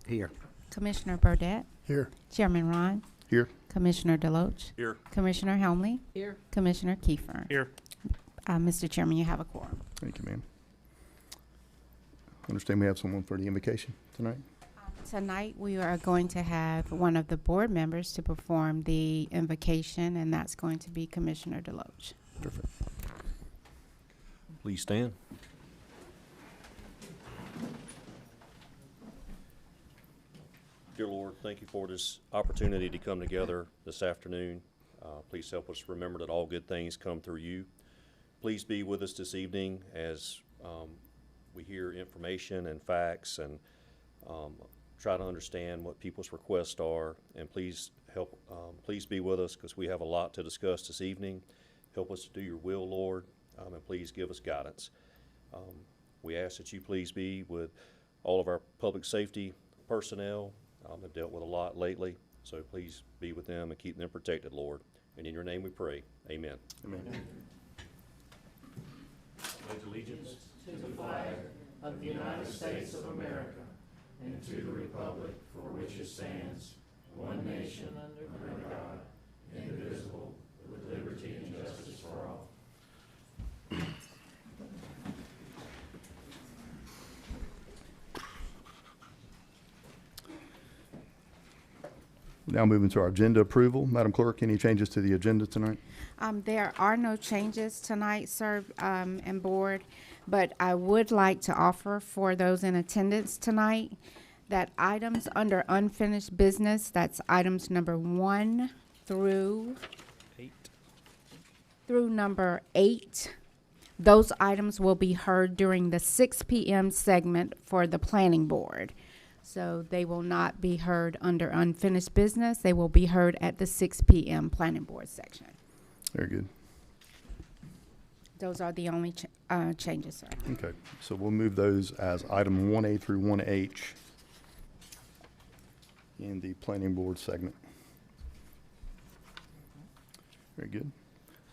Here. Commissioner Burdette, Here. Chairman Ron, Here. Commissioner Deloach, Here. Commissioner Helmley, Here. Commissioner Kiefer. Here. Mr. Chairman, you have a quorum. Thank you, ma'am. Understand we have someone for the invocation tonight? Tonight, we are going to have one of the board members to perform the invocation, and that's going to be Commissioner Deloach. Perfect. Please stand. Dear Lord, thank you for this opportunity to come together this afternoon. Please help us remember that all good things come through you. Please be with us this evening as we hear information and facts and try to understand what people's requests are. And please help, please be with us because we have a lot to discuss this evening. Help us to do your will, Lord, and please give us guidance. We ask that you please be with all of our public safety personnel. They've dealt with a lot lately, so please be with them and keep them protected, Lord. And in your name we pray. Amen. Amen. Pledge allegiance To the flag of the United States of America and to the republic for which it stands, one nation under God, indivisible, with liberty and justice for all. Now moving to our agenda approval. Madam Clerk, any changes to the agenda tonight? There are no changes tonight, sir, and board, but I would like to offer for those in attendance tonight that items under unfinished business, that's items number 1 through 8. through number 8. Those items will be heard during the 6 p.m. segment for the planning board. So they will not be heard under unfinished business. They will be heard at the 6 p.m. planning board section. Very good. Those are the only changes, sir. Okay, so we'll move those as item 1A through 1H in the planning board segment. Very good.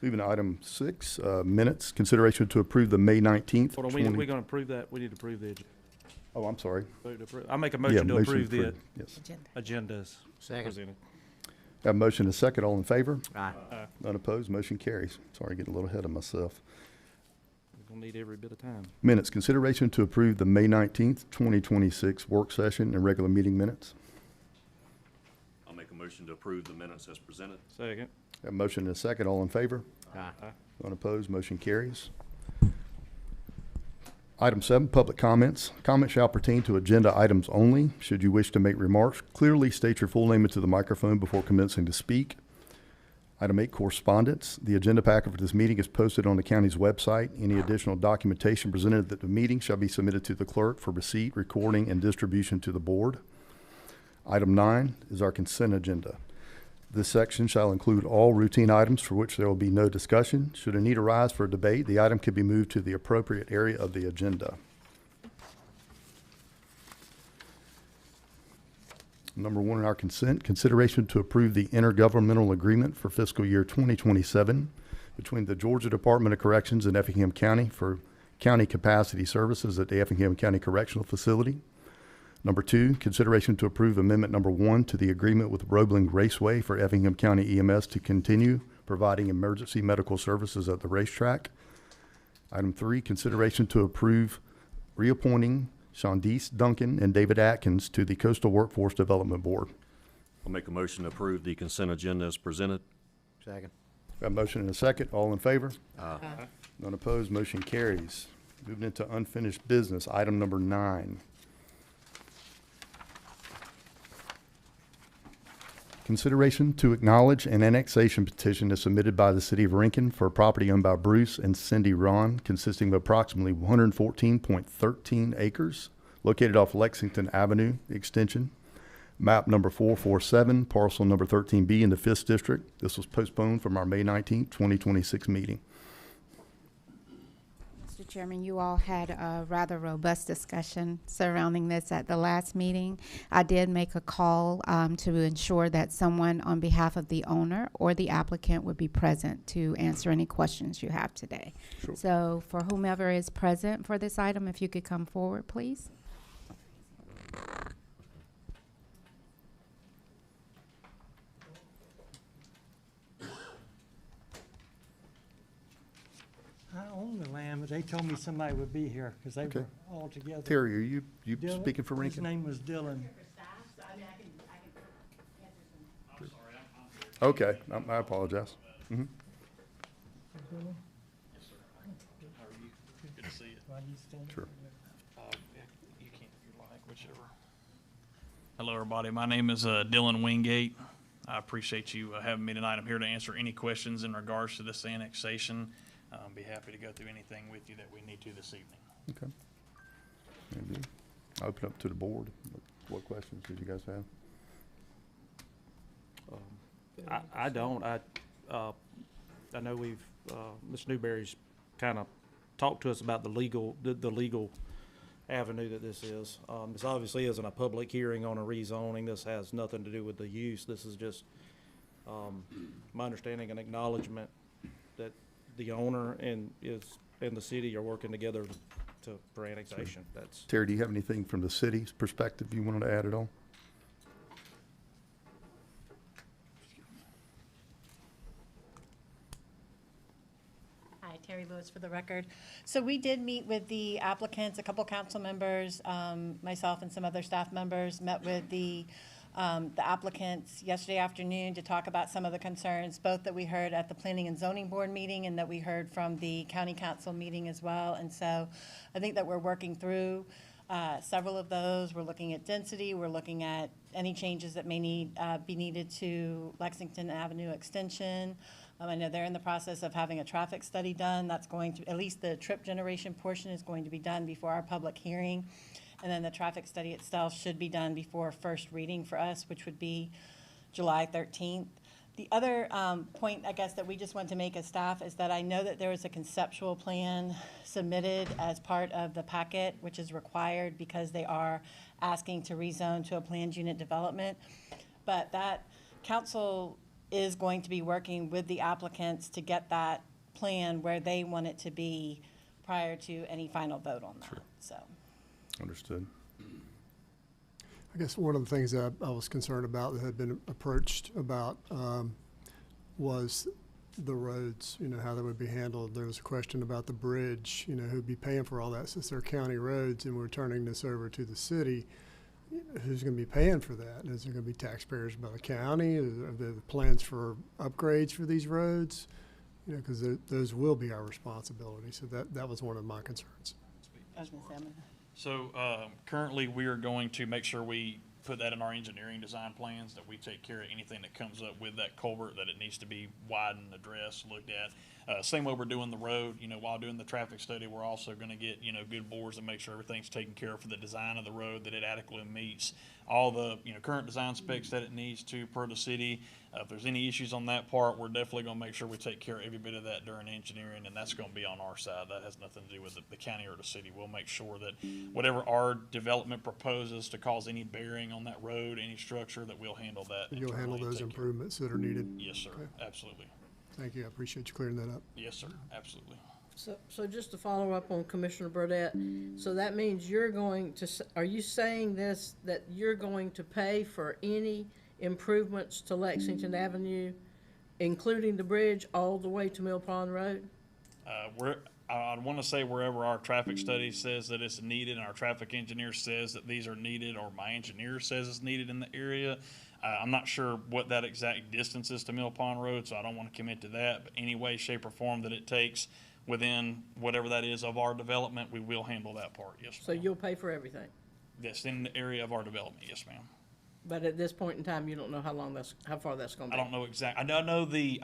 Moving to item 6, minutes, consideration to approve the May 19th. Hold on, we're going to approve that. We need to approve the agenda. Oh, I'm sorry. Vote to approve. I make a Yeah, motion to approve the approved. Yes. Agenda. agendas Second. presented. Have a motion and a second. All in favor? Aye. None opposed. Motion carries. Sorry, getting a little ahead of myself. We're going to need every bit of time. Minutes, consideration to approve the May 19th, 2026 work session and regular meeting minutes. I'll make a motion to approve the minutes as presented. Second. Have a motion and a second. All in favor? Aye. None opposed. Motion carries. Item 7, public comments. Comments shall pertain to agenda items only. Should you wish to make remarks, clearly state your full name into the microphone before commencing to speak. Item 8, correspondence. The agenda packet for this meeting is posted on the county's website. Any additional documentation presented at the meeting shall be submitted to the clerk for receipt, recording, and distribution to the board. Item 9 is our consent agenda. This section shall include all routine items for which there will be no discussion. Should a need arise for a debate, the item can be moved to the appropriate area of the agenda. Number 1 in our consent, consideration to approve the intergovernmental agreement for fiscal year 2027 between the Georgia Department of Corrections and Effingham County for county capacity services at the Effingham County Correctional Facility. Number 2, consideration to approve amendment number 1 to the agreement with Roebling Raceway for Effingham County EMS to continue providing emergency medical services at the racetrack. Item 3, consideration to approve reappointing Shondice Duncan and David Atkins to the Coastal Workforce Development Board. I'll make a motion to approve the consent agenda as presented. Second. Got a motion and a second. All in favor? Aye. None opposed. Motion carries. Moving into unfinished business, item number 9. Consideration to acknowledge an annexation petition is submitted by the City of Rankin for property owned by Bruce and Cindy Ron, consisting of approximately 114.13 acres, located off Lexington Avenue Extension, map number 447, parcel number 13B in the 5th District. This was postponed from our May 19th, 2026 meeting. Mr. Chairman, you all had a rather robust discussion surrounding this at the last meeting. I did make a call to ensure that someone on behalf of the owner or the applicant would be present to answer any questions you have today. Sure. So for whomever is present for this item, if you could come forward, please. but they told me somebody would be here because they Okay. were all together. Terry, are you Dylan- speaking for His Rankin? name was Dylan. Okay, I apologize. Mhm. Good to see you. Why you standing Sure. there? You can't, if you like, whichever. Hello, everybody. My name is Dylan Wingate. I appreciate you having me tonight. I'm here to answer any questions in regards to this annexation. Be happy to go through anything with you that we need to this evening. Okay. Maybe. I'll open up to the board. What questions did you guys have? I don't. I know Ms. Newberry's kind of talked to us about the legal avenue that this is. This obviously isn't a public hearing on a rezoning. This has nothing to do with the use. This is just, my understanding and acknowledgement that the owner and the city are working together for annexation. That's, Terry, do you have anything from the city's perspective you wanted to add at all? Hi, Terry Lewis for the record. So we did meet with the applicants, a couple council members, myself and some other staff members, met with the applicants yesterday afternoon to talk about some of the concerns, both that we heard at the Planning and Zoning Board meeting and that we heard from the County Council meeting as well. And so I think that we're working through several of those. We're looking at density, we're looking at any changes that may be needed to Lexington Avenue Extension. I know they're in the process of having a traffic study done. That's going to, at least the trip generation portion is going to be done before our public hearing. And then the traffic study itself should be done before first reading for us, which would be July 13th. The other point, I guess, that we just want to make as staff is that I know that there was a conceptual plan submitted as part of the packet, which is required because they are asking to rezone to a planned unit development. But that council is going to be working with the applicants to get that plan where they want it to be prior to any final vote on that, so. Understood. I guess one of the things that I was concerned about that had been approached about was the roads, how they would be handled. There was a question about the bridge, who'd be paying for all that since they're county roads and we're turning this over to the city. Who's going to be paying for that? Is there going to be taxpayers by the county? Are there plans for upgrades for these roads? Because those will be our responsibility. So that was one of my concerns. I was gonna say, I'm gonna. so currently we are going to make sure we put that in our engineering design plans, that we take care of anything that comes up with that culvert, that it needs to be widened, addressed, looked at. Same way we're doing the road, while doing the traffic study, we're also gonna get, good boards to make sure everything's taken care of for the design of the road, that it adequately meets all the, current design specs that it needs to per the city. If there's any issues on that part, we're definitely gonna make sure we take care of every bit of that during engineering, and that's gonna be on our side. That has nothing to do with the county or the city. We'll make sure that whatever our development proposes to cause any bearing on that road, any structure, that we'll handle that. You'll handle internally and those take care of it. improvements that are needed. Yes, sir. Okay. Absolutely. Thank you. I appreciate you clearing that up. Yes, sir. Absolutely. So just to follow up on Commissioner Burdette, so that means you're going to, are you saying this, that you're going to pay for any improvements to Lexington Avenue, including the bridge all the way to Mill Pond Road? I want to say wherever our traffic study says that it's needed and our traffic engineer says that these are needed, or my engineer says it's needed in the area. I'm not sure what that exact distance is to Mill Pond Road, so I don't want to commit to that. But any way, shape, or form that it takes within whatever that is of our development, we will handle that part. Yes, So ma'am. you'll pay for everything? That's in the area of our development. Yes, ma'am. But at this point in time, you don't know how far that's gonna be? I don't know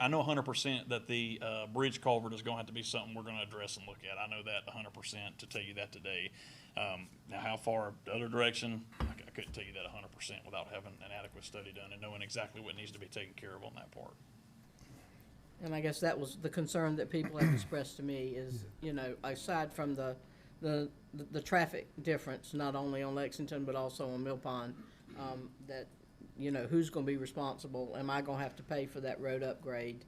I know 100% that the bridge culvert is going to have to be something we're going to address and look at. I know that 100%, to tell you that today. Now, how far the other direction, I couldn't tell you that 100% without having an adequate study done and knowing exactly what needs to be taken care of on that part. And I guess that was the concern that people have expressed to me is, aside from the traffic difference, not only on Lexington, but also on Mill Pond, that, who's gonna be responsible? Am I gonna have to pay for that road upgrade,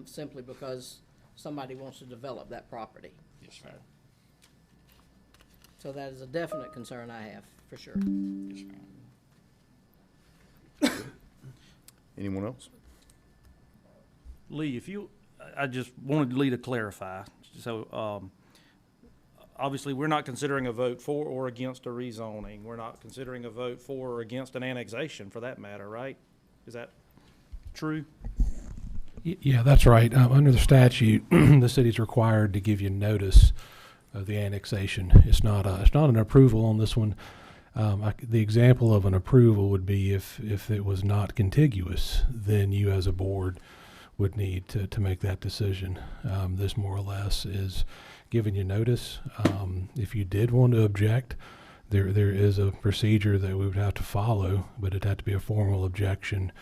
simply because somebody wants to develop that property? Yes, ma'am. So that is a definite concern I have, for sure. Yes, ma'am. Anyone else? Lee, I just wanted Lee to clarify. So, obviously, we're not considering a vote for or against a rezoning. We're not considering a vote for or against an annexation, for that matter, right? Is that true? Yeah, that's right. Under the statute, the city's required to give you notice of the annexation. It's not an approval on this one. The example of an approval would be if it was not contiguous, then you as a board would need to make that decision. This more or less is giving you notice. If you did want to object, there is a procedure that we would have to follow, but it'd have to be a formal objection,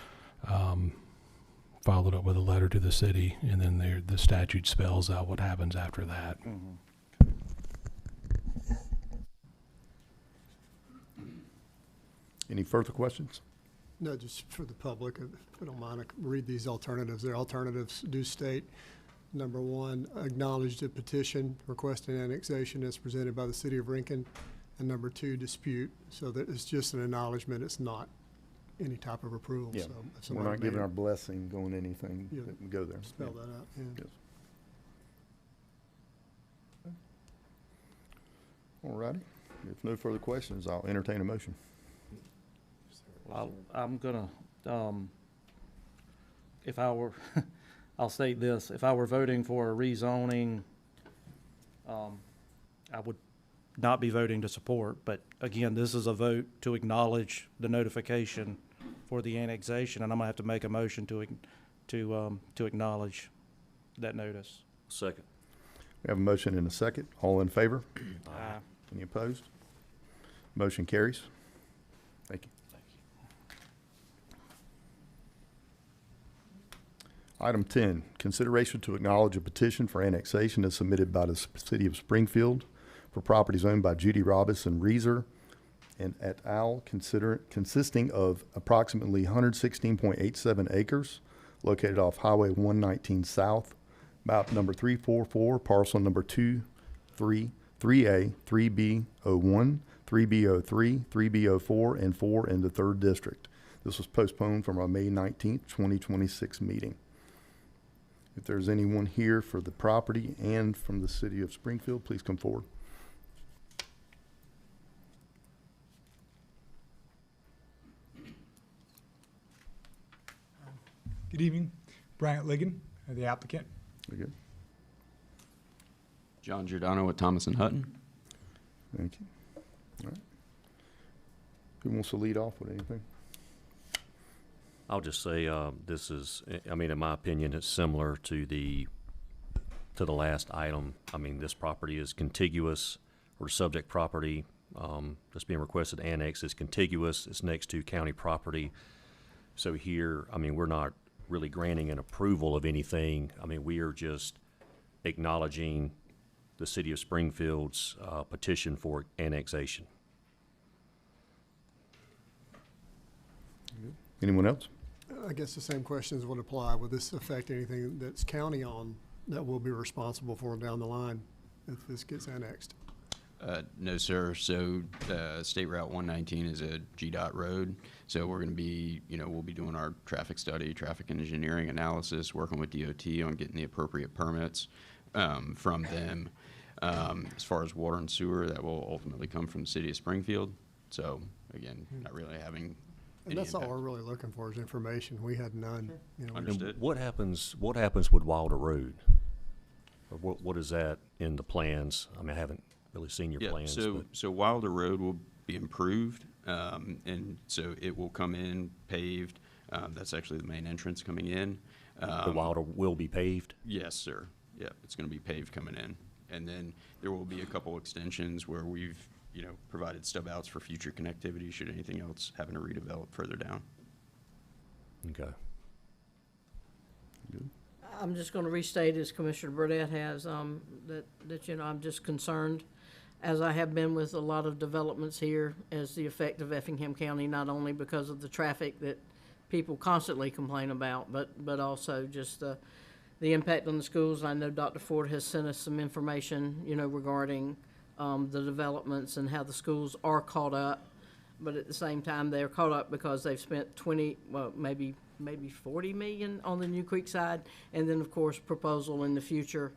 followed up with a letter to the city, and then the statute spells out what happens after that. Any further questions? No, just for the public, if you don't mind, I can read these alternatives. Their alternatives do state, number one, acknowledge the petition requesting annexation as presented by the city of Rincon. And number two, dispute. So that it's just an acknowledgement. It's not any type of approval. Yeah. So if We're somebody not giving made- our blessing going anything Yeah. that would go there. Spell that out, yeah. Yes. All righty. If no further questions, I'll entertain a motion. I'm gonna, if I were, I'll state this, if I were voting for a rezoning, I would not be voting to support, but again, this is a vote to acknowledge the notification for the annexation, and I'm gonna have to make a motion to acknowledge that notice. Second. We have a motion and a second. All in favor? Aye. Any opposed? Motion carries. Thank you. Item 10, consideration to acknowledge a petition for annexation as submitted by the city of Springfield for properties owned by Judy Robinson Reeser and et al., consisting of approximately 116.87 acres located off Highway 119 South, map number 344, parcel number 3A, 3B01, 3B03, 3B04, and 4 in the 3rd District. This was postponed from our May 19th, 2026 meeting. If there's anyone here for the property and from the city of Springfield, please come forward. Good evening. Bryant Ligon, the applicant. Very good. John Giordano with Thomas and Hutton. Thank you. All right. Who wants to lead off with anything? I'll just say, this is, I mean, in my opinion, it's similar to the last item. I mean, this property is contiguous, or subject property, that's being requested annex is contiguous. It's next to county property. So here, I mean, we're not really granting an approval of anything. I mean, we are just acknowledging the city of Springfield's, petition for annexation. Anyone else? I guess the same questions would apply. Would this affect anything that's county owned that we'll be responsible for down the line if this gets annexed? No, sir. So State Route 119 is a GDOT road. So we're going to be, we'll be doing our traffic study, traffic engineering analysis, working with DOT on getting the appropriate permits from them. As far as water and sewer, that will ultimately come from the city of Springfield. So again, not really having And any that's all impact. we're really looking for is information. We had none. Understood. And what happens with Wilder Road? Or what is that in the plans? I mean, I haven't really seen your Yeah, plans. so Wilder Road will be improved, and so it will come in paved. That's actually the main entrance coming in. The Wilder will be paved? Yes, sir. Yeah, it's gonna be paved coming in. And then there will be a couple extensions where we've, provided stub outs for future connectivity should anything else happen to redevelop further down. Okay. I'm just gonna restate, as Commissioner Burdette has, that I'm just concerned, as I have been with a lot of developments here, as the effect of Effingham County, not only because of the traffic that people constantly complain about, but also just the impact on the schools. I know Dr. Ford has sent us some information, regarding the developments and how the schools are caught up. But at the same time, they're caught up because they've spent maybe 40 million on the New Creek side. And then, of course, proposal in the future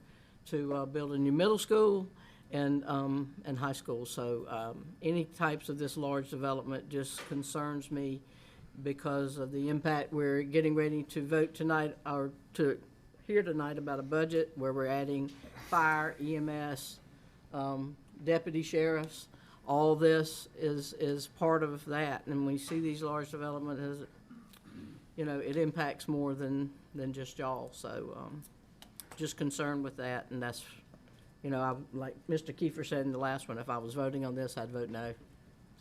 to build a new middle school and high school. So any types of this large development just concerns me because of the impact. We're getting ready to vote tonight, or to hear tonight, about a budget where we're adding fire, EMS, deputy sheriffs. All this is part of that. And when we see these large developments, it impacts more than just y'all. So just concerned with that, and that's, like Mr. Kiefer said in the last one, if I was voting on this, I'd vote no.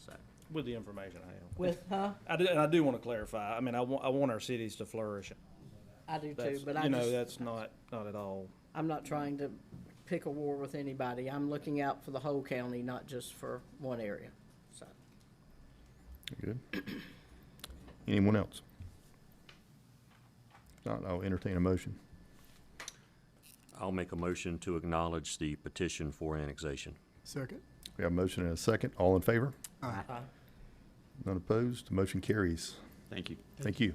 So, With the information I have. with, huh? I do want to clarify, I mean, I want our cities to flourish. I do too, That's, but that's not at all. I'm not trying to pick a war with anybody. I'm looking out for the whole county, not just for one area, so. Good. Anyone else? If not, I'll entertain a motion. I'll make a motion to acknowledge the petition for annexation. Second? We have a motion and a second. All in favor? Aye. None opposed? The motion carries. Thank you. Thank you.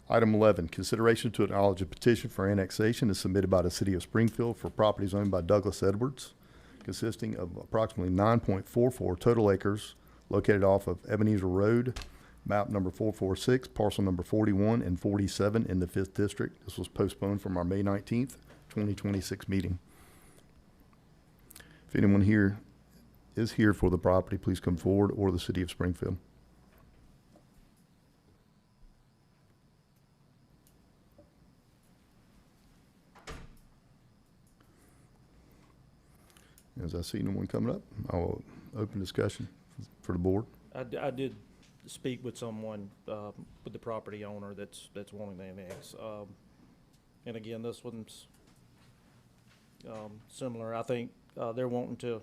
Item 11, consideration to acknowledge a petition for annexation is submitted by the City of Springfield for properties owned by Douglas Edwards, consisting of approximately 9.44 total acres located off of Ebenezer Road, map number 446, parcel number 41 and 47 in the 5th District. This was postponed from our May 19th, 2026 meeting. If anyone here is here for the property, please come forward, or the City of Springfield. As I see no one coming up, I'll open discussion for the board. I did speak with someone, with the property owner that's wanting to annex. And again, this one's, similar. I think, they're wanting to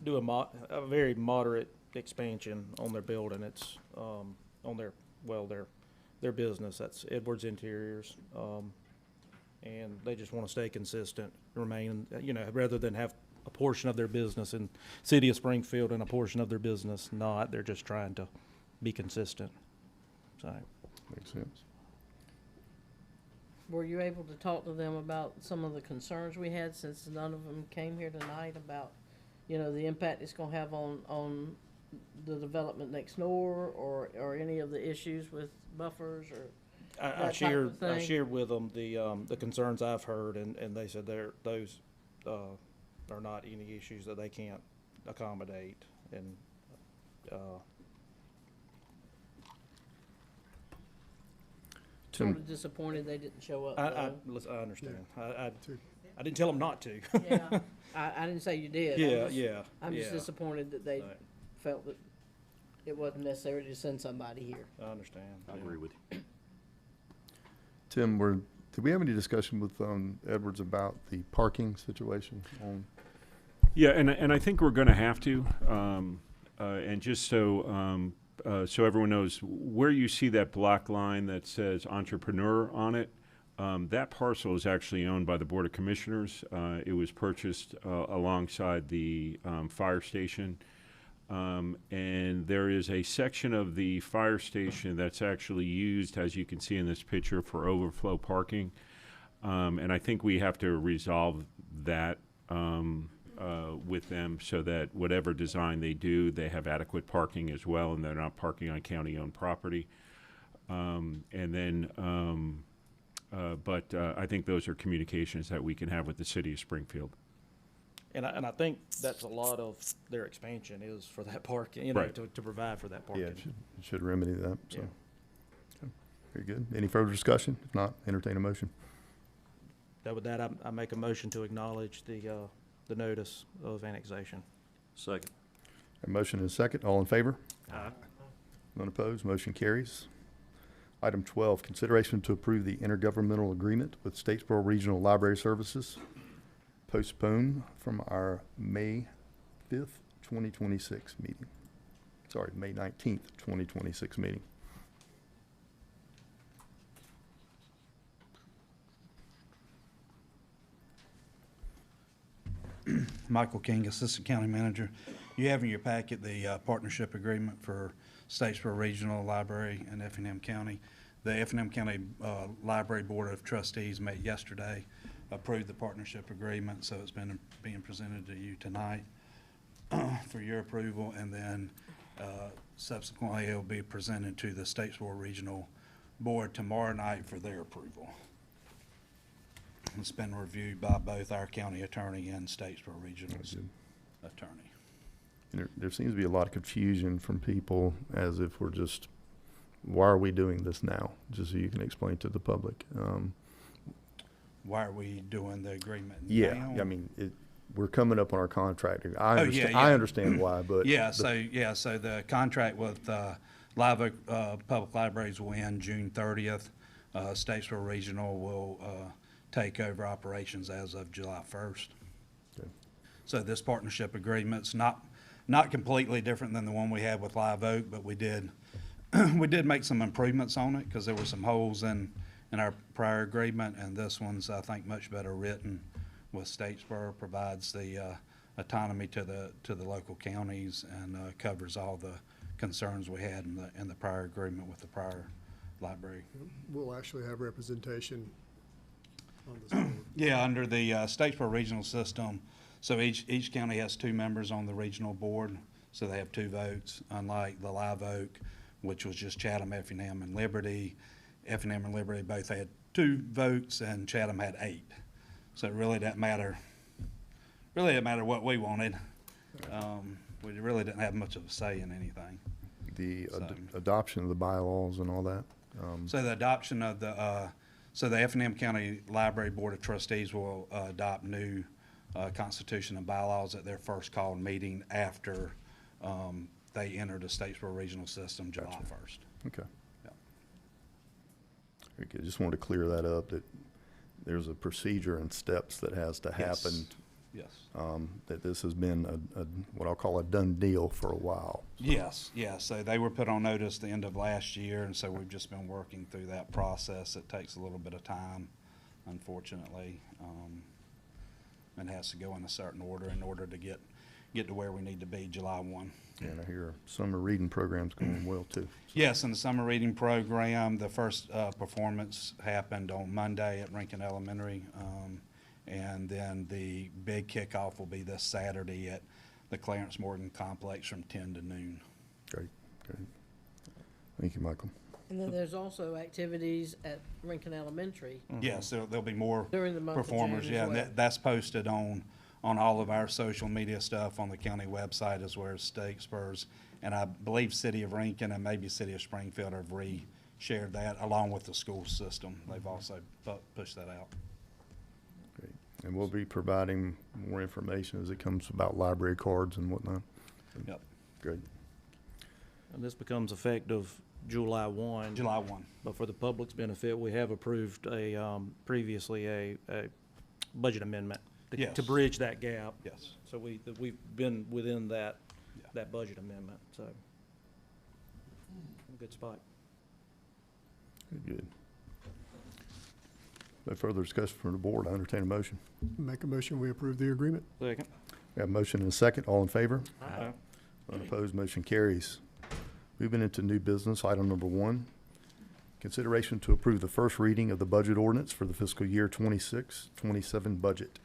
do a very moderate expansion on their building. It's, on their business. That's Edwards Interiors. And they just want to stay consistent, remain, rather than have a portion of their business in City of Springfield and a portion of their business not. They're just trying to be consistent. So, Makes sense. Were you able to talk to them about some of the concerns we had, since none of them came here tonight, about, the impact it's gonna have on the development next door, or any of the issues with buffers, or I that type shared, of I thing? shared with them the concerns I've heard, and they said those are not any issues that they can't accommodate. And, Sort of disappointed they didn't show up, I understand. I didn't tell them not to. Yeah, I didn't say you did. I'm just yeah. disappointed that they Right. felt that it wasn't necessary to send somebody here. I understand. I agree with you. Tim, did we have any discussion with Edwards about the parking situation on? Yeah, and I think we're going to have to, and just so everyone knows, where you see that black line that says entrepreneur on it, that parcel is actually owned by the Board of Commissioners. It was purchased alongside the fire station. And there is a section of the fire station that's actually used, as you can see in this picture, for overflow parking. And I think we have to resolve that with them, so that whatever design they do, they have adequate parking as well, and they're not parking on county-owned property. But I think those are communications that we can have with the City of Springfield. And I think that's a lot of their expansion is for that parking, Right. to provide for that parking. Yeah, it should remedy that, so. Yeah. Okay, very good. Any further discussion? If not, entertain a motion. With that, I make a motion to acknowledge the notice of annexation. Second. A motion and a second. All in favor? Aye. None opposed? Motion carries. Item 12, consideration to approve the intergovernmental agreement with Statesboro Regional Library Services, postponed from our May 5th, 2026 meeting. Sorry, May 19th, 2026 meeting. Michael King, Assistant County Manager. You have in your packet the partnership agreement for Statesboro Regional Library and Effingham County. The Effingham County Library Board of Trustees met yesterday. approved the partnership agreement, so it's been being presented to you tonight for your approval, and then subsequently it'll be presented to the Statesboro Regional Board tomorrow night for their approval. It's been reviewed by both our county attorney and Statesboro Regional's attorney. And there seems to be a lot of confusion from people as if we're just, why are we doing this now? Just so you can explain to the public. Why are we doing the agreement Yeah, now? I mean, we're coming up on our contract. I Oh, understand, yeah, I yeah. understand why, but. Yeah, so the contract with Live Oak Public Libraries will end June 30th. Statesboro Regional will take over operations as of July 1st. Okay. So this partnership agreement's not completely different than the one we had with Live Oak, but we did make some improvements on it because there were some holes in our prior agreement, and this one's, I think, much better written with Statesboro, provides the autonomy to the local counties, and covers all the concerns we had in the prior agreement with the prior library. We'll actually have representation on this board. Yeah, under the Statesboro regional system, so each county has 2 members on the regional board, so they have 2 votes, unlike the Live Oak, which was just Chatham, Effingham, and Liberty. Effingham and Liberty both had 2 votes, and Chatham had 8. So it really didn't matter. Really didn't matter what we wanted. We really didn't have much of a say in anything. The adoption of the bylaws and all that. So the adoption of so the Effingham County Library Board of Trustees will adopt new constitution and bylaws at their first called meeting after they enter the Statesboro Regional System July 1st. Okay. Yeah. Very good. Just wanted to clear that up, that there's a procedure and steps that has to happen. Yes. That this has been what I'll call a done deal for a while. Yes, yes. So they were put on notice the end of last year, and so we've just been working through that process. It takes a little bit of time, unfortunately, and has to go in a certain order in order to get to where we need to be July 1. And I hear summer reading program's going well too. Yes, in the summer reading program, the first performance happened on Monday at Rankin Elementary. And then the big kickoff will be this Saturday at the Clarence Morgan Complex from 10 to noon. Great, great. Thank you, Michael. And then there's also activities at Rankin Elementary Yes, there'll be more during the month of June performers. as Yeah, and well. that's posted on all of our social media stuff on the county website, as well as Statesboro's. And I believe City of Rankin and maybe City of Springfield have shared that along with the school system. They've also pushed that out. Great. And we'll be providing more information as it comes about library cards and whatnot. Yep. Great. And this becomes effective July 1. July 1. But for the public's benefit, we have approved previously a budget amendment Yes. to bridge that gap. Yes. So we've been within that Yeah. budget amendment, so good spot. Good. No further discussion from the board. I entertain a motion. Make a motion, we approve the agreement. Second. We have a motion and a second. All in favor? Aye. Unopposed, motion carries. Moving into new business, item number 1. Consideration to approve the first reading of the budget ordinance for the fiscal year 26-27 budget.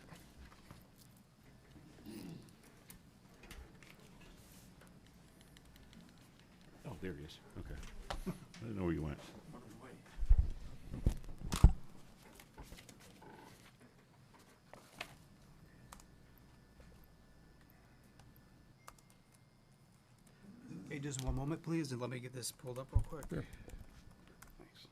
Oh, there he is. Okay. I didn't know where you went. Okay, just one moment, please, and let me get this pulled up real quick. Sure. Thanks.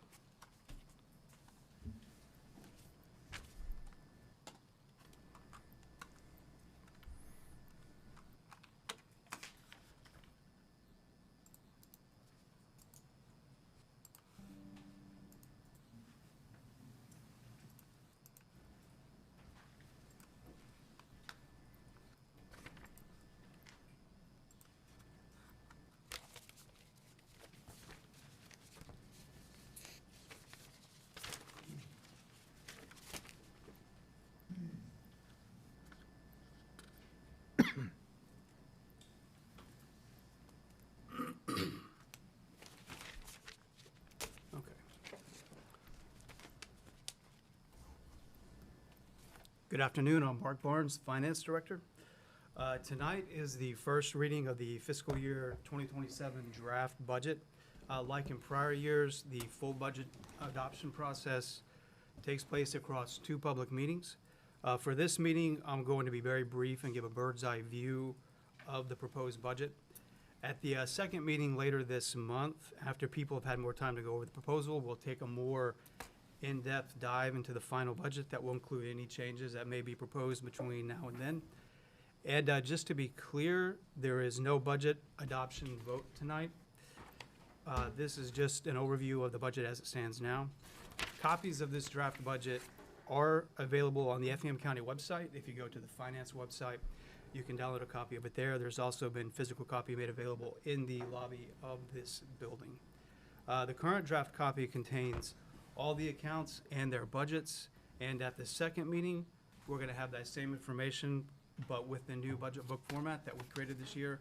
Good afternoon, I'm Mark Barnes, Finance Director. Tonight is the first reading of the fiscal year 2027 draft budget. Like in prior years, the full budget adoption process takes place across 2 public meetings. For this meeting, I'm going to be very brief and give a bird's eye view of the proposed budget. At the second meeting later this month, after people have had more time to go over the proposal, we'll take a more in-depth dive into the final budget that will include any changes that may be proposed between now and then. And just to be clear, there is no budget adoption vote tonight. This is just an overview of the budget as it stands now. Copies of this draft budget are available on the Effingham County website. If you go to the finance website, you can download a copy of it there. There's also been physical copy made available in the lobby of this building. The current draft copy contains all the accounts and their budgets. And at the second meeting, we're going to have that same information, but with the new budget book format that we created this year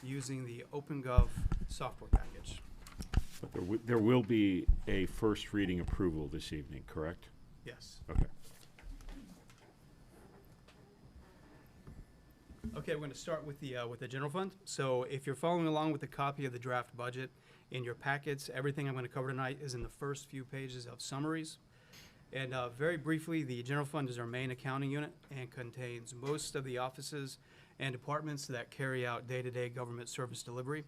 using the OpenGov software package. But there will be a first reading approval this evening, correct? Yes. Okay. Okay, we're going to start with the general fund. So if you're following along with a copy of the draft budget in your packets, everything I'm going to cover tonight is in the first few pages of summaries. And very briefly, the general fund is our main accounting unit and contains most of the offices and departments that carry out day-to-day government service delivery.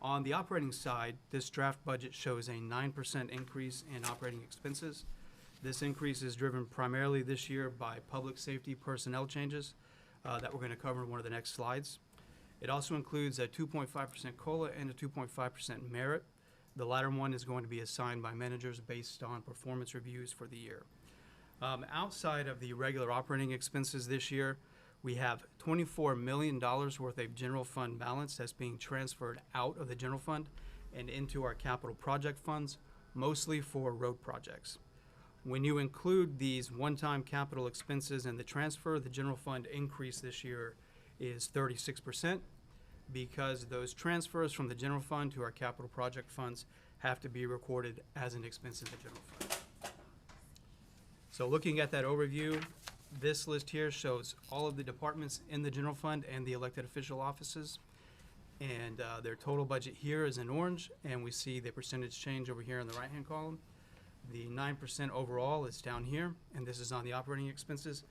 On the operating side, this draft budget shows a 9% increase in operating expenses. This increase is driven primarily this year by public safety personnel changes that we're going to cover in one of the next slides. It also includes a 2.5% COLA and a 2.5% merit. The latter one is going to be assigned by managers based on performance reviews for the year. Outside of the regular operating expenses this year, we have $24 million worth of general fund balance that's being transferred out of the general fund and into our capital project funds, mostly for road projects. When you include these one-time capital expenses and the transfer, the general fund increase this year is 36%, because those transfers from the general fund to our capital project funds have to be recorded as an expense in the general fund. So looking at that overview, this list here shows all of the departments in the general fund and the elected official offices. And their total budget here is in orange, and we see the percentage change over here in the right-hand column. The 9% overall is down here, and this is on the operating expenses.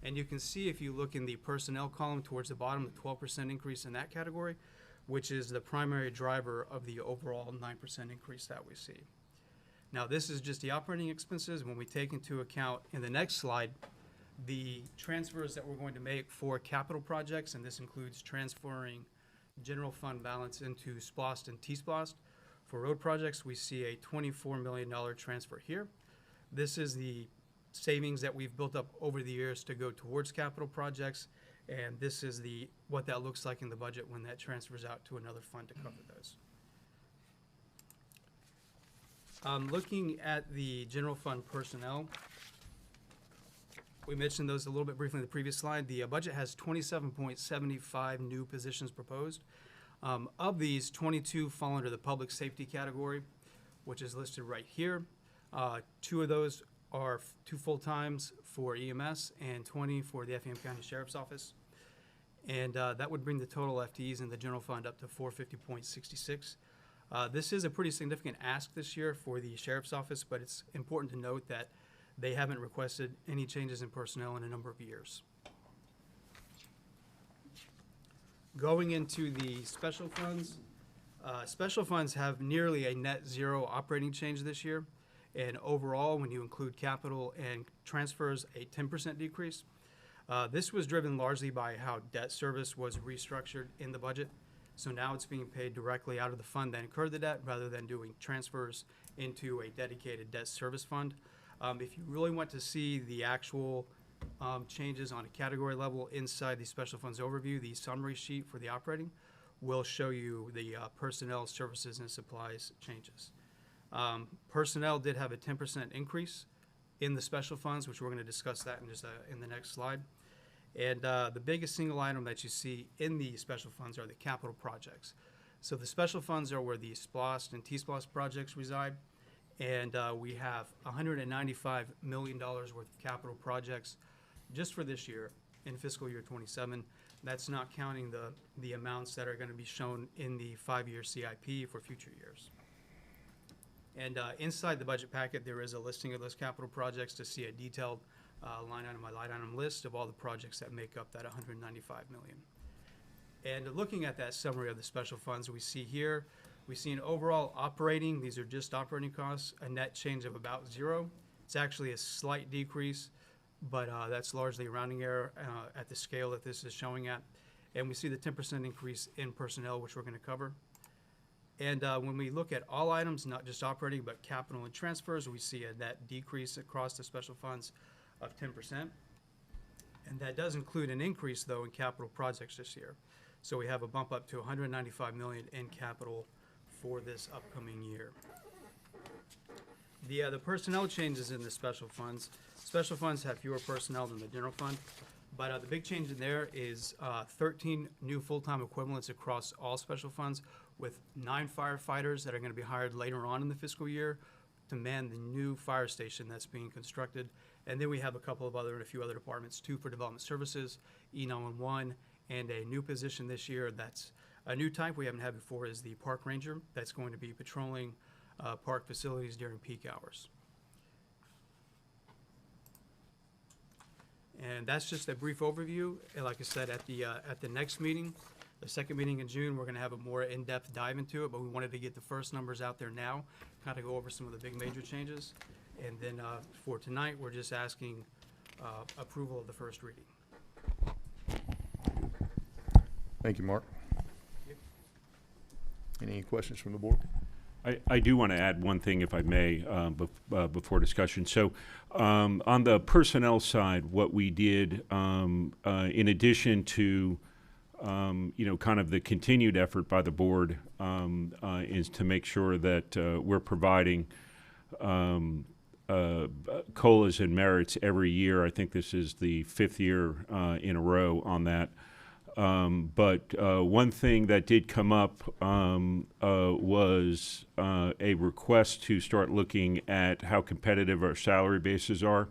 And you can see if you look in the personnel column towards the bottom, the 12% increase in that category, which is the primary driver of the overall 9% increase that we see. Now, this is just the operating expenses. When we take into account in the next slide the transfers that we're going to make for capital projects, and this includes transferring general fund balance into SPLOST and T-SPLOST. For road projects, we see a $24 million transfer here. This is the savings that we've built up over the years to go towards capital projects, and this is what that looks like in the budget when that transfers out to another fund to cover those. Looking at the general fund personnel, we mentioned those a little bit briefly in the previous slide. The budget has 27.75 new positions proposed. Of these, 22 fall under the public safety category, which is listed right here. 2 of those are 2 full-times for EMS and 20 for the Effingham County Sheriff's Office. And that would bring the total FTEs in the general fund up to 450.66. This is a pretty significant ask this year for the Sheriff's Office, but it's important to note that they haven't requested any changes in personnel in a number of years. Going into the special funds have nearly a net zero operating change this year. And overall, when you include capital and transfers, a 10% decrease. This was driven largely by how debt service was restructured in the budget. So now it's being paid directly out of the fund that incurred the debt rather than doing transfers into a dedicated debt service fund. If you really want to see the actual changes on a category level inside the special funds overview, the summary sheet for the operating will show you the personnel, services, and supplies changes. Personnel did have a 10% increase in the special funds, which we're going to discuss that in just in the next slide. And the biggest single item that you see in the special funds are the capital projects. So the special funds are where the SPLOST and T-SPLOST projects reside. And we have $195 million worth of capital projects just for this year, in fiscal year '27. That's not counting the amounts that are gonna be shown in the 5-year CIP for future years. And inside the budget packet, there is a listing of those capital projects to see a detailed line item by line item list of all the projects that make up that 195 million. And looking at that summary of the special funds, we see here, we see an overall operating, these are just operating costs, a net change of about 0. It's actually a slight decrease, but that's largely a rounding error at the scale that this is showing at. And we see the 10% increase in personnel, which we're gonna cover. And when we look at all items, not just operating, but capital and transfers, we see a net decrease across the special funds of 10%. And that does include an increase, though, in capital projects this year. So we have a bump up to 195 million in capital for this upcoming year. The personnel changes in the special funds have fewer personnel than the general fund, but the big change in there is 13 new full-time equivalents across all special funds, with 9 firefighters that are gonna be hired later on in the fiscal year to man the new fire station that's being constructed. And then we have a couple of other, and a few other departments, 2 for development services, E911, and a new position this year that's a new type we haven't had before is the park ranger that's going to be patrolling park facilities during peak hours. And that's just a brief overview. And like I said, at the next meeting, the second meeting in June, we're gonna have a more in-depth dive into it, but we wanted to get the first numbers out there now, kind of go over some of the big major changes. And then for tonight, we're just asking approval of the first reading. Thank you, Mark. Any questions from the board? I do want to add one thing, if I may, before discussion. So on the personnel side, what we did, in addition to, kind of the continued effort by the board, is to make sure that we're providing COLAs and merits every year. I think this is the 5th year in a row on that. But one thing that did come up was a request to start looking at how competitive our salary bases are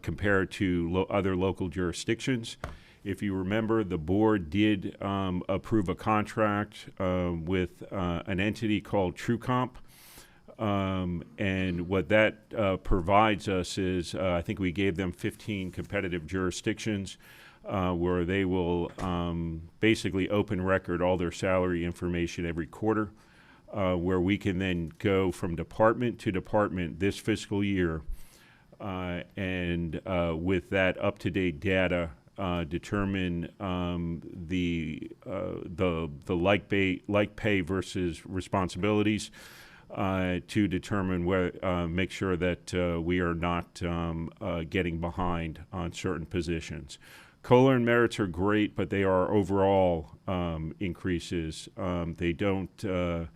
compared to other local jurisdictions. If you remember, the board did approve a contract with an entity called TrueComp. And what that provides us is, I think we gave them 15 competitive jurisdictions where they will basically open record all their salary information every quarter, where we can then go from department to department this fiscal year and with that up-to-date data, determine the like pay versus responsibilities, to determine where, make sure that we are not getting behind on certain positions. COLA and merits are great, but they are overall increases. They don't, they're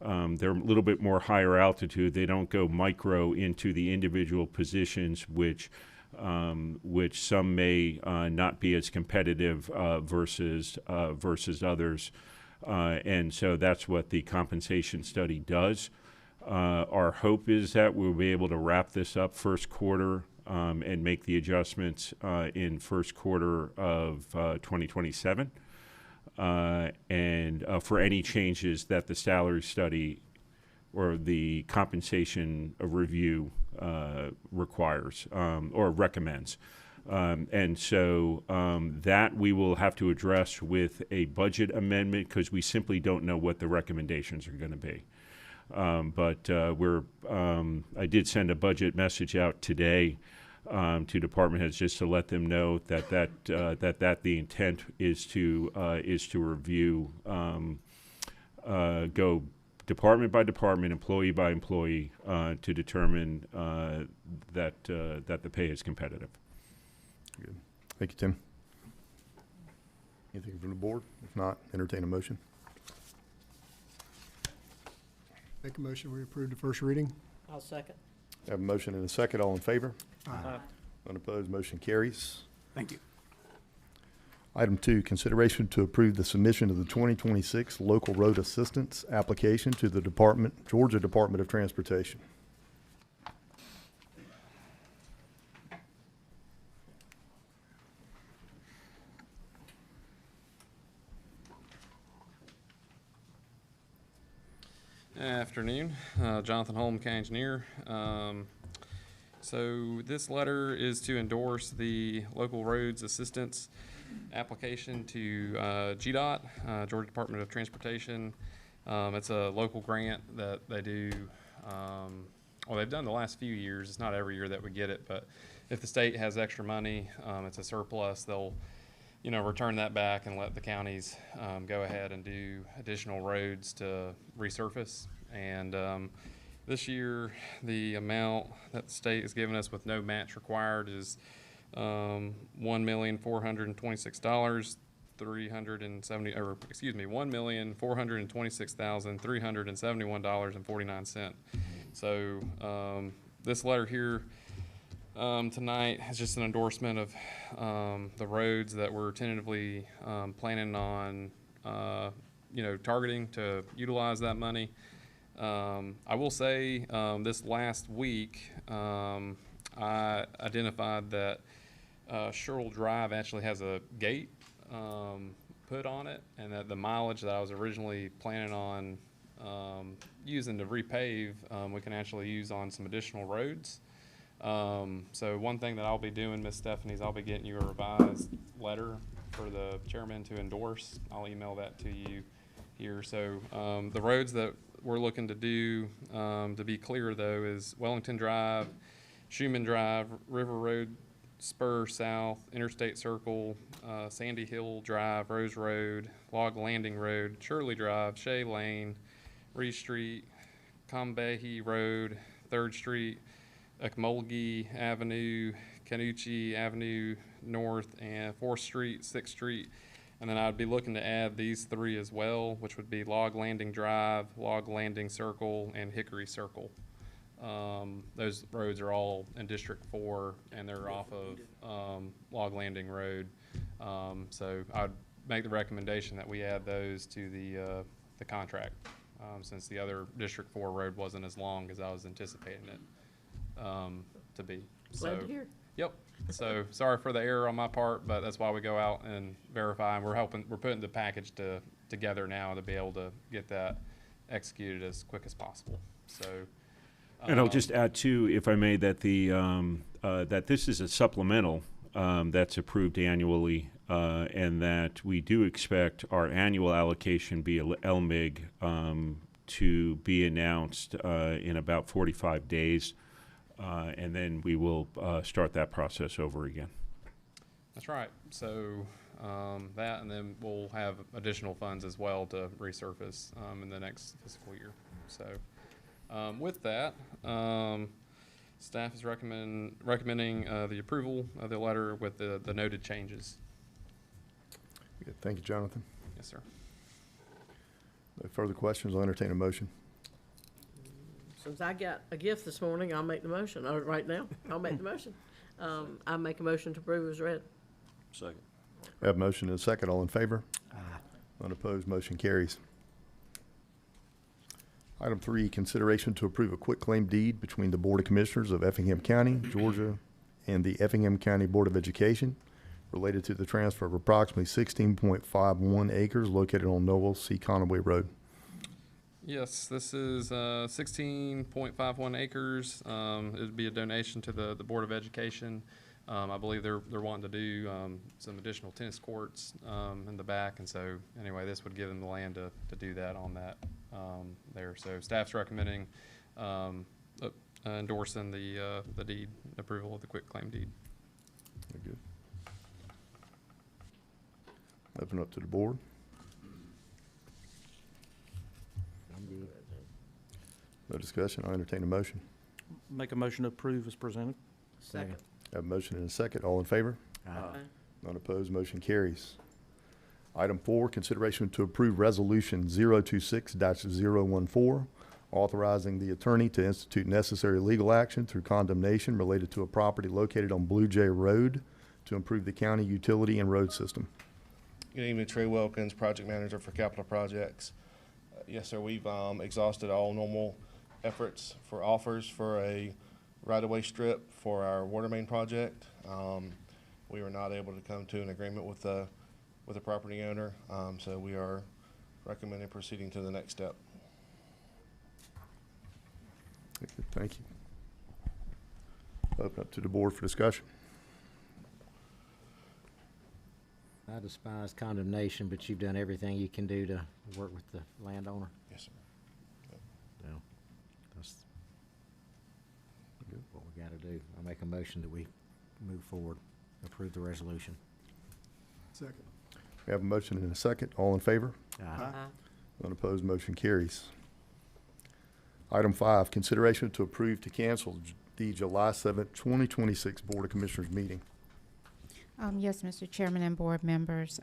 a little bit more higher altitude. They don't go micro into the individual positions, which some may not be as competitive versus others. And so that's what the compensation study does. Our hope is that we'll be able to wrap this up first quarter and make the adjustments in first quarter of 2027. And for any changes that the salary study or the compensation review requires or recommends. And so that we will have to address with a budget amendment because we simply don't know what the recommendations are going to be. But I did send a budget message out today to department heads just to let them know that the intent is to review, go department by department, employee by employee, to determine that the pay is competitive. Good. Thank you, Tim. Anything from the board? If not, entertain a motion. Make a motion, we approve the first reading. I'll second. Have a motion and a second. All in favor? Aye. Unopposed, motion carries. Thank you. Item 2, consideration to approve the submission of the 2026 Local Road Assistance application to the Georgia Department of Transportation. Afternoon, Jonathan Holm, County Engineer. So this letter is to endorse the local roads assistance application to GDOT, Georgia Department of Transportation. It's a local grant that they do. Well, they've done the last few years. It's not every year that we get it, but if the state has extra money, it's a surplus, they'll return that back and let the counties go ahead and do additional roads to resurface. And this year, the amount that the state has given us with no match required is $1,426,370, $1,426,371.49. So this letter here tonight is just an endorsement of the roads that we're tentatively planning on, targeting to utilize that money. I will say this last week I identified that Sherrill Drive actually has a gate put on it, and that the mileage that I was originally planning on using to repave, we can actually use on some additional roads. So one thing that I'll be doing, Miss Stephanie, is I'll be getting you a revised letter for the chairman to endorse. I'll email that to you here. So the roads that we're looking to do, to be clear though, is Wellington Drive, Schuman Drive, River Road Spur South, Interstate Circle, Sandy Hill Drive, Rose Road, Log Landing Road, Shirley Drive, Shea Lane, Reed Street, Combahee Road, 3rd Street, Ocmulgee Avenue, Canucci Avenue North, and 4th Street, 6th Street. And then I'd be looking to add these 3 as well, which would be Log Landing Drive, Log Landing Circle, and Hickory Circle. Those roads are all in District 4, and they're off of Log Landing Road. So I'd make the recommendation that we add those to the contract, since the other District 4 road wasn't as long as I was anticipating it to be. Glad to hear. Yep. So sorry for the error on my part, but that's why we go out and verify, and we're putting the package together now to be able to get that executed as quick as possible. So. And I'll just add too, if I may, that that this is a supplemental that's approved annually, and that we do expect our annual allocation via LMIG to be announced in about 45 days. And then we will start that process over again. That's right. So that, and then we'll have additional funds as well to resurface in the next fiscal year. So with that, staff is recommending the approval of the letter with the noted changes. Good. Thank you, Jonathan. Yes, sir. No further questions. I'll entertain a motion. Since I got a gift this morning, I'll make the motion. Right now, I'll make the motion. I make a motion to approve as read. Second. We have a motion and a second. All in favor? Unopposed, motion carries. Item 3, consideration to approve a quitclaim deed between the Board of Commissioners of Effingham County, Georgia, and the Effingham County Board of Education related to the transfer of approximately 16.51 acres located on Noel C. Conaway Road. Yes, this is 16.51 acres. It would be a donation to the Board of Education. I believe they're wanting to do some additional tennis courts in the back, and so anyway, this would give them the land to do that on that there. So staff's recommending endorsing the deed, approval of the quitclaim deed. Very good. Open up to the board. No discussion. I'll entertain a motion. Make a motion to approve as presented. Second. Have a motion and a second. All in favor? Aye. None opposed, motion carries. Item 4, consideration to approve Resolution 026-014, authorizing the attorney to institute necessary legal action through condemnation related to a property located on Blue Jay Road to improve the county utility and road system. Good evening, Trey Wilkins, Project Manager for Capital Projects. Yes, sir, we've exhausted all normal efforts for offers for a right-of-way strip for our water main project. We were not able to come to an agreement with the property owner, so we are recommending proceeding to the next step. Thank you. Open up to the board for discussion. I despise condemnation, but you've done everything you can do to work with the landowner. Yes, sir. So, that's what we gotta do. I make a motion that we move forward, approve the resolution. Second. We have a motion and a second. All in favor? Aye. None opposed, motion carries. Item 5, consideration to approve to cancel the July 7th, 2026 Board of Commissioners meeting. Yes, Mr. Chairman and board members,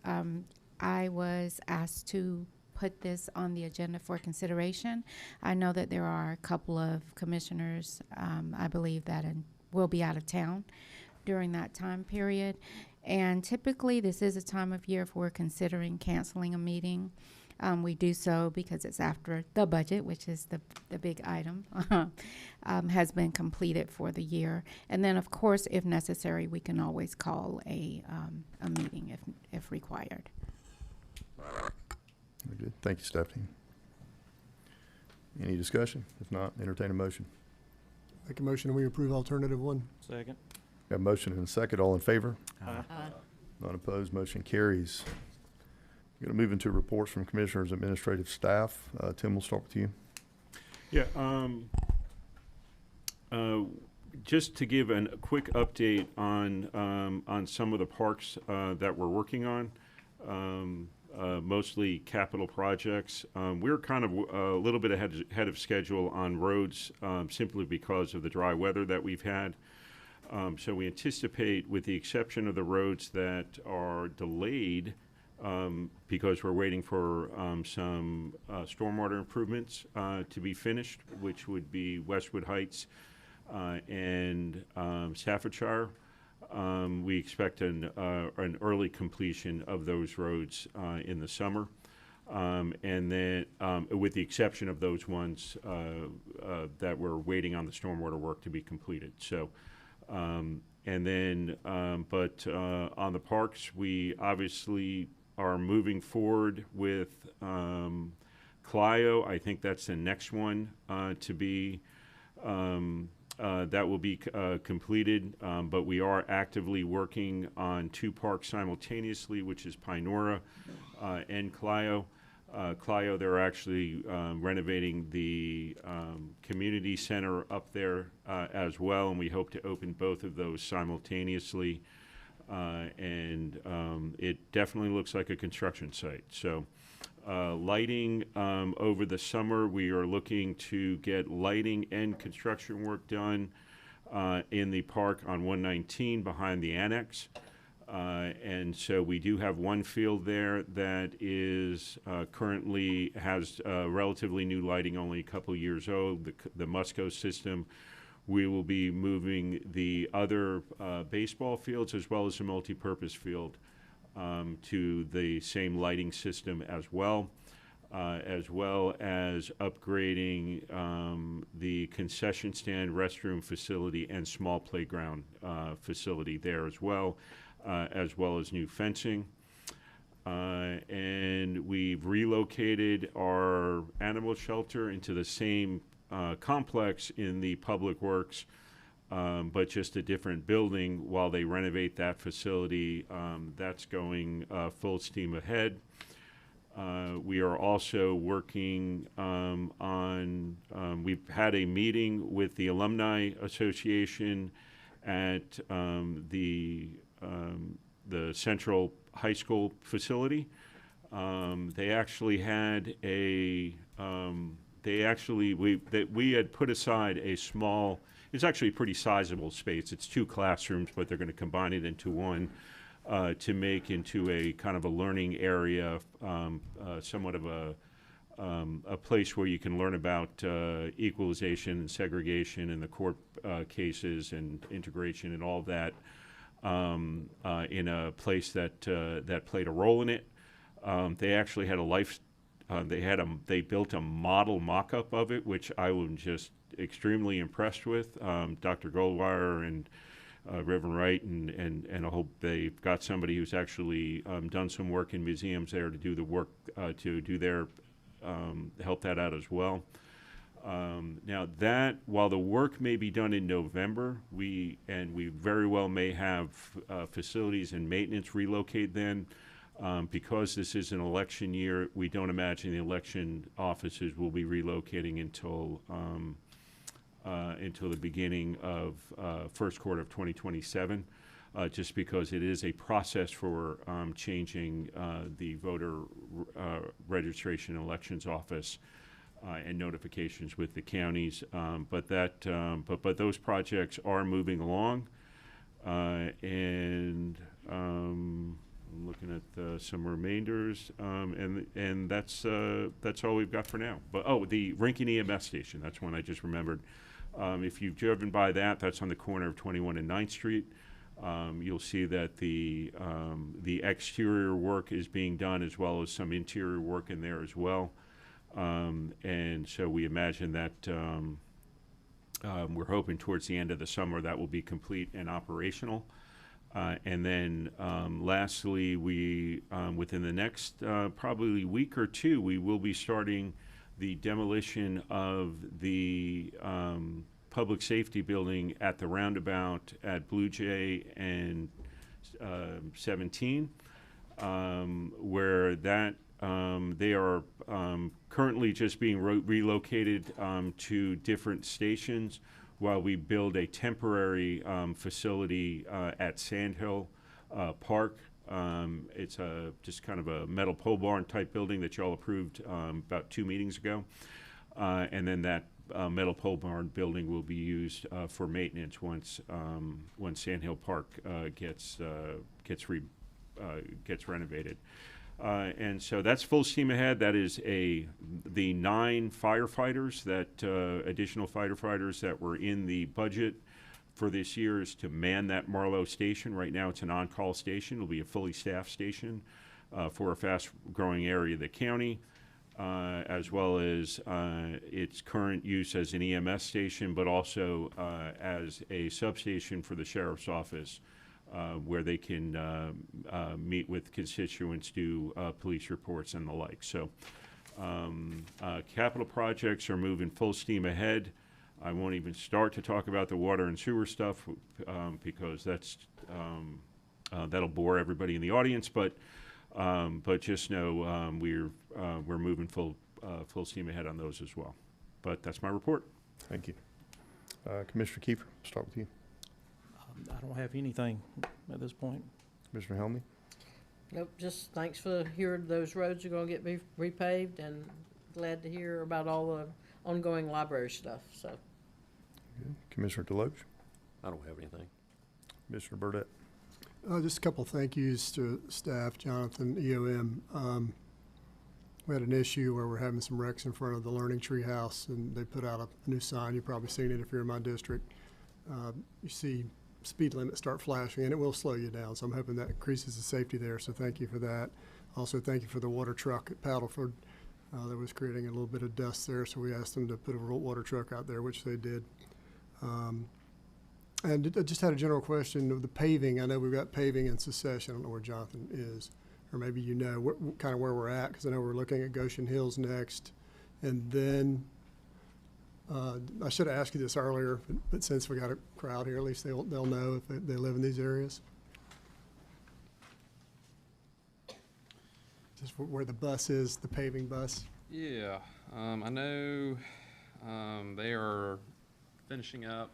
I was asked to put this on the agenda for consideration. I know that there are a couple of commissioners, I believe that will be out of town during that time period. And typically, this is a time of year if we're considering canceling a meeting. We do so because it's after the budget, which is the big item, has been completed for the year. And then, of course, if necessary, we can always call a meeting if required. Very good. Thank you, Stephanie. Any discussion? If not, entertain a motion. Make a motion that we approve alternative 1. Second. We have a motion and a second. All in favor? Aye. None opposed, motion carries. We're going to move into reports from commissioners and administrative staff. Tim, we'll start with you. Yeah, just to give a quick update on some of the parks that we're working on, mostly capital projects. We're kind of a little bit ahead of schedule on roads simply because of the dry weather that we've had. So we anticipate, with the exception of the roads that are delayed, because we're waiting for some stormwater improvements to be finished, which would be Westwood Heights and Staffordshire. We expect an early completion of those roads in the summer. And then, with the exception of those ones that we're waiting on the stormwater work to be completed. So, and then, but on the parks, we obviously are moving forward with Clio. I think that's the next one to be, that will be completed, but we are actively working on 2 parks simultaneously, which is Pinora and Clio. Clio, they're actually renovating the community center up there as well, and we hope to open both of those simultaneously. And it definitely looks like a construction site. So lighting over the summer, we are looking to get lighting and construction work done in the park on 119 behind the annex. And so we do have one field there that is currently has relatively new lighting, only a couple years old, the Musco system. We will be moving the other baseball fields as well as the multipurpose field to the same lighting system as well as upgrading the concession stand, restroom facility, and small playground facility there as well as new fencing. And we've relocated our animal shelter into the same complex in the Public Works, but just a different building while they renovate that facility. That's going full steam ahead. We are also working on, we've had a meeting with the Alumni Association at the Central High School facility. They actually had a we had put aside a small, it's actually a pretty sizable space. It's 2 classrooms, but they're going to combine it into one to make into a kind of a learning area, somewhat of a place where you can learn about equalization and segregation and the court cases and integration and all of that in a place that that played a role in it. They actually had they built a model mock-up of it, which I was just extremely impressed with. Dr. Goldwire and Reverend Wright and I hope they've got somebody who's actually done some work in museums there to do the work to do their help that out as well. Now that, while the work may be done in November, we very well may have facilities and maintenance relocate then. Because this is an election year, we don't imagine the election offices will be relocating until the beginning of first quarter of 2027, just because it is a process for changing the voter registration elections office and notifications with the counties. But those projects are moving along, and I'm looking at some remainders, and that's all we've got for now. But the Rinkin EMS station, that's one I just remembered. If you've driven by that, that's on the corner of 21 and 9th Street. You'll see that the exterior work is being done, as well as some interior work in there as well. And so we imagine that we're hoping towards the end of the summer that will be complete and operational. And then lastly, we within the next probably week or two, we will be starting the demolition of the public safety building at the roundabout at Blue Jay and 17, where that they are currently just being relocated to different stations while we build a temporary facility at Sandhill Park. It's just kind of a metal pole barn type building that y'all approved about 2 meetings ago. And then that metal pole barn building will be used for maintenance once Sandhill Park gets renovated. And so that's full steam ahead. That is the 9 firefighters, additional firefighters that were in the budget for this year is to man that Marlowe station. Right now it's an on-call station. It'll be a fully staffed station for a fast-growing area of the county, as well as its current use as an EMS station, but also as a substation for the sheriff's office, where they can meet with constituents, do police reports and the like. So capital projects are moving full steam ahead. I won't even start to talk about the water and sewer stuff because that'll bore everybody in the audience. But just know we're moving full steam ahead on those as well. But that's my report. Thank you. Commissioner Kiefer, start with you. I don't have anything at this point. Commissioner Helmy? Nope, just thanks for hearing those roads are gonna get repaved, and glad to hear about all the ongoing library stuff, so. Good. Commissioner Deloach? I don't have anything. Commissioner Burdette? Just a couple thank yous to staff, Jonathan, EOM. We had an issue where we're having some wrecks in front of the Learning Tree House, and they put out a new sign. You've probably seen it if you're in my district. You see speed limit start flashing, and it will slow you down, so I'm hoping that increases the safety there, so thank you for that. Also, thank you for the water truck at Paddleford. That was creating a little bit of dust there, so we asked them to put a water truck out there, which they did. And I just had a general question of the paving. I know we've got paving in Secession. I don't know where Jonathan is, or maybe you know kind of where we're at, because I know we're looking at Goshen Hills next. And then I should have asked you this earlier, but since we got a crowd here, at least they'll know if they live in these areas. Just where the bus is, the paving bus. Yeah, I know they are finishing up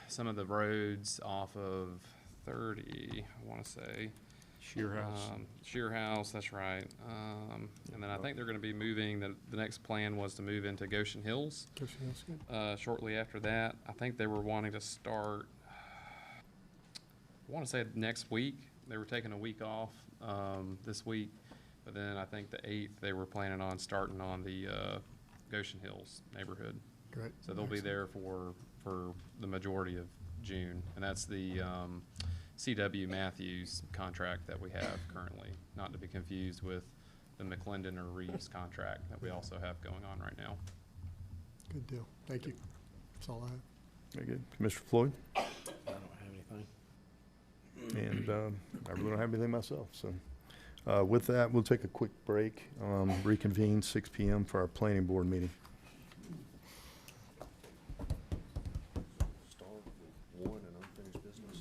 some of the roads off of 30, I want to say. Shear House. Shear House, that's right. And then I think they're going to be moving, the next plan was to move into Goshen Hills. Goshen Hills, good. Shortly after that. I think they were wanting to start, I want to say next week. They were taking a week off this week. But then I think the 8th, they were planning on starting on the Goshen Hills neighborhood. Great. So they'll be there for the majority of June. And that's the C.W. Matthews contract that we have currently, not to be confused with the McClendon or Reeves contract that we also have going on right now. Good deal. Thank you. That's all I have. Very good. Commissioner Floyd? I don't have anything. And I really don't have anything myself. So With that, we'll take a quick break, reconvene 6 PM for our planning board meeting. Start with one and unfinished business.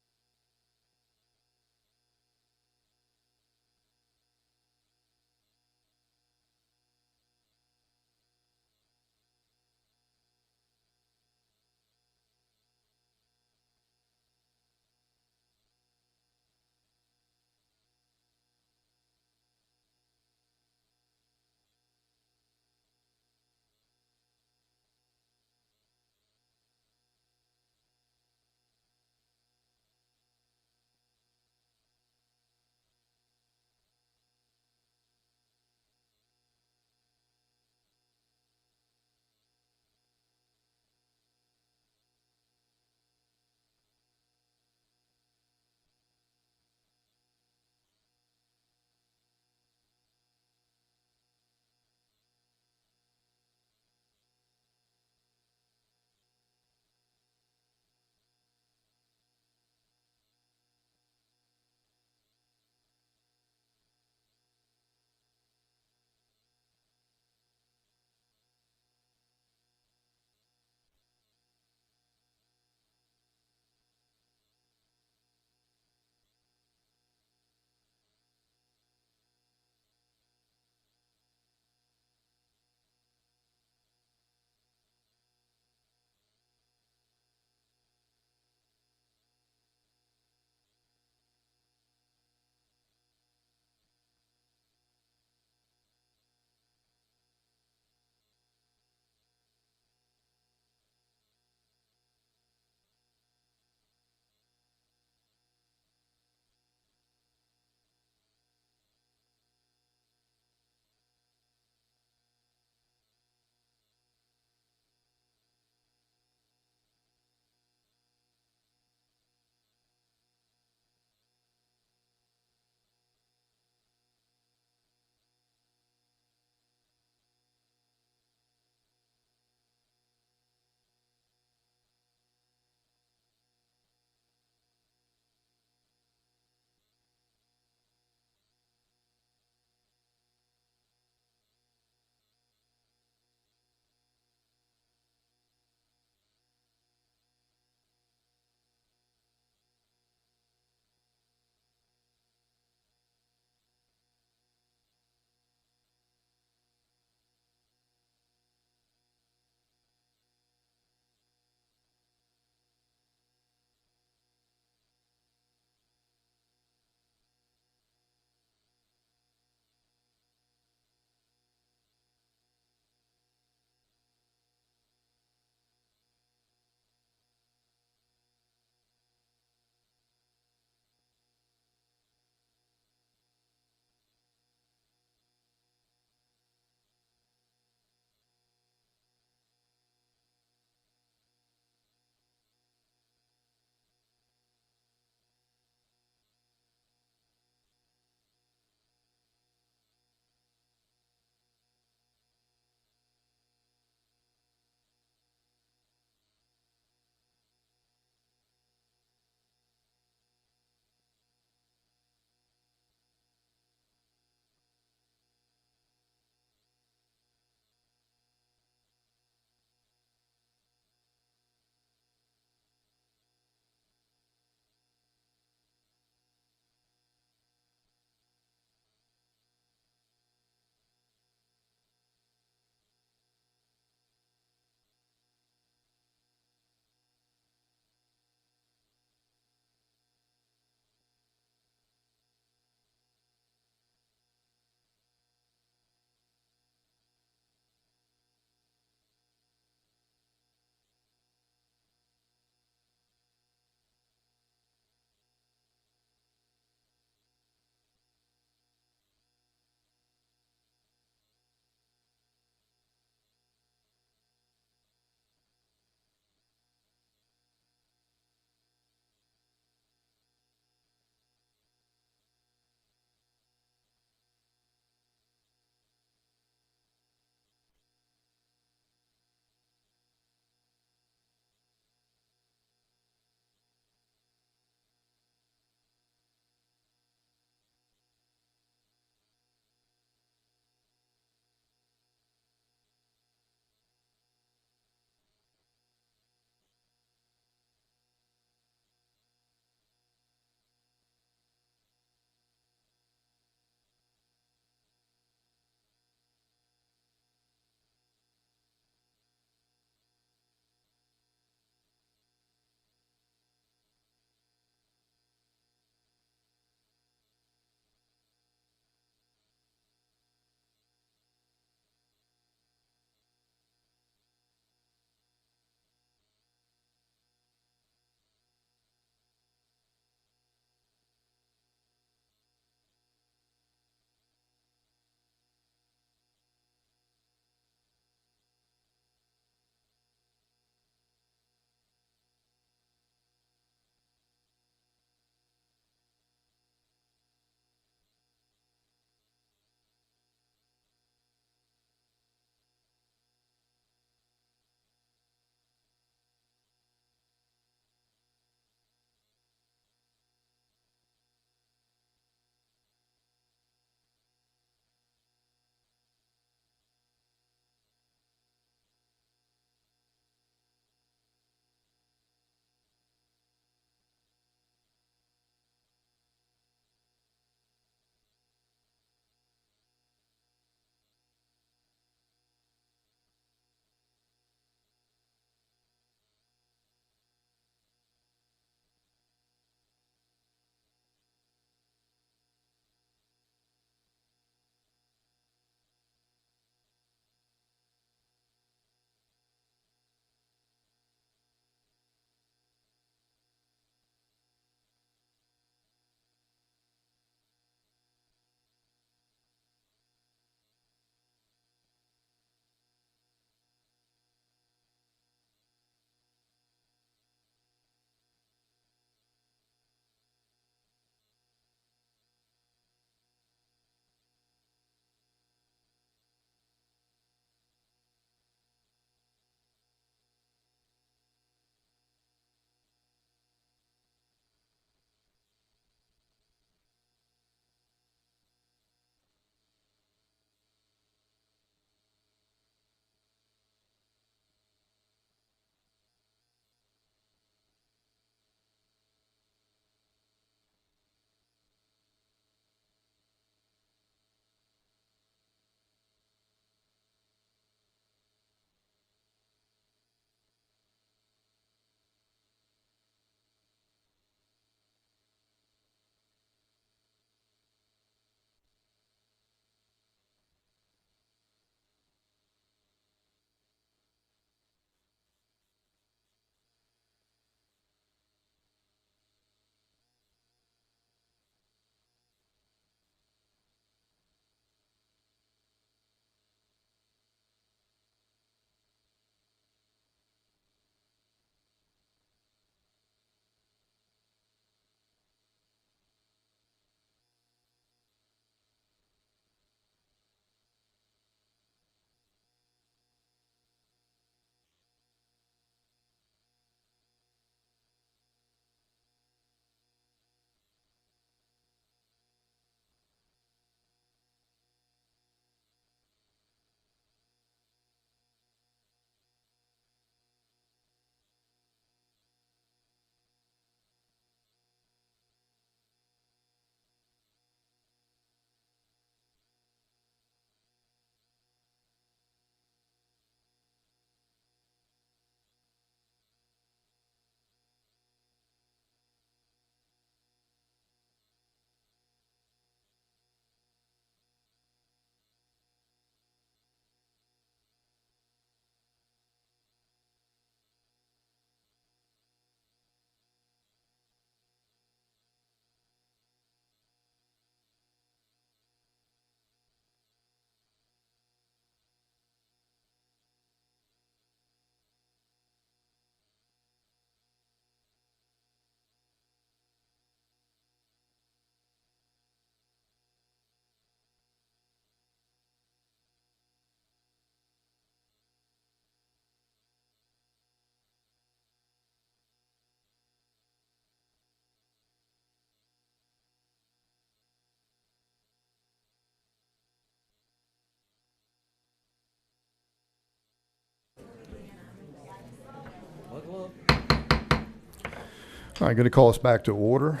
All right, going to call us back to order.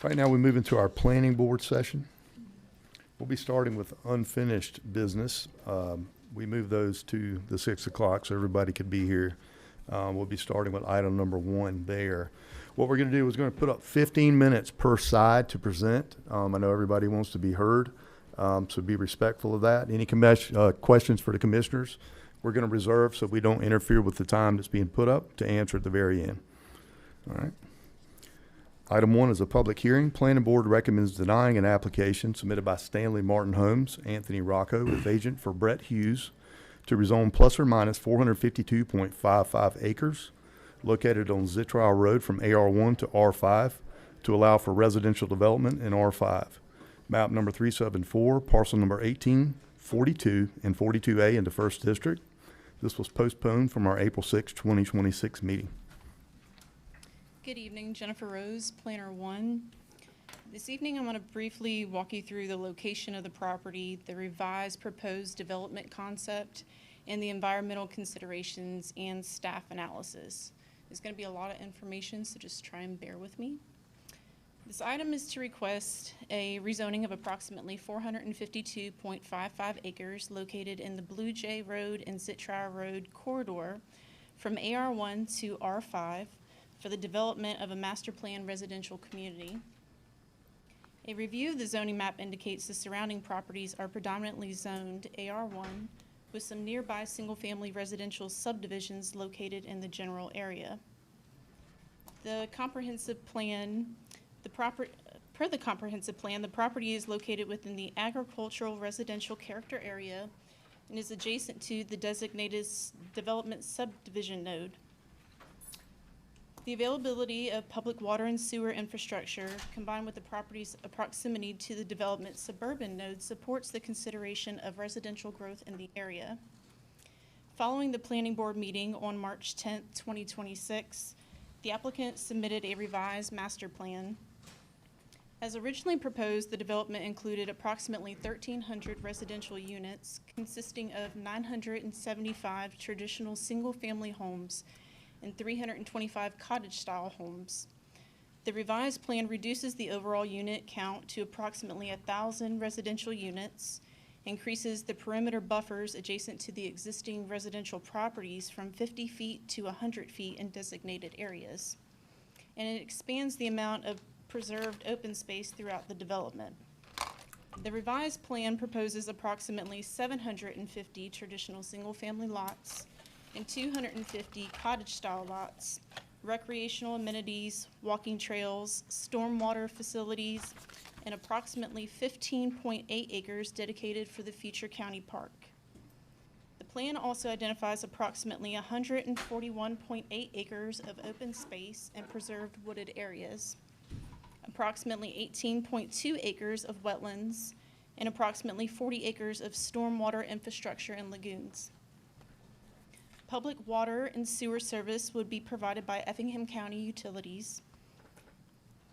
Right now, we move into our planning board session. We'll be starting with unfinished business. We move those to the 6 o'clock so everybody could be here. We'll be starting with item number 1 there. What we're going to do is going to put up 15 minutes per side to present. I know everybody wants to be heard, so be respectful of that. Any questions for the commissioners, we're going to reserve so we don't interfere with the time that's being put up to answer at the very end. All right. Item 1 is a public hearing. Planning Board recommends denying an application submitted by Stanley Martin Homes, Anthony Rocco, as agent for Brett Hughes, to rezone plus or minus 452.55 acres located on Zittrial Road from AR1 to R5 to allow for residential development in R5. Map number 374, parcel number 18, 42, and 42A in the 1st District. This was postponed from our April 6, 2026 meeting. Good evening, Jennifer Rose, Planner 1. This evening I'm going to briefly walk you through the location of the property, the revised proposed development concept, and the environmental considerations and staff analysis. There's going to be a lot of information, so just try and bear with me. This item is to request a rezoning of approximately 452.55 acres located in the Blue Jay Road and Zittrial Road corridor from AR1 to R5 for the development of a master plan residential community. A review of the zoning map indicates the surrounding properties are predominantly zoned AR1 with some nearby single-family residential subdivisions located in the general area. The comprehensive plan, per the comprehensive plan, the property is located within the agricultural residential character area and is adjacent to the designated development subdivision node. The availability of public water and sewer infrastructure, combined with the property's proximity to the development suburban node, supports the consideration of residential growth in the area. Following the Planning Board meeting on March 10, 2026, the applicant submitted a revised master plan. As originally proposed, the development included approximately 1,300 residential units consisting of 975 traditional single-family homes and 325 cottage-style homes. The revised plan reduces the overall unit count to approximately 1,000 residential units, increases the perimeter buffers adjacent to the existing residential properties from 50 feet to 100 feet in designated areas, and it expands the amount of preserved open space throughout the development. The revised plan proposes approximately 750 traditional single-family lots and 250 cottage-style lots, recreational amenities, walking trails, stormwater facilities, and approximately 15.8 acres dedicated for the future county park. The plan also identifies approximately 141.8 acres of open space and preserved wooded areas, approximately 18.2 acres of wetlands, and approximately 40 acres of stormwater infrastructure and lagoons. Public water and sewer service would be provided by Effingham County Utilities.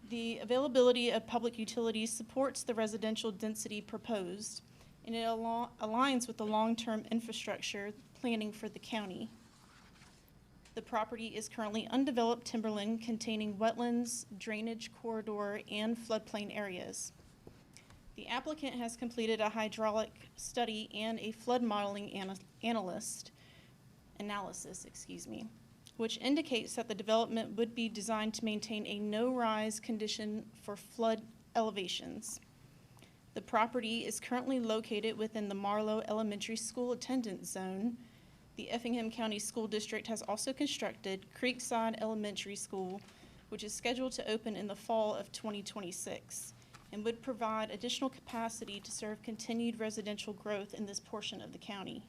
The availability of public utilities supports the residential density proposed, and it aligns with the long-term infrastructure planning for the county. The property is currently undeveloped timberland containing wetlands, drainage corridor, and floodplain areas. The applicant has completed a hydraulic study and a flood modeling analysis, which indicates that the development would be designed to maintain a no-rise condition for flood elevations. The property is currently located within the Marlowe Elementary School attendance zone. The Effingham County School District has also constructed Creekside Elementary School, which is scheduled to open in the fall of 2026, and would provide additional capacity to serve continued residential growth in this portion of the county.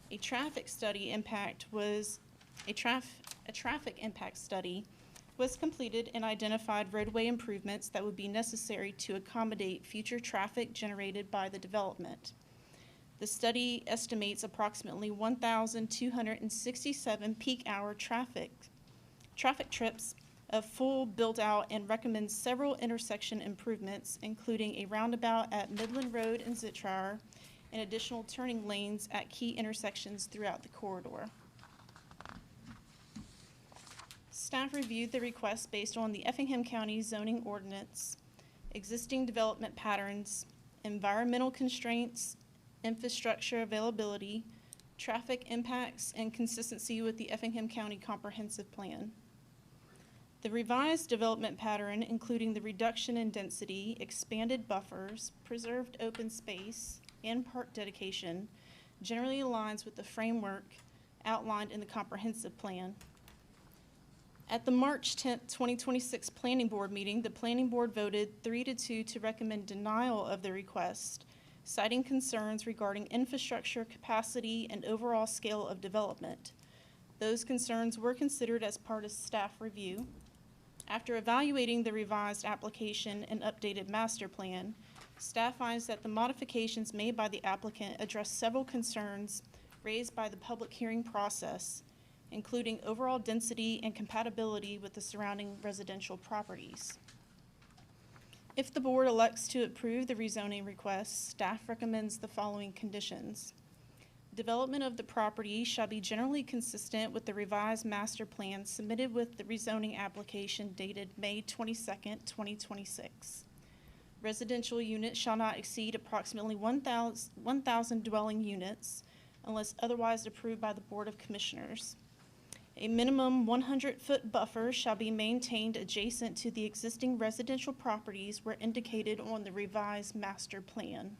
A traffic impact study was completed and identified roadway improvements that would be necessary to accommodate future traffic generated by the development. The study estimates approximately 1,267 peak hour traffic trips of full built-out, and recommends several intersection improvements, including a roundabout at Midland Road and Zittriar, and additional turning lanes at key intersections throughout the corridor. Staff reviewed the request based on the Effingham County zoning ordinance, existing development patterns, environmental constraints, infrastructure availability, traffic impacts, and consistency with the Effingham County Comprehensive Plan. The revised development pattern, including the reduction in density, expanded buffers, preserved open space, and park dedication, generally aligns with the framework outlined in the comprehensive plan. At the March 10th, 2026 Planning Board meeting, the Planning Board voted 3-2 to recommend denial of the request, citing concerns regarding infrastructure capacity and overall scale of development. Those concerns were considered as part of staff review. After evaluating the revised application and updated master plan, staff finds that the modifications made by the applicant address several concerns raised by the public hearing process, including overall density and compatibility with the surrounding residential properties. If the board elects to approve the rezoning request, staff recommends the following conditions. Development of the property shall be generally consistent with the revised master plan submitted with the rezoning application dated May 22nd, 2026. Residential units shall not exceed approximately 1,000 dwelling units unless otherwise approved by the Board of Commissioners. A minimum 100-foot buffer shall be maintained adjacent to the existing residential properties where indicated on the revised master plan.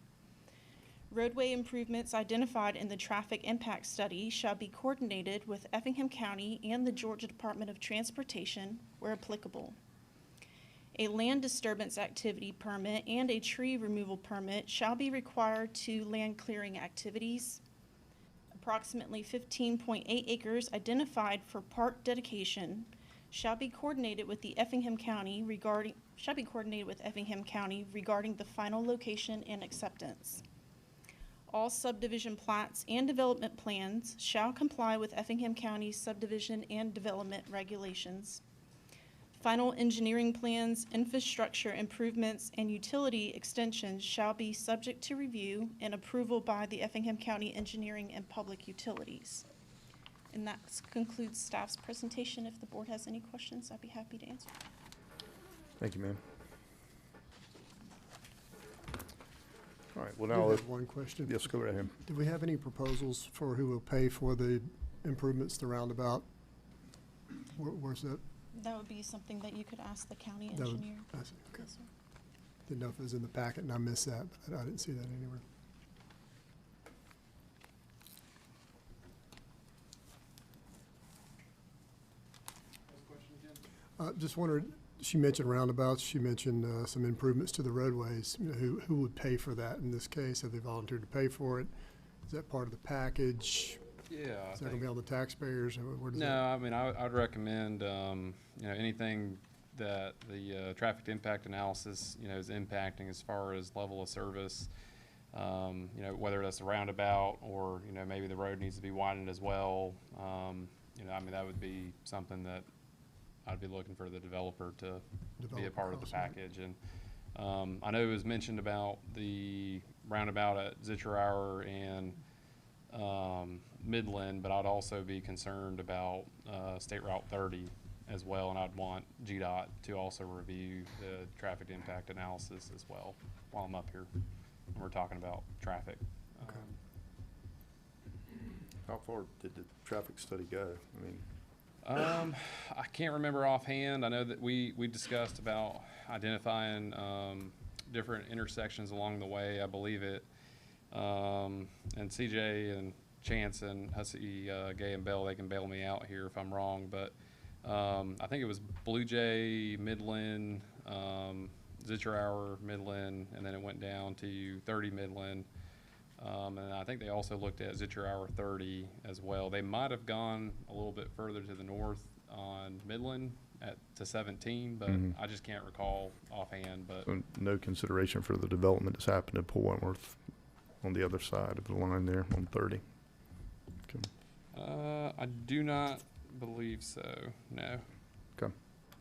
Roadway improvements identified in the traffic impact study shall be coordinated with Effingham County and the Georgia Department of Transportation where applicable. A land disturbance activity permit and a tree removal permit shall be required to land clearing activities. Approximately 15.8 acres identified for park dedication shall be coordinated with Effingham County regarding the final location and acceptance. All subdivision plats and development plans shall comply with Effingham County subdivision and development regulations. Final engineering plans, infrastructure improvements, and utility extensions shall be subject to review and approval by the Effingham County Engineering and Public Utilities. And that concludes staff's presentation. If the board has any questions, I'd be happy to answer. Thank you, ma'am. All right, well, I now, do have one question. yes, go right ahead. Do we have any proposals for who will pay for the improvements to the roundabout? Where's that? That would be something that you could ask the county That would- engineer. I see, okay. Yes, sir. Didn't know if it was in the packet and I missed that, but I didn't see that anywhere. Just wondered, she mentioned roundabouts, she mentioned some improvements to the roadways. You know, who would pay for that in this case? Have they volunteered to pay for it? Is that part of the package? Yeah. Is that gonna be on the taxpayers? Or where does No, that? I mean, I'd recommend, anything that the traffic impact analysis, is impacting as far as level of service, whether that's a roundabout or, maybe the road needs to be widened as well. That would be something that I'd be looking for the developer to be a part of the package. And I know it was mentioned about the roundabout at Zichterauer and Midland, but I'd also be concerned about State Route 30 as well, and I'd want GDOT to also review the traffic impact analysis as well while I'm up here when we're talking about traffic. Okay. How far did the traffic study go? I mean, I can't remember offhand. I know that we discussed about identifying different intersections along the way. I believe it. And CJ and Chance and Hussey, Gay and Bell, they can bail me out here if I'm wrong, but I think it was Blue Jay, Midland, Zichterauer, Midland, and then it went down to 30 Midland. And I think they also looked at Zichterauer 30 as well. They might have gone a little bit further to the north on Midland to 17, but Mhm. I just can't recall offhand. But so no consideration for the development that's happened in Port Wentworth on the other side of the line there on 30. Okay. I do not believe so. No. Okay.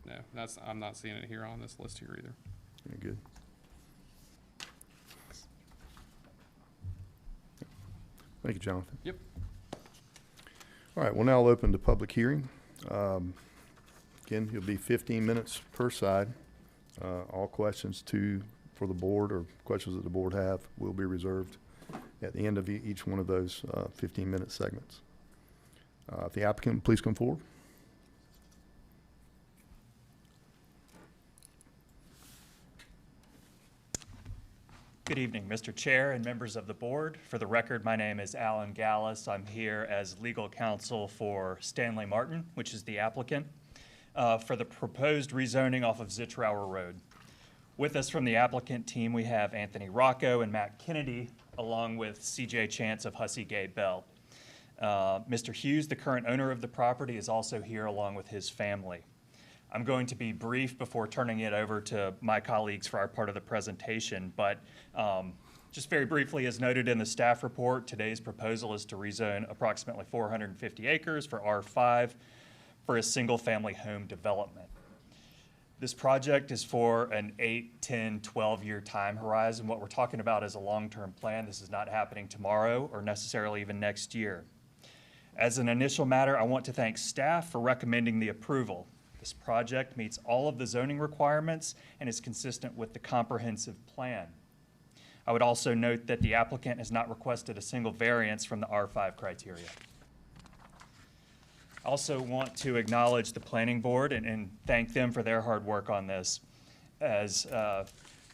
No, I'm not seeing it here on this list here either. Very good. Thank you, Jonathan. Yep. All right, we'll now open the public hearing. Again, it'll be 15 minutes per side. All questions for the board or questions that the board have will be reserved at the end of each one of those 15-minute segments. If the applicant, please come forward. Good evening, Mr. Chair and members of the board. For the record, my name is Alan Gallus. I'm here as legal counsel for Stanley Martin, which is the applicant, for the proposed rezoning off of Zitrower Road. With us from the applicant team, we have Anthony Rocco and Matt Kennedy, along with CJ Chance of Hussey Gay Bell. Mr. Hughes, the current owner of the property, is also here along with his family. I'm going to be brief before turning it over to my colleagues for our part of the presentation, but just very briefly, as noted in the staff report, today's proposal is to rezone approximately 450 acres for R5 for a single-family home development. This project is for an 8, 10, 12-year time horizon. What we're talking about is a long-term plan. This is not happening tomorrow or necessarily even next year. As an initial matter, I want to thank staff for recommending the approval. This project meets all of the zoning requirements and is consistent with the comprehensive plan. I would also note that the applicant has not requested a single variance from the R5 criteria. I also want to acknowledge the planning board and thank them for their hard work on this. As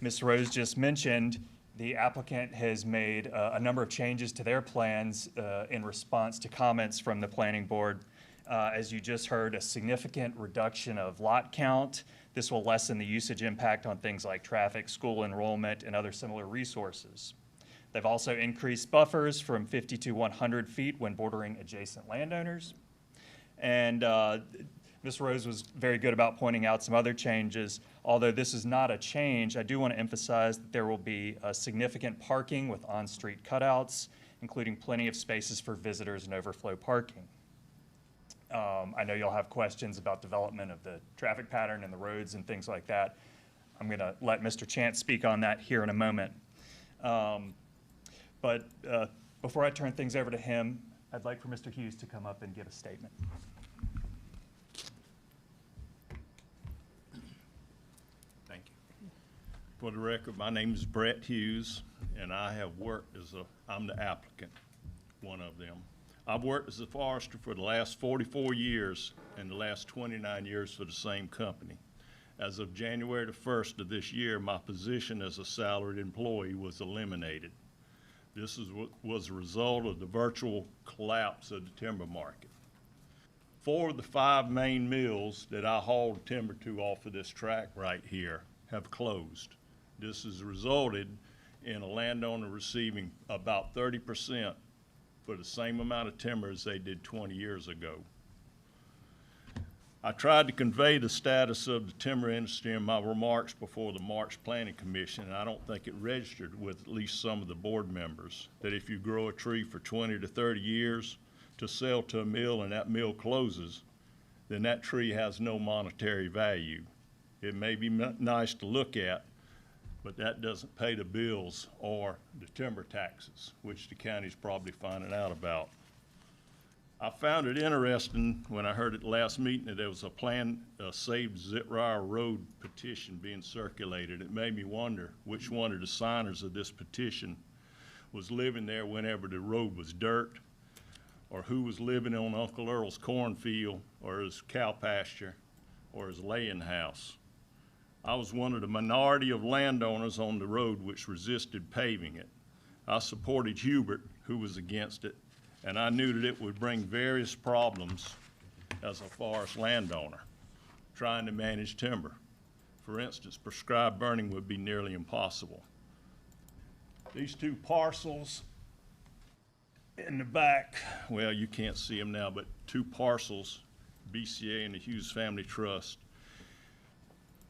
Ms. Rose just mentioned, the applicant has made a number of changes to their plans in response to comments from the planning board. As you just heard, a significant reduction of lot count. This will lessen the usage impact on things like traffic, school enrollment, and other similar resources. They've also increased buffers from 50 to 100 feet when bordering adjacent landowners. And Ms. Rose was very good about pointing out some other changes. Although this is not a change, I do want to emphasize that there will be significant parking with on-street cutouts, including plenty of spaces for visitors and overflow parking. I know you'll have questions about development of the traffic pattern and the roads and things like that. I'm going to let Mr. Chance speak on that here in a moment. But before I turn things over to him, I'd like for Mr. Hughes to come up and give a statement. Thank you. For the record, my name is Brett Hughes, and I have worked I'm the applicant, one of them. I've worked as a forester for the last 44 years and the last 29 years for the same company. As of January the 1st of this year, my position as a salaried employee was eliminated. This was a result of the virtual collapse of the timber market. 4 of the 5 main mills that I hauled timber to off of this track right here have closed. This has resulted in a landowner receiving about 30% for the same amount of timber as they did 20 years ago. I tried to convey the status of the timber industry in my remarks before the March Planning Commission, and I don't think it registered with at least some of the board members, that if you grow a tree for 20 to 30 years to sell to a mill and that mill closes, then that tree has no monetary value. It may be nice to look at, but that doesn't pay the bills or the timber taxes, which the county's probably finding out about. I found it interesting when I heard at the last meeting that there was a Save Zitrower Road petition being circulated. It made me wonder which one of the signers of this petition was living there whenever the road was dirt, or who was living on Uncle Earl's cornfield, or his cow pasture, or his laying house. I was one of the minority of landowners on the road which resisted paving it. I supported Hubert, who was against it, and I knew that it would bring various problems as a forest landowner trying to manage timber. For instance, prescribed burning would be nearly impossible. These 2 parcels in the back, well, you can't see them now, but 2 parcels, BCA and the Hughes Family Trust,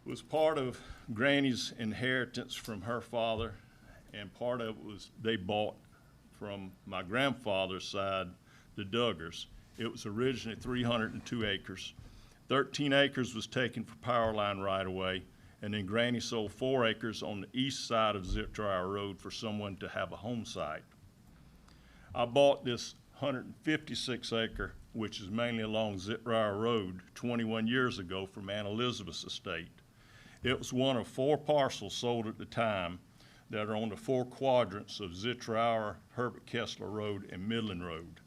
was part of Granny's inheritance from her father, and part of it was they bought from my grandfather's side, the Duggars. It was originally 302 acres. 13 acres was taken for power line right away, and then Granny sold 4 acres on the east side of Zitrower Road for someone to have a home site. I bought this 156 acre which is mainly along Zittrier Road, 21 years ago from Ann Elizabeth's estate. It was one of 4 parcels sold at the time that are on the 4 quadrants of Zittrier, Herbert Kessler Road, and Midland Road.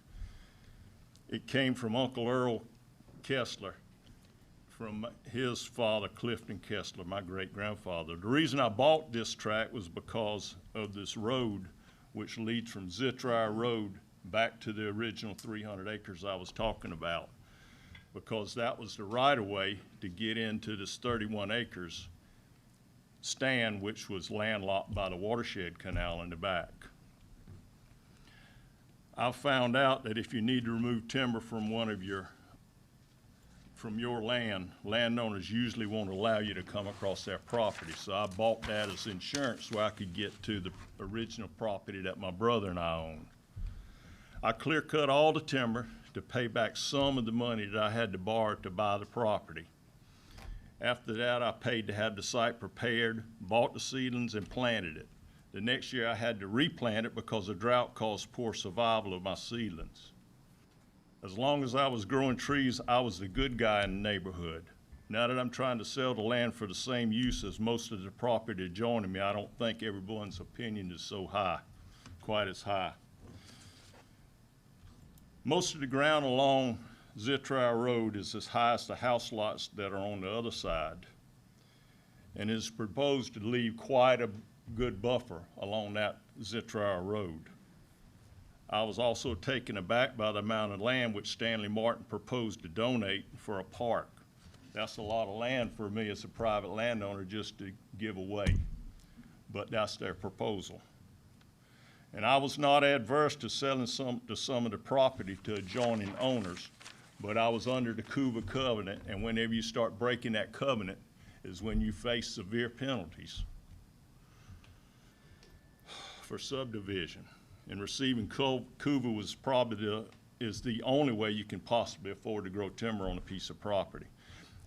It came from Uncle Earl Kessler, from his father, Clifton Kessler, my great-grandfather. The reason I bought this tract was because of this road, which leads from Zittrier Road back to the original 300 acres I was talking about, because that was the right-of-way to get into this 31 acres stand, which was landlocked by the watershed canal in the back. I found out that if you need to remove timber from your land, landowners usually won't allow you to come across their property. So I bought that as insurance so I could get to the original property that my brother and I own. I clear cut all the timber to pay back some of the money that I had to borrow to buy the property. After that, I paid to have the site prepared, bought the seedlings, and planted it. The next year, I had to replant it because a drought caused poor survival of my seedlings. As long as I was growing trees, I was the good guy in the neighborhood. Now that I'm trying to sell the land for the same use as most of the property adjoining me, I don't think everyone's opinion is so high, quite as high. Most of the ground along Zittrier Road is as high as the house lots that are on the other side, and is proposed to leave quite a good buffer along that Zittrier Road. I was also taken aback by the amount of land which Stanley Martin proposed to donate for a park. That's a lot of land for me as a private landowner just to give away, but that's their proposal. And I was not adverse to selling some of the property to adjoining owners, but I was under the CUVA covenant, and whenever you start breaking that covenant is when you face severe penalties for subdivision. And receiving CUVA was probably is the only way you can possibly afford to grow timber on a piece of property.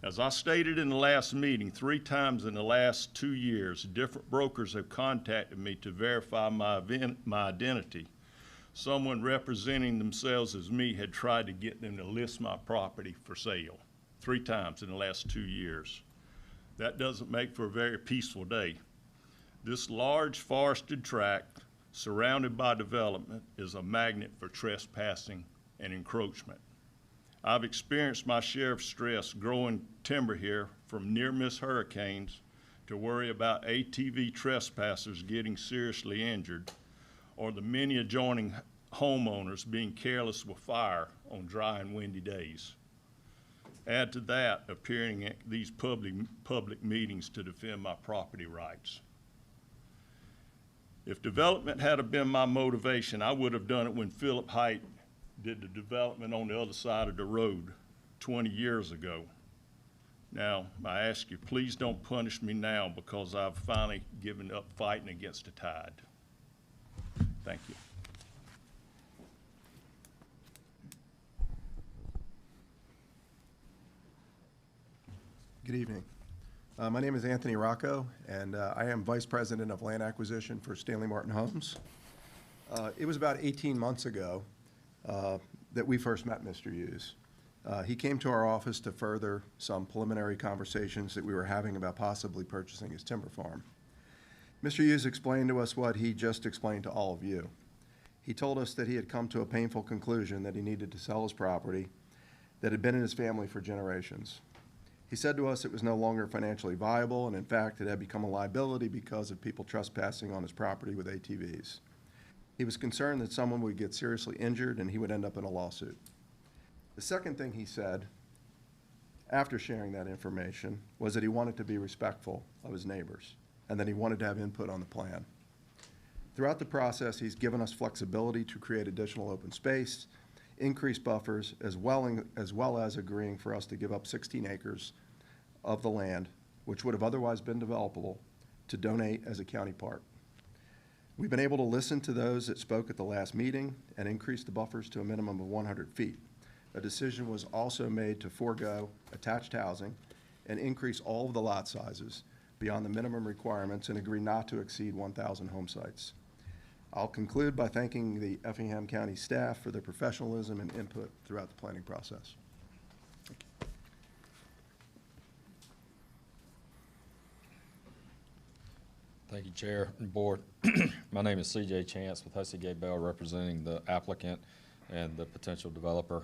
As I stated in the last meeting, 3 times in the last 2 years, different brokers have contacted me to verify my identity. Someone representing themselves as me had tried to get them to list my property for sale 3 times in the last 2 years. That doesn't make for a very peaceful day. This large forested tract surrounded by development is a magnet for trespassing and encroachment. I've experienced my share of stress growing timber here, from near-miss hurricanes to worry about ATV trespassers getting seriously injured, or the many adjoining homeowners being careless with fire on dry and windy days. Add to that appearing at these public meetings to defend my property rights. If development had been my motivation, I would have done it when Philip Height did the development on the other side of the road 20 years ago. Now, I ask you, please don't punish me now because I've finally given up fighting against the tide. Thank you. Good evening. My name is Anthony Rocco, and I am Vice President of Land Acquisition for Stanley Martin Homes. It was about 18 months ago that we first met Mr. Hughes. He came to our office to further some preliminary conversations that we were having about possibly purchasing his timber farm. Mr. Hughes explained to us what he just explained to all of you. He told us that he had come to a painful conclusion that he needed to sell his property that had been in his family for generations. He said to us it was no longer financially viable, and in fact, it had become a liability because of people trespassing on his property with ATVs. He was concerned that someone would get seriously injured and he would end up in a lawsuit. The second thing he said, after sharing that information, was that he wanted to be respectful of his neighbors and that he wanted to have input on the plan. Throughout the process, he's given us flexibility to create additional open space, increase buffers, as well as agreeing for us to give up 16 acres of the land, which would have otherwise been developable, to donate as a county park. We've been able to listen to those that spoke at the last meeting and increase the buffers to a minimum of 100 feet. A decision was also made to forego attached housing and increase all of the lot sizes beyond the minimum requirements and agree not to exceed 1,000 home sites. I'll conclude by thanking the Effingham County staff for their professionalism and input throughout the planning process. Thank you, Chair and Board. My name is C.J. Chance with Hussey Gay Bell, representing the applicant and the potential developer.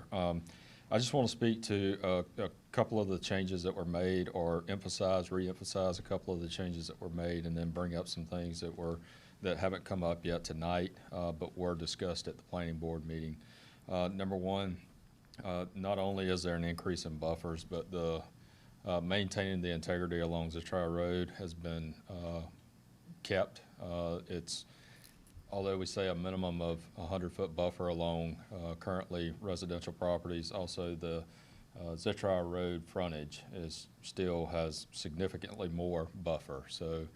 I just want to speak to a couple of the changes that were made, or re-emphasize a couple of the changes that were made, and then bring up some things that haven't come up yet tonight, but were discussed at the Planning Board meeting. Number one, not only is there an increase in buffers, but the maintaining the integrity along Zittriah Road has been kept. It's, although we say a minimum of 100-foot buffer along currently residential properties, also the Zittriah Road frontage still has significantly more buffer. So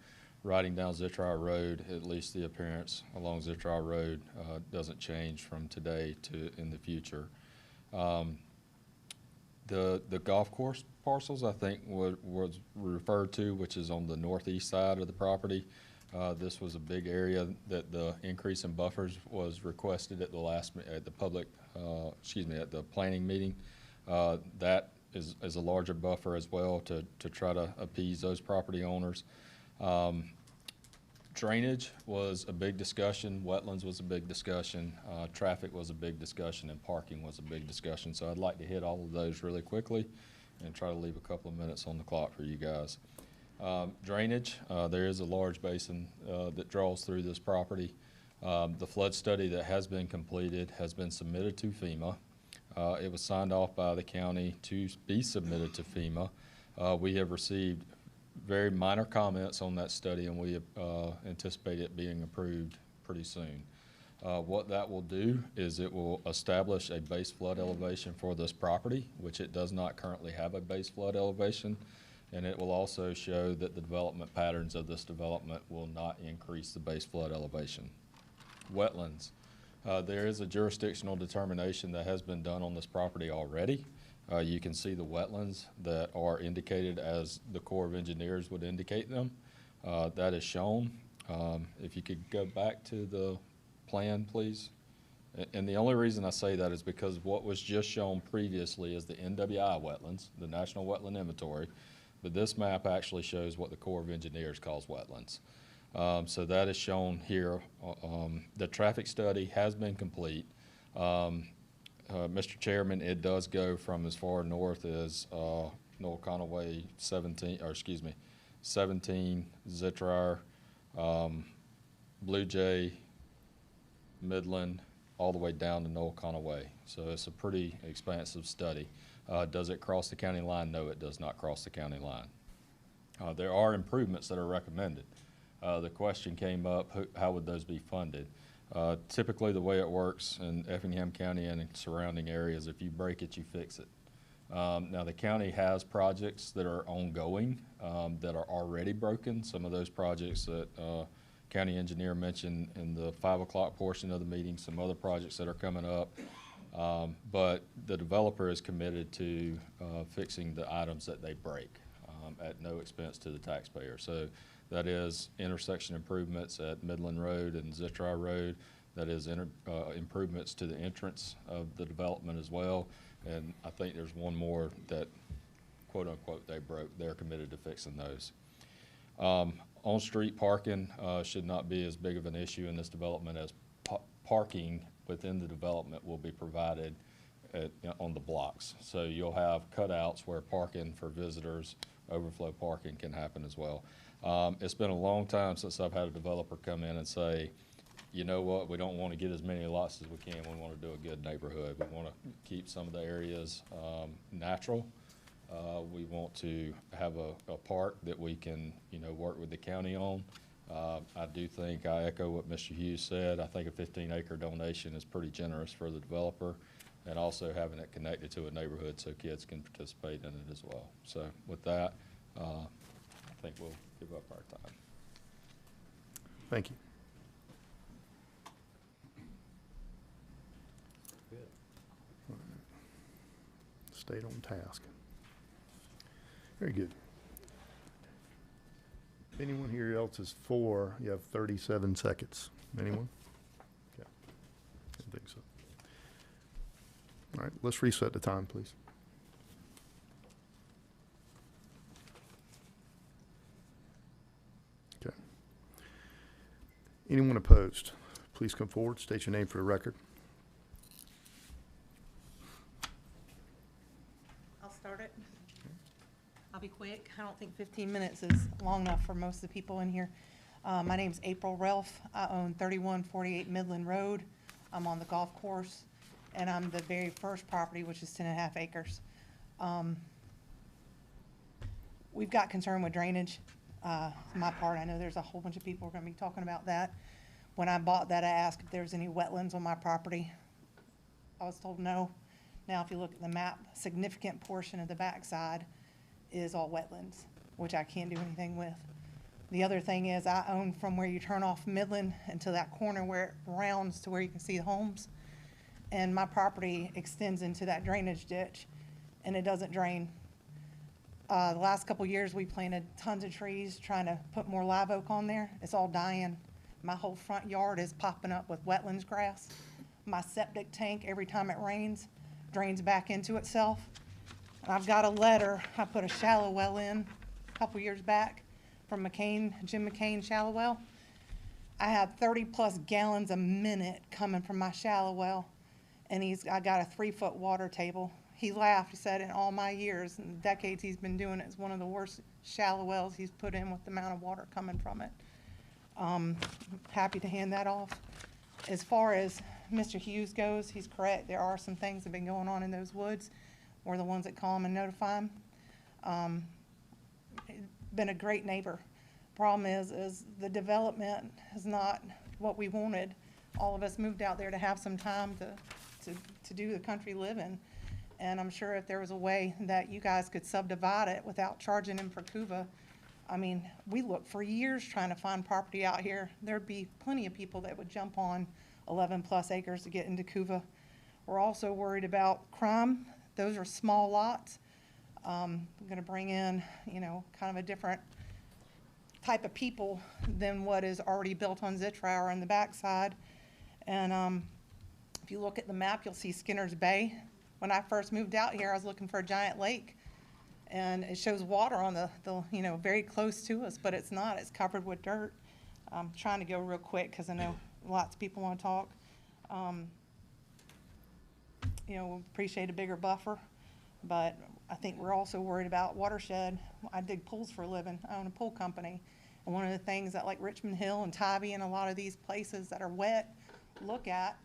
riding down Zittriah Road, at least the appearance along Zittriah Road doesn't change from today to in the future. The golf course parcels, I think, was referred to, which is on the northeast side of the property. This was a big area that the increase in buffers was requested at the planning meeting. That is a larger buffer as well to try to appease those property owners. Drainage was a big discussion, wetlands was a big discussion, traffic was a big discussion, and parking was a big discussion. So I'd like to hit all of those really quickly and try to leave a couple of minutes on the clock for you guys. Drainage, there is a large basin that draws through this property. The flood study that has been completed has been submitted to FEMA. It was signed off by the county to be submitted to FEMA. We have received very minor comments on that study, and we anticipate it being approved pretty soon. What that will do is it will establish a base flood elevation for this property, which it does not currently have a base flood elevation. And it will also show that the development patterns of this development will not increase the base flood elevation. Wetlands. There is a jurisdictional determination that has been done on this property already. You can see the wetlands that are indicated as the Corps of Engineers would indicate them. That is shown. If you could go back to the plan, please. And the only reason I say that is because what was just shown previously is the NWI wetlands, the National Wetland Inventory. But this map actually shows what the Corps of Engineers calls wetlands. So that is shown here. The traffic study has been complete. Mr. Chairman, it does go from as far north as Noel Conaway 17, Zittriah, Blue Jay, Midland, all the way down to Noel Conaway. So it's a pretty expansive study. Does it cross the county line? No, it does not cross the county line. There are improvements that are recommended. The question came up, how would those be funded? Typically, the way it works in Effingham County and in surrounding areas, if you break it, you fix it. Now, the county has projects that are ongoing that are already broken. Some of those projects that county engineer mentioned in the 5 o'clock portion of the meeting, some other projects that are coming up. But the developer is committed to fixing the items that they break at no expense to the taxpayer. So that is intersection improvements at Midland Road and Zittriah Road. That is improvements to the entrance of the development as well. And I think there's one more that, quote unquote, they broke. They're committed to fixing those. On-street parking should not be as big of an issue in this development, as parking within the development will be provided on the blocks. So you'll have cutouts where parking for visitors, overflow parking can happen as well. It's been a long time since I've had a developer come in and say, you know what, we don't want to get as many lots as we can. We want to do a good neighborhood. We want to keep some of the areas natural. We want to have a park that we can, work with the county on. I do think, I echo what Mr. Hughes said. I think a 15-acre donation is pretty generous for the developer, and also having it connected to a neighborhood so kids can participate in it as well. So with that, I think we'll give up our time. Thank you. Stayed on task. Very good. If anyone here else is for, you have 37 seconds. Anyone? I think so. All right, let's reset the time, please. Okay. Anyone opposed? Please come forward, state your name for the record. I'll start it. I'll be quick. I don't think 15 minutes is long enough for most of the people in here. My name's April Ralph. I own 3148 Midland Road. I'm on the golf course, and I'm the very first property, which is 10.5 acres. We've got concern with drainage. My part, I know there's a whole bunch of people who are going to be talking about that. When I bought that, I asked if there was any wetlands on my property. I was told no. Now, if you look at the map, a significant portion of the backside is all wetlands, which I can't do anything with. The other thing is I own from where you turn off Midland into that corner where it rounds to where you can see the homes. And my property extends into that drainage ditch, and it doesn't drain. The last couple years, we planted tons of trees trying to put more live oak on there. It's all dying. My whole front yard is popping up with wetlands grass. My septic tank, every time it rains, drains back into itself. And I've got a letter, I put a shallow well in a couple years back from Jim McCain shallow well. I have 30+ gallons a minute coming from my shallow well, and I got a 3-foot water table. He laughed, he said in all my years and decades he's been doing it, it's one of the worst shallow wells he's put in with the amount of water coming from it. Happy to hand that off. As far as Mr. Hughes goes, he's correct. There are some things that have been going on in those woods. We're the ones that call him and notify him. Been a great neighbor. Problem is the development is not what we wanted. All of us moved out there to have some time to do the country living. And I'm sure if there was a way that you guys could subdivide it without charging him for CUVA, I mean, we looked for years trying to find property out here. There'd be plenty of people that would jump on 11+ acres to get into CUVA. We're also worried about crime. Those are small lots. I'm gonna bring in, kind of a different type of people than what is already built on Zitrower in the backside. And if you look at the map, you'll see Skinner's Bay. When I first moved out here, I was looking for a giant lake. And it shows water on the very close to us, but it's not. It's covered with dirt. I'm trying to go real quick because I know lots of people want to talk. Appreciate a bigger buffer, but I think we're also worried about watershed. I dig pools for a living. I own a pool company. And one of the things that like Richmond Hill and Tybee and a lot of these places that are wet look at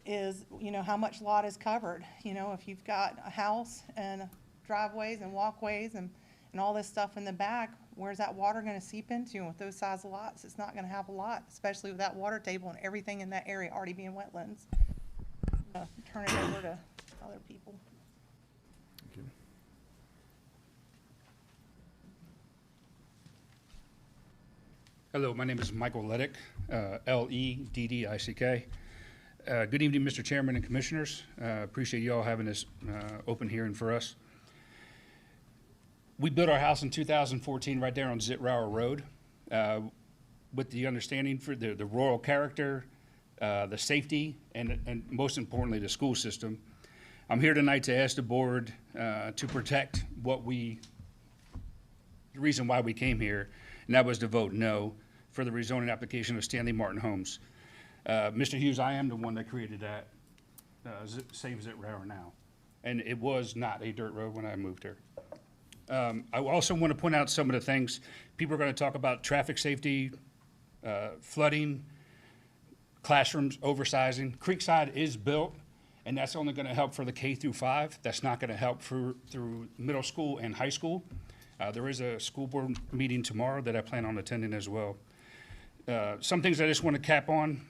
is, how much lot is covered. If you've got a house and driveways and walkways and all this stuff in the back, where's that water going to seep into? And with those size of lots, it's not going to have a lot, especially with that water table and everything in that area already being wetlands. Turn it over to other people. Hello, my name is Michael Leddick, L-E-D-D-I-C-K. Good evening, Mr. Chairman and Commissioners. Appreciate you all having this open hearing for us. We built our house in 2014 right there on Zitrower Road with the understanding for the rural character, the safety, and most importantly, the school system. I'm here tonight to ask the board to protect the reason why we came here, and that was to vote no for the rezoning application of Stanley Martin Homes. Mr. Hughes, I am the one that created that same Zitrower now, and it was not a dirt road when I moved here. I also want to point out some of the things. People are going to talk about traffic safety, flooding, classrooms oversizing. Creekside is built, and that's only going to help for the K through 5. That's not going to help through middle school and high school. There is a school board meeting tomorrow that I plan on attending as well. Some things I just want to cap on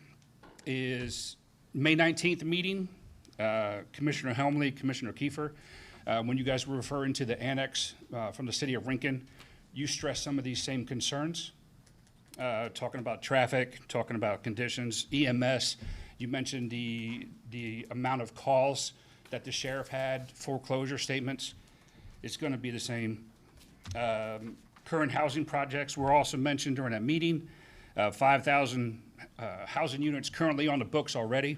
is May 19th meeting, Commissioner Helmley, Commissioner Kiefer. When you guys were referring to the annex from the city of Rincon, you stressed some of these same concerns, talking about traffic, talking about conditions, EMS. You mentioned the amount of calls that the sheriff had, foreclosure statements. It's going to be the same. Current housing projects were also mentioned during that meeting. 5,000 housing units currently on the books already.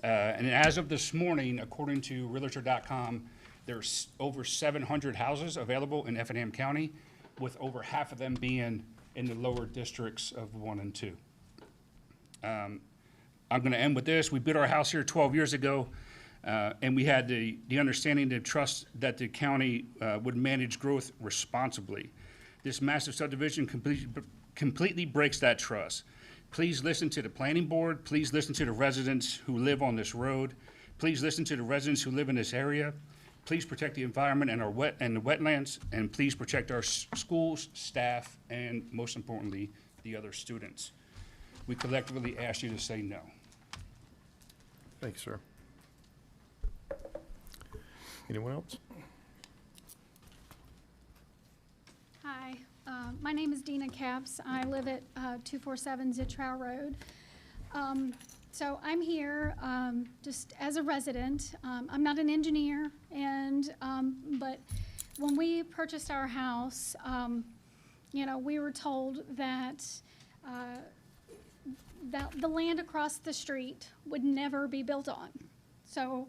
And as of this morning, according to Realtor.com, there's over 700 houses available in Effingham County, with over half of them being in the lower districts of 1 and 2. I'm going to end with this. We built our house here 12 years ago, and we had the understanding and trust that the county would manage growth responsibly. This massive subdivision completely breaks that trust. Please listen to the planning board. Please listen to the residents who live on this road. Please listen to the residents who live in this area. Please protect the environment and the wetlands, and please protect our schools, staff, and most importantly, the other students. We collectively ask you to say no. Thanks, sir. Anyone else? Hi, my name is Dina Capps. I live at 247 Zitrow Road. So I'm here just as a resident. I'm not an engineer, but when we purchased our house, you know, we were told that the land across the street would never be built on. So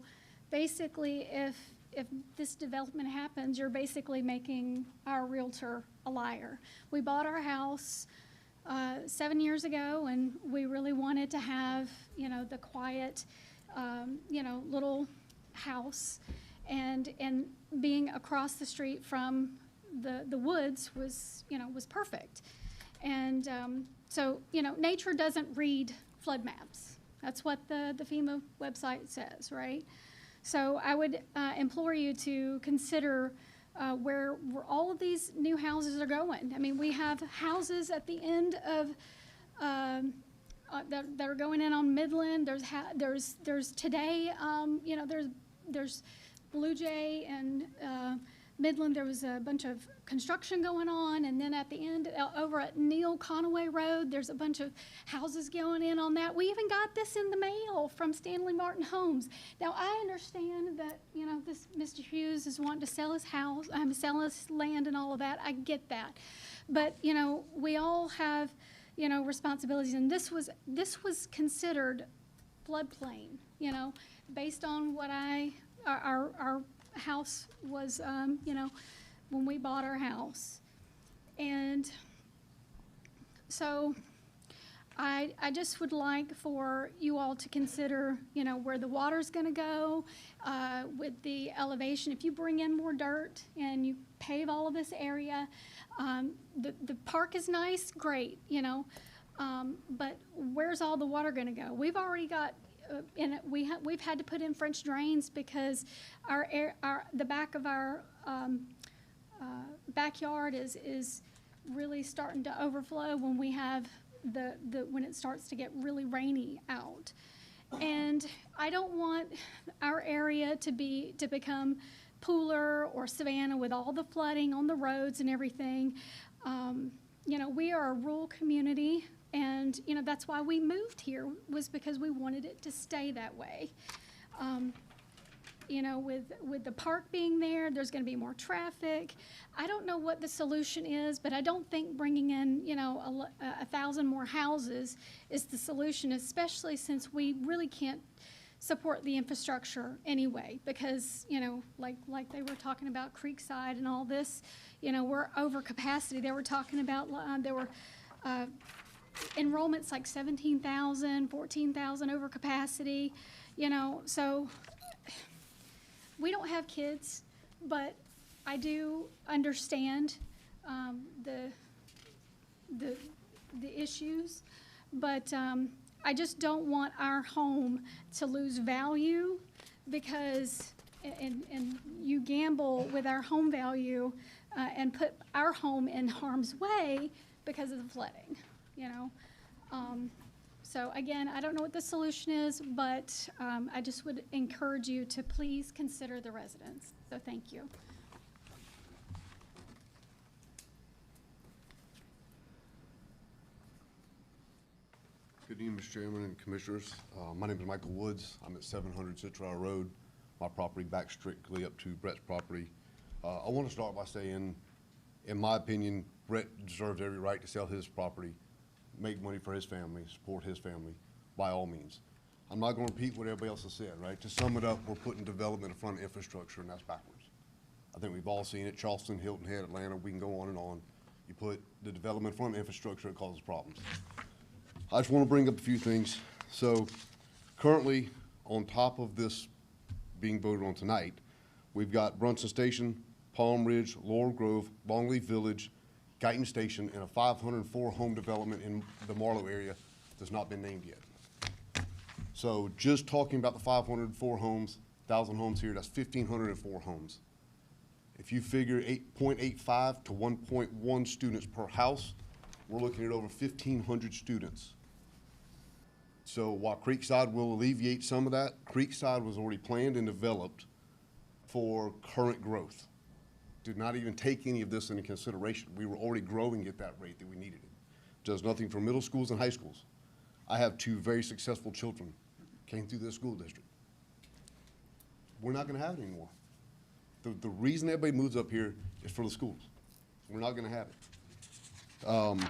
basically, if this development happens, you're basically making our realtor a liar. We bought our house 7 years ago, and we really wanted to have, you know, the quiet, you know, little house, and being across the street from the woods was, you know, was perfect. And so, you know, nature doesn't read flood maps. That's what the FEMA website says, right? So I would implore you to consider where all of these new houses are going. I mean, we have houses at the end of that are going in on Midland. There's today, you know, there's Blue Jay and Midland. There was a bunch of construction going on, and then at the end, over at Neil Conaway Road, there's a bunch of houses going in on that. We even got this in the mail from Stanley Martin Homes. Now, I understand that, you know, this Mr. Hughes is wanting to sell his house, sell his land and all of that. I get that. But, you know, we all have, you know, responsibilities, and this was considered floodplain, you know, based on what our house was, you know, when we bought our house. And so I just would like for you all to consider, you know, where the water's gonna go with the elevation. If you bring in more dirt and you pave all of this area, the park is nice, great, you know, but where's all the water gonna go? We've already got we've had to put in French drains because the back of our backyard is really starting to overflow when we have when it starts to get really rainy out. And I don't want our area to become Pooler or Savannah with all the flooding on the roads and everything. You know, we are a rural community. And, you know, that's why we moved here, was because we wanted it to stay that way. You know, with the park being there, there's going to be more traffic. I don't know what the solution is, but I don't think bringing in, you know, 1,000 more houses is the solution, especially since we really can't support the infrastructure anyway, because, you know, like they were talking about Creekside and all this, you know, we're over capacity. They were talking about, there were enrollments like 17,000, 14,000 over capacity, you know, so we don't have kids, but I do understand the issues, but I just don't want our home to lose value because, and you gamble with our home value and put our home in harm's way because of the flooding. You know, so again, I don't know what the solution is, but I just would encourage you to please consider the residents. So thank you. Good evening, Mr. Chairman and Commissioners. My name is Michael Woods. I'm at 700 Zitrow Road. My property backs strictly up to Brett's property. I want to start by saying, in my opinion, Brett deserves every right to sell his property, make money for his family, support his family, by all means. I'm not gonna repeat what everybody else has said, right? To sum it up, we're putting development in front of infrastructure, and that's backwards. I think we've all seen it, Charleston, Hilton Head, Atlanta, we can go on and on. You put the development in front of infrastructure, it causes problems. I just wanna bring up a few things. So currently, on top of this being voted on tonight, we've got Brunson Station, Palm Ridge, Laurel Grove, Longleaf Village, Guyton Station, and a 504 home development in the Marlow area that's not been named yet. So just talking about the 504 homes, 1,000 homes here, that's 1,504 homes. If you figure 8.85 to 1.1 students per house, we're looking at over 1,500 students. So while Creekside will alleviate some of that, Creekside was already planned and developed for current growth. Did not even take any of this into consideration. We were already growing at that rate that we needed it. Does nothing for middle schools and high schools. I have two very successful children, came through this school district. We're not gonna have it anymore. The reason everybody moves up here is for the schools. We're not gonna have it.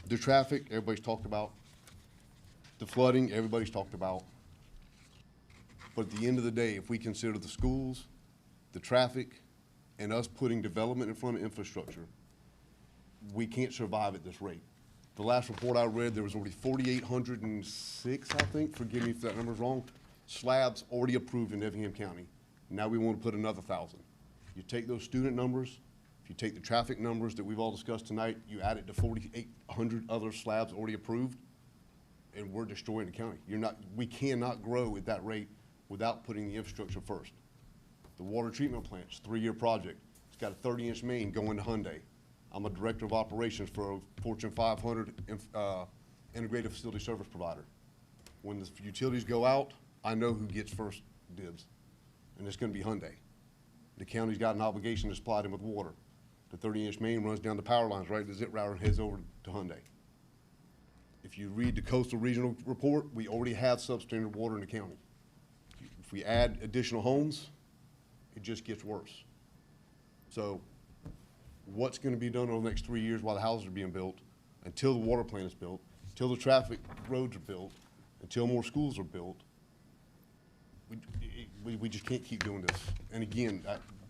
The traffic, everybody's talked about. The flooding, everybody's talked about. But at the end of the day, if we consider the schools, the traffic, and us putting development in front of infrastructure, we can't survive at this rate. The last report I read, there was already 4,806, I think, forgive me if that number's wrong, slabs already approved in Effingham County. Now we want to put another 1,000. You take those student numbers, if you take the traffic numbers that we've all discussed tonight, you add it to 4,800 other slabs already approved, and we're destroying the county. We cannot grow at that rate without putting the infrastructure first. The water treatment plant's 3-year project. It's got a 30-inch main going to Hyundai. I'm a director of operations for a Fortune 500 integrated facility service provider. When the utilities go out, I know who gets first dibs, and it's gonna be Hyundai. The county's got an obligation to supply them with water. The 30-inch main runs down the power lines right to zip router and heads over to Hyundai. If you read the coastal regional report, we already have substandard water in the county. If we add additional homes, it just gets worse. So what's gonna be done over the next 3 years while the houses are being built, until the water plant is built, until the traffic roads are built, until more schools are built? We just can't keep doing this. And again,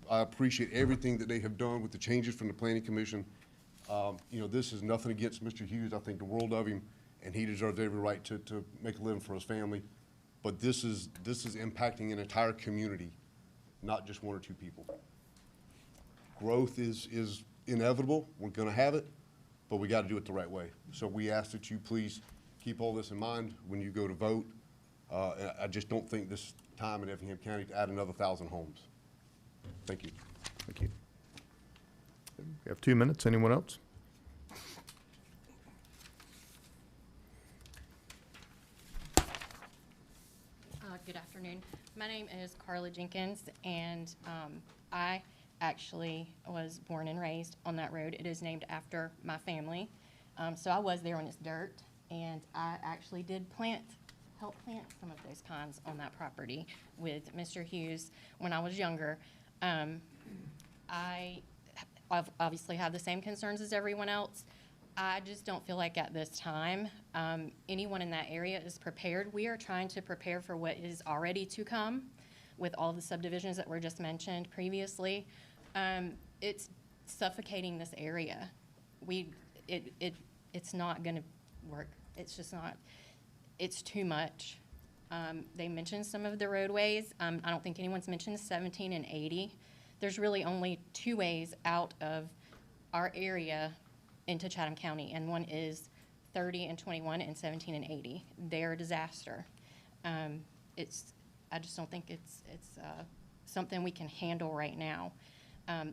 I appreciate everything that they have done with the changes from the Planning Commission. You know, this is nothing against Mr. Hughes. I think the world of him, and he deserves every right to make a living for his family. But this is impacting an entire community, not just 1 or 2 people. Growth is inevitable. We're gonna have it, but we gotta do it the right way. So we ask that you please keep all this in mind when you go to vote. I just don't think this time in Effingham County to add another 1,000 homes. Thank you. Thank you. We have 2 minutes. Anyone else? Good afternoon. My name is Carla Jenkins, and I actually was born and raised on that road. It is named after my family. So I was there when it's dirt, and I actually did help plant some of those pines on that property with Mr. Hughes when I was younger. I obviously have the same concerns as everyone else. I just don't feel like at this time, anyone in that area is prepared. We are trying to prepare for what is already to come with all the subdivisions that were just mentioned previously. It's suffocating this area. It's not gonna work. It's just not, it's too much. They mentioned some of the roadways. I don't think anyone's mentioned 17 and 80. There's really only 2 ways out of our area into Chatham County, and one is 30 and 21 and 17 and 80. They're a disaster. I just don't think it's something we can handle right now.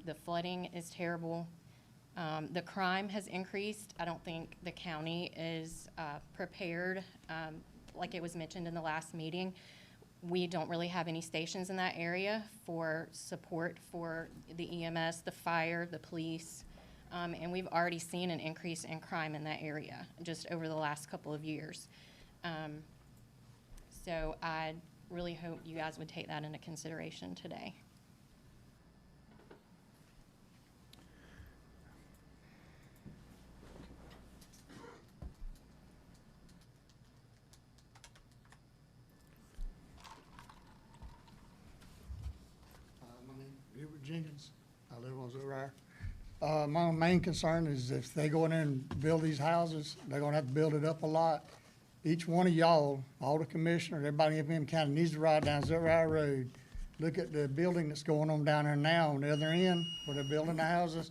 The flooding is terrible. The crime has increased. I don't think the county is prepared. Like it was mentioned in the last meeting, we don't really have any stations in that area for support for the EMS, the fire, the police. And we've already seen an increase in crime in that area just over the last couple of years. So I really hope you guys would take that into consideration today. Rare. My main concern is if they go in there and build these houses, they're gonna have to build it up a lot. Each one of y'all, all the commissioners, everybody in Effingham County needs to ride down Zero Road. Look at the building that's going on down there now on the other end where they're building the houses.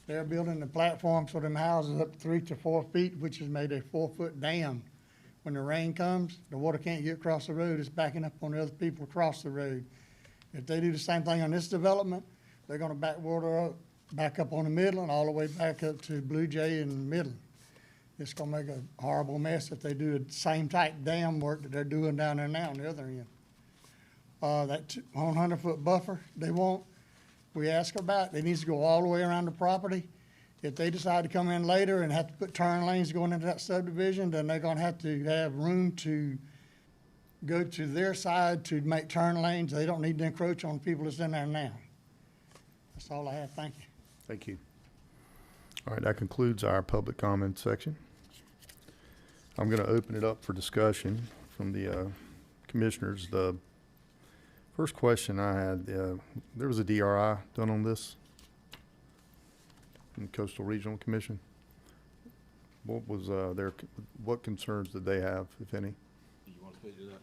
They're building the platforms for them houses up 3 to 4 feet, which has made a 4-foot dam. When the rain comes, the water can't get across the road. It's backing up on the other people across the road. If they do the same thing on this development, they're gonna back water up, back up on the Midland, all the way back up to Blue Jay and Midland. It's gonna make a horrible mess if they do the same type dam work that they're doing down there now on the other end. That 100-foot buffer they want, we ask about, it needs to go all the way around the property. If they decide to come in later and have to put turn lanes going into that subdivision, then they're gonna have to have room to go to their side to make turn lanes. They don't need to encroach on people that's in there now. That's all I have. Thank you. Thank you. All right, that concludes our public comment section. I'm going to open it up for discussion from the commissioners. The first question I had, there was a DRI done on this in Coastal Regional Commission. What was what concerns did they have, if any? You want to speak to that?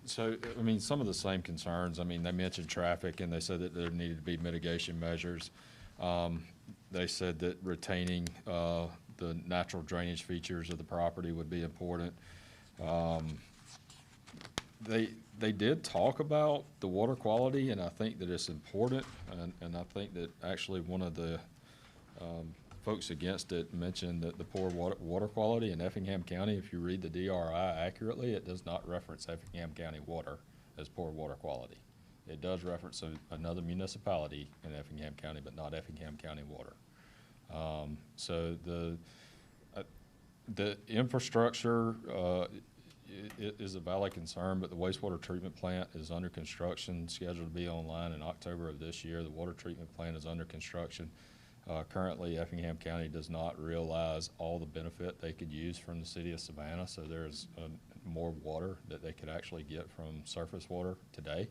So, I mean, some of the same concerns. I mean, they mentioned traffic, and they said that there needed to be mitigation measures. They said that retaining the natural drainage features of the property would be important. They did talk about the water quality, and I think that it's important, and I think that actually one of the folks against it mentioned that the poor water quality in Effingham County. If you read the DRI accurately, it does not reference Effingham County water as poor water quality. It does reference another municipality in Effingham County, but not Effingham County water. So the infrastructure is a valid concern, but the wastewater treatment plant is under construction, scheduled to be online in October of this year. The water treatment plant is under construction. Currently, Effingham County does not realize all the benefit they could use from the city of Savannah, so there's more water that they could actually get from surface water today.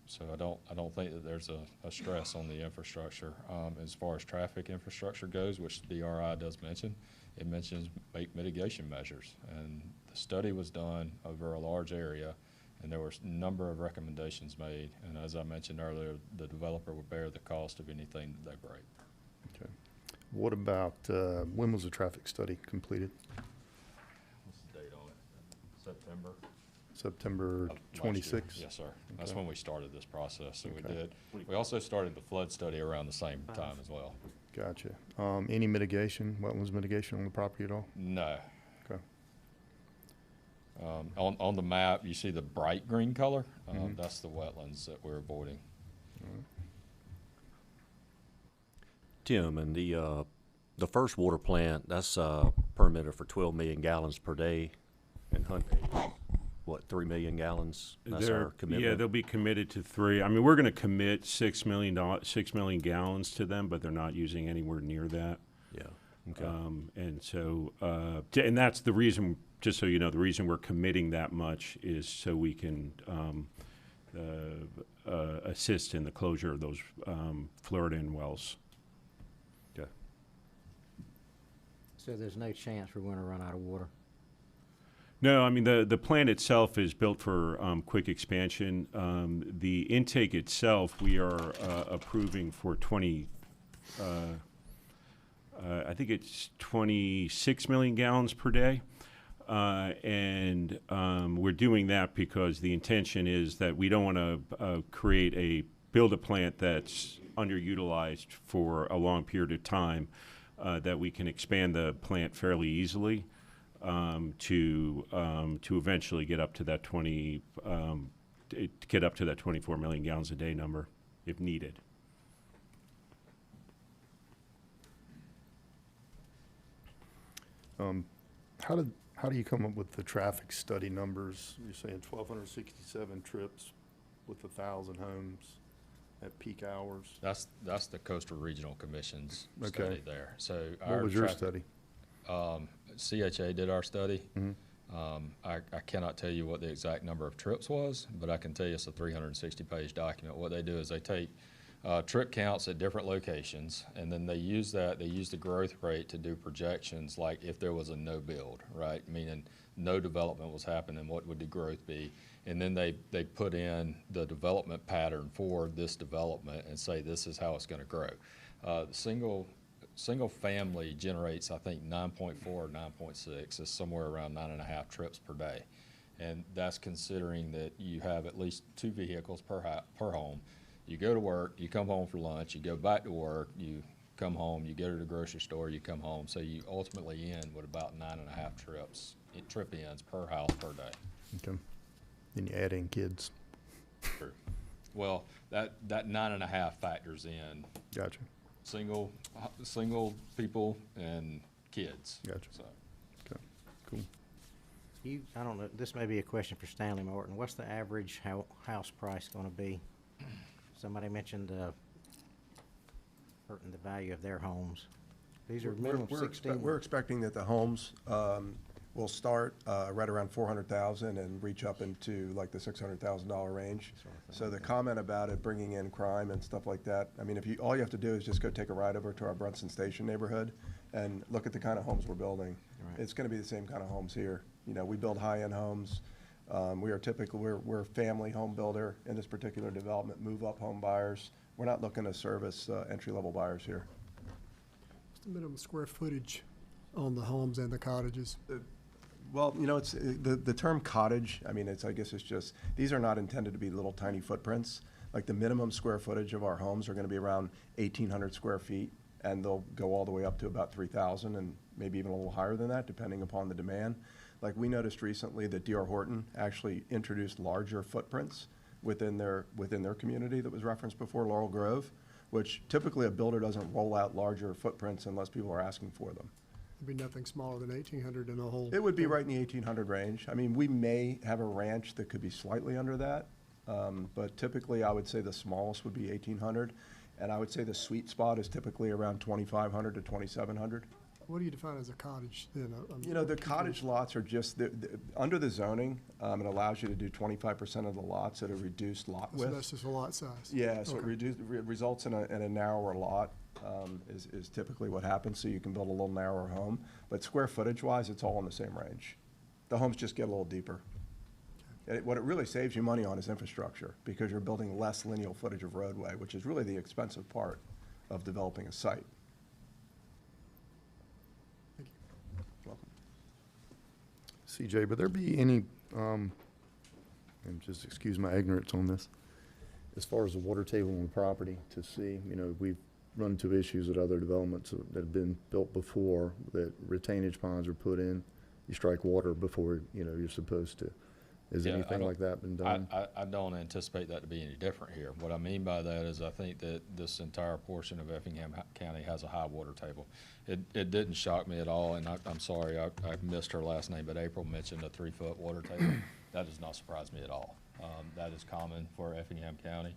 So I don't think that there's a stress on the infrastructure. As far as traffic infrastructure goes, which the DRI does mention, it mentions make mitigation measures. And the study was done over a large area, and there were a number of recommendations made. And as I mentioned earlier, the developer will bear the cost of anything that they break. Okay. What about, when was the traffic study completed? What's the date on it? September? September 26th? Yes, sir. Okay. That's when we started this process, so we Okay. did. We also started the flood study around the same time as well. Gotcha. Any mitigation, wetlands mitigation on the property at all? No. Okay. On the map, you see the bright green color? That's the wetlands that we're avoiding. Tim, and the first water plant, that's permitted for 12 million gallons per day, and what, 3 million gallons? That's our commitment. Yeah, they'll be committed to 3. I mean, we're going to commit 6 million gallons to them, but they're not using anywhere near that. Yeah. Okay. And so, and that's the reason. Just so you know, the reason we're committing that much is so we can assist in the closure of those Florida wells. Okay. So there's no chance we're going to run out of water? No, I mean, the plant itself is built for quick expansion. The intake itself, we are approving for I think it's 26 million gallons per day. And we're doing that because the intention is that we don't want to build a plant that's underutilized for a long period of time, that we can expand the plant fairly easily to eventually get up to that 24 million gallons a day number if needed. How do you come up with the traffic study numbers? You're saying 1,267 trips with 1,000 homes at peak hours? That's the Coastal Regional Commission's Okay. study there. So What was your study? CHA did our study. Mm-hmm. I cannot tell you what the exact number of trips was, but I can tell you it's a 360-page document. What they do is they take trip counts at different locations, and then they use the growth rate to do projections, like if there was a no build, right? Meaning no development was happening, what would the growth be? And then they put in the development pattern for this development and say this is how it's gonna grow. Single family generates, I think, 9.4 or 9.6, is somewhere around 9.5 trips per day. And that's considering that you have at least 2 vehicles per home. You go to work, you come home for lunch, you go back to work, you come home, you go to the grocery store, you come home. So you ultimately end with about 9.5 trip ends per house per day. Okay. Then you add in kids. True. Well, that 9.5 factors in Gotcha. single people and kids. Gotcha. So. Okay, cool. I don't know, this may be a question for Stanley Martin. What's the average house price gonna be? Somebody mentioned hurting the value of their homes. These are minimum 16. We're expecting that the homes will start right around 400,000 and reach up into like the $600,000 range. So the comment about it bringing in crime and stuff like that, I mean, all you have to do is just go take a ride over to our Brunson Station neighborhood and look at the kind of homes we're building. Right. It's going to be the same kind of homes here. You know, we build high-end homes. We're a family home builder in this particular development, move-up home buyers. We're not looking to service entry-level buyers here. What's the minimum square footage on the homes and the cottages? Well, you know, it's the term cottage. I mean, I guess it's just, these are not intended to be little tiny footprints. Like the minimum square footage of our homes are going to be around 1,800 square feet, and they'll go all the way up to about 3,000 and maybe even a little higher than that, depending upon the demand. Like we noticed recently that D.R. Horton actually introduced larger footprints within their community that was referenced before, Laurel Grove, which typically a builder doesn't roll out larger footprints unless people are asking for them. It'd be nothing smaller than 1,800 in a whole. It would be right in the 1,800 range. I mean, we may have a ranch that could be slightly under that, but typically I would say the smallest would be 1,800, and I would say the sweet spot is typically around 2,500 to 2,700. What do you define as a cottage then? You know, the cottage lots are just, under the zoning, it allows you to do 25% of the lots at a reduced lot So width. that's just a lot size? Yeah, so Okay. it results in a narrower lot, is typically what happens, so you can build a little narrower home. But square footage-wise, it's all in the same range. The homes just get a little deeper. What it really saves you money on is infrastructure, because you're building less lineal footage of roadway, which is really the expensive part of developing a site. Welcome. CJ, would there be any, and just excuse my ignorance on this, as far as the water table on the property to see, you know, we've run into issues at other developments that have been built before, that retainage ponds are put in, you strike water before, you know, you're supposed to. Has Yeah, anything like that been done? I don't anticipate that to be any different here. What I mean by that is I think that this entire portion of Effingham County has a high water table. It didn't shock me at all, and I'm sorry, I missed her last name, but April mentioned a 3-foot water table. That does not surprise me at all. That is common for Effingham County.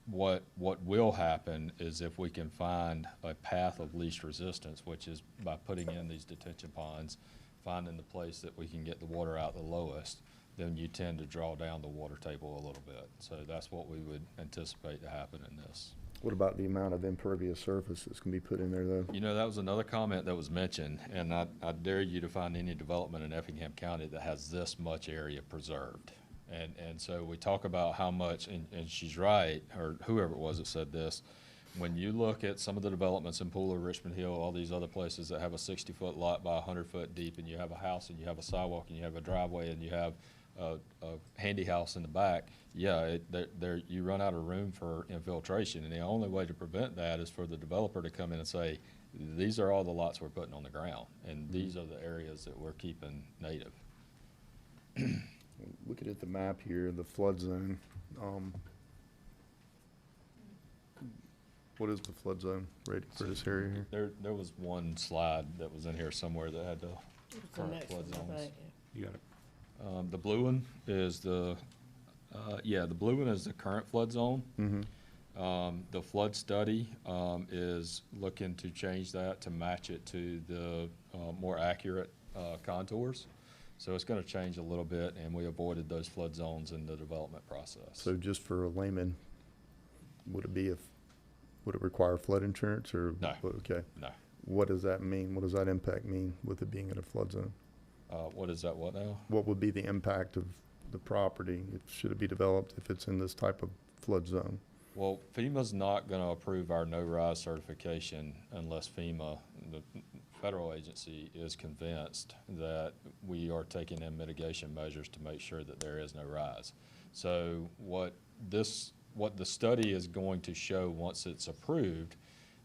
What will happen is if we can find a path of least resistance, which is by putting in these detention ponds, finding the place that we can get the water out the lowest, then you tend to draw down the water table a little bit. So that's what we would anticipate to happen in this. What about the amount of impervious surface that's gonna be put in there though? You know, that was another comment that was mentioned, and I dare you to find any development in Effingham County that has this much area preserved. And so we talk about how much, and she's right, or whoever it was that said this, when you look at some of the developments in Pooler, Richmond Hill, all these other places that have a 60-foot lot by 100-foot deep, and you have a house, and you have a sidewalk, and you have a driveway, and you have a handy house in the back, yeah, you run out of room for infiltration, and the only way to prevent that is for the developer to come in and say, these are all the lots we're putting on the ground, and these are the areas that we're keeping native. Looking at the map here, the flood zone, what is the flood zone rating for this area here? There was one slide that was in here somewhere that had the The current next flood one, I zones. think. You got it. The blue one is the blue one is the current flood zone. Mm-hmm. The flood study is looking to change that to match it to the more accurate contours. So it's going to change a little bit, and we avoided those flood zones in the development process. So just for a layman, would it require flood insurance or? No. Okay. No. What does that mean? What does that impact mean with it being in a flood zone? What is that, what now? What would be the impact of the property? Should it be developed if it's in this type of flood zone? Well, FEMA's not gonna approve our no-rise certification unless FEMA, the federal agency, is convinced that we are taking in mitigation measures to make sure that there is no rise. So what the study is going to show once it's approved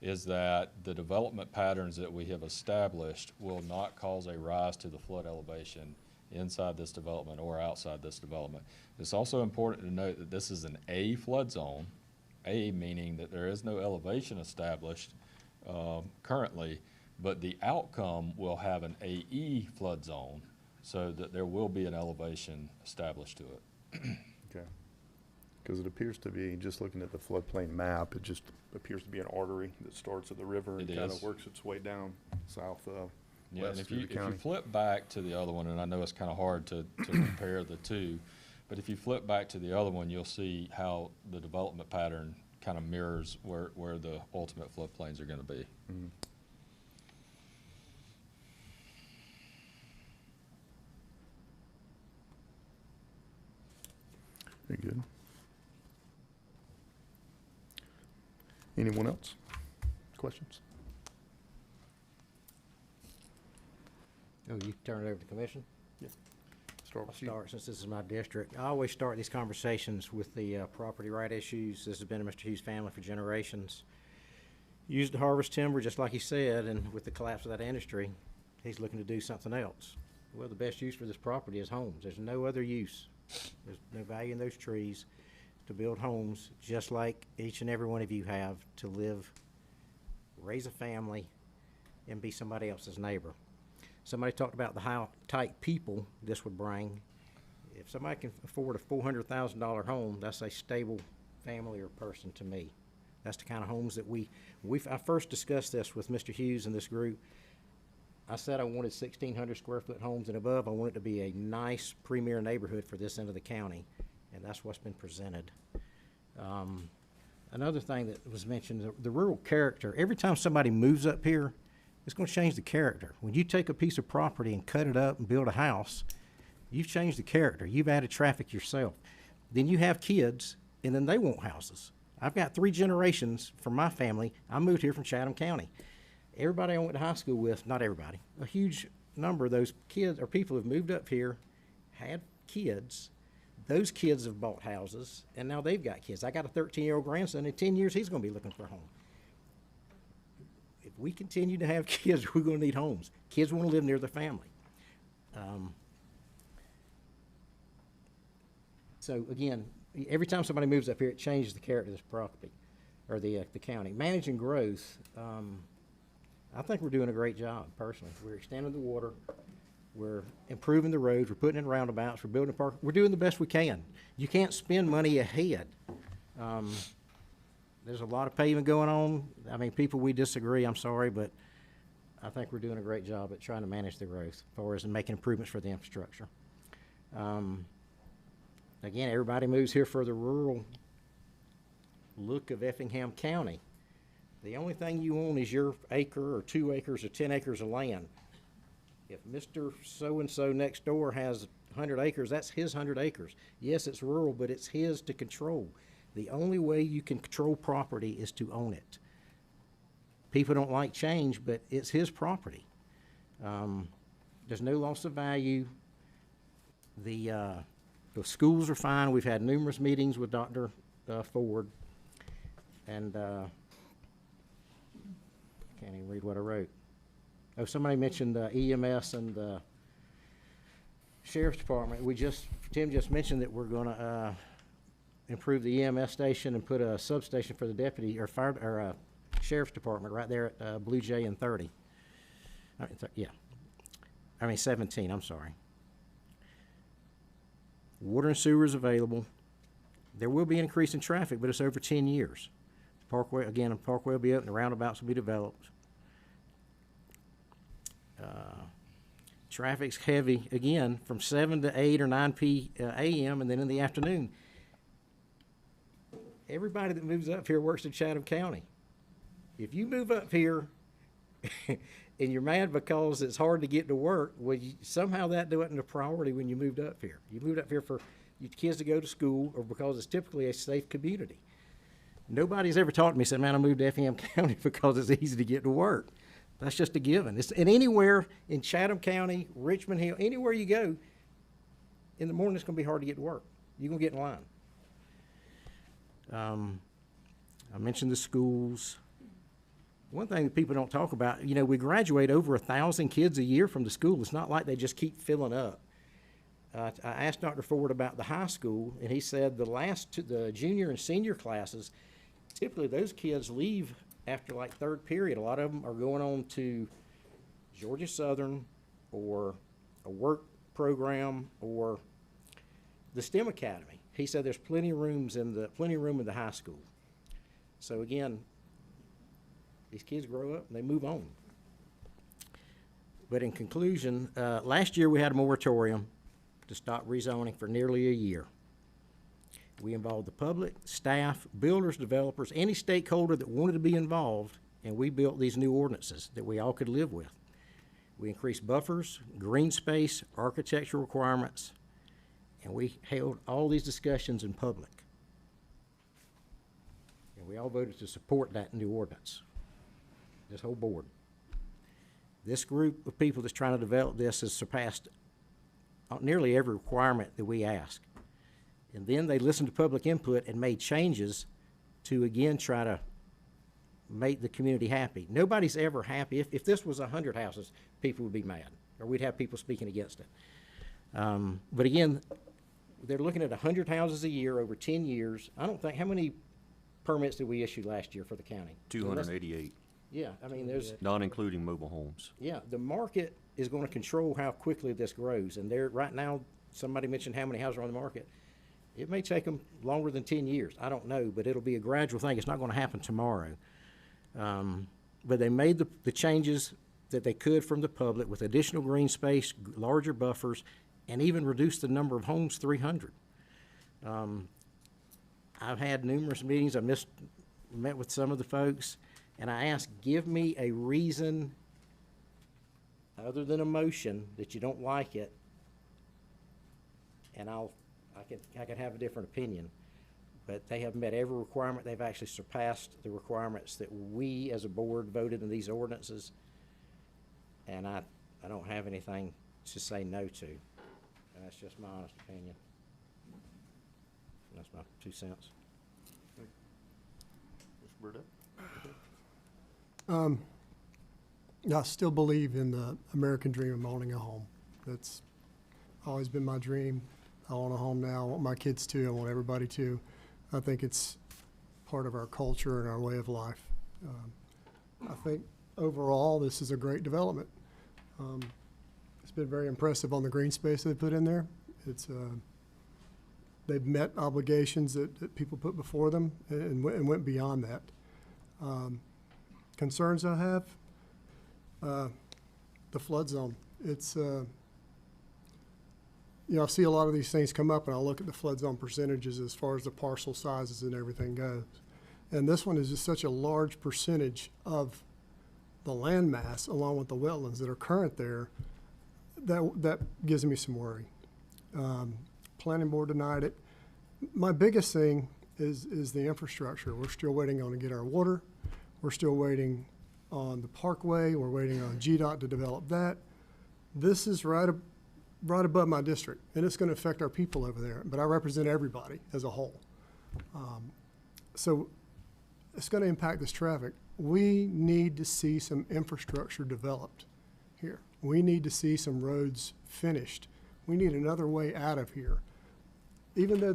is that the development patterns that we have established will not cause a rise to the flood elevation inside this development or outside this development. It's also important to note that this is an A flood zone, A meaning that there is no elevation established currently, but the outcome will have an AE flood zone so that there will be an elevation established to it. Okay. Because it appears to be, just looking at the floodplain map, it just appears to be an artery that starts at the river and It kind is. of works its way down south, Yeah, and west if through you, the if you county. flip back to the other one, and I know it's kind of hard to compare the two, but if you flip back to the other one, you'll see how the development pattern kind of mirrors where the ultimate floodplains are gonna be. Mhm. Very good. Anyone else? Questions? Oh, you turn it over to the commission? Yeah. Start I'll with you. start, since this is my district. I always start these conversations with the property right issues. This has been in Mr. Hughes' family for generations. Used to harvest timber, just like he said, and with the collapse of that industry, he's looking to do something else. Well, the best use for this property is homes. There's no other use. There's no value in those trees to build homes, just like each and every one of you have, to live, raise a family, and be somebody else's neighbor. Somebody talked about how tight people this would bring. If somebody can afford a $400,000 home, that's a stable family or person to me. That's the kind of homes that I first discussed this with Mr. Hughes and this group. I said I wanted 1,600 square foot homes and above. I want it to be a nice premier neighborhood for this end of the county, and that's what's been presented. Another thing that was mentioned, the rural character. Every time somebody moves up here, it's going to change the character. When you take a piece of property and cut it up and build a house, you've changed the character. You've added traffic yourself. Then you have kids, and then they want houses. I've got 3 generations from my family. I moved here from Chatham County. Everybody I went to high school with, not everybody, a huge number of those kids or people have moved up here, had kids. Those kids have bought houses, and now they've got kids. I got a 13-year-old grandson. In 10 years, he's going to be looking for a home. If we continue to have kids, we're going to need homes. Kids want to live near their family. So again, every time somebody moves up here, it changes the character of this property, or the county. Managing growth, I think we're doing a great job, personally. We're extending the water, we're improving the roads, we're putting in roundabouts, we're building a park. We're doing the best we can. You can't spend money ahead. There's a lot of paving going on. I mean, people, we disagree, I'm sorry, but I think we're doing a great job at trying to manage the growth as far as making improvements for the infrastructure. Again, everybody moves here for the rural look of Effingham County. The only thing you own is your acre or 2 acres or 10 acres of land. If Mr. So-and-so next door has 100 acres, that's his 100 acres. Yes, it's rural, but it's his to control. The only way you can control property is to own it. People don't like change, but it's his property. There's no loss of value. The schools are fine. We've had numerous meetings with Dr. Ford, and can't even read what I wrote. Oh, somebody mentioned EMS and the Sheriff's Department. Tim just mentioned that we're gonna improve the EMS station and put a substation for the deputy or fire or Sheriff's Department right there at Blue Jay and 30. I mean 17, I'm sorry. Water and sewer is available. There will be an increase in traffic, but it's over 10 years. Parkway, again, the parkway will be open, the roundabouts will be developed. Traffic's heavy, again, from 7 to 8 or 9 a.m. and then in the afternoon. everybody that moves up here works in Chatham County. If you move up here and you're mad because it's hard to get to work, well, somehow that wasn't a priority when you moved up here. You moved up here for your kids to go to school or because it's typically a safe community. Nobody's ever talked to me, said, man, I moved to Effingham County because it's easy to get to work. That's just a given. And anywhere in Chatham County, Richmond Hill, anywhere you go, in the morning it's going to be hard to get to work. You're going to get in line. I mentioned the schools. One thing that people don't talk about, you know, we graduate over 1,000 kids a year from the school. It's not like they just keep filling up. I asked Dr. Ford about the high school, and he said the junior and senior classes, typically those kids leave after like third period. A lot of them are going on to Georgia Southern or a work program or the STEM Academy. He said there's plenty of room in the high school. So again, these kids grow up and they move on. But in conclusion, last year we had a moratorium to stop rezoning for nearly a year. We involved the public, staff, builders, developers, any stakeholder that wanted to be involved, and we built these new ordinances that we all could live with. We increased buffers, green space, architectural requirements, and we held all these discussions in public. And we all voted to support that new ordinance, this whole board. This group of people that's trying to develop this has surpassed nearly every requirement that we asked. And then they listened to public input and made changes to, again, try to make the community happy. Nobody's ever happy. If this was 100 houses, people would be mad, or we'd have people speaking against it. But again, they're looking at 100 houses a year over 10 years. I don't think, how many permits did we issue last year for the county? 288. Yeah, I mean, there's. Not including mobile homes. Yeah, the market is going to control how quickly this grows. And right now, somebody mentioned how many houses are on the market. It may take them longer than 10 years. I don't know, but it'll be a gradual thing. It's not going to happen tomorrow. But they made the changes that they could from the public with additional green space, larger buffers, and even reduced the number of homes 300. I've had numerous meetings. I met with some of the folks, and I asked, give me a reason other than emotion that you don't like it, and I can have a different opinion. But they have met every requirement. They've actually surpassed the requirements that we as a board voted in these ordinances. And I don't have anything to say no to. And that's just my honest opinion. That's my 2 cents. Mr. Burdett? I still believe in the American dream of owning a home. That's always been my dream. I own a home now. I want my kids to. I want everybody to. I think it's part of our culture and our way of life. I think overall this is a great development. It's been very impressive on the green space they put in there. They've met obligations that people put before them and went beyond that. Concerns I have, the flood zone. It's I see a lot of these things come up, and I look at the flood zone percentages as far as the parcel sizes and everything goes. And this one is just such a large percentage of the land mass, along with the wetlands that are current there, that gives me some worry. Planning board denied it. My biggest thing is the infrastructure. We're still waiting on to get our water. We're still waiting on the parkway. We're waiting on GDOT to develop that. This is right above my district, and it's going to affect our people over there, but I represent everybody as a whole. So it's going to impact this traffic. We need to see some infrastructure developed here. We need to see some roads finished. We need another way out of here. Even though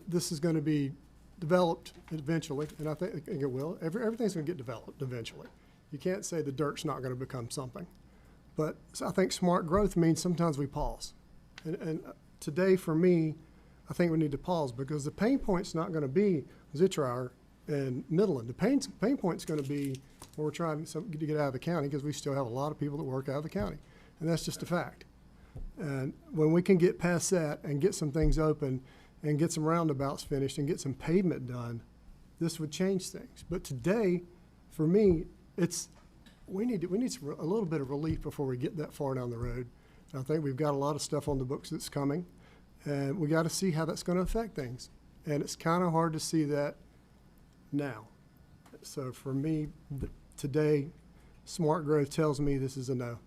this is going to be developed eventually, and I think it will, everything's going to get developed eventually. You can't say the dirt's not going to become something. But I think smart growth means sometimes we pause. And today, for me, I think we need to pause because the pain point's not going to be Zitrower and Midland. The pain point's going to be where we're trying to get out of the county because we still have a lot of people that work out of the county. And that's just a fact. And when we can get past that and get some things open and get some roundabouts finished and get some pavement done, this would change things. But today, for me, we need a little bit of relief before we get that far down the road. I think we've got a lot of stuff on the books that's coming, and we got to see how that's going to affect things. And it's kind of hard to see that now. So for me, today, smart growth tells me this is a no.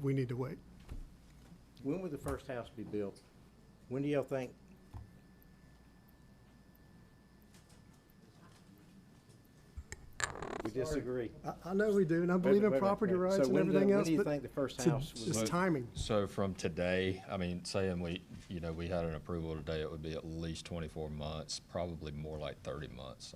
We need to wait. When would the first house be built? When do y'all think? We disagree. I know we do, and I believe in Wait a minute, property wait. rights So and when everything else, when do you but think the first to- house was? it's timing. So from today, I mean, saying we had an approval today, it would be at least 24 months, probably more like 30 months.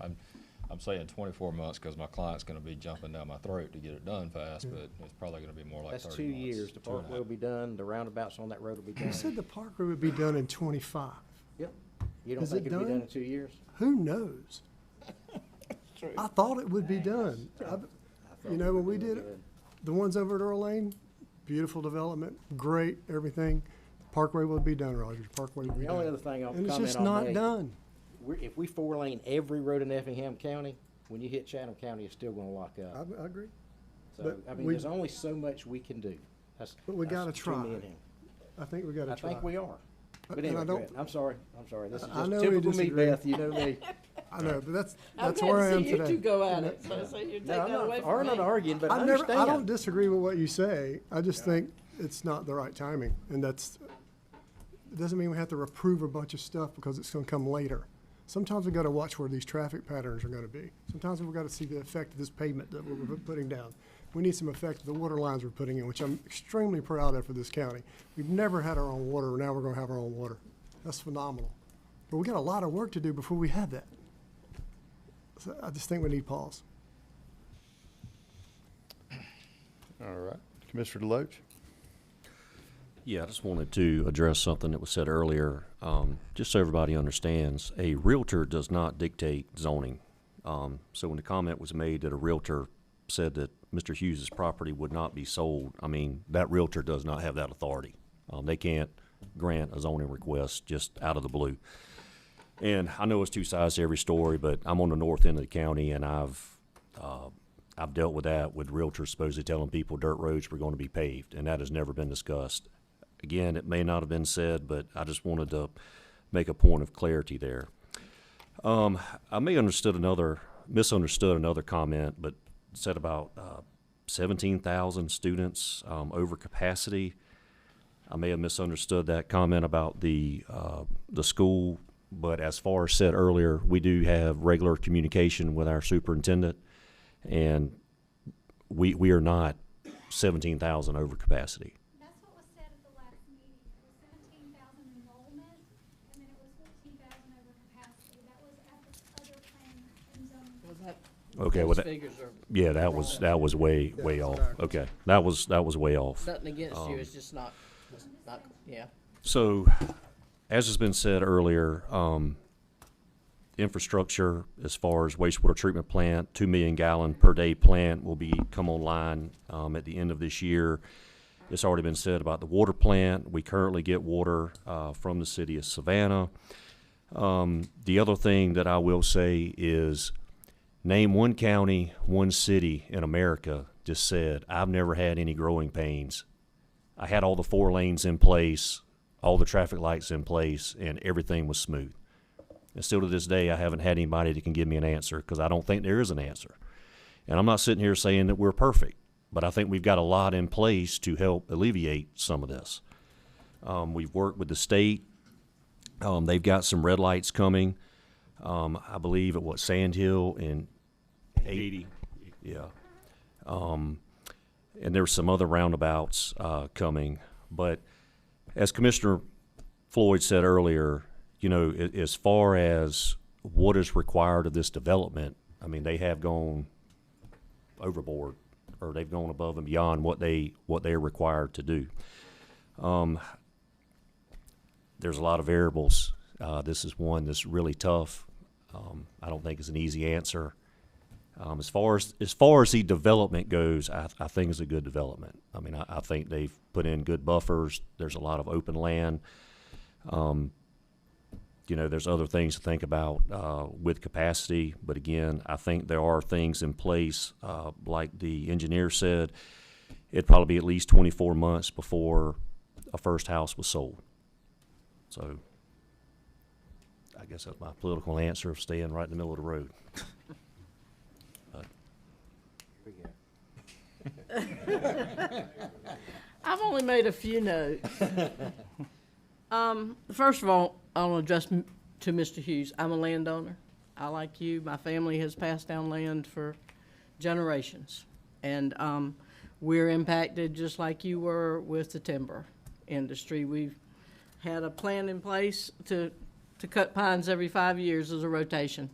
I'm saying 24 months because my client's gonna be jumping down my throat to get it done fast, but it's probably gonna be more like 30 That's months. 2 years. The 2.5. parkway will be done, the roundabouts on that road will be You done. said the parkway would be done in 25. Yep. You don't Is think it it'll be done? done in 2 years? Who knows? I thought it would be done. You know, when we did it, the ones over at Earl Lane, beautiful development, great, everything. Parkway will be done, Rogers. Parkway will be The done. only other thing I'll And it's comment just on not that, done. if we 4-lane every road in Effingham County, when you hit Chatham County, it's still gonna lock up. I agree. So, but I mean, we- there's only so much we can do. But we gotta between me try. and him. I think we gotta I try. think we are. But And I anyway, go don't- ahead. I'm sorry. This is I just know we typical me, disagree. Beth, you know me. I know, but that's I'm where I glad to am see you today. two go at You know, it, so you're taking No, that I'm not, away we're from not me. arguing, but I I understand. don't disagree with what you say. I just think it's not the right timing, and it doesn't mean we have to approve a bunch of stuff because it's gonna come later. Sometimes we gotta watch where these traffic patterns are gonna be. Sometimes we've gotta see the effect of this pavement that we're putting down. We need some effect of the water lines we're putting in, which I'm extremely proud of for this county. We've never had our own water, now we're gonna have our own water. That's phenomenal. But we got a lot of work to do before we have that. So I just think we need pause. All right. Commissioner Deloach? Yeah, I just wanted to address something that was said earlier, just so everybody understands. A realtor does not dictate zoning. So when the comment was made that a realtor said that Mr. Hughes's property would not be sold, I mean, that realtor does not have that authority. They can't grant a zoning request just out of the blue. And I know it's two sides to every story, but I'm on the north end of the county, and I've dealt with that, with realtors supposedly telling people dirt roads were going to be paved, and that has never been discussed. Again, it may not have been said, but I just wanted to make a point of clarity there. I may misunderstood another comment, but said about 17,000 students over capacity. I may have misunderstood that comment about the school, but as far as said earlier, we do have regular communication with our superintendent, and we are not 17,000 over capacity. That's what was said at the last meeting. It was 17,000 enrollment, and then it was 14,000 over capacity. That was at the other plan and zoning. Was that? Okay, those well, figures are yeah, that was way off. Okay, that was way off. nothing against you, it's just not, yeah. So, as has been said earlier, infrastructure as far as wastewater treatment plant, 2 million gallon per day plant will come online at the end of this year. It's already been said about the water plant. We currently get water from the city of Savannah. The other thing that I will say is, name one county, one city in America just said, I've never had any growing pains. I had all the 4 lanes in place, all the traffic lights in place, and everything was smooth. And still to this day, I haven't had anybody that can give me an answer, because I don't think there is an answer. And I'm not sitting here saying that we're perfect, but I think we've got a lot in place to help alleviate some of this. We've worked with the state. They've got some red lights coming. I believe at Sand Hill and 80. Yeah. And there's some other roundabouts coming. But as Commissioner Floyd said earlier, as far as what is required of this development, I mean, they have gone overboard, or they've gone above and beyond what they're required to do. There's a lot of variables. This is one that's really tough. I don't think it's an easy answer. As far as the development goes, I think it's a good development. I mean, I think they've put in good buffers. There's a lot of open land. you know, there's other things to think about with capacity. But again, I think there are things in place, like the engineer said, it'd probably be at least 24 months before a first house was sold. So I guess that's my political answer of staying right in the middle of the road. I've only made a few notes. First of all, I'll address to Mr. Hughes. I'm a landowner. I, like you, my family has passed down land for generations. And we're impacted just like you were with the timber industry. We've had a plan in place to cut pines every 5 years as a rotation.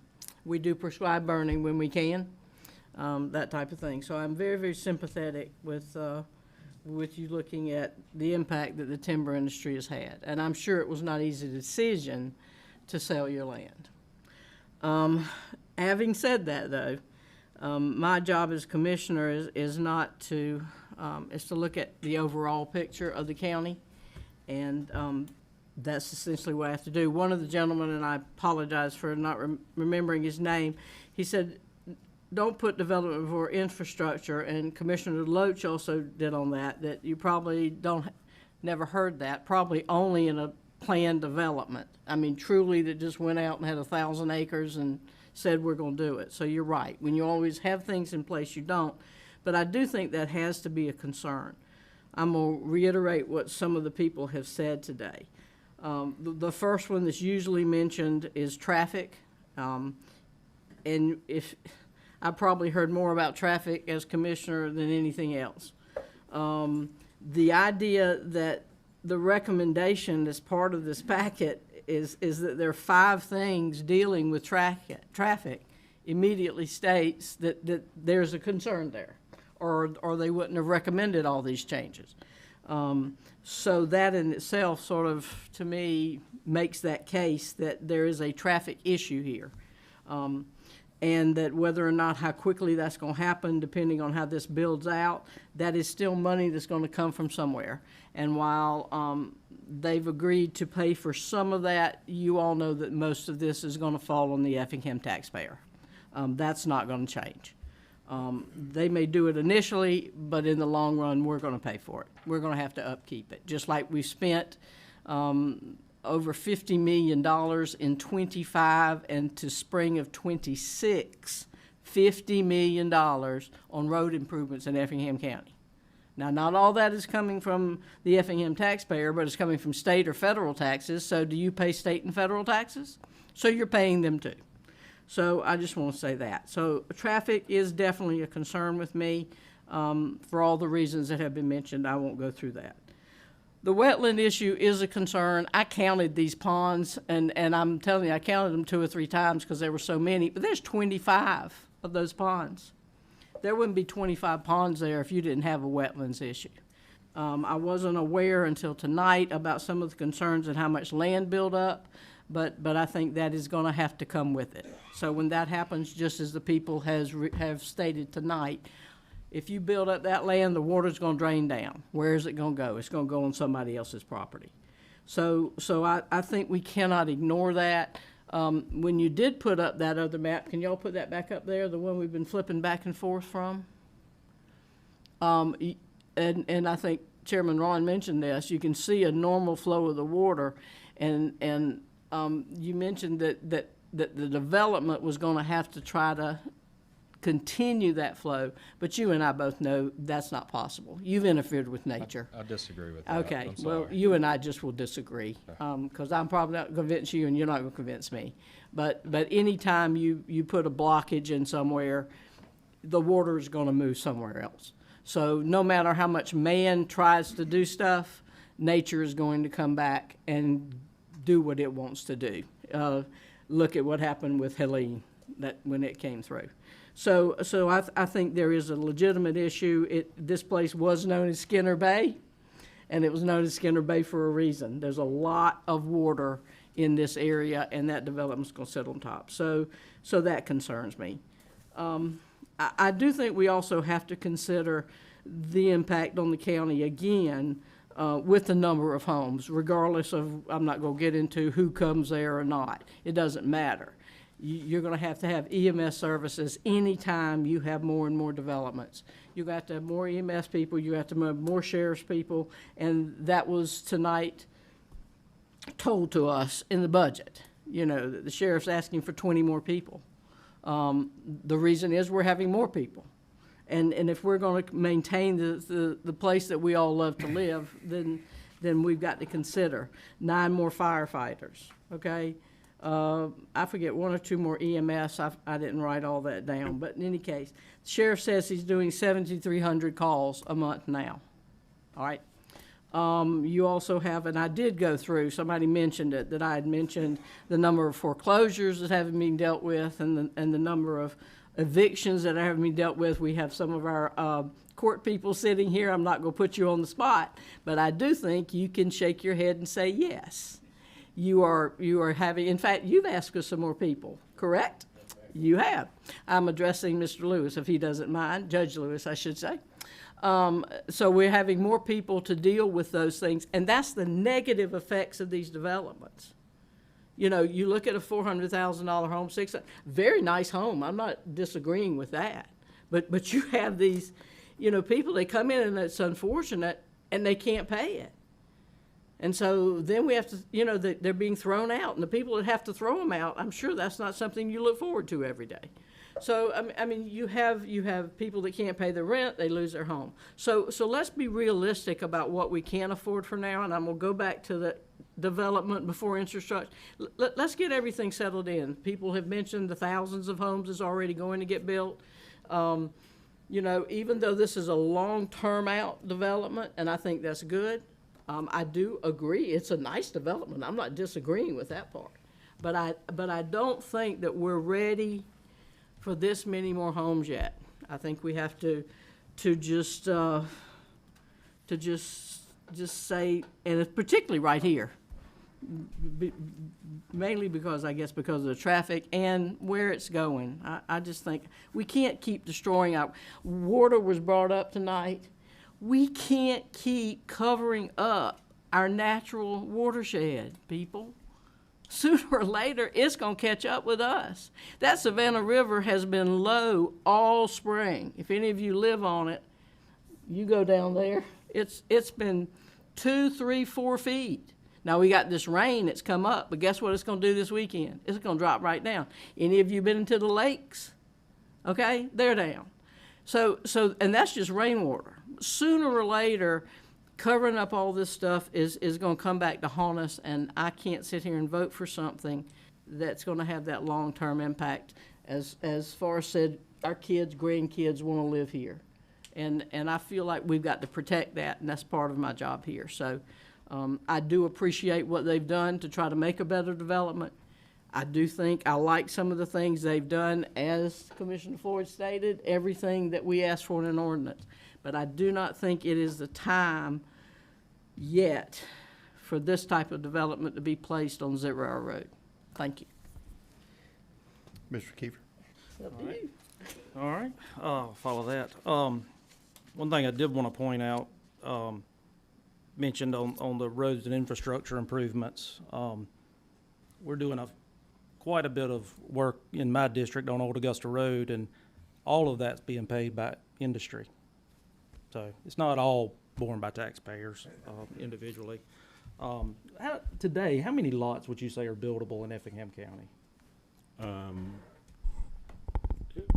We do prescribe burning when we can, that type of thing. So I'm very, very sympathetic with you looking at the impact that the timber industry has had. And I'm sure it was not an easy decision to sell your land. Having said that, though, my job as commissioner is not to, is to look at the overall picture of the county, and that's essentially what I have to do. One of the gentlemen, and I apologize for not remembering his name, he said, don't put development before infrastructure, and Commissioner Loach also did on that you probably never heard that, probably only in a planned development. I mean, truly that just went out and had 1,000 acres and said we're going to do it. So you're right. When you always have things in place, you don't. But I do think that has to be a concern. I'm going to reiterate what some of the people have said today. The first one that's usually mentioned is traffic. And if I probably heard more about traffic as commissioner than anything else. The idea that the recommendation as part of this packet is that there are 5 things dealing with traffic immediately states that there's a concern there, or they wouldn't have recommended all these changes. So that in itself sort of, to me, makes that case that there is a traffic issue here. And that whether or not how quickly that's going to happen, depending on how this builds out, that is still money that's going to come from somewhere. And while they've agreed to pay for some of that, you all know that most of this is going to fall on the Effingham taxpayer. That's not going to change. They may do it initially, but in the long run, we're going to pay for it. We're going to have to upkeep it, just like we spent over $50 million in 25 and to spring of 26, $50 million on road improvements in Effingham County. Now, not all that is coming from the Effingham taxpayer, but it's coming from state or federal taxes. So do you pay state and federal taxes? So you're paying them too. So I just want to say that. So traffic is definitely a concern with me for all the reasons that have been mentioned. I won't go through that. The wetland issue is a concern. I counted these ponds, and I'm telling you, I counted them 2 or 3 times because there were so many, but there's 25 of those ponds. There wouldn't be 25 ponds there if you didn't have a wetlands issue. I wasn't aware until tonight about some of the concerns and how much land built up, but I think that is going to have to come with it. So when that happens, just as the people have stated tonight, if you build up that land, the water's going to drain down. Where is it going to go? It's going to go on somebody else's property. So I think we cannot ignore that. When you did put up that other map, can y'all put that back up there, the one we've been flipping back and forth from? And I think Chairman Ron mentioned this. You can see a normal flow of the water, and you mentioned that the development was going to have to try to continue that flow, but you and I both know that's not possible. You've interfered with nature. I disagree with that. Okay, I'm well, sorry. you and I just will disagree, because I'm probably not going to convince you and you're not going to convince me. But anytime you put a blockage in somewhere, the water is going to move somewhere else. So no matter how much man tries to do stuff, nature is going to come back and do what it wants to do. Look at what happened with Helene when it came through. So I think there is a legitimate issue. This place was known as Skinner Bay, and it was known as Skinner Bay for a reason. There's a lot of water in this area, and that development's going to sit on top. So that concerns me. I do think we also have to consider the impact on the county again with the number of homes, regardless of, I'm not gonna get into who comes there or not. It doesn't matter. You're gonna have to have EMS services anytime you have more and more developments. You got to have more EMS people, you have to have more sheriff's people, and that was tonight told to us in the budget. You know, that the sheriff's asking for 20 more people. The reason is we're having more people. And if we're gonna maintain the place that we all love to live, then we've got to consider 9 more firefighters, okay? I forget, 1 or 2 more EMS. I didn't write all that down, but in any case, the sheriff says he's doing 7,300 calls a month now, all right? You also have, and I did go through, somebody mentioned it, that I had mentioned the number of foreclosures that haven't been dealt with and the number of evictions that haven't been dealt with. We have some of our court people sitting here. I'm not going to put you on the spot, but I do think you can shake your head and say yes. You are having, in fact, you've asked us some more people, correct? You have. I'm addressing Mr. Lewis, if he doesn't mind, Judge Lewis, I should say. So we're having more people to deal with those things, and that's the negative effects of these developments. You know, you look at a $400,000 home, very nice home. I'm not disagreeing with that, but you have these, you know, people, they come in and it's unfortunate and they can't pay it. And so then we have to, you know, they're being thrown out, and the people that have to throw them out, I'm sure that's not something you look forward to every day. So, I mean, you have people that can't pay the rent, they lose their home. So let's be realistic about what we can afford for now, and I'm gonna go back to the development before infrastructure. Let's get everything settled in. People have mentioned the thousands of homes is already going to get built. You know, even though this is a long-term out development, and I think that's good, I do agree, it's a nice development. I'm not disagreeing with that part. But I don't think that we're ready for this many more homes yet. I think we have to just say, and it's particularly right here, mainly because, I guess, because of the traffic and where it's going. I just think we can't keep destroying our, water was brought up tonight. We can't keep covering up our natural watershed, people. Sooner or later, it's going to catch up with us. That Savannah River has been low all spring. If any of you live on it, you go down there. It's been 2, 3, 4 feet. Now, we got this rain that's come up, but guess what it's going to do this weekend? It's going to drop right down. Any of you been into the lakes? Okay, they're down. So, and that's just rainwater. Sooner or later, covering up all this stuff is going to come back to haunt us, and I can't sit here and vote for something that's going to have that long-term impact. As far as said, our kids, grandkids want to live here, and I feel like we've got to protect that, and that's part of my job here. So I do appreciate what they've done to try to make a better development. I do think I like some of the things they've done, as Commissioner Floyd stated, everything that we asked for in an ordinance. But I do not think it is the time yet for this type of development to be placed on Zitrower Road. Thank you. Mr. Kiefer. All right, follow that. One thing I did want to point out, mentioned on the roads and infrastructure improvements, we're doing quite a bit of work in my district on Old Augusta Road, and all of that's being paid by industry. So it's not all borne by taxpayers individually. Today, how many lots would you say are buildable in Effingham County?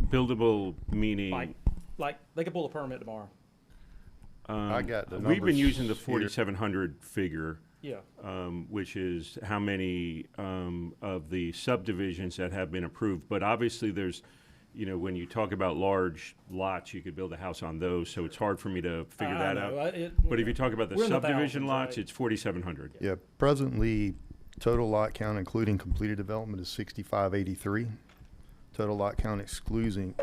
Buildable meaning? Like they could pull a permit tomorrow. I got the We've been numbers using the here. 4,700 figure. Yeah. Which is how many of the subdivisions that have been approved. But obviously there's, you know, when you talk about large lots, you could build a house on those, so it's hard for me to figure that out. But if you talk about the subdivision lots, it's 4,700. Yeah, presently, total lot count including completed development is 6,583. Total lot count excluding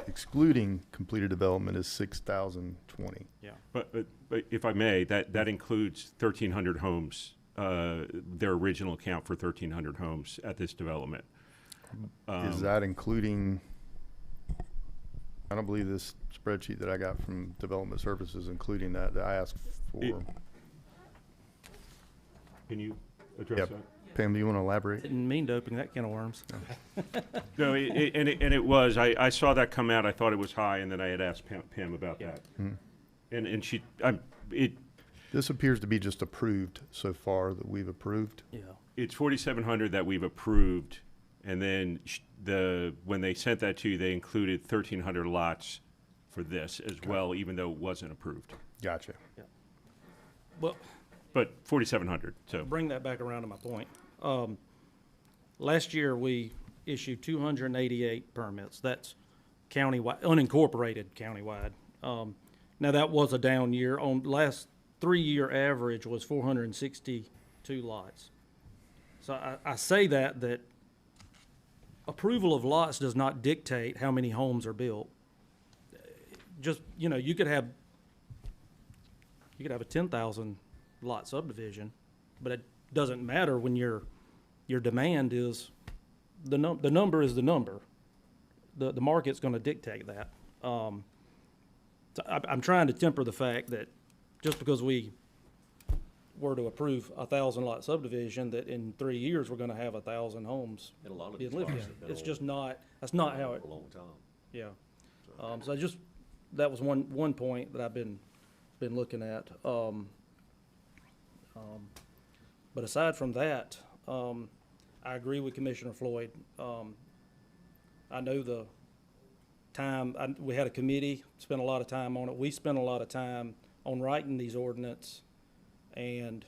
completed development is 6,020. Yeah. But if I may, that includes 1,300 homes, their original count for 1,300 homes at this development. Is that including, I don't believe this spreadsheet that I got from Development Services including that I asked for. Can you address Yep. that? Pam, do you want to elaborate? Didn't mean to open that can of worms. No, it was. I saw that come out. I thought it was high, and then I had asked Pam about that. And she, This appears to be just approved so far that we've approved. Yeah. it's 4,700 that we've approved, and then when they sent that to you, they included 1,300 lots for this as well, even though it wasn't approved. Gotcha. Well, But 4,700, so. bring that back around to my point. Last year, we issued 288 permits. That's countywide, unincorporated countywide. Now, that was a down year. On last 3-year average was 462 lots. So I say that approval of lots does not dictate how many homes are built. Just, you could have a 10,000 lot subdivision, but it doesn't matter when your demand is, the number is the number. The market's gonna dictate that. So I'm trying to temper the fact that just because we were to approve a 1,000 lot subdivision, that in 3 years, we're gonna have 1,000 homes. And a lot of being these lived lots in. have been It's on- just not, that's not how it, For a long time. yeah. So that was one point that I've been looking at. But aside from that, I agree with Commissioner Floyd. I know the time, we had a committee, spent a lot of time on it. We spent a lot of time on writing these ordinance, and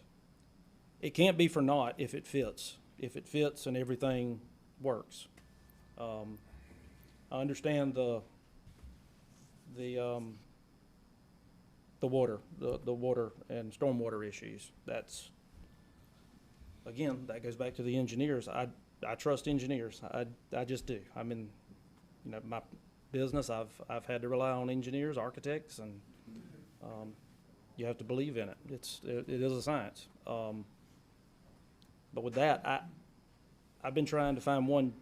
it can't be for naught if it fits. If it fits and everything works. I understand the water and stormwater issues. That's, again, that goes back to the engineers. I trust engineers. I just do. I mean, my business, I've had to rely on engineers, architects, and you have to believe in it. It is a science. But with that, I've been trying to find one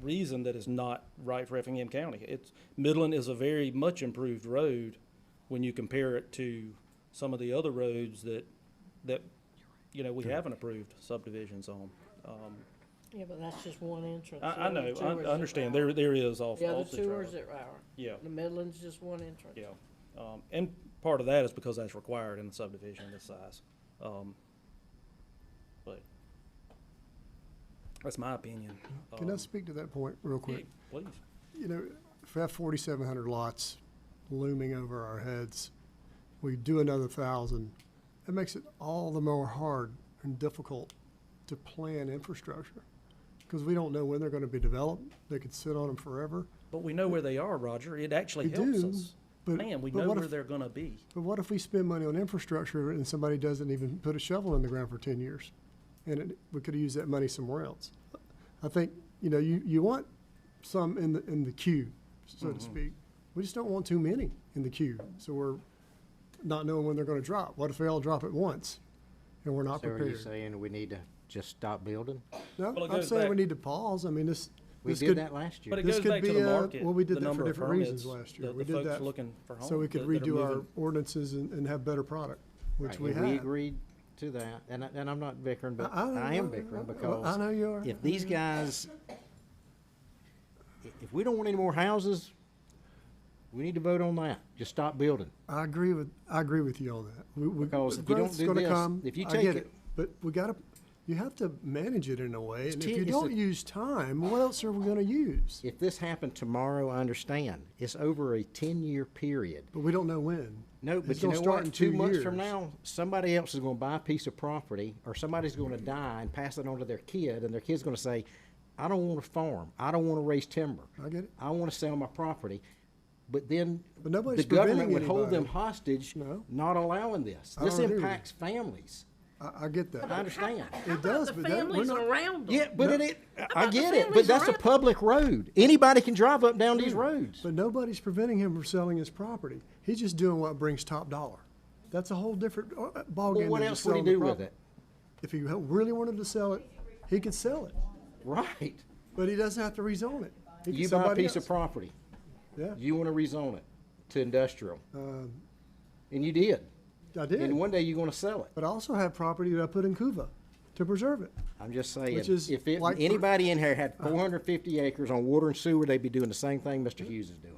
reason that is not right for Effingham County. Midland is a very much improved road when you compare it to some of the other roads that we haven't approved subdivisions on. Yeah, but that's just one entrance. I The know, other two I are understand, Zip there is off The other the two trail. are Zip Rower. Yeah. The Midland's just one entrance. Yeah, and part of that is because that's required in the subdivision this size. But that's my opinion. Can I speak to that point real quick? Please. If we have 4,700 lots looming over our heads, we do another 1,000, it makes it all the more hard and difficult to plan infrastructure, because we don't know when they're gonna be developed. They could sit on them forever. But we know where they are, Roger. It actually We helps do, us. but- Man, we but know what where if- they're gonna be. But what if we spend money on infrastructure and somebody doesn't even put a shovel in the ground for 10 years? And we could have used that money somewhere else. I think, you want some in the queue, so to speak. We just don't want too many in the queue, so we're not knowing when they're gonna drop. What if they all drop at once and we're not So are you prepared? saying we need to just stop building? No, Well, it I'm goes saying we back- need to pause. I mean, We this did could, that last year. But it this goes could back to be, the market, well, we did the that for number of different reasons permits, last year. the We did folks that looking for so we homes could that are redo our moving. ordinances and have better product, which Right, we and we have. agreed to that, and I'm not bickering, but I- I- I am I- bickering I because know you are. if these guys, if we don't want any more houses, we need to vote on that. Just stop building. I agree with you on that. Because if you don't growth's do gonna this, come, if you I take get it- but you have to manage it in a way, and if you it's don't a- use time, what else are we gonna use? If this happened tomorrow, I understand. It's over a 10-year period. But we don't know when. No, It's but you gonna know start what? in 2 2 months from years. now, somebody else is gonna buy a piece of property, or somebody's gonna die and pass it on to their kid, and their kid's gonna say, I don't wanna farm, I don't wanna raise timber. I get it. I wanna sell my property. But then But nobody's the government preventing would hold them anybody. hostage, No. not allowing this. I This don't agree with you. impacts families. I get that. I understand. It does, The but that, we're families not. around them. Yeah, but No. I about the get it, but families that's a around? public road. Anybody can drive up down these roads. But nobody's preventing him from selling his property. He's just doing what brings top dollar. That's a whole different ballgame. Well, what than else just would he selling the do with property. it? If he really wanted to sell it, he could sell it, Right. but he doesn't have to rezone it. He You can buy a somebody piece else. of property, Yeah. you wanna rezone it to industrial, Um, and you did. I did. And one day you're gonna sell it. But I also have property that I put in Cuva to preserve it. I'm just saying, Which is if like for- anybody in here had 450 acres on water and sewer, they'd be doing the same thing Mr. Hughes is doing.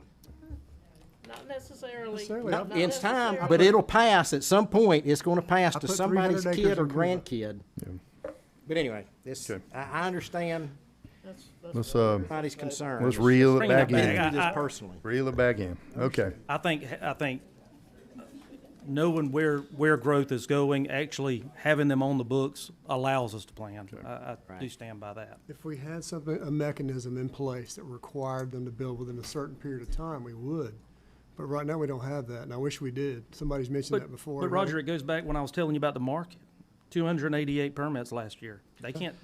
Not necessarily. Necessarily. Not I- in time, I but put- it'll pass at some point. It's gonna pass I to put somebody's 300 kid acres or in Cuba. grandkid. Yeah. But anyway, it's, Okay. I understand Let's, everybody's concern. let's reel it Bring back that back. in. I- This personally. Reel it back in. Okay. I think knowing where growth is going, actually having them on the books allows us to plan. I do stand by that. If we had something, a mechanism in place that required them to build within a certain period of time, we would. But right now, we don't have that, and I wish we did. Somebody's mentioned that before. But Roger, it goes back when I was telling you about the market. 288 permits last year.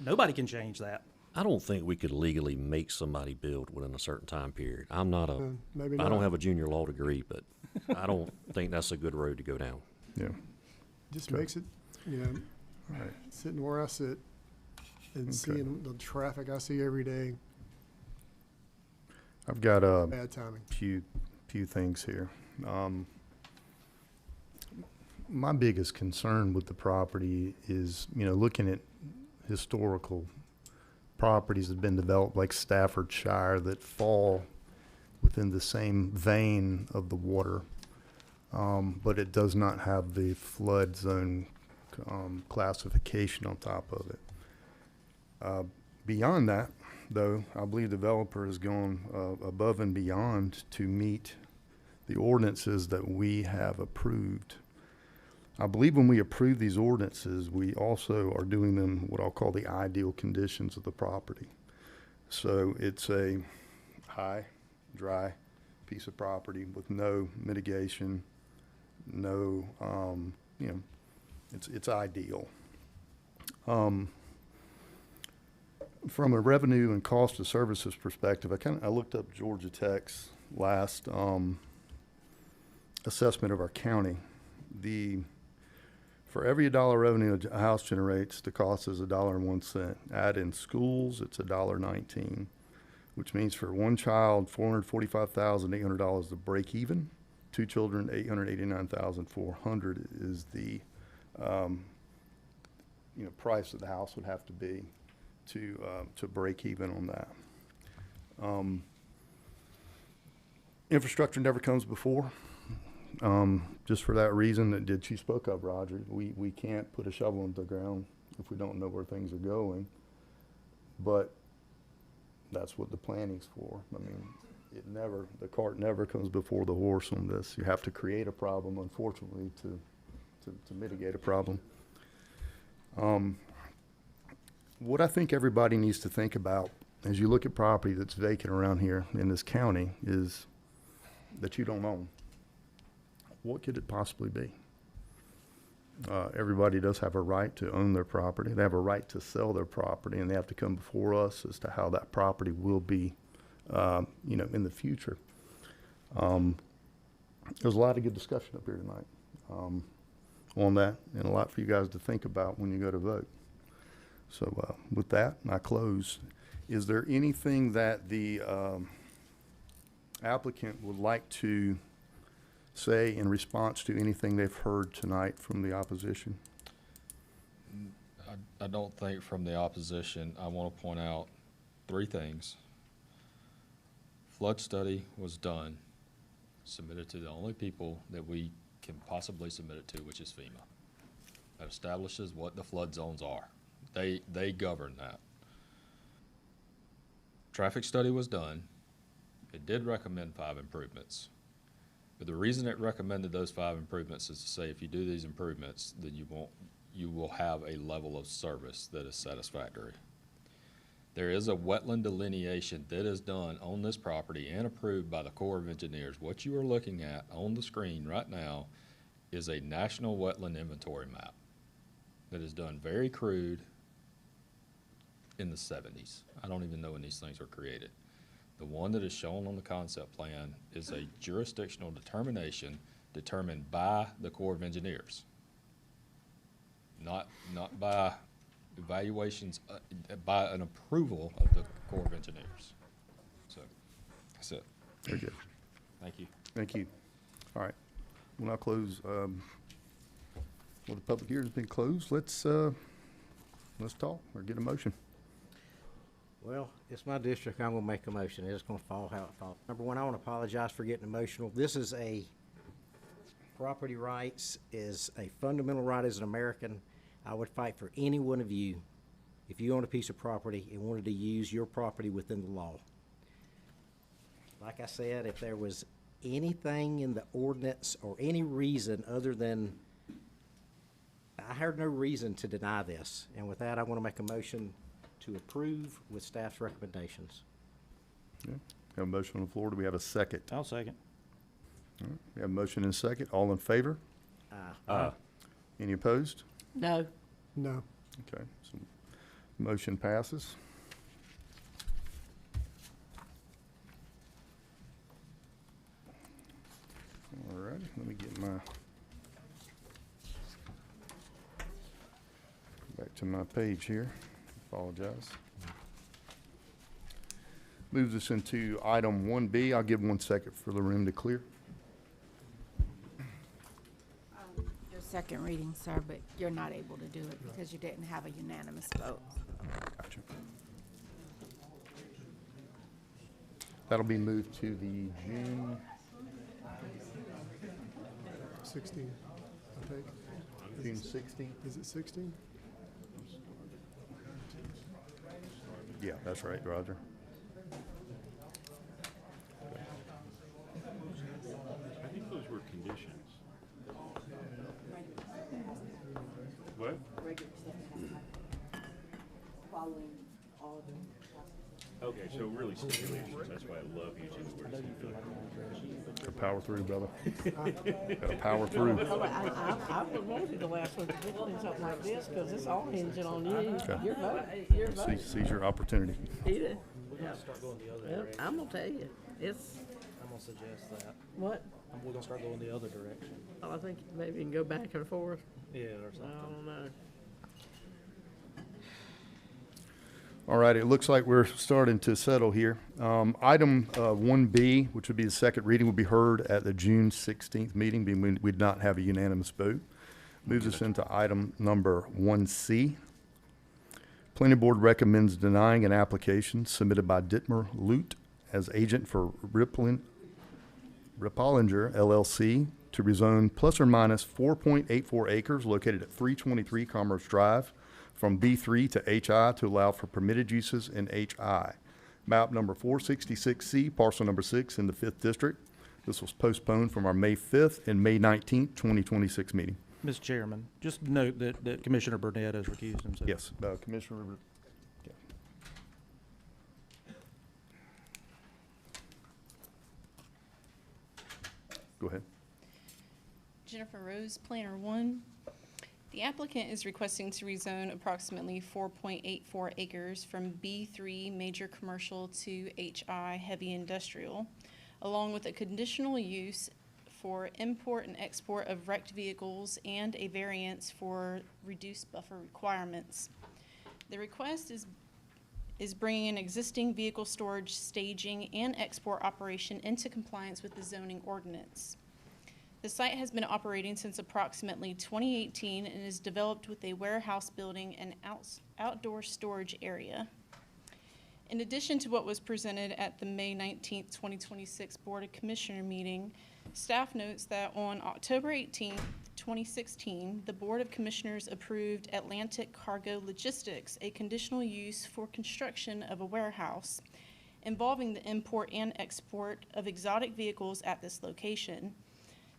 Nobody can change that. I don't think we could legally make somebody build within a certain time period. I'm not a, maybe I don't not. have a junior law degree, but I don't think that's a good road to go down. Yeah. Just Okay. makes it, you know, Right. sitting where I sit and Okay. seeing the traffic I see every day, I've got a bad timing. few things here. My biggest concern with the property is, looking at historical properties that have been developed like Staffordshire that fall within the same vein of the water, but it does not have the flood zone classification on top of it. Beyond that, though, I believe the developer has gone above and beyond to meet the ordinances that we have approved. I believe when we approve these ordinances, we also are doing them what I'll call the ideal conditions of the property. So it's a high, dry piece of property with no mitigation, no, it's ideal. From a revenue and cost of services perspective, I looked up Georgia Tech's last assessment of our county. For every $1 revenue a house generates, the cost is $1.01. Add in schools, it's $1.19, which means for one child, $445,800 to break even. Two children, $889,400 is the price that the house would have to be to break even on that. Infrastructure never comes before. Just for that reason that you spoke of, Roger. We can't put a shovel into the ground if we don't know where things are going. But that's what the planning's for. I mean, the cart never comes before the horse on this. You have to create a problem, unfortunately, to mitigate a problem. What I think everybody needs to think about as you look at property that's vacant around here in this county is that you don't own. What could it possibly be? Everybody does have a right to own their property. They have a right to sell their property, and they have to come before us as to how that property will be, in the future. There's a lot of good discussion up here tonight on that, and a lot for you guys to think about when you go to vote. So with that, I close. Is there anything that the applicant would like to say in response to anything they've heard tonight from the opposition? I don't think from the opposition. I want to point out three things. Flood study was done, submitted to the only people that we can possibly submit it to, which is FEMA. That establishes what the flood zones are. They govern that. Traffic study was done. It did recommend 5 improvements. But the reason it recommended those 5 improvements is to say if you do these improvements, then you will have a level of service that is satisfactory. There is a wetland delineation that is done on this property and approved by the Corps of Engineers. What you are looking at on the screen right now is a national wetland inventory map that is done very crude in the 70s. I don't even know when these things were created. The one that is shown on the concept plan is a jurisdictional determination determined by the Corps of Engineers, not by evaluations, by an approval of the Corps of Engineers. So that's it. Very good. Thank you. Thank you. All right. We'll now close Well, the public hearing's been closed. Let's talk or get a motion. Well, it's my district, I'm gonna make a motion, it's gonna fall how it falls. Number one, I wanna apologize for getting emotional. This is property rights is a fundamental right as an American. I would fight for any one of you if you own a piece of property and wanted to use your property within the law. Like I said, if there was anything in the ordinance or any reason other than, I heard no reason to deny this. And with that, I wanna make a motion to approve with staff's recommendations. Yeah. Have a motion on the floor. Do we have a second? I'll second. All right. We have a motion and a second. All in favor? Aye. Any opposed? No. No. Okay, so motion passes. All right, let me get back to my page here. Apologize. Moves us into item 1B. I'll give 1 second for the room to clear. Your second reading, sir, but you're not able to do it because you didn't have a unanimous vote. Gotcha. That'll be moved to the June 16, I think. June 16th. Is it 16? Yeah, that's right, Roger. I think those were conditions. What? Okay, so really stipulations, that's why I love using the word stipulations. Gotta power through, brother. Gotta power through. I would want you to last with something like this, because it's all hinging on you. Okay. You're voting. Seize your opportunity. Either. We're gonna start going the other Well, direction. I'm gonna tell you, it's, I'm gonna suggest that. what, We're gonna start going the other direction. I think maybe you can go back and forth. Yeah, or I something. don't know. All right, it looks like we're starting to settle here. Item 1B, which would be the second reading, will be heard at the June 16th meeting, being we did not have a unanimous vote. Moves us into item number 1C. Planning Board recommends denying an application submitted by Dittmer Lute as agent for Ripplinger LLC to rezone plus or minus 4.84 acres located at 323 Commerce Drive from B3 to HI to allow for permitted uses in HI. Map number 466C, parcel number 6 in the 5th District. This was postponed from our May 5th and May 19th, 2026 meeting. Mr. Chairman, just note that Commissioner Burnett has recused himself. Yes, Commissioner. Yeah. Go ahead. Jennifer Rose, Planner 1. The applicant is requesting to rezone approximately 4.84 acres from B3 Major Commercial to HI Heavy Industrial, along with a conditional use for import and export of wrecked vehicles and a variance for reduced buffer requirements. The request is bringing an existing vehicle storage, staging, and export operation into compliance with the zoning ordinance. The site has been operating since approximately 2018 and is developed with a warehouse building and outdoor storage area. In addition to what was presented at the May 19, 2026 Board of Commissioner meeting, staff notes that on October 18, 2016, the Board of Commissioners approved Atlantic Cargo Logistics, a conditional use for construction of a warehouse involving the import and export of exotic vehicles at this location,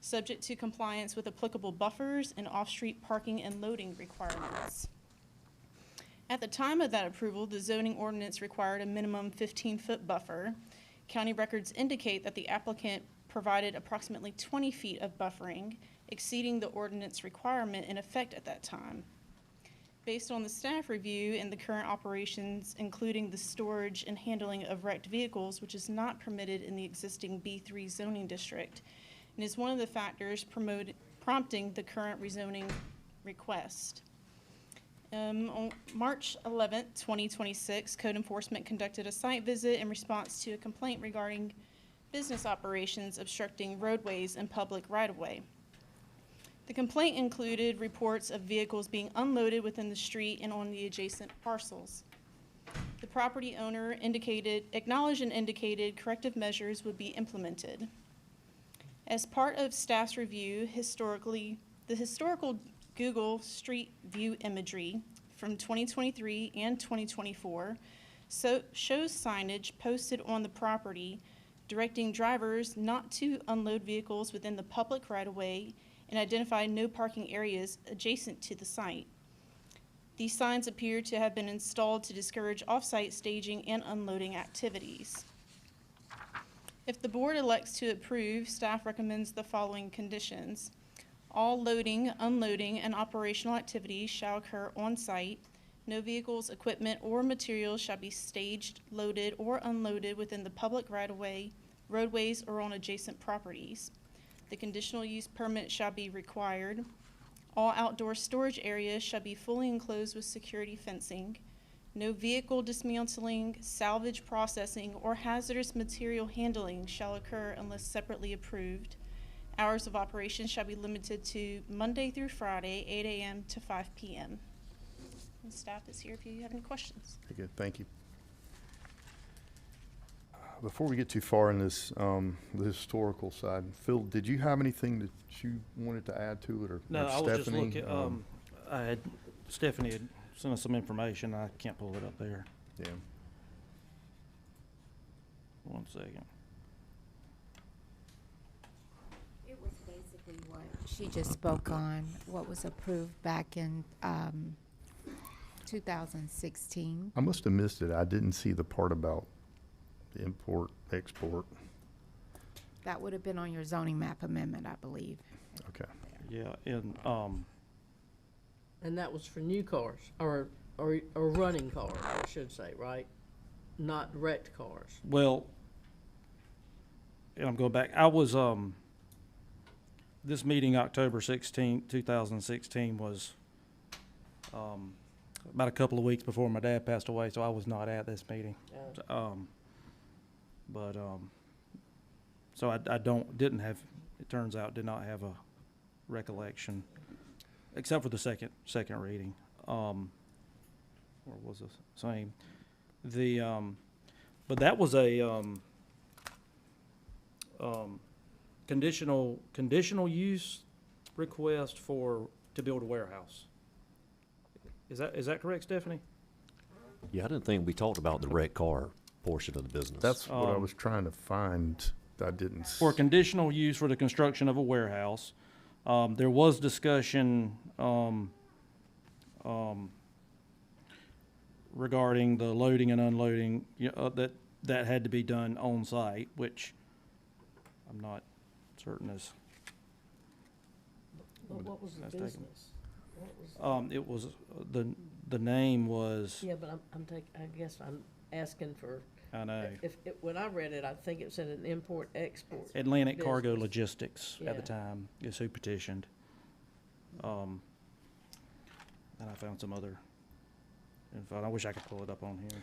subject to compliance with applicable buffers and off-street parking and loading requirements. At the time of that approval, the zoning ordinance required a minimum 15-foot buffer. County records indicate that the applicant provided approximately 20 feet of buffering, exceeding the ordinance requirement in effect at that time. Based on the staff review and the current operations, including the storage and handling of wrecked vehicles, which is not permitted in the existing B3 zoning district, and is one of the factors prompting the current rezoning request. On March 11, 2026, Code Enforcement conducted a site visit in response to a complaint regarding business operations obstructing roadways and public right-of-way. The complaint included reports of vehicles being unloaded within the street and on the adjacent parcels. The property owner acknowledged and indicated corrective measures would be implemented. As part of staff's review, the historical Google Street View imagery from 2023 and 2024 shows signage posted on the property directing drivers not to unload vehicles within the public right-of-way and identify no parking areas adjacent to the site. These signs appear to have been installed to discourage off-site staging and unloading activities. If the board elects to approve, staff recommends the following conditions. All loading, unloading, and operational activities shall occur on-site. No vehicles, equipment, or materials shall be staged, loaded, or unloaded within the public right-of-way, roadways, or on adjacent properties. The conditional use permit shall be required. All outdoor storage areas shall be fully enclosed with security fencing. No vehicle dismantling, salvage processing, or hazardous material handling shall occur unless separately approved. Hours of operation shall be limited to Monday through Friday, 8 a.m. to 5 p.m. And staff is here if you have any questions. Okay, good, thank you. Before we get too far in this, the historical side, Phil, did you have anything that you wanted to add to it, or No, or I was just Stephanie? looking, Stephanie had sent us some information. I can't pull it up there. Yeah. 1 second. It was basically what she just spoke on, what was approved back in 2016. I must have missed it. I didn't see the part about the import, export. That would have been on your zoning map amendment, I believe. Okay. Yeah, and, And that was for new cars, or running cars, I should say, right? Not wrecked cars. well, and I'm going back, I was, this meeting, October 16th, 2016, was, about a couple of weeks before my dad passed away, so I was not at this meeting. So I didn't have, it turns out, did not have a recollection, except for the second reading. Or was the same? But that was a, conditional use request to build a warehouse. Is that correct, Stephanie? Yeah, I didn't think we talked about the wrecked car portion of the business. That's what I was trying to find. I didn't. For conditional use for the construction of a warehouse. There was discussion, regarding the loading and unloading, that had to be done on site, which I'm not certain is. What was the That's taken. business? What was? It was, the name was, Yeah, but I guess I'm asking for, I know, when I read it, I think it said an import-export. Atlantic Cargo business. Logistics at the Yeah. time is who petitioned. And I found some other info. I wish I could pull it up on here.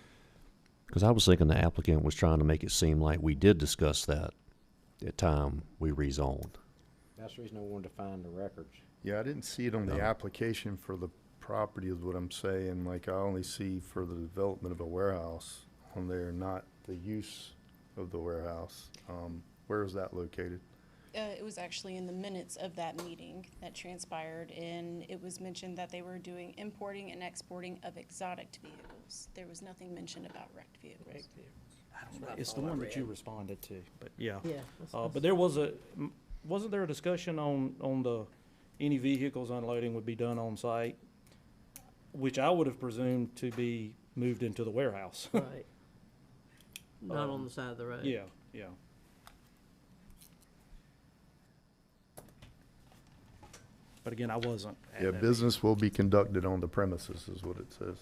Because I was thinking the applicant was trying to make it seem like we did discuss that at time we rezoned. That's the reason I wanted to find the records. Yeah, I didn't see it on the No. application for the property is what I'm saying. Like, I only see for the development of a warehouse on there, not the use of the warehouse. Where is that located? It was actually in the minutes of that meeting that transpired, and it was mentioned that they were doing importing and exporting of exotic vehicles. There was nothing mentioned about wrecked vehicles. It's the one that you responded to, but yeah. Yeah. But there was wasn't there a discussion on any vehicles unloading would be done on site, which I would have presumed to be moved into the warehouse. Right. Not on the side of the road. Yeah, yeah. But again, I wasn't at Yeah, that business will be conducted on the premises is what it says. meeting.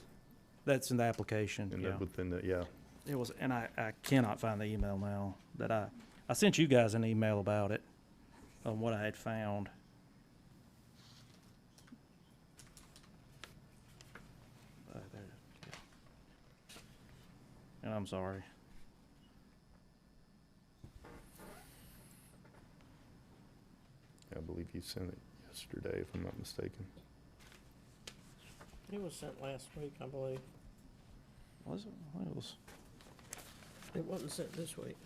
That's in the application, And yeah. then within the, yeah. It was, and I cannot find the email now that I sent you guys an email about it, on what I had found. There, yeah. And I'm sorry. I believe you sent it yesterday, if I'm not mistaken. It was sent last week, I believe. Was it? Well, it was. It wasn't sent this week.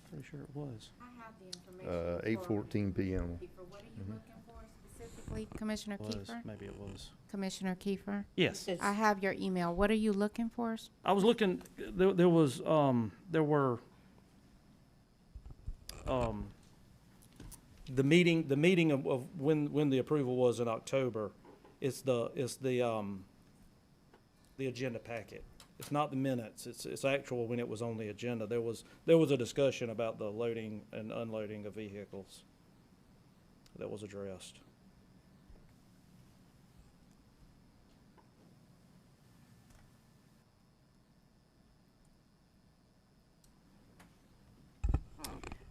Pretty sure it was. I have the information. 8:14 p.m. Kiefer, what are you looking for specifically, Commissioner Was, Kiefer? maybe it was. Commissioner Kiefer? Yes. I have your email. What are you looking for? I was looking, there was, there were, the meeting of when the approval was in October, it's the agenda packet. It's not the minutes, it's actual when it was on the agenda. There was a discussion about the loading and unloading of vehicles that was addressed.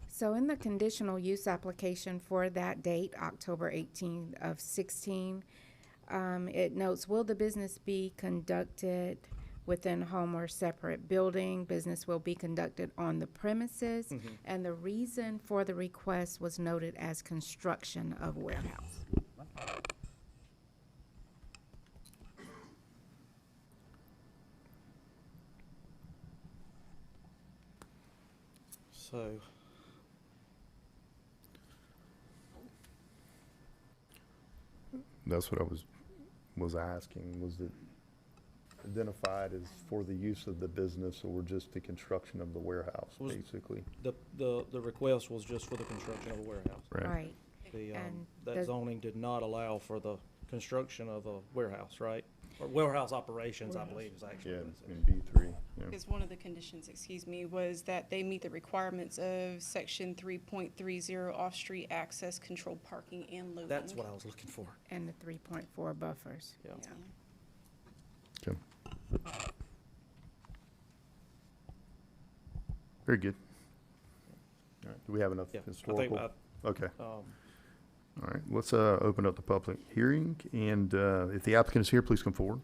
So in the conditional use application for that date, October 18th of 16, it notes, will the business be conducted within home or separate building? Business will be conducted on the premises. And the reason for the request was noted as construction of warehouse. So, That's what I was asking, was it identified as for the use of the business or just the construction of the warehouse, Was- basically? the request was just for the construction of a warehouse. Right. The, And that does- zoning did not allow for the construction of a warehouse, right? Or warehouse operations, I believe is actually Yeah, what it said. in B3, yeah. Because one of the conditions, excuse me, was that they meet the requirements of section 3.30 off-street access, controlled parking and loading. That's what I was looking for. And the 3.4 buffers. Yeah. Yeah. Okay. Very good. All right, do we have enough Yeah, I think historical? Okay. Um, All right, let's open up the public hearing, and if the applicant is here, please come forward.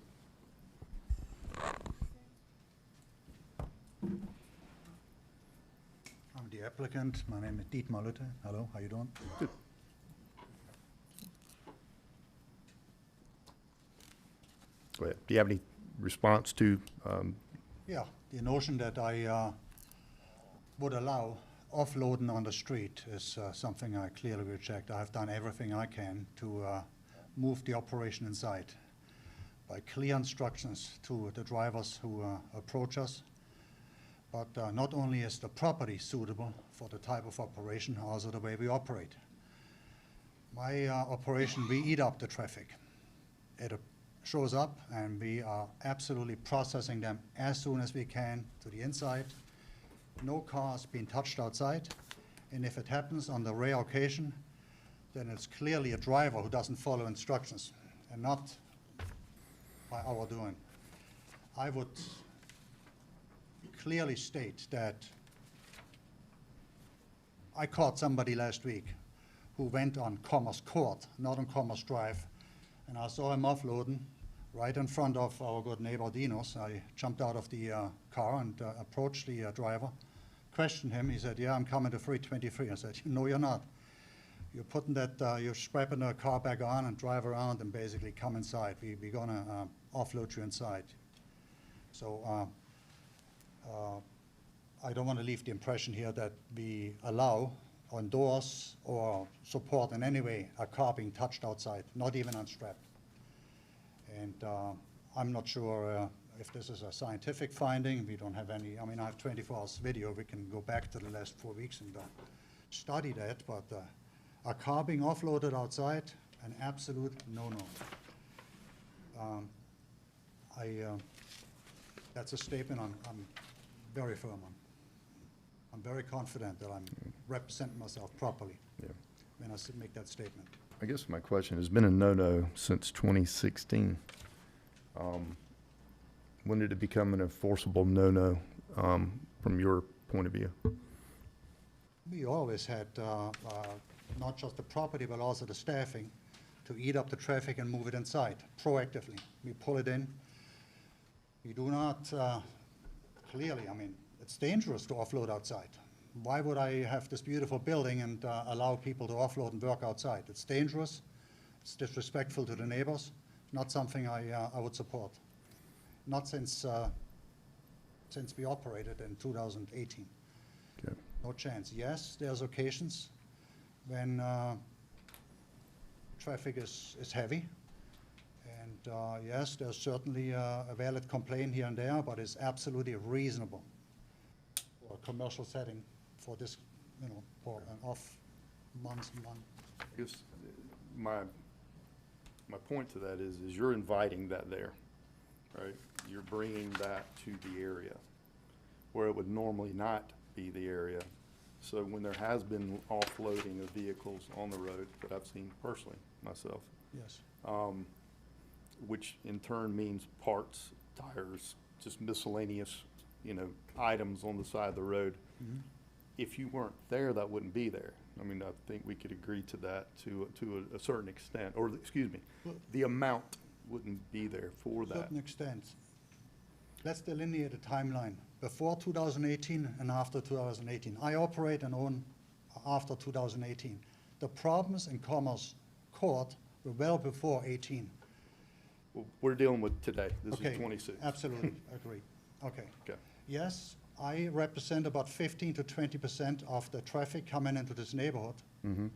I'm the applicant. My name is Dietmar Lütte. Hello, how you doing? Good. Go ahead. Do you have any response to, Yeah, the notion that I would allow offloading on the street is something I clearly reject. I've done everything I can to move the operation inside by clear instructions to the drivers who approach us. But not only is the property suitable for the type of operation, also the way we operate. My operation, we eat up the traffic. It shows up and we are absolutely processing them as soon as we can to the inside. No cars being touched outside. And if it happens on the rare occasion, then it's clearly a driver who doesn't follow instructions and not by our doing. I would clearly state that I caught somebody last week who went on Commerce Court, not on Commerce Drive, and I saw him offloading right in front of our good neighbor Dino's. I jumped out of the car and approached the driver, questioned him. He said, "Yeah, I'm coming to 323." I said, "No, you're not. You're putting that, you're strapping the car back on and drive around and basically come inside. We're gonna offload you inside." So I don't want to leave the impression here that we allow, endorse, or support in any way a car being touched outside, not even unstrapped. And I'm not sure if this is a scientific finding. We don't have any, I mean, I have 24 hours video. We can go back to the last 4 weeks and study that, but a car being offloaded outside, an absolute no-no. That's a statement I'm very firm on. I'm very confident that I'm representing myself properly when I make that statement. I guess my question has been a no-no since 2016. When did it become an enforceable no-no from your point of view? We always had not just the property, but also the staffing to eat up the traffic and move it inside proactively. We pull it in. We do not, clearly, I mean, it's dangerous to offload outside. why would I have this beautiful building and allow people to offload and work outside? It's dangerous, it's disrespectful to the neighbors, not something I would support. Not since we operated in 2018. Okay. No chance. Yes, there's occasions when traffic is heavy. And yes, there's certainly a valid complaint here and there, but it's absolutely reasonable for a commercial setting for this, for an off months and months. I guess my point to that is you're inviting that there, right? You're bringing that to the area where it would normally not be the area. So when there has been offloading of vehicles on the road that I've seen personally myself, Yes. which in turn means parts, tires, just miscellaneous, items on the side of the road. Mhm. If you weren't there, that wouldn't be there. I mean, I think we could agree to that to a certain extent, or excuse me, Well- the amount wouldn't be there for To a that. certain extent. Let's delineate a timeline, before 2018 and after 2018. I operate and own after 2018. The problems in Commerce Court were well before 18. Well, we're dealing with today. This Okay, is 26. Absolutely, agree. Okay. Okay. Yes, I represent about 15 to 20% of the traffic coming into this neighborhood. Mm-hmm.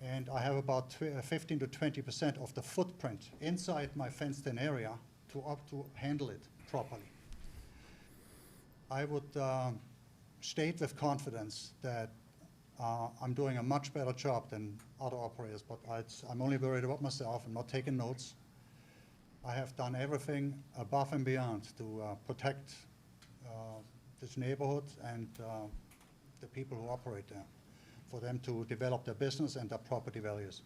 And I have about 15 to 20% of the footprint inside my fenced-in area to handle it properly. I would state with confidence that I'm doing a much better job than other operators, but I'm only worried about myself. I'm not taking notes. I have done everything above and beyond to protect this neighborhood and the people who operate there, for them to develop their business and their property values.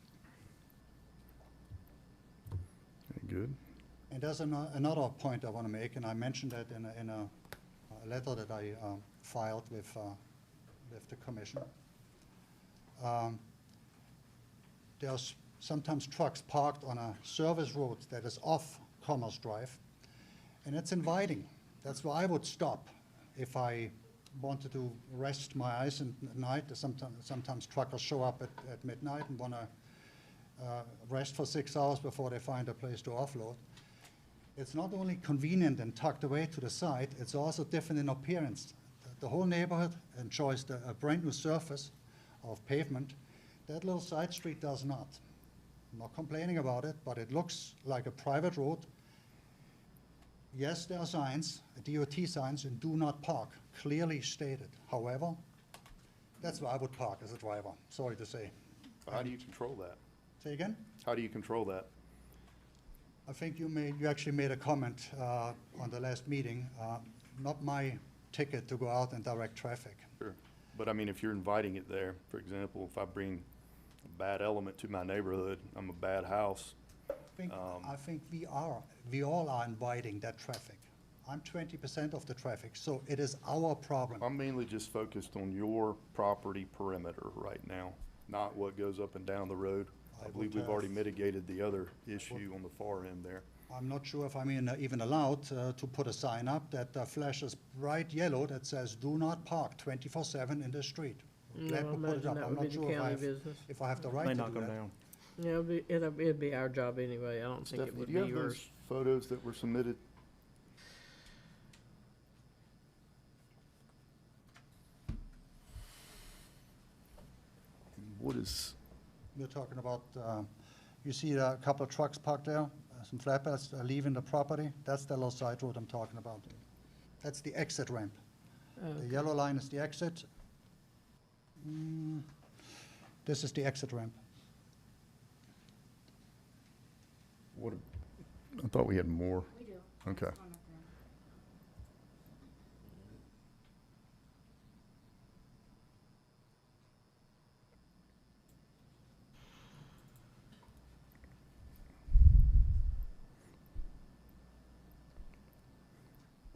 Okay, good. And there's another point I want to make, and I mentioned that in a letter that I filed with the commission. There's sometimes trucks parked on a service road that is off Commerce Drive, and it's inviting. That's where I would stop if I wanted to rest my eyes at night. Sometimes truckers show up at midnight and want to rest for 6 hours before they find a place to offload. It's not only convenient and tucked away to the side, it's also different in appearance. The whole neighborhood enjoys a brand new surface of pavement. That little side street does not. I'm not complaining about it, but it looks like a private road. Yes, there are signs, DOT signs, and do not park, clearly stated. However, that's where I would park as a driver, sorry to say. How do you control that? Say again? How do you control that? I think you actually made a comment on the last meeting, not my ticket to go out and direct traffic. Sure. But I mean, if you're inviting it there, for example, if I bring a bad element to my neighborhood, I'm a bad house. I think we all are inviting that traffic. I'm 20% of the traffic, so it is our problem. I'm mainly just focused on your property perimeter right now, not what goes up and down the road. I believe we've already mitigated the other issue on the far end there. I'm not sure if I'm even allowed to put a sign up that flashes bright yellow that says, "Do not park 24/7 in the street." No, Glad I to put it imagine up. that I'm would be not the sure county business. if I have the right May to not do come that. down. Yeah, it'd be our job anyway. I don't think it Stephanie, would do be you have yours. those photos that were submitted? What is, We're talking about, you see a couple of trucks parked there, some flatbeds leaving the property. That's the little side road I'm talking about. That's the exit ramp. The yellow line is the exit. This is the exit ramp. what, I thought we had more. We do. Okay.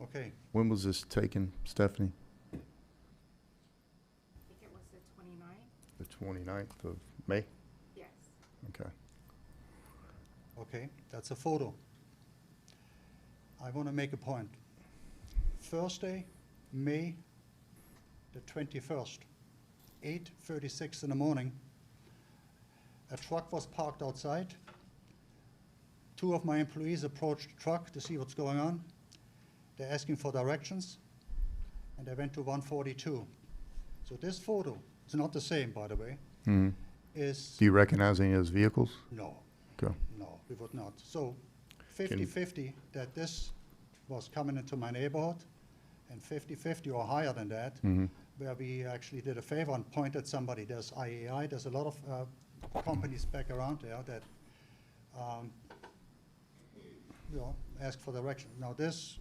Okay, When was this taken, Stephanie? I think it was the 29th? The 29th of May? Yes. Okay. okay, that's a photo. I want to make a point. Thursday, May the 21st, 8:36 in the morning. A truck was parked outside. Two of my employees approached the truck to see what's going on. They're asking for directions, and they went to 142. So this photo, it's not the same, by the way, Mhm. is, Do you recognize any of those vehicles? no, Okay. no, we would not. So 50-50 that this was coming into my neighborhood, and 50-50 or higher than that, Mhm. where we actually did a favor and pointed somebody. There's IAI, there's a lot of companies back around there that, ask for direction. Now this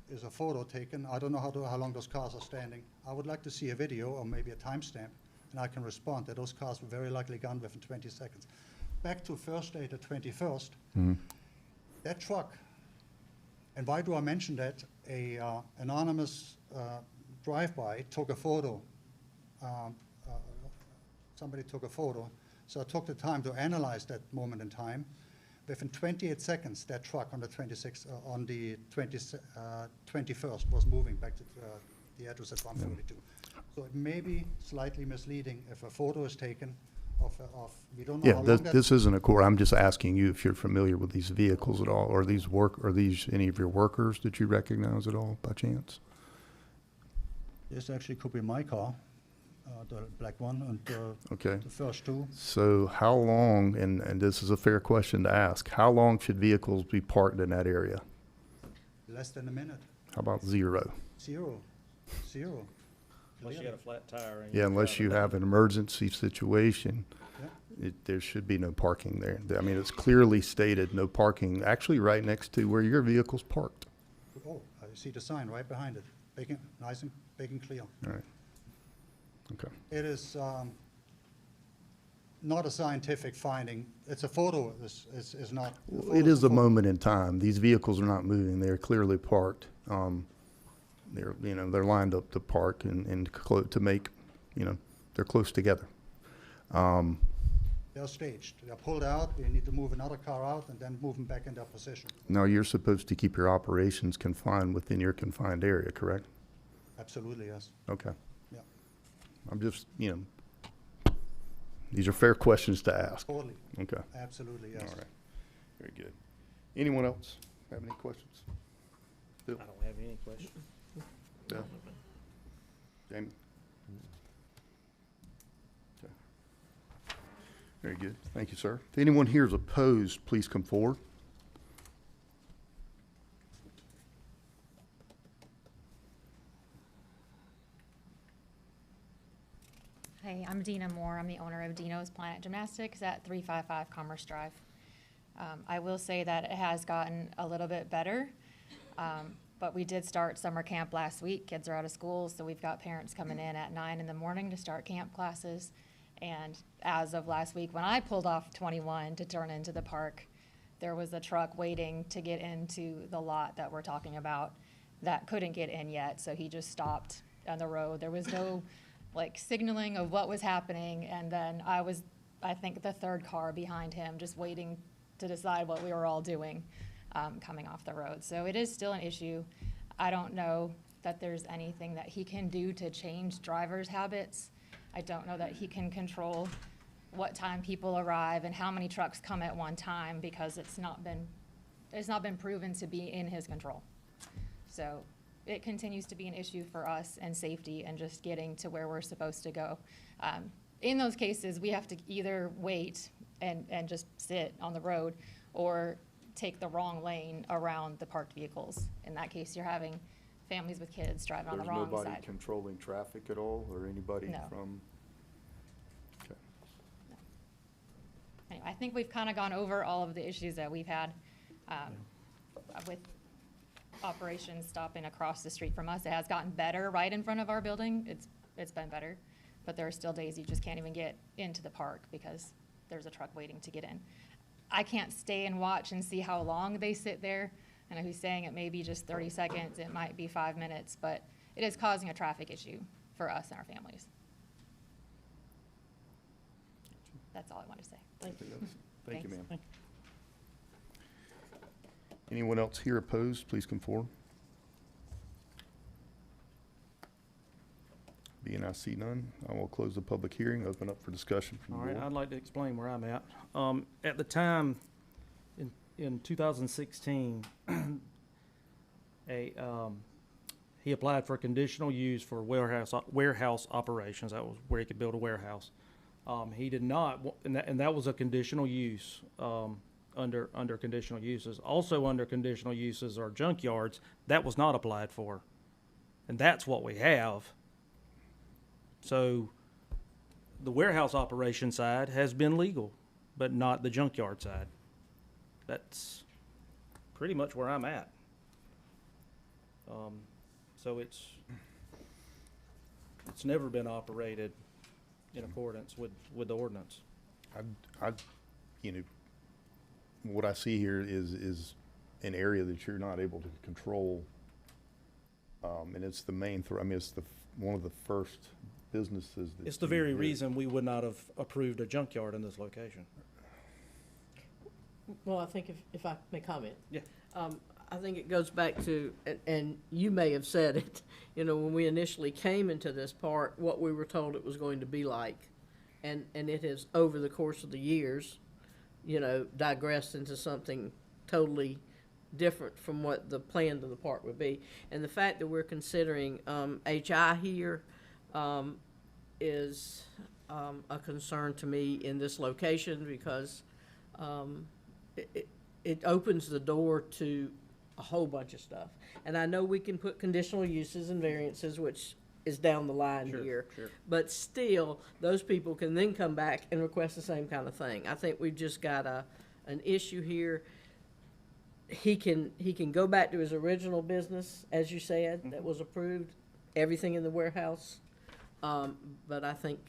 is a photo taken. I don't know how long those cars are standing. I would like to see a video or maybe a timestamp, and I can respond that those cars were very likely gone within 20 seconds. Back to Thursday, the 21st, that truck, and why do I mention that? A anonymous drive-by took a photo. Somebody took a photo, so I took the time to analyze that moment in time. Within 28 seconds, that truck on the 21st was moving back to the address at 142. So it may be slightly misleading if a photo is taken of we don't know how long that. This isn't a court. I'm just asking you if you're familiar with these vehicles at all. Are these any of your workers that you recognize at all by chance? This actually could be my car, the black one, and Okay. the first two. So how long, and this is a fair question to ask, how long should vehicles be parked in that area? Less than a minute. How about 0? Zero. Unless you got a flat tire. and Yeah, you're unless you driving have an emergency situation, there should be no parking there. I mean, it's clearly stated, no parking, actually right next to where your vehicle's parked. Oh, I see the sign right behind it. Nice and big and clear. All right. Okay. It is not a scientific finding. It's a photo. Is not. It is a moment in time. These vehicles are not moving. They're clearly parked. They're lined up to park and to make, they're close together. They're staged. They're pulled out. We need to move another car out and then move them back in their position. Now, you're supposed to keep your operations confined within your confined area, correct? Absolutely, yes. Okay. Yeah. I'm just, these are fair questions to ask. Totally. Okay. Absolutely, yes. All right. Very good. Anyone else have any questions? Bill? I don't have any questions. Bill? Jamie? Okay. Very good. Thank you, sir. If anyone here is opposed, please come forward. Hey, I'm Dina Moore. I'm the owner of Dino's Planet Gymnastics at 355 Commerce Drive. I will say that it has gotten a little bit better, but we did start summer camp last week. Kids are out of school, so we've got parents coming in at 9 in the morning to start camp classes. And as of last week, when I pulled off 21 to turn into the park, there was a truck waiting to get into the lot that we're talking about that couldn't get in yet, so he just stopped on the road. There was no signaling of what was happening, and then I was, I think, the third car behind him, just waiting to decide what we were all doing coming off the road. So it is still an issue. I don't know that there's anything that he can do to change drivers' habits. I don't know that he can control what time people arrive and how many trucks come at one time, because it's not been proven to be in his control. So it continues to be an issue for us and safety and just getting to where we're supposed to go. In those cases, we have to either wait and just sit on the road or take the wrong lane around the parked vehicles. In that case, you're having families with kids driving on the wrong There's side. nobody controlling traffic at all, or anybody No. from? Okay. Anyway, I think we've kind of gone over all of the issues that we've had with operations stopping across the street from us. It has gotten better right in front of our building. It's been better, but there are still days you just can't even get into the park because there's a truck waiting to get in. I can't stay and watch and see how long they sit there. I know he's saying it may be just 30 seconds, it might be 5 minutes, but it is causing a traffic issue for us and our families. That's all I want to say. Thank you, Thanks. ma'am. Anyone else here opposed, please come forward. I see none. I will close the public hearing, open up for discussion from All the right, board. I'd like to explain where I'm at. At the time, in 2016, he applied for a conditional use for warehouse operations. That was where he could build a warehouse. He did not, and that was a conditional use, under conditional uses. Also under conditional uses are junkyards. That was not applied for. And that's what we have. So the warehouse operation side has been legal, but not the junkyard side. That's pretty much where I'm at. So it's never been operated in accordance with the ordinance. You know, what I see here is an area that you're not able to control. And it's the main, I mean, it's one of the first businesses that. It's the very reason we would not have approved a junkyard in this location. Well, I think if I may comment. Yeah. I think it goes back to, and you may have said it, you know, when we initially came into this part, what we were told it was going to be like. And it has, over the course of the years, you know, digressed into something totally different from what the plan of the park would be. And the fact that we're considering HI here is a concern to me in this location because it opens the door to a whole bunch of stuff. And I know we can put conditional uses and variances, which is down the line here. Sure. But still, those people can then come back and request the same kind of thing. I think we've just got an issue here. He can go back to his original business, as you said, that was approved, everything in the warehouse. But I think,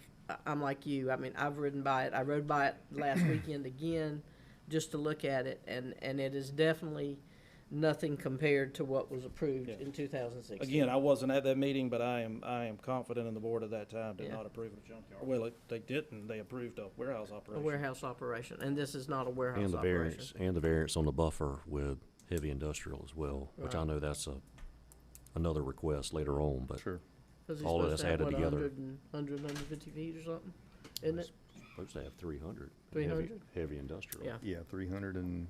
I'm like you, I mean, I've ridden by it. I rode by it last weekend again, just to look at it, and it is definitely nothing compared to what was approved in 2016. Again, I wasn't at that meeting, but I am confident in the board at that time did Yeah. not approve a junkyard. Well, they didn't. They approved a warehouse A operation. warehouse operation, and this is not a warehouse And the operation. variance on the buffer with heavy industrial as well, which I Right. know that's another request later on, but Sure. 'Cause he's all of supposed that's to have, added what, together. 150 feet or something, isn't it? Supposed to have 300. 300? Heavy industrial. Yeah. Yeah, 300 and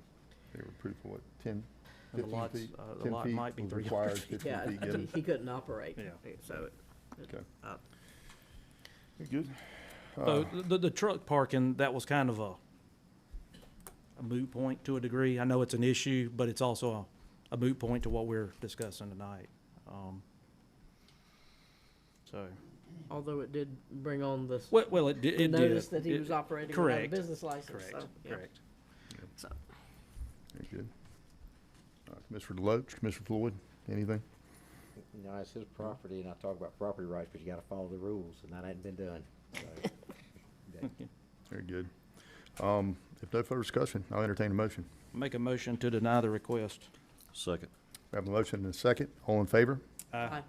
they were approved for what, 10, And the 15 lots, feet? the 10 lot feet might be was 300 required, feet. 15 Yeah, feet given. he couldn't operate. Yeah. So Okay. uh, Good. So the truck parking, that was kind of a moot point to a degree. I know it's an issue, but it's also a moot point to what we're discussing tonight. So, although it did bring on the well, it did. the It notice did. that he It- was operating without a correct. business license. Correct. So, yeah. Correct. So, Very good. Commissioner Deloach, Commissioner Floyd, anything? You know, it's his property, and I talk about property rights, but you gotta follow the rules, and that ain't been done. So, Very good. If no further discussion, I'll entertain a motion. Make a motion to deny the request. Second. We have a motion and a second. All in favor? Aye.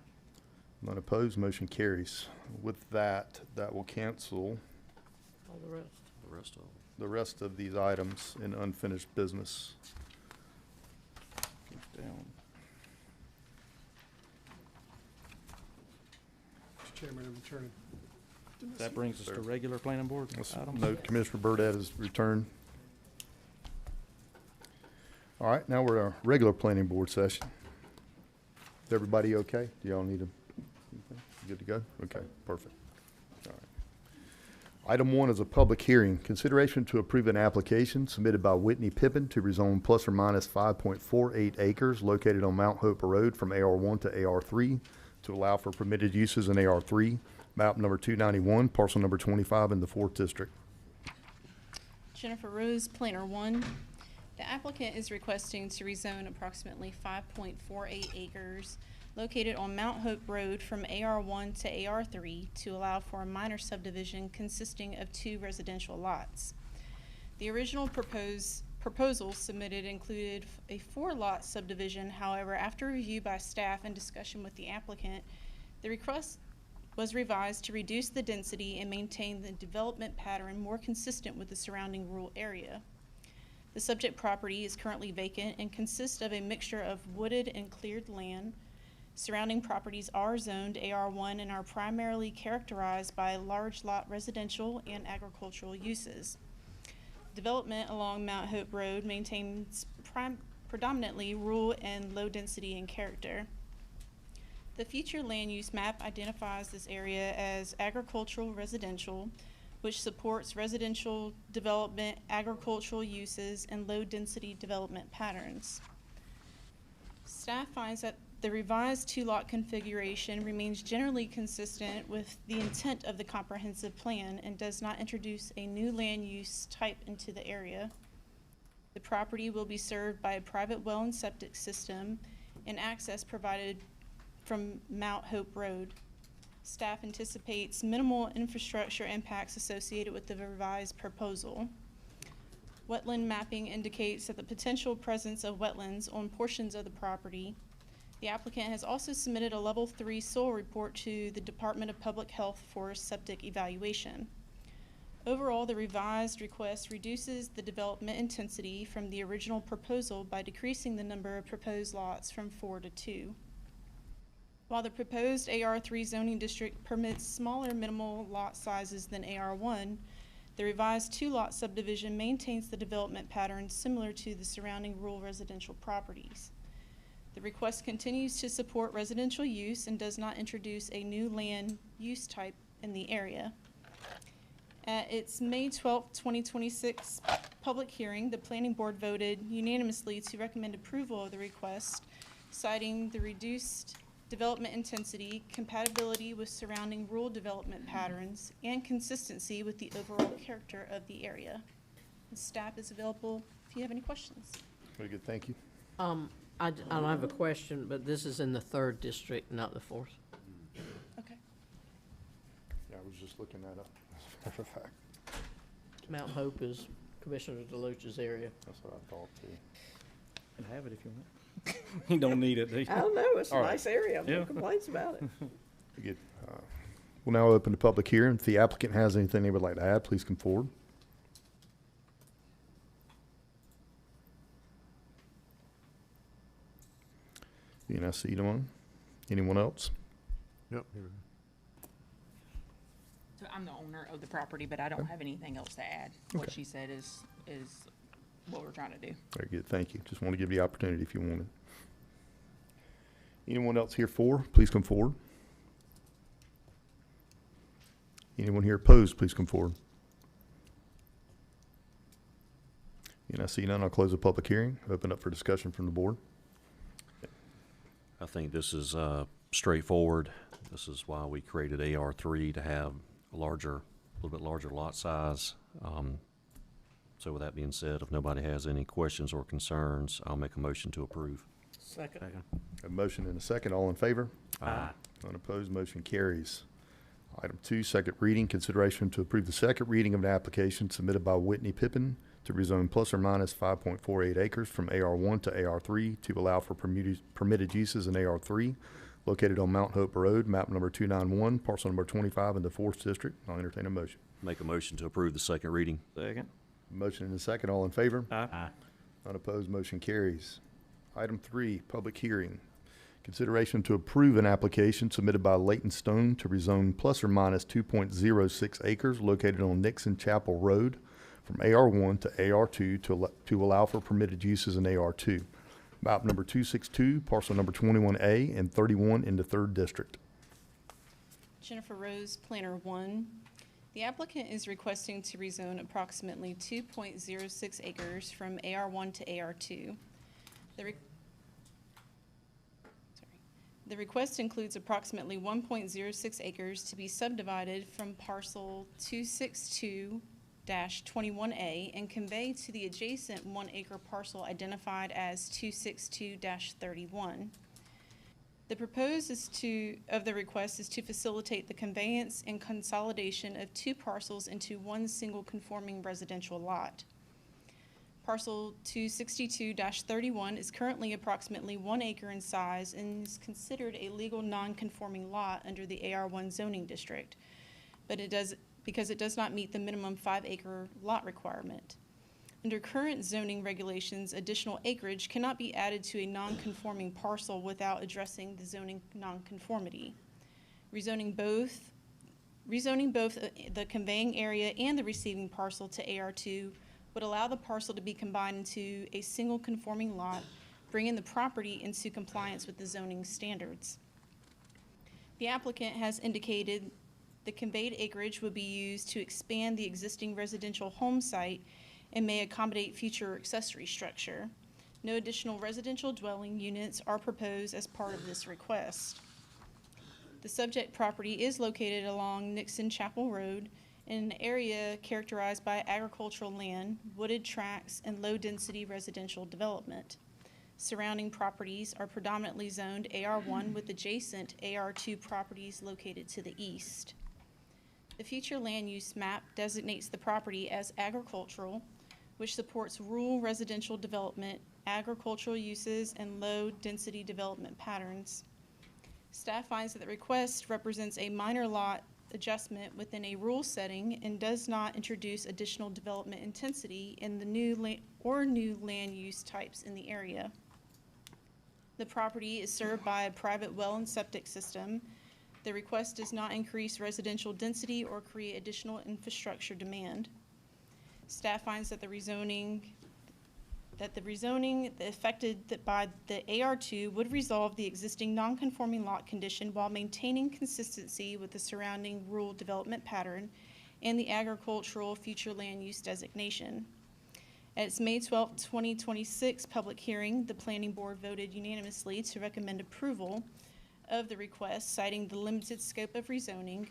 None opposed, motion carries. With that, that will cancel all the rest. The rest of them. the rest of these items in unfinished business. Down. Mr. Chairman, I'm returning. That brings us to regular planning board Let's items. note Commissioner Burdette has returned. All right, now we're at our regular planning board session. Is everybody okay? Do y'all need a, good to go? Okay, perfect. All right. Item 1 is a public hearing. Consideration to approve an application submitted by Whitney Pippin to rezone plus or minus 5.48 acres located on Mount Hope Road from AR1 to AR3 to allow for permitted uses in AR3, map number 291, parcel number 25 in the 4th District. Jennifer Rose, Planner 1. The applicant is requesting to rezone approximately 5.48 acres located on Mount Hope Road from AR1 to AR3 to allow for a minor subdivision consisting of 2 residential lots. The original proposal submitted included a 4-lot subdivision. However, after review by staff and discussion with the applicant, the request was revised to reduce the density and maintain the development pattern more consistent with the surrounding rural area. The subject property is currently vacant and consists of a mixture of wooded and cleared land. Surrounding properties are zoned AR1 and are primarily characterized by large lot residential and agricultural uses. Development along Mount Hope Road maintains predominantly rural and low density in character. The future land use map identifies this area as agricultural residential, which supports residential development, agricultural uses, and low density development patterns. Staff finds that the revised two-lot configuration remains generally consistent with the intent of the comprehensive plan and does not introduce a new land use type into the area. The property will be served by a private well and septic system and access provided from Mount Hope Road. Staff anticipates minimal infrastructure impacts associated with the revised proposal. Wetland mapping indicates that the potential presence of wetlands on portions of the property. The applicant has also submitted a Level 3 soil report to the Department of Public Health for septic evaluation. Overall, the revised request reduces the development intensity from the original proposal by decreasing the number of proposed lots from 4 to 2. While the proposed AR3 zoning district permits smaller minimal lot sizes than AR1, the revised two-lot subdivision maintains the development pattern similar to the surrounding rural residential properties. The request continues to support residential use and does not introduce a new land use type in the area. At its May 12, 2026 public hearing, the Planning Board voted unanimously to recommend approval of the request, citing the reduced development intensity, compatibility with surrounding rural development patterns, and consistency with the overall character of the area. The staff is available if you have any questions. Very good, thank you. I don't have a question, but this is in the 3rd district, not the 4th. Okay. Yeah, I was just looking that up, as a matter of fact. Mount Hope is Commissioner DeLoach's area. That's what I thought too. You can have it if you want. You don't need it, do you? I don't know, it's a All right. nice area, Yeah. no complaints about it. Very good. We'll now open the public hearing. If the applicant has anything they would like to add, please come forward. And I see one. Anyone else? Yep. So I'm the owner of the property, but I don't have anything else to add. What Okay. she said is what we're trying to do. Very good, thank you. Just want to give you the opportunity if you wanted. Anyone else here for? Please come forward. Anyone here opposed? Please come forward. And I see none. I'll close the public hearing. Open up for discussion from the board. I think this is straightforward. This is why we created AR3 to have a little bit larger lot size. So with that being said, if nobody has any questions or concerns, I'll make a motion to approve. Second. A motion and a second. All in favor? Aye. Unopposed, motion carries. Item 2, second reading, consideration to approve the second reading of an application submitted by Whitney Pippin to rezone plus or minus 5.48 acres from AR1 to AR3 to allow for permitted uses in AR3 located on Mount Hope Road, map number 291, parcel number 25 in the 4th District. I'll entertain a motion. Make a motion to approve the second reading. Second. Motion and a second. All in favor? Aye. Unopposed, motion carries. Item 3, public hearing. Consideration to approve an application submitted by Leighton Stone to rezone plus or minus 2.06 acres located on Nixon Chapel Road from AR1 to AR2 to allow for permitted uses in AR2. Map number 262, parcel number 21A and 31 in the 3rd District. Jennifer Rose, Planner 1. The applicant is requesting to rezone approximately 2.06 acres from AR1 to AR2. The request includes approximately 1.06 acres to be subdivided from parcel 262-21A and conveyed to the adjacent 1-acre parcel identified as 262-31. The proposed of the request is to facilitate the conveyance and consolidation of 2 parcels into one single conforming residential lot. Parcel 262-31 is currently approximately 1 acre in size and is considered a legal non-conforming lot under the AR1 zoning district, because it does not meet the minimum 5-acre lot requirement. Under current zoning regulations, additional acreage cannot be added to a non-conforming parcel without addressing the zoning nonconformity. Rezoning both the conveying area and the receiving parcel to AR2 would allow the parcel to be combined into a single conforming lot, bringing the property into compliance with the zoning standards. The applicant has indicated the conveyed acreage would be used to expand the existing residential home site and may accommodate future accessory structure. No additional residential dwelling units are proposed as part of this request. The subject property is located along Nixon Chapel Road in an area characterized by agricultural land, wooded tracts, and low-density residential development. Surrounding properties are predominantly zoned AR1 with adjacent AR2 properties located to the east. The future land use map designates the property as agricultural, which supports rural residential development, agricultural uses, and low-density development patterns. Staff finds that the request represents a minor lot adjustment within a rural setting and does not introduce additional development intensity in the new land use types in the area. The property is served by a private well and septic system. The request does not increase residential density or create additional infrastructure demand. Staff finds that the rezoning affected by the AR2 would resolve the existing non-conforming lot condition while maintaining consistency with the surrounding rural development pattern and the agricultural future land use designation. At its May 12, 2026 public hearing, the Planning Board voted unanimously to recommend approval of the request, citing the limited scope of rezoning,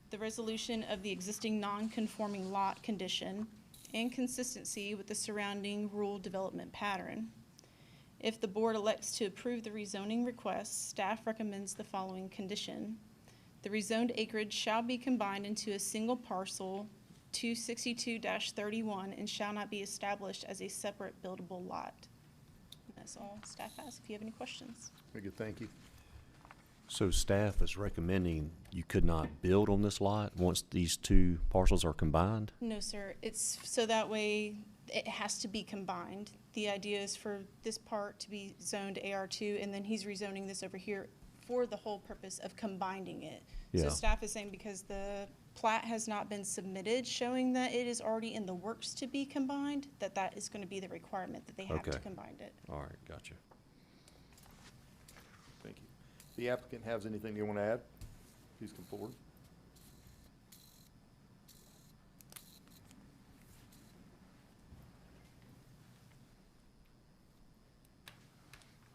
the resolution of the existing non-conforming lot condition, and consistency with the surrounding rural development pattern. If the board elects to approve the rezoning request, staff recommends the following condition. The rezoned acreage shall be combined into a single parcel 262-31 and shall not be established as a separate buildable lot. And that's all staff has. If you have any questions. Very good, thank you. So staff is recommending you could not build on this lot once these two parcels are combined? No, sir. It's so that way it has to be combined. The idea is for this part to be zoned AR2, and then he's rezoning this over here for the whole purpose of combining it. So Yeah. staff is saying because the plat has not been submitted showing that it is already in the works to be combined, that is going to be the requirement that they have to Okay. combine it. All right, gotcha. Thank you. The applicant has anything they want to add? Please come forward.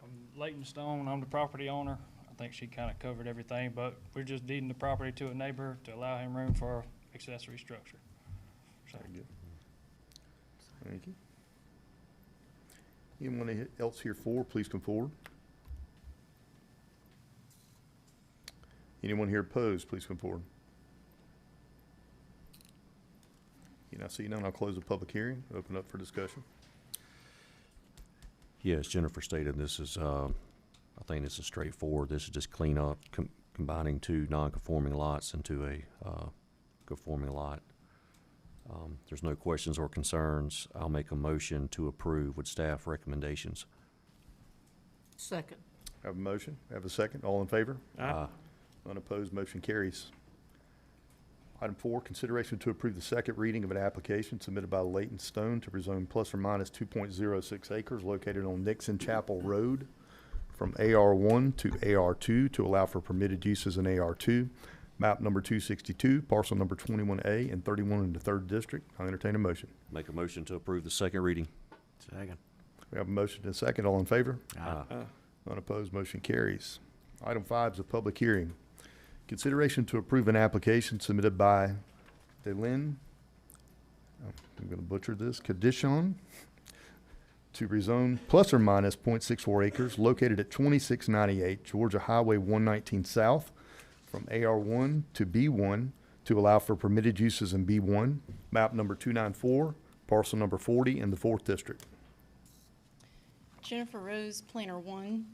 I'm Leighton Stone, I'm the property owner. I think she kind of covered everything, but we're just deeding the property to a neighbor to allow him room for accessory structure. So, Very good. Thank you. Anyone else here for, please come forward. Anyone here opposed, please come forward. I see none, I'll close the public hearing, open up for discussion. Yes, Jennifer stated this is, I think this is straightforward. This is just clean up, combining two non-conforming lots into a conforming lot. There's no questions or concerns. I'll make a motion to approve with staff recommendations. Second. Have a motion, have a second, all in favor? Aye. Unopposed, motion carries. Item 4, consideration to approve the second reading of an application submitted by Leighton Stone to rezone plus or minus 2.06 acres located on Nixon Chapel Road from AR1 to AR2 to allow for permitted uses in AR2. Map number 262, parcel number 21A and 31 in the 3rd District. I'll entertain a motion. Make a motion to approve the second reading. Second. We have a motion and a second. All in favor? Aye. Unopposed, motion carries. Item 5 is a public hearing. Consideration to approve an application submitted by Delin, I'm going to butcher this, Kadishon, to rezone plus or minus 0.64 acres located at 2698 Georgia Highway 119 South from AR1 to B1 to allow for permitted uses in B1, map number 294, parcel number 40 in the 4th District. Jennifer Rose, Planner 1.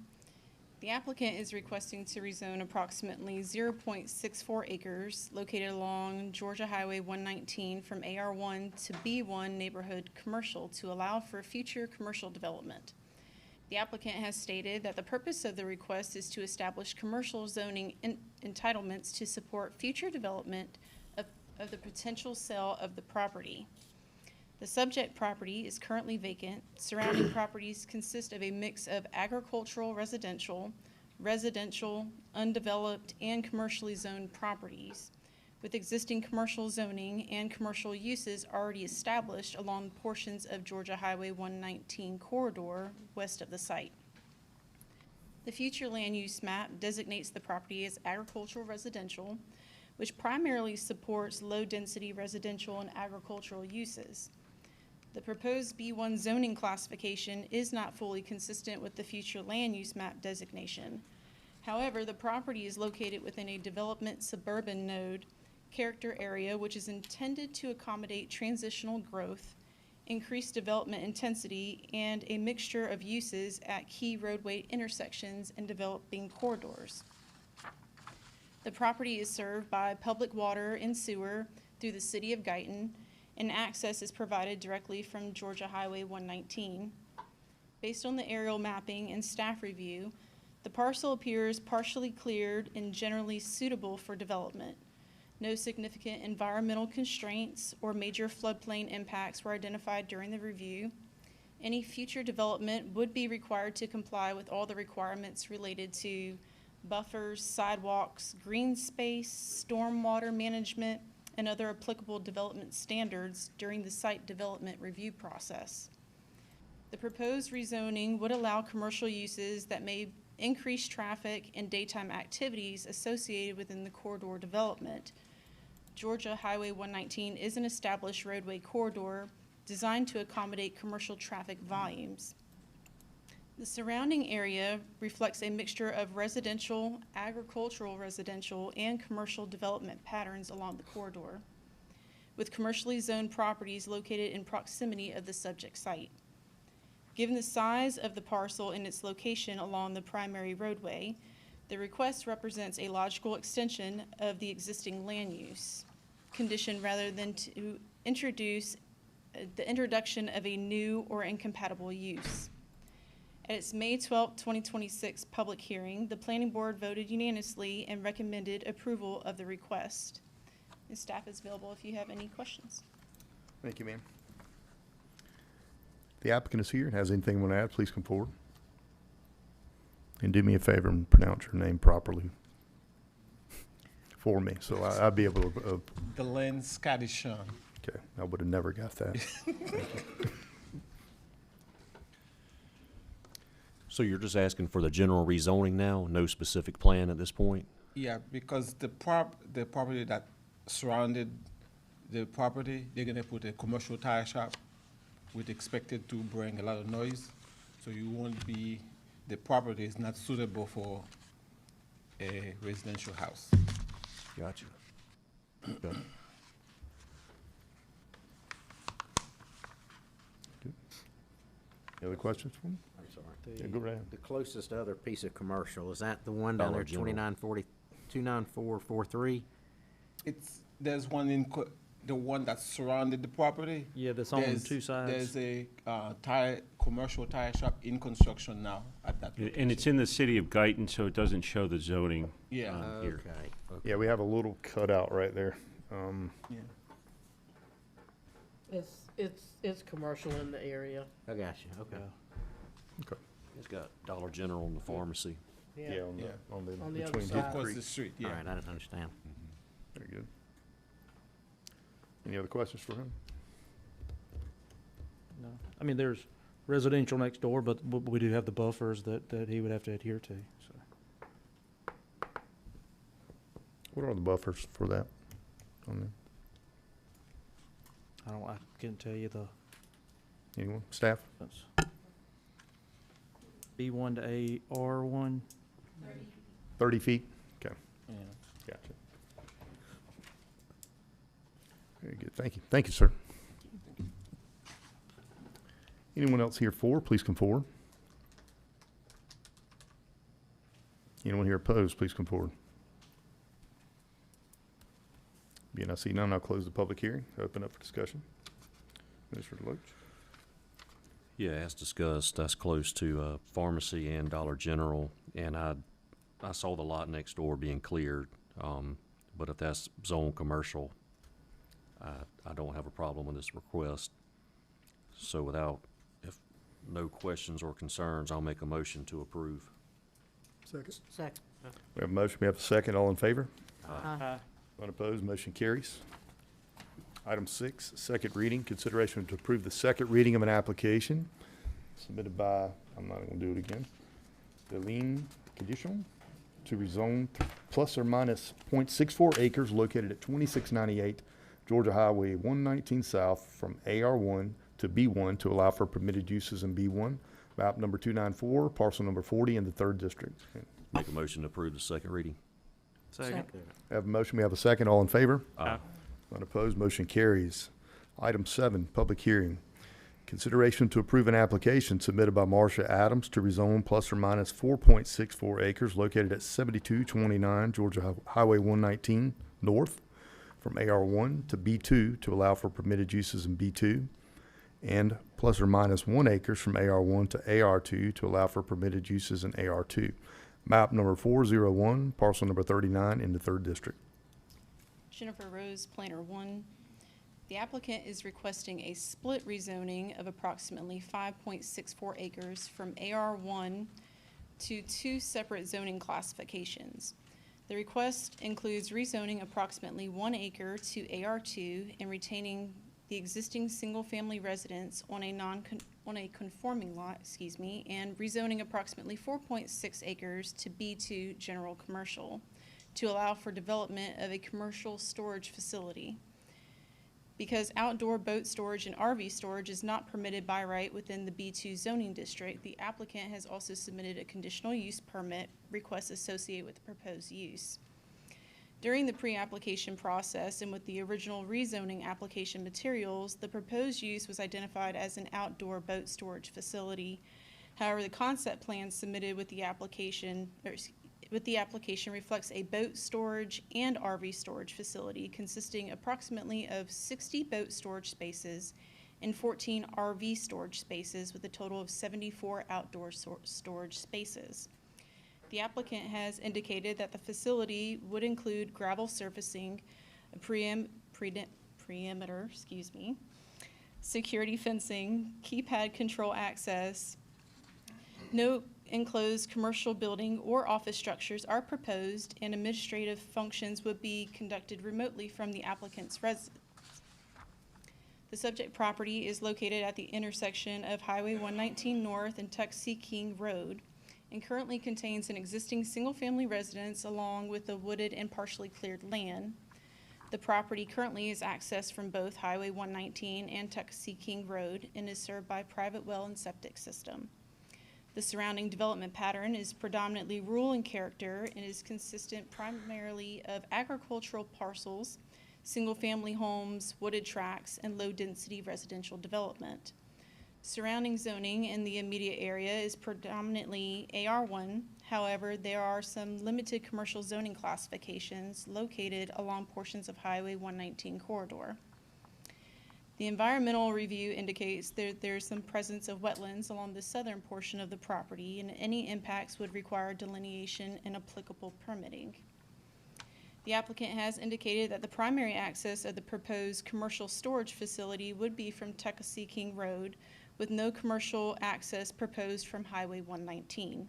The applicant is requesting to rezone approximately 0.64 acres located along Georgia Highway 119 from AR1 to B1 Neighborhood Commercial to allow for future commercial development. The applicant has stated that the purpose of the request is to establish commercial zoning entitlements to support future development of the potential sale of the property. The subject property is currently vacant. Surrounding properties consist of a mix of agricultural, residential, undeveloped, and commercially zoned properties, with existing commercial zoning and commercial uses already established along portions of Georgia Highway 119 corridor west of the site. The future land use map designates the property as agricultural residential, which primarily supports low-density residential and agricultural uses. The proposed B1 zoning classification is not fully consistent with the future land use map designation. However, the property is located within a development suburban node character area, which is intended to accommodate transitional growth, increased development intensity, and a mixture of uses at key roadway intersections and developing corridors. The property is served by public water and sewer through the city of Guyton, and access is provided directly from Georgia Highway 119. Based on the aerial mapping and staff review, the parcel appears partially cleared and generally suitable for development. No significant environmental constraints or major floodplain impacts were identified during the review. Any future development would be required to comply with all the requirements related to buffers, sidewalks, green space, stormwater management, and other applicable development standards during the site development review process. The proposed rezoning would allow commercial uses that may increase traffic and daytime activities associated within the corridor development. Georgia Highway 119 is an established roadway corridor designed to accommodate commercial traffic volumes. The surrounding area reflects a mixture of residential, agricultural residential, and commercial development patterns along the corridor, with commercially zoned properties located in proximity of the subject site. Given the size of the parcel and its location along the primary roadway, the request represents a logical extension of the existing land use condition rather than to introduce the introduction of a new or incompatible use. At its May 12, 2026 public hearing, the Planning Board voted unanimously and recommended approval of the request. The staff is available if you have any questions. Thank you, ma'am. The applicant is here and has anything you want to add, please come forward. And do me a favor and pronounce your name properly for me, so I'll be able to. Delenn Scottishawn. Okay, I would have never got that. Thank you. So you're just asking for the general rezoning now, no specific plan at this point? Yeah, because the property that surrounded the property, they're gonna put a commercial tire shop, which expected to bring a lot of noise. So the property is not suitable for a residential house. Gotcha. Okay. Any other questions for me? I'm sorry. Yeah, go right ahead. The closest other piece of commercial, is that the one down there, Dollar General. 29443? There's one the one that surrounded the property. Yeah, that's on two sides. There's a commercial tire shop in construction now at that location. And it's in the city of Guyton, so it doesn't show the zoning. Yeah. Here. Okay. Yeah, we have a little cutout right there. Yeah. It's commercial in the area. I got you, okay. Okay. It's got Dollar General and the pharmacy. Yeah, on the On the other between side. Hip Across Creek. the street, All yeah. right, I didn't understand. Very good. Any other questions for him? No. I mean, there's residential next door, but we do have the buffers that he would have to adhere to, so. What are the buffers for that? On there? I can't tell you the, Anyone? Staff? that's B1 to AR1. 30 feet? Okay, Yeah. gotcha. Very good, thank you. Thank you, sir. Anyone else here for, please come forward. Anyone here opposed, please come forward. Being I see none, I'll close the public hearing. Open up for discussion. Mr. Deloach? Yeah, as discussed, that's close to pharmacy and Dollar General, and I saw the lot next door being cleared, but if that's zone commercial, I don't have a problem with this request. So if no questions or concerns, I'll make a motion to approve. Second. Second. We have a motion, we have a second. All in favor? Aye. Unopposed, motion carries. Item 6, second reading, consideration to approve the second reading of an application submitted by, I'm not going to do it again, Deline Conditional to rezone plus or minus .64 acres located at 2698 Georgia Highway 119 South from AR1 to B1 to allow for permitted uses in B1, map number 294, parcel number 40 in the 3rd District. Make a motion to approve the second reading. Second. We have a motion, we have a second. All in favor? Aye. Unopposed, motion carries. Item 7, public hearing. Consideration to approve an application submitted by Marcia Adams to rezone plus or minus 4.64 acres located at 7229 Georgia Highway 119 North from AR1 to B2 to allow for permitted uses in B2, and plus or minus 1 acres from AR1 to AR2 to allow for permitted uses in AR2. Map number 401, parcel number 39 in the 3rd District. Jennifer Rose, Planner 1. The applicant is requesting a split rezoning of approximately 5.64 acres from AR1 to 2 separate zoning classifications. The request includes rezoning approximately 1 acre to AR2 and retaining the existing single-family residence on a conforming lot, and rezoning approximately 4.6 acres to B2 general commercial to allow for development of a commercial storage facility. Because outdoor boat storage and RV storage is not permitted by right within the B2 zoning district, the applicant has also submitted a conditional use permit request associated with the proposed use. During the pre-application process and with the original rezoning application materials, the proposed use was identified as an outdoor boat storage facility. However, the concept plan submitted with the application reflects a boat storage and RV storage facility consisting approximately of 60 boat storage spaces and 14 RV storage spaces with a total of 74 outdoor storage spaces. The applicant has indicated that the facility would include gravel surfacing, a perimeter, security fencing, keypad control access. No enclosed commercial building or office structures are proposed, and administrative functions would be conducted remotely from the applicant's residence. The subject property is located at the intersection of Highway 119 North and Tuxie King Road, and currently contains an existing single-family residence along with the wooded and partially cleared land. The property currently is accessed from both Highway 119 and Tuxie King Road and is served by a private well and septic system. The surrounding development pattern is predominantly rural in character and is consistent primarily of agricultural parcels, single-family homes, wooded tracts, and low-density residential development. Surrounding zoning in the immediate area is predominantly AR1. However, there are some limited commercial zoning classifications located along portions of Highway 119 corridor. The environmental review indicates that there's some presence of wetlands along the southern portion of the property, and any impacts would require delineation and applicable permitting. The applicant has indicated that the primary access of the proposed commercial storage facility would be from Tuckasee King Road, with no commercial access proposed from Highway 119.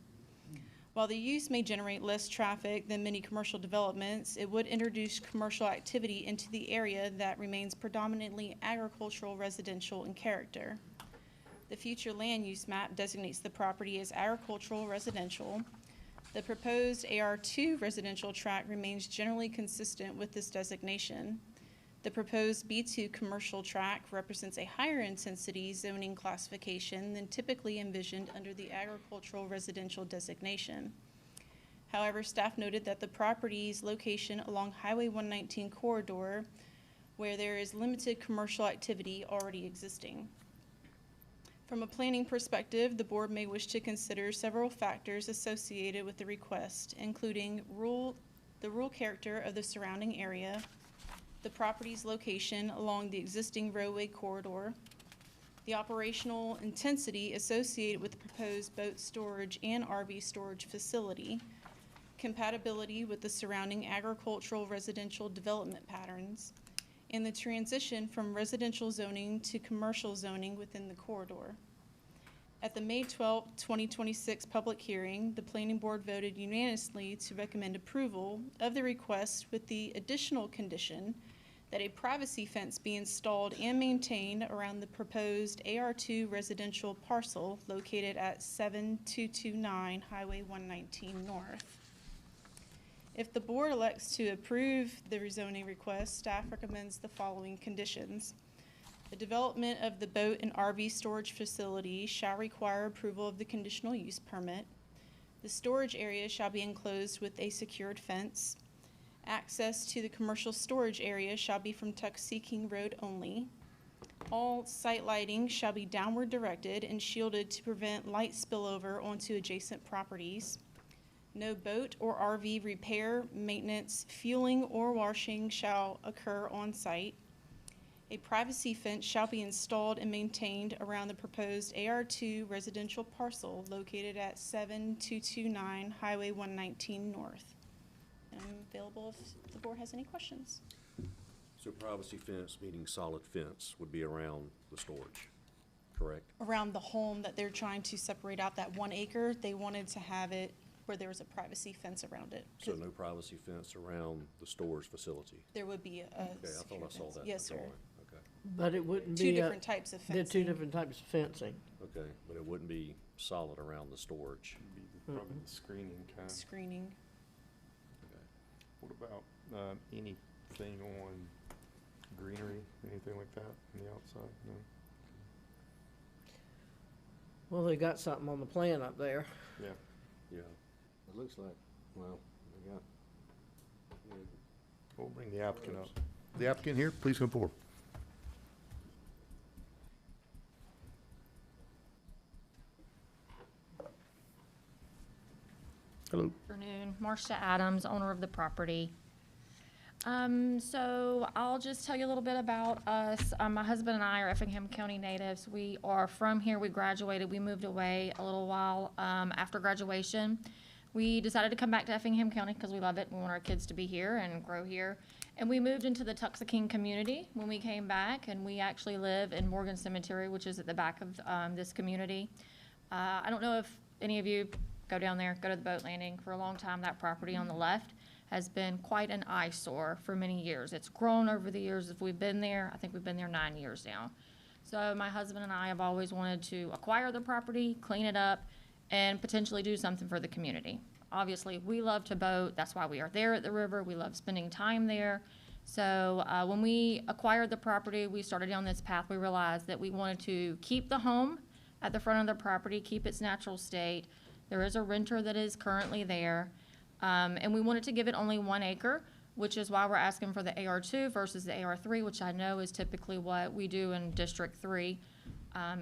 While the use may generate less traffic than many commercial developments, it would introduce commercial activity into the area that remains predominantly agricultural residential in character. The future land use map designates the property as agricultural residential. The proposed AR2 residential tract remains generally consistent with this designation. The proposed B2 commercial tract represents a higher intensity zoning classification than typically envisioned under the agricultural residential designation. However, staff noted that the property's location along Highway 119 corridor, where there is limited commercial activity already existing. From a planning perspective, the board may wish to consider several factors associated with the request, including the rural character of the surrounding area, the property's location along the existing roadway corridor, the operational intensity associated with the proposed boat storage and RV storage facility, compatibility with the surrounding agricultural residential development patterns, and the transition from residential zoning to commercial zoning within the corridor. At the May 12, 2026 public hearing, the planning board voted unanimously to recommend approval of the request with the additional condition that a privacy fence be installed and maintained around the proposed AR2 residential parcel located at 7229 Highway 119 North. If the board elects to approve the rezoning request, staff recommends the following conditions. The development of the boat and RV storage facility shall require approval of the conditional use permit. The storage area shall be enclosed with a secured fence. Access to the commercial storage area shall be from Tuckseeking Road only. All site lighting shall be downward directed and shielded to prevent light spillover onto adjacent properties. No boat or RV repair, maintenance, fueling, or washing shall occur on site. A privacy fence shall be installed and maintained around the proposed AR2 residential parcel located at 7229 Highway 119 North. I'm available if the board has any questions. So privacy fence, meaning solid fence, would be around the storage, correct? Around the home that they're trying to separate out that 1 acre, they wanted to have it where there was a privacy fence around it. So no privacy fence around the storage facility? There would be a Okay, I thought I secure saw fence. that in Yes, the sir. drawing. Okay, But it wouldn't be. Two different types of They're two fencing. different types of fencing. okay, but it wouldn't be solid around the storage? Probably the screening kind. Screening. What about anything on greenery, anything like that on the outside? No? Well, they got something on the plan up there. Yeah. Yeah. It looks like, well, they got, We'll bring the applicant up. The applicant here, please come forward. Hello. Afternoon, Marcia Adams, owner of the property. So I'll just tell you a little bit about us. My husband and I are Effingham County natives. We are from here. We graduated. We moved away a little while after graduation. We decided to come back to Effingham County because we love it. We want our kids to be here and grow here. And we moved into the Tuckseeking community when we came back, and we actually live in Morgan Cemetery, which is at the back of this community. I don't know if any of you go down there, go to the boat landing. For a long time, that property on the left has been quite an eyesore for many years. It's grown over the years as we've been there. I think we've been there 9 years now. So my husband and I have always wanted to acquire the property, clean it up, and potentially do something for the community. Obviously, we love to boat. That's why we are there at the river. We love spending time there. So when we acquired the property, we started down this path. We realized that we wanted to keep the home at the front of the property, keep its natural state. There is a renter that is currently there. And we wanted to give it only 1 acre, which is why we're asking for the AR2 versus the AR3, which I know is typically what we do in District 3,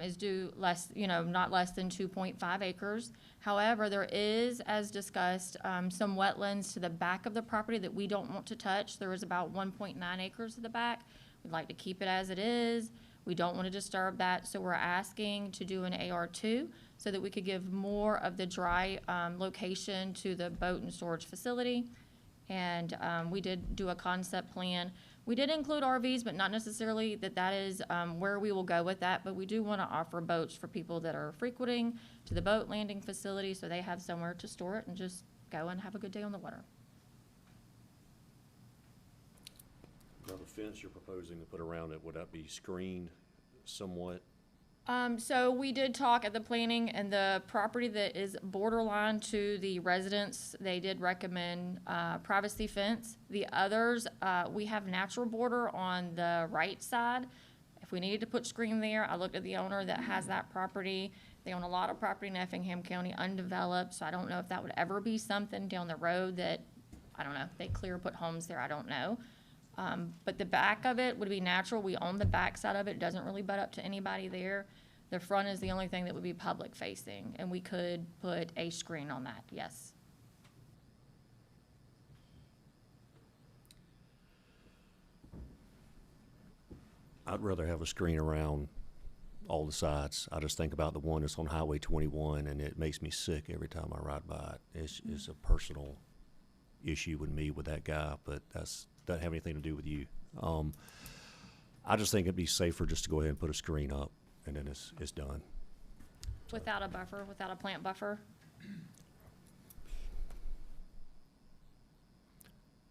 is do less, not less than 2.5 acres. However, there is, as discussed, some wetlands to the back of the property that we don't want to touch. There is about 1.9 acres at the back. We'd like to keep it as it is. We don't want to disturb that, so we're asking to do an AR2 so that we could give more of the dry location to the boat and storage facility. And we did do a concept plan. We did include RVs, but not necessarily that is where we will go with that, but we do want to offer boats for people that are frequenting to the boat landing facility so they have somewhere to store it and just go and have a good day on the water. Now, the fence you're proposing to put around it, would that be screened somewhat? So we did talk at the planning, and the property that is borderline to the residence, they did recommend privacy fence. The others, we have natural border on the right side. If we needed to put screen there, I looked at the owner that has that property. They own a lot of property in Effingham County, undeveloped, so I don't know if that would ever be something down the road that, I don't know, they clear put homes there, I don't know. But the back of it would be natural. We own the back side of it. It doesn't really butt up to anybody there. The front is the only thing that would be public facing, and we could put a screen on that, yes. I'd rather have a screen around all the sides. I just think about the one that's on Highway 21, and it makes me sick every time I ride by it. It's a personal issue with me with that guy, but doesn't have anything to do with you. I just think it'd be safer just to go ahead and put a screen up, and then it's done. Without a buffer, without a plant buffer?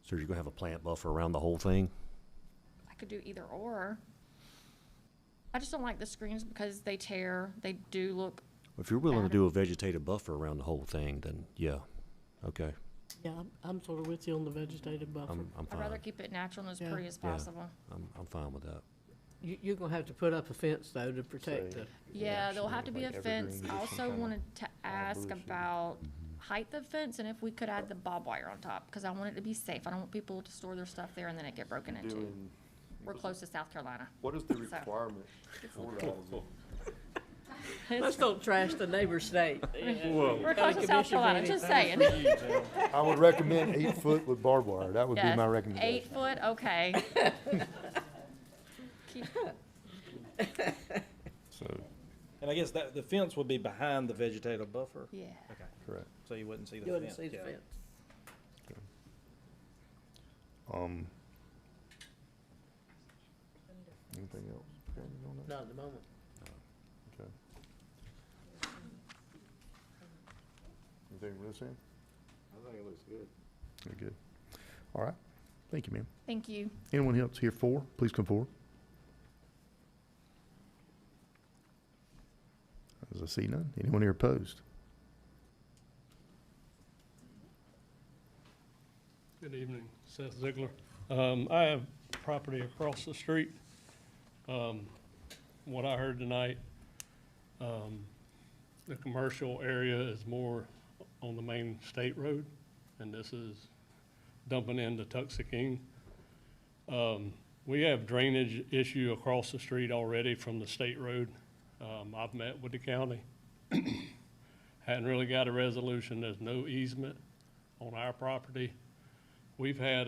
So you're gonna have a plant buffer around the whole thing? I could do either or. I just don't like the screens because they tear, they do look. If you're willing to do a vegetative buffer around the whole thing, then yeah, okay. Yeah, I'm sort of with you on the vegetative buffer. I'm I'd fine. rather keep it natural and as Yeah. pretty as Yeah. possible. I'm fine with that. You're gonna have to put up a fence though to protect Say- it. Yeah, there'll have to be a like fence. evergreen, I just some also kinda wanted to ask bush. about height of fence and if we could add the barbed wire on top, because I want it to be safe. I don't want people to store their stuff there and then it get broken into. Doing, We're close to South Carolina. what is the So- requirement for that? Is it- Let's don't trash the neighbor state. We're close to South Carolina, just saying. I would recommend 8 foot with barbed wire. That would be Yes, my recommendation. 8 foot, okay. Keep- So, And I guess that, the fence would be behind the vegetative buffer? Yeah. Okay, correct. so you wouldn't see the You fence? wouldn't see the yeah. fence. Anything else? Chairman, on that? Not at the moment. Okay. Anything, Ruth, Sam? I think it looks good. Very good. All right. Thank you, ma'am. Thank you. Anyone else here for? Please come forward. As I see none. Anyone here opposed? Good evening, Seth Ziegler. I have property across the street. What I heard tonight, the commercial area is more on the main state road, and this is dumping into Tuxeking. We have drainage issue across the street already from the state road. I've met with the county. Hadn't really got a resolution. There's no easement on our property. We've had,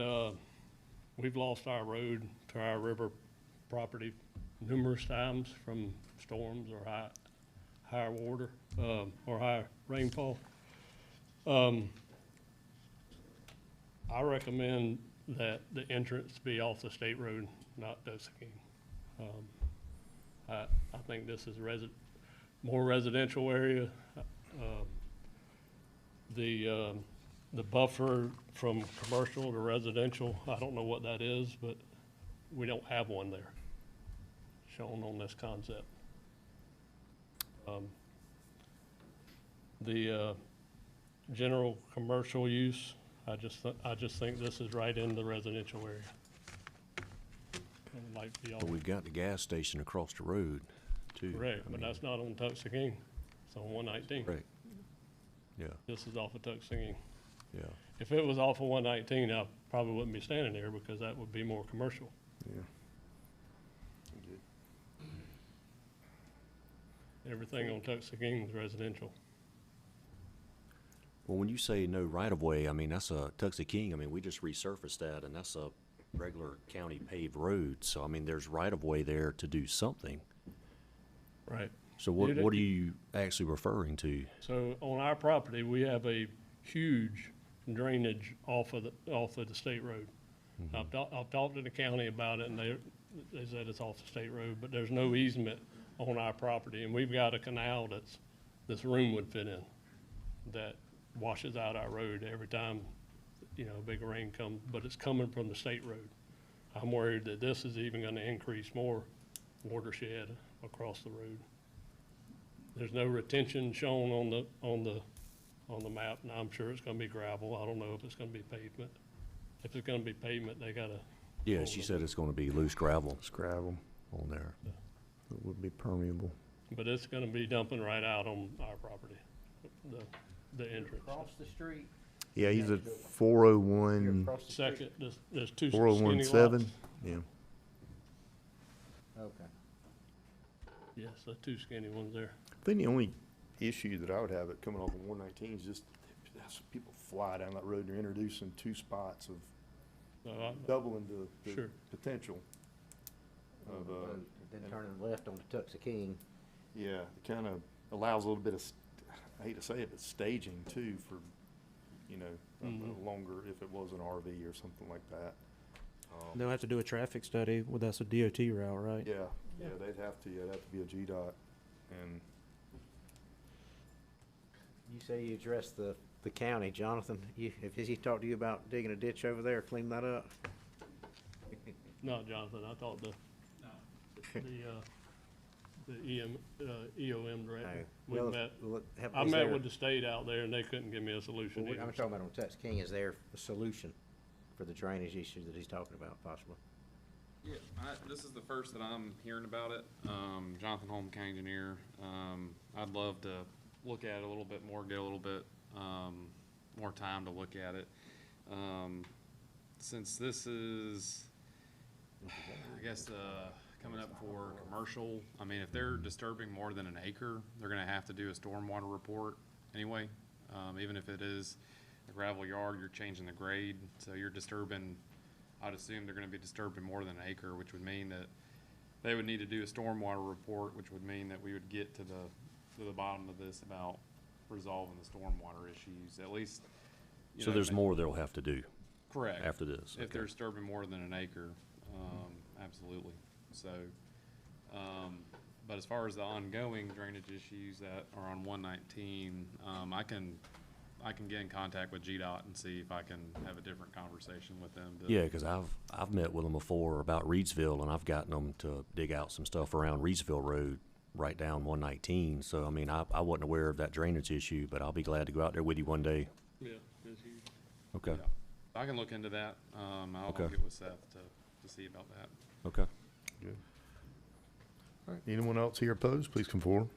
we've lost our road to our river property numerous times from storms or higher water, or high rainfall. I recommend that the entrance be off the state road, not Tuxeking. I think this is more residential area. The buffer from commercial to residential, I don't know what that is, but we don't have one there shown on this concept. The general commercial use, I just think this is right in the residential area. And it might be all But we've got the gas station across the road, too. correct, I but mean, that's not on Tuxeking. It's on 119. Correct. Yeah, This is off of Tuxeking. yeah. If it was off of 119, I probably wouldn't be standing here because that would be more commercial. Yeah. Everything on Tuxeking is residential. Well, when you say no right-of-way, I mean, that's a Tuxeking, I mean, we just resurfaced that, and that's a regular county paved road, so I mean, there's right-of-way there to do something. Right. So what are you actually referring to? So on our property, we have a huge drainage off of the state road. I've talked to the county about it, and they said it's off the state road, but there's no easement on our property, and we've got a canal this room would fit in, that washes out our road every time, a big rain comes, but it's coming from the state road. I'm worried that this is even gonna increase more watershed across the road. There's no retention shown on the map, and I'm sure it's gonna be gravel. I don't know if it's gonna be pavement. If it's gonna be pavement, they gotta. Yeah, she said it's gonna be loose gravel It's gravel. on there. It would be permeable. But it's gonna be dumping right out on our property, the entrance. Across the street. Yeah, he's at 401, Second, there's two 401 skinny 7. lots. Yeah. Okay. Yes, the two skinny ones there. I think the only issue that I would have it coming off of 119 is just as people fly down that road and you're introducing two spots of doubling the Sure. potential of, Then and- turning left on the Tuxeking. yeah, it kind of allows a little bit of, I hate to say it, but staging too for, you know, a longer, if it was an RV or something like that. They'll have to do a traffic study, well, that's a DOT route, right? Yeah, they'd have to, it'd have to be a GDOT, and You say you addressed the county, Jonathan. Has he talked to you about digging a ditch over there, cleaning that up? No, Jonathan, I thought the EOM director. We Well, met, I I met with the state out there and they couldn't give me a solution either. I'm talking about on Tuxeking. Is there a solution for the drainage issue that he's talking about possibly? Yeah, this is the first that I'm hearing about it. Jonathan Holm, county engineer. I'd love to look at it a little bit more, get a little bit more time to look at it. Since this is, I guess, coming up for commercial, I mean, if they're disturbing more than an acre, they're gonna have to do a stormwater report anyway. Even if it is a gravel yard, you're changing the grade, so you're disturbing, I'd assume they're gonna be disturbing more than an acre, which would mean that they would need to do a stormwater report, which would mean that we would get to the bottom of this about resolving the stormwater issues, at least. You So know, there's more they'll have to do. Correct. After this. If okay. they're disturbing more than an acre, absolutely. So, but as far as the ongoing drainage issues that are on 119, I can get in contact with GDOT and see if I can have a different conversation with them. Yeah, because I've met with them before about Reedsville, and I've gotten them to dig out some stuff around Reedsville Road, right down 119. So I mean, I wasn't aware of that drainage issue, but I'll be glad to go out there with you one day. Yeah, it's huge. Okay. Yeah. I can look into that. I'll Okay. get with Seth to see about that. Okay. Good. All right, anyone else here opposed, please come forward.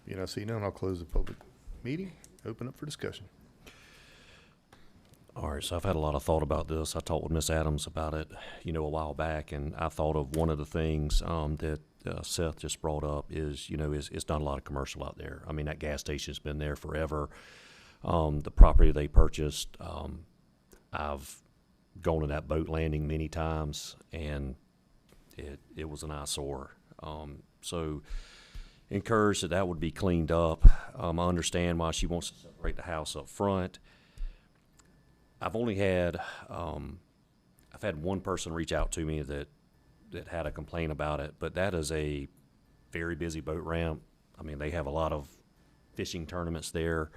Being I see none, I'll close the public meeting, open up for discussion. All right, so I've had a lot of thought about this. I talked with Miss Adams about it, you know, a while back, and I thought of one of the things that Seth just brought up is, you know, it's done a lot of commercial out there. I mean, that gas station's been there forever. The property they purchased, I've gone to that boat landing many times, and it was an eyesore. So encouraged that would be cleaned up. I understand why she wants to separate the house up front. I've only had, I've had one person reach out to me that had a complaint about it, but that is a very busy boat ramp. I mean, they have a lot of fishing tournaments there.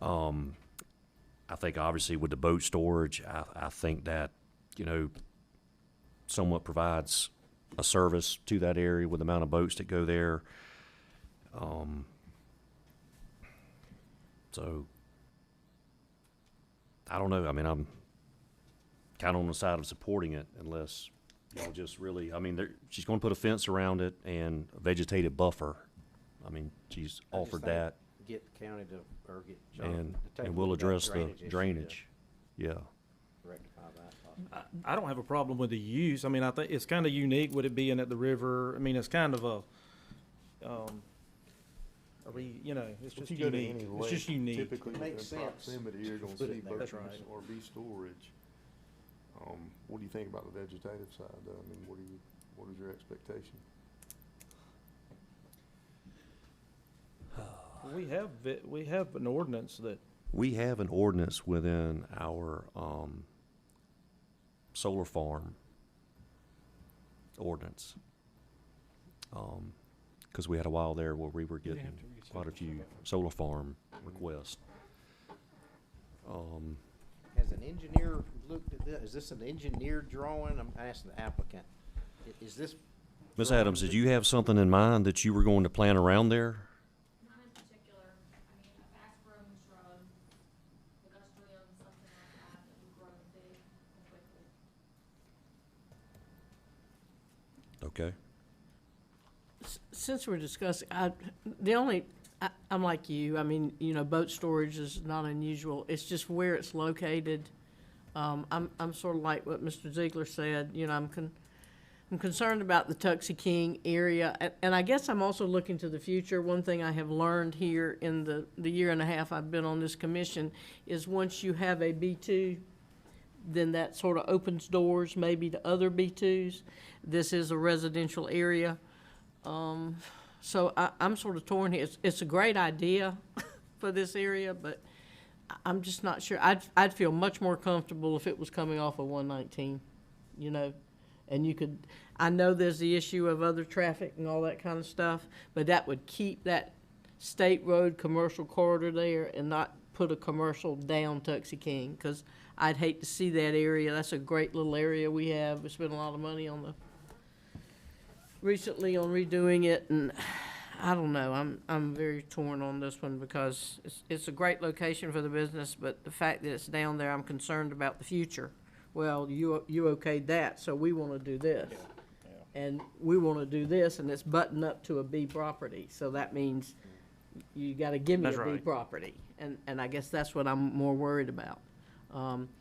I think obviously with the boat storage, I think that, you know, somewhat provides a service to that area with the amount of boats that go there. So I don't know. I mean, I'm kind of on the side of supporting it unless y'all just really, I mean, she's going to put a fence around it and a vegetative buffer. I mean, she's offered that. Get the county to, or get Jonathan to take a And we'll look at address the issue to drainage. Yeah. rectify that. I don't have a problem with the use. I mean, I think it's kind of unique with it being at the river. I mean, it's kind of you know, it's If just you go to unique. any It's just lake, unique. typically Makes within sense proximity, you're to gonna put it see there. boats That's right. or RV storage. What do you think about the vegetative side, though? I mean, what is your expectation? We have an ordinance that, We have an ordinance within our solar farm ordinance. Because we had a while there where we were getting quite a few solar farm requests. Has an engineer looked at this? Is this an engineered drawing? I'm asking the applicant. Is this? Ms. Adams, did you have something in mind that you were going to plant around there? Not in particular. I mean, a fast-growing shrub, ligustrum, something like that, that would grow big and quickly. Okay. Since we're discussing, I'm like you, I mean, you know, boat storage is not unusual. It's just where it's located. I'm sort of like what Mr. Ziegler said, you know, I'm concerned about the Tuxie King area, and I guess I'm also looking to the future. One thing I have learned here in the year and a half I've been on this commission is once you have a B2, then that sort of opens doors maybe to other B2s. This is a residential area. So I'm sort of torn here. It's a great idea for this area, but I'm just not sure. I'd feel much more comfortable if it was coming off of 119, you know, and you could, I know there's the issue of other traffic and all that kind of stuff, but that would keep that state road commercial corridor there and not put a commercial down Tuxie King, because I'd hate to see that area. That's a great little area we have. We spent a lot of money on recently on redoing it, and I don't know. I'm very torn on this one because it's a great location for the business, but the fact that it's down there, I'm concerned about the future. Well, you okayed that, so we want to do this. And we want to do this, and it's buttoned up to a B property, so that means you got to give me That's a B right. property. And I guess that's what I'm more worried about.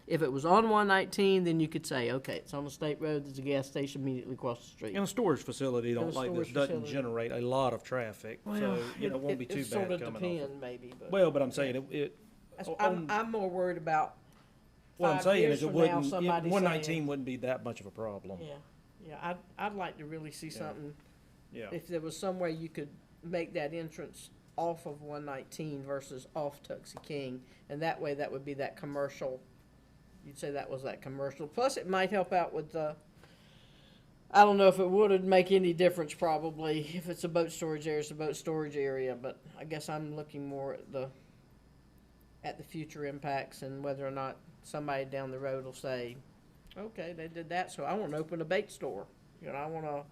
If it was on 119, then you could say, okay, it's on a state road, there's a gas station immediately across the street. And a storage facility, And a don't like this, storage doesn't facility. generate a lot of traffic, so, Well, you know, it won't be too sort bad of coming off. depend, maybe, but. Well, but I'm saying it, I'm more worried about what I'm 5 saying years is it from now, wouldn't, somebody 119 saying- wouldn't be that much of a problem. Yeah, I'd like to really see something, Yeah. if there was some way you could make that entrance off of 119 versus off Tuxie King, and that way that would be that commercial, you'd say that was that commercial. Plus, it might help out with the, I don't know if it would make any difference probably, if it's a boat storage area, it's a boat storage area, but I guess I'm looking more at the future impacts and whether or not somebody down the road will say, okay, they did that, so I want to open a bait store. You know, I want to,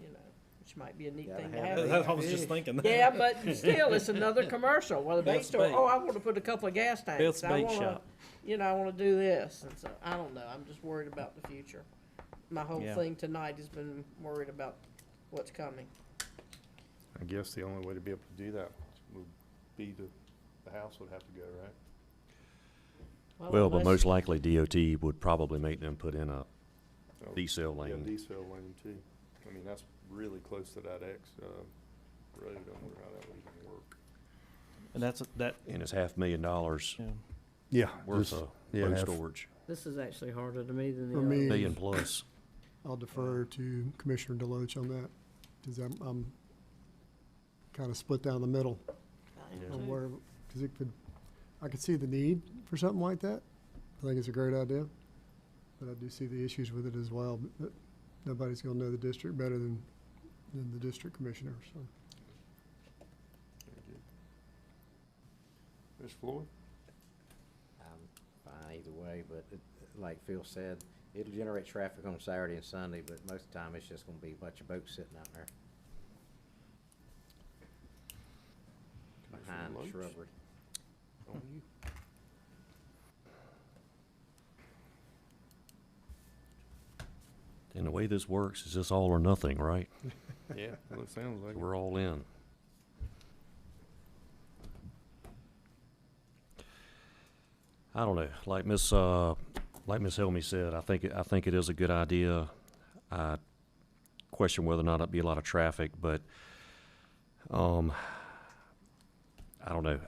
you know, which might be a neat thing to have. I was just thinking that. Yeah, but still, it's another commercial. Well, the bait Beth's store, Bait. oh, I want to put a couple of gas tanks. Beth's I Bait wanna, Shop. you know, I want to do this. And so, I don't know. I'm just worried about the future. My whole Yeah. thing tonight has been worried about what's coming. I guess the only way to be able to do that would be the house would have to go, right? Well, but unless- most likely DOT would probably make them put in a Oh, decel Yeah, lane. decel lane too. I mean, that's really close to that road. I wonder how that would even work. And that, And it's $500,000 yeah. Yeah. worth just- of yeah, road have- storage, This is actually harder to me than the For other. me- one. million plus. I'll defer to Commissioner Deloach on that, because I'm kind of split down the middle on where, because I could see the need for something like that. I think it's a great idea, but I do see the issues with it as well. But nobody's going to know the district better than the district commissioner, so. Very good. Ms. Floyd? Fine either way, but like Phil said, it'll generate traffic on Saturday and Sunday, but most of the time it's just gonna be a bunch of boats sitting out there behind the Loach? shrubbery. On you. And the way this works is just all or nothing, right? Yeah, well, it sounds like it. We're all in. I don't know, like Miss Helmy said, I think it is a good idea. I question whether or not it'd be a lot of traffic, but, I don't know.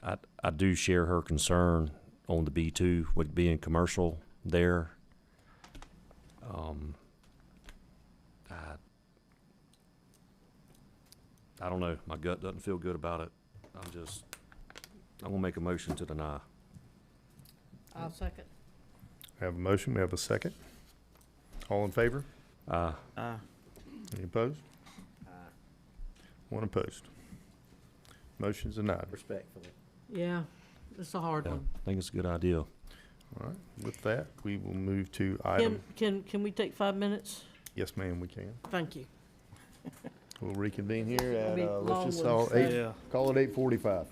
I do share her concern on the B2 with being commercial there. I don't know. My gut doesn't feel good about it. I'm gonna make a motion to deny. I'll second. We have a motion, we have a second. All in favor? Any opposed? One opposed. Motion's denied. Respectfully. Yeah, it's a hard Yeah, one. I think it's a good idea. All right, with that, we will move to item, Can we take 5 minutes? yes, ma'am, we can. Thank you. We'll reconvene here It'll at, be let's long just ones. call it 8:45.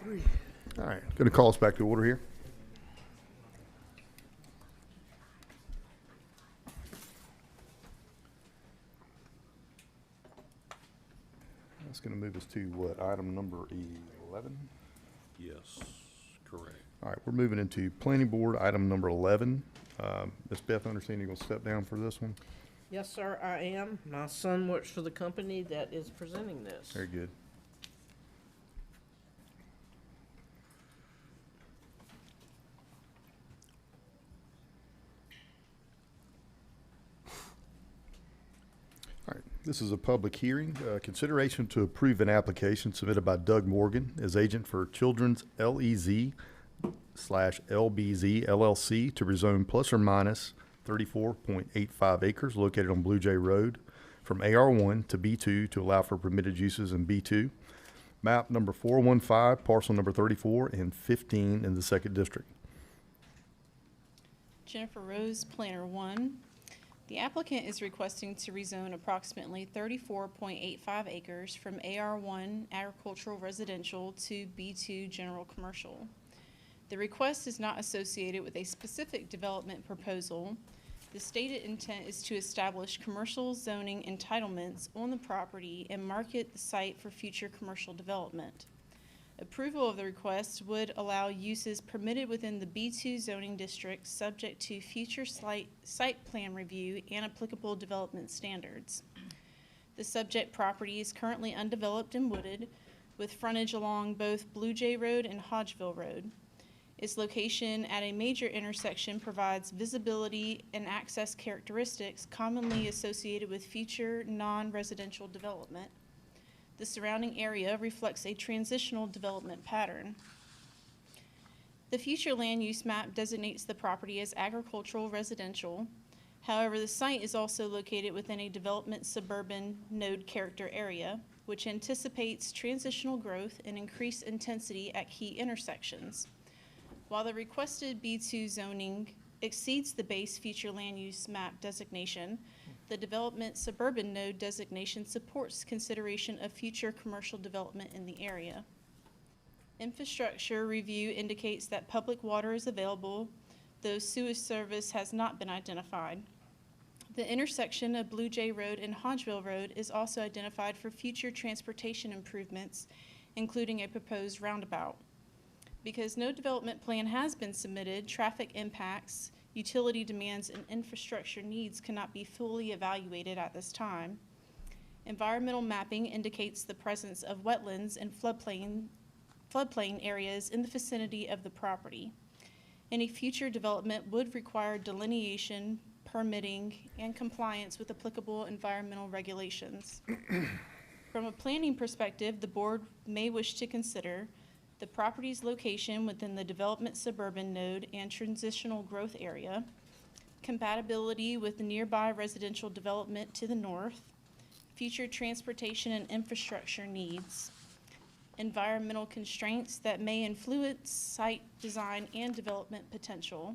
All right, going to call us back to order here. That's going to move us to what, item number 11? Yes, correct. All right, we're moving into planning board, item number 11. Ms. Beth, I understand you're going to step down for this one? Yes, sir, I am. My son works for the company that is presenting this. Very good. All right, this is a public hearing. Consideration to approve an application submitted by Doug Morgan as agent for Children's LEZ/LBZ LLC to rezone plus or minus 34.85 acres located on Blue Jay Road from AR1 to B2 to allow for permitted uses in B2. Map number 415, parcel number 34 and 15 in the 2nd District. Jennifer Rose, Planner 1. The applicant is requesting to rezone approximately 34.85 acres from AR1 Agricultural Residential to B2 General Commercial. The request is not associated with a specific development proposal. The stated intent is to establish commercial zoning entitlements on the property and market the site for future commercial development. Approval of the request would allow uses permitted within the B2 zoning district subject to future site plan review and applicable development standards. The subject property is currently undeveloped and wooded with frontage along both Blue Jay Road and Hodgeville Road. Its location at a major intersection provides visibility and access characteristics commonly associated with future non-residential development. The surrounding area reflects a transitional development pattern. The future land use map designates the property as agricultural residential. However, the site is also located within a development suburban node character area, which anticipates transitional growth and increased intensity at key intersections. While the requested B2 zoning exceeds the base future land use map designation, the development suburban node designation supports consideration of future commercial development in the area. Infrastructure review indicates that public water is available, though sewage service has not been identified. The intersection of Blue Jay Road and Hodgeville Road is also identified for future transportation improvements, including a proposed roundabout. Because no development plan has been submitted, traffic impacts, utility demands, and infrastructure needs cannot be fully evaluated at this time. Environmental mapping indicates the presence of wetlands and floodplain areas in the vicinity of the property. Any future development would require delineation, permitting, and compliance with applicable environmental regulations. From a planning perspective, the board may wish to consider the property's location within the development suburban node and transitional growth area, compatibility with the nearby residential development to the north, future transportation and infrastructure needs, environmental constraints that may influence site design and development potential,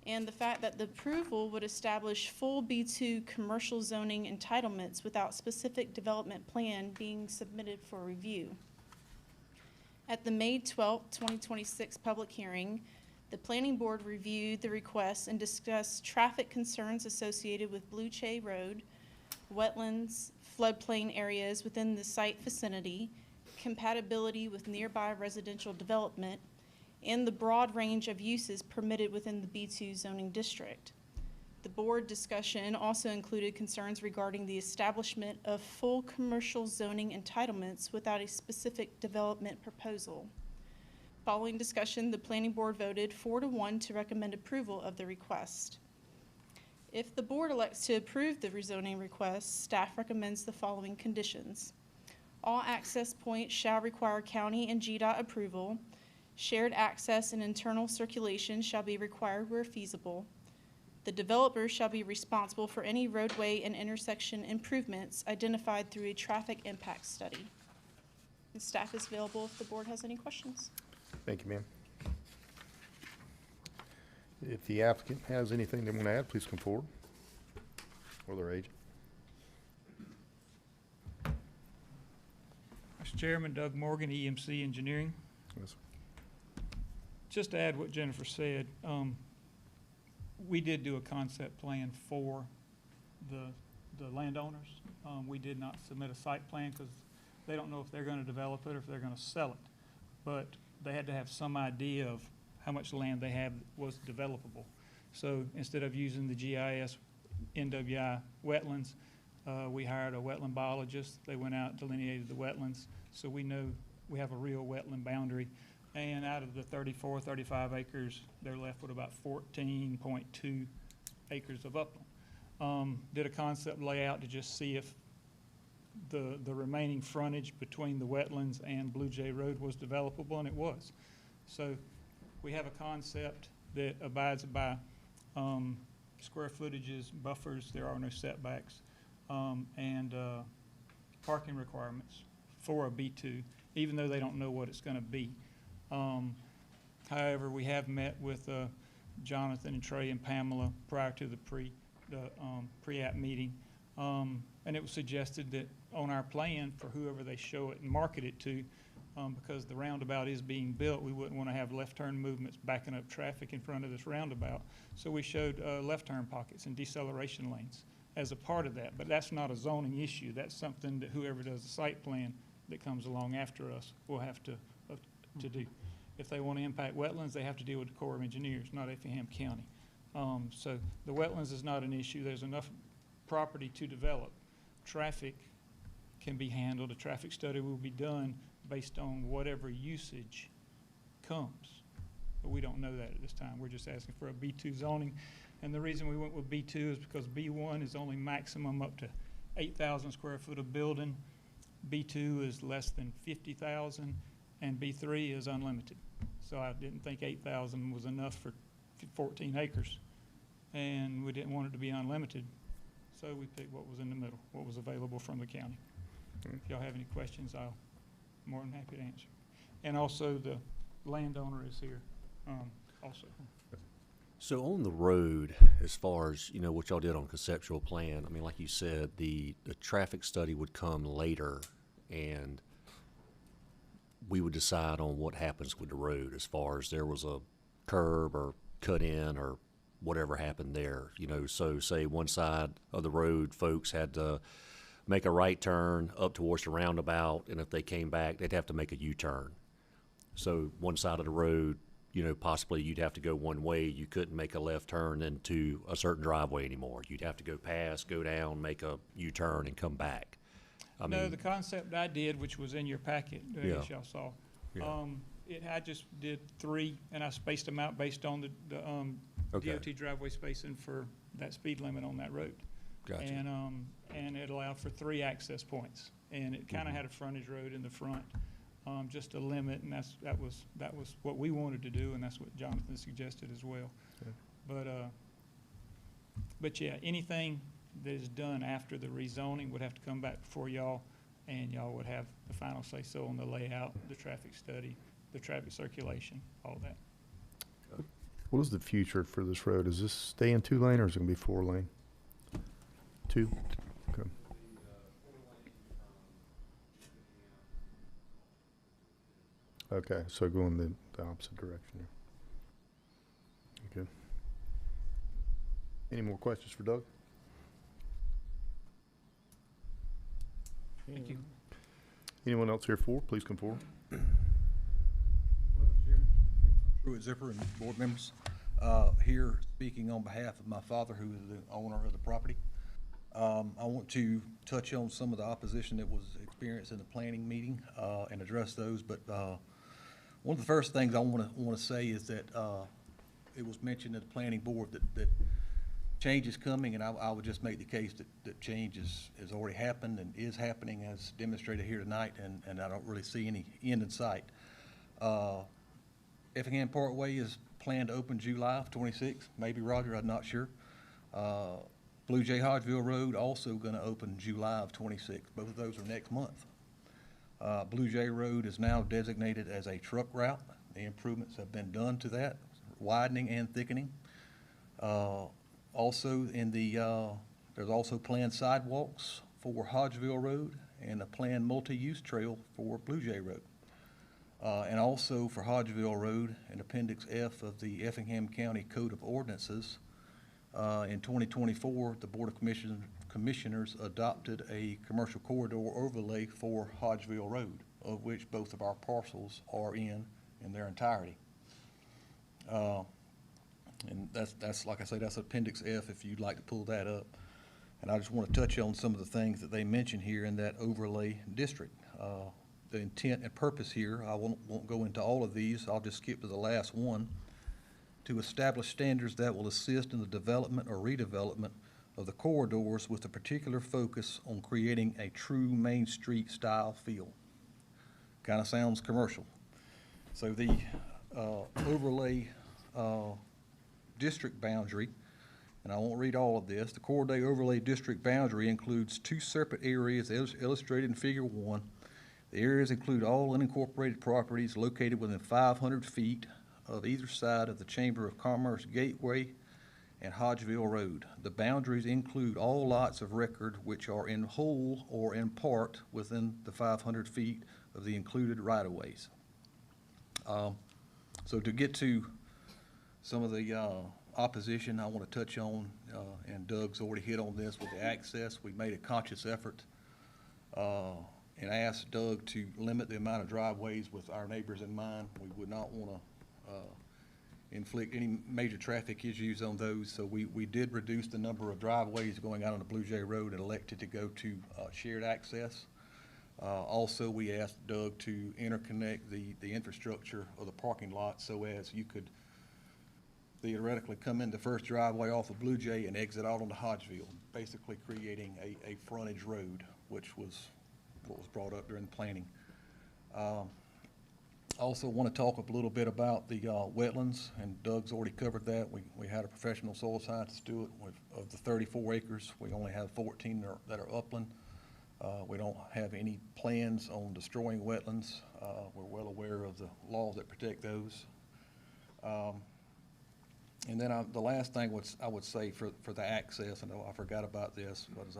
and the fact that the approval would establish full B2 commercial zoning entitlements without specific development plan being submitted for review. At the May 12, 2026 public hearing, the Planning Board reviewed the request and discussed traffic concerns associated with Blue Jay Road, wetlands, floodplain areas within the site vicinity, compatibility with nearby residential development, and the broad range of uses permitted within the B2 zoning district. The board discussion also included concerns regarding the establishment of full commercial zoning entitlements without a specific development proposal. Following discussion, the Planning Board voted 4-1 to recommend approval of the request. If the board elects to approve the rezoning request, staff recommends the following conditions. All access points shall require county and GDOT approval. Shared access and internal circulation shall be required where feasible. The developer shall be responsible for any roadway and intersection improvements identified through a traffic impact study. And staff is available if the board has any questions. Thank you, ma'am. If the applicant has anything they want to add, please come forward, or their agent. Mr. Chairman, Doug Morgan, EMC Engineering. Yes, sir. Just to add what Jennifer said, we did do a concept plan for the landowners. We did not submit a site plan because they don't know if they're going to develop it or if they're going to sell it. But they had to have some idea of how much land they have was developable. So instead of using the GIS NWI wetlands, we hired a wetland biologist. They went out, delineated the wetlands, so we know we have a real wetland boundary. And out of the 34, 35 acres, they're left with about 14.2 acres of upland. Did a concept layout to just see if the remaining frontage between the wetlands and Blue Jay Road was developable, and it was. So we have a concept that abides by square footages, buffers, there are no setbacks, and parking requirements for a B2, even though they don't know what it's going to be. However, we have met with Jonathan and Trey and Pamela prior to the pre-app meeting, and it was suggested that on our plan for whoever they show it and market it to, because the roundabout is being built, we wouldn't want to have left turn movements backing up traffic in front of this roundabout. So we showed left turn pockets and deceleration lanes as a part of that. But that's not a zoning issue. That's something that whoever does the site plan that comes along after us will have to do. If they want to impact wetlands, they have to deal with the Corps of Engineers, not Effingham County. So the wetlands is not an issue. There's enough property to develop. Traffic can be handled. A traffic study will be done based on whatever usage comes. But we don't know that at this time. We're just asking for a B2 zoning. And the reason we went with B2 is because B1 is only maximum up to 8,000 square foot of building. B2 is less than 50,000, and B3 is unlimited. So I didn't think 8,000 was enough for 14 acres, and we didn't want it to be unlimited. So we picked what was in the middle, what was available from the county. If y'all have any questions, I'm more than happy to answer. And also the landowner is here also. So on the road, as far as, you know, what y'all did on conceptual plan, I mean, like you said, the traffic study would come later, and we would decide on what happens with the road as far as there was a curb or cut in or whatever happened there, you know. So say one side of the road, folks had to make a right turn up towards the roundabout, and if they came back, they'd have to make a U-turn. So one side of the road, you know, possibly you'd have to go one way. You couldn't make a left turn into a certain driveway anymore. You'd have to go past, go down, make a U-turn, and come back. No, the concept I did, which was in your packet, I Yeah. guess y'all saw, Yeah. I just did 3, and I spaced them out based on the Okay. DOT driveway spacing for that speed limit on that road. Gotcha. And it allowed for 3 access points, and it kind of had a frontage road in the front, just a limit, and that was what we wanted to do, and that's what Jonathan suggested as well. Okay. But yeah, anything that is done after the rezoning would have to come back before y'all, and y'all would have the final say-so on the layout, the traffic study, the traffic circulation, all that. What is the future for this road? Is this stay in 2-lane or is it gonna be 4-lane? 2? Okay. Okay, so going the opposite direction here. Okay. Any more questions for Doug? Thank you. Anyone else here for? Please come forward. Pruitt Zipper and board members, here speaking on behalf of my father, who is the owner of the property. I want to touch on some of the opposition that was experienced in the planning meeting and address those. But one of the first things I want to say is that it was mentioned at the planning board that change is coming, and I would just make the case that change has already happened and is happening as demonstrated here tonight, and I don't really see any end in sight. Effingham Parkway is planned to open July of 26, maybe, Roger, I'm not sure. Blue Jay Hodgeville Road also going to open July of 26. Both of those are next month. Blue Jay Road is now designated as a truck route. The improvements have been done to that, widening and thickening. Also there's also planned sidewalks for Hodgeville Road and a planned multi-use trail for Blue Jay Road. And also for Hodgeville Road in Appendix F of the Effingham County Code of Ordinances, in 2024, the Board of Commissioners adopted a commercial corridor overlay for Hodgeville Road, of which both of our parcels are in their entirety. And that's, like I say, that's Appendix F if you'd like to pull that up. And I just want to touch on some of the things that they mention here in that overlay district. The intent and purpose here, I won't go into all of these, I'll just skip to the last one. To establish standards that will assist in the development or redevelopment of the corridors with a particular focus on creating a true Main Street style feel. Kind of sounds commercial. So the overlay district boundary, and I won't read all of this, the corridor overlay district boundary includes two separate areas illustrated in Figure 1. The areas include all unincorporated properties located within 500 feet of either side of the Chamber of Commerce Gateway and Hodgeville Road. The boundaries include all lots of record which are in whole or in part within the 500 feet of the included right-of-ways. So to get to some of the opposition I want to touch on, and Doug's already hit on this with the access, we made a conscious effort and asked Doug to limit the amount of driveways with our neighbors in mind. We would not want to inflict any major traffic issues on those, so we did reduce the number of driveways going out on the Blue Jay Road and elected to go to shared access. Also, we asked Doug to interconnect the infrastructure of the parking lot so as you could theoretically come in the first driveway off of Blue Jay and exit out onto Hodgeville, basically creating a frontage road, which was what was brought up during the planning. Also want to talk a little bit about the wetlands, and Doug's already covered that. We had a professional soil scientist do it. Of the 34 acres, we only have 14 that are upland. We don't have any plans on destroying wetlands. We're well aware of the laws that protect those. And then the last thing I would say for the access, and I forgot about this, was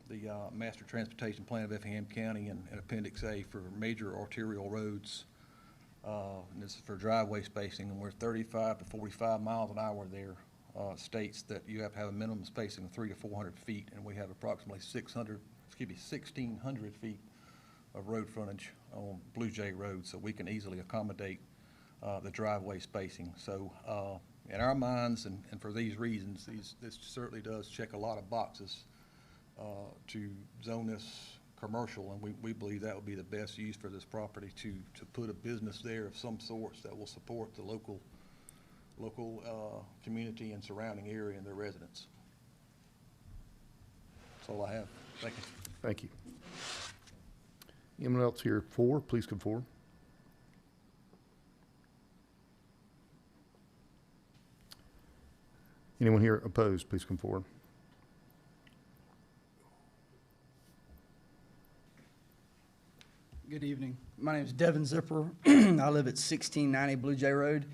the Master Transportation Plan of Effingham County and Appendix A for major arterial roads. And this is for driveway spacing, and we're 35 to 45 miles an hour there. States that you have to have a minimum spacing of 300 to 400 feet, and we have approximately 1,600 feet of road frontage on Blue Jay Road, so we can easily accommodate the driveway spacing. So in our minds, and for these reasons, this certainly does check a lot of boxes to zone this commercial, and we believe that would be the best use for this property to put a business there of some sorts that will support the local community and surrounding area and their residents. That's all I have. Thank you. Thank you. Anyone else here for? Please come forward. Anyone here opposed? Please come forward. Good evening. My name is Devin Zipper. I live at 1690 Blue Jay Road.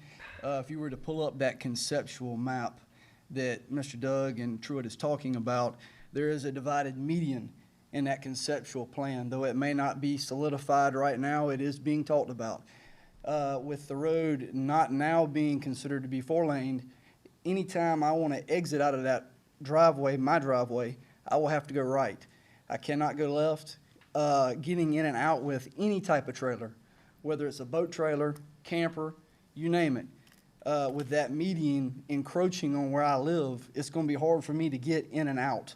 If you were to pull up that conceptual map that Mr. Doug and Truett is talking about, there is a divided median in that conceptual plan. Though it may not be solidified right now, it is being talked about. With the road not now being considered to be four-laned, anytime I want to exit out of that driveway, my driveway, I will have to go right. I cannot go left. Getting in and out with any type of trailer, whether it's a boat trailer, camper, you name it, with that median encroaching on where I live, it's going to be hard for me to get in and out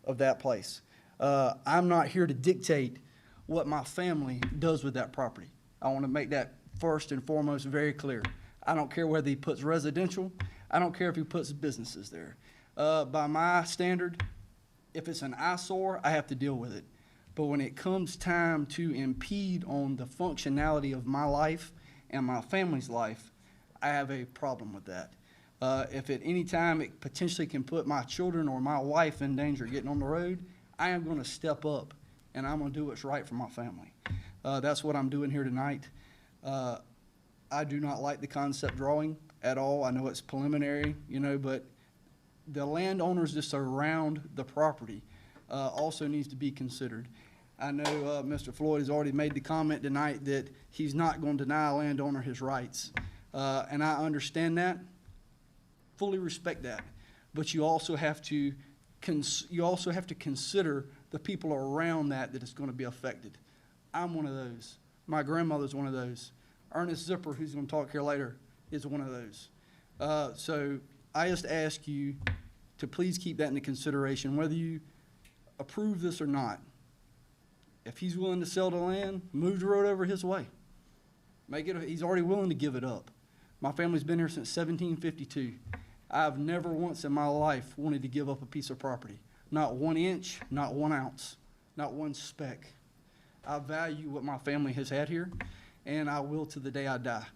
of that place. I'm not here to dictate what my family does with that property. I want to make that first and foremost very clear. I don't care whether he puts residential. I don't care if he puts businesses there. By my standard, if it's an eyesore, I have to deal with it. But when it comes time to impede on the functionality of my life and my family's life, I have a problem with that. If at any time it potentially can put my children or my wife in danger of getting on the road, I am going to step up and I'm going to do what's right for my family. That's what I'm doing here tonight. I do not like the concept drawing at all. I know it's preliminary, but the landowners that surround the property also needs to be considered. I know, Mr. Floyd has already made the comment tonight that he's not going to deny a landowner his rights. And I understand that, fully respect that. But you also have to consider the people around that is going to be affected. I'm one of those. My grandmother's one of those. Ernest Zipper, who's going to talk here later, is one of those. So I just ask you to please keep that into consideration, whether you approve this or not. If he's willing to sell the land, move the road over his way. He's already willing to give it up. My family's been here since 1752. I've never once in my life wanted to give up a piece of property. Not 1 inch, not 1 ounce, not one speck. I value what my family has had here, and I will to the day I die.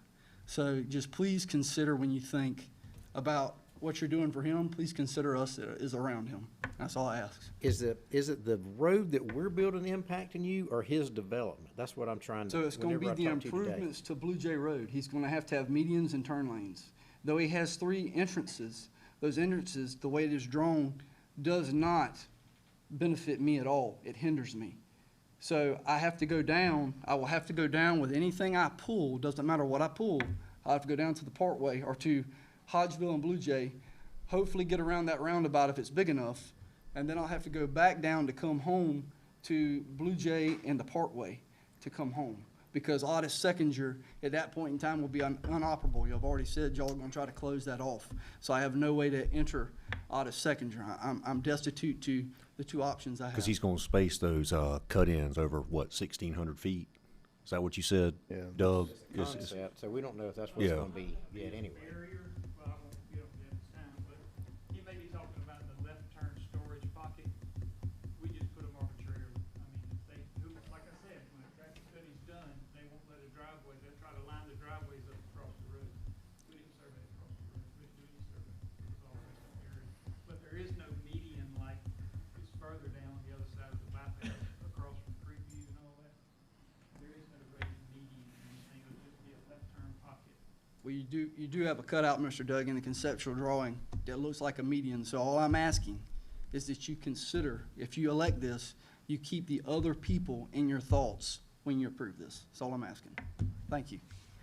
So just please consider, when you think about what you're doing for him, please consider us that is around him. That's all I ask. Is it the road that we're building impacting you, or his development? That's what I'm trying to. So it's going to be whenever the I talk to you today. improvements to Blue Jay Road. He's going to have medians and turn lanes. Though he has 3 entrances, those entrances, the way it is drawn, does not benefit me at all. It hinders me. So I have to go down. I will have to go down with anything I pull. Doesn't matter what I pull. I'll have to go down to the Parkway or to Hodgeville and Blue Jay, hopefully get around that roundabout if it's big enough, and then I'll have to go back down to come home to Blue Jay and the Parkway to come home. Because Otis Seconder at that point in time will be unoperable. You've already said y'all are going to try to close that off. So I have no way to enter Otis Seconder. I'm destitute to the 2 options I have. Because he's going to space those cut-ins over, what, 1,600 feet? Is that what you said, Doug? Concept, so we don't know if that's what it's Yeah. gonna be yet anyway. Barrier, well, I won't get up to that this time, but you may be talking about the left turn storage pocket. We just put them arbitrarily. I mean, like I said, when a traffic study's done, they won't let a driveway, they'll try to line the driveways up across the road. We didn't survey across the road, we didn't do any survey. It was all based on area. But there is no median like it's further down on the other side of the bypass across from Creekview and all that. There is no raised median or anything, it'll just be a left turn pocket. Well, you do have a cutout, Mr. Doug, in the conceptual drawing that looks like a median. So all I'm asking is that you consider, if you elect this, you keep the other people in your thoughts when you approve this. That's all I'm asking. Thank you.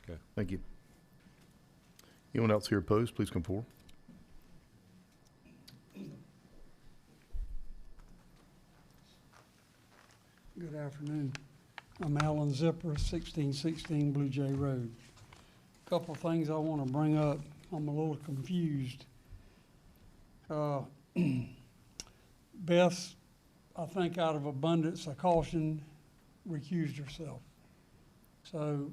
Okay, thank you. Anyone else here opposed, please come forward. Good afternoon. I'm Alan Zipper, 1616 Blue Jay Road. Couple of things I want to bring up. I'm a little confused. Beth, I think out of abundance of caution, recused herself. So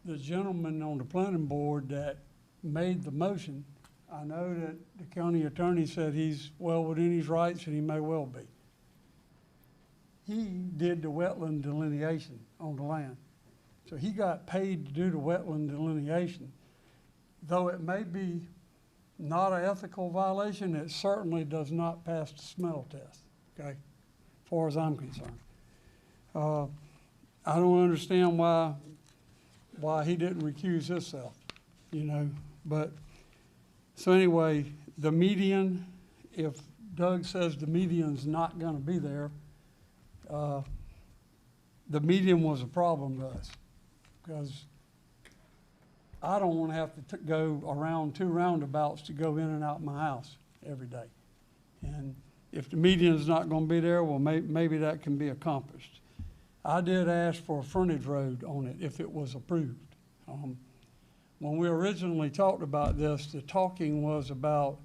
the gentleman on the planning board that made the motion, I know that the county attorney said he's well within his rights, and he may well be. He did the wetland delineation on the land. So he got paid to do the wetland delineation. Though it may be not an ethical violation, it certainly does not pass the smell test, okay, as far as I'm concerned. I don't understand why he didn't recuse himself, you know, but, so anyway, the median, if Doug says the median's not gonna be there, the median was a problem to us, because I don't want to have to go around 2 roundabouts to go in and out my house every day. And if the median's not going to be there, well, maybe that can be accomplished. I did ask for a frontage road on it if it was approved. When we originally talked about this, the talking was about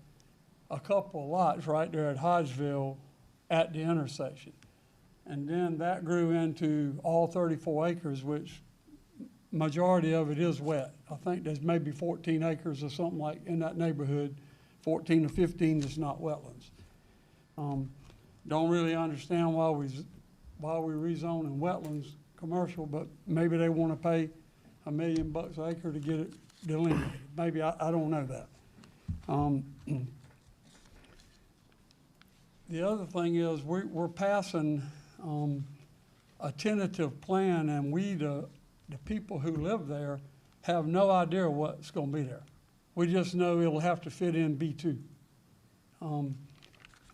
a couple of lots right there at Hodgeville at the intersection. And then that grew into all 34 acres, which majority of it is wet. I think there's maybe 14 acres or something like in that neighborhood, 14 or 15 that's not wetlands. Don't really understand why we rezoning wetlands commercial, but maybe they want to pay $1 million an acre to get it delineated. Maybe, I don't know that. The other thing is we're passing a tentative plan, and we, the people who live there, have no idea what's going to be there. We just know it'll have to fit in B2.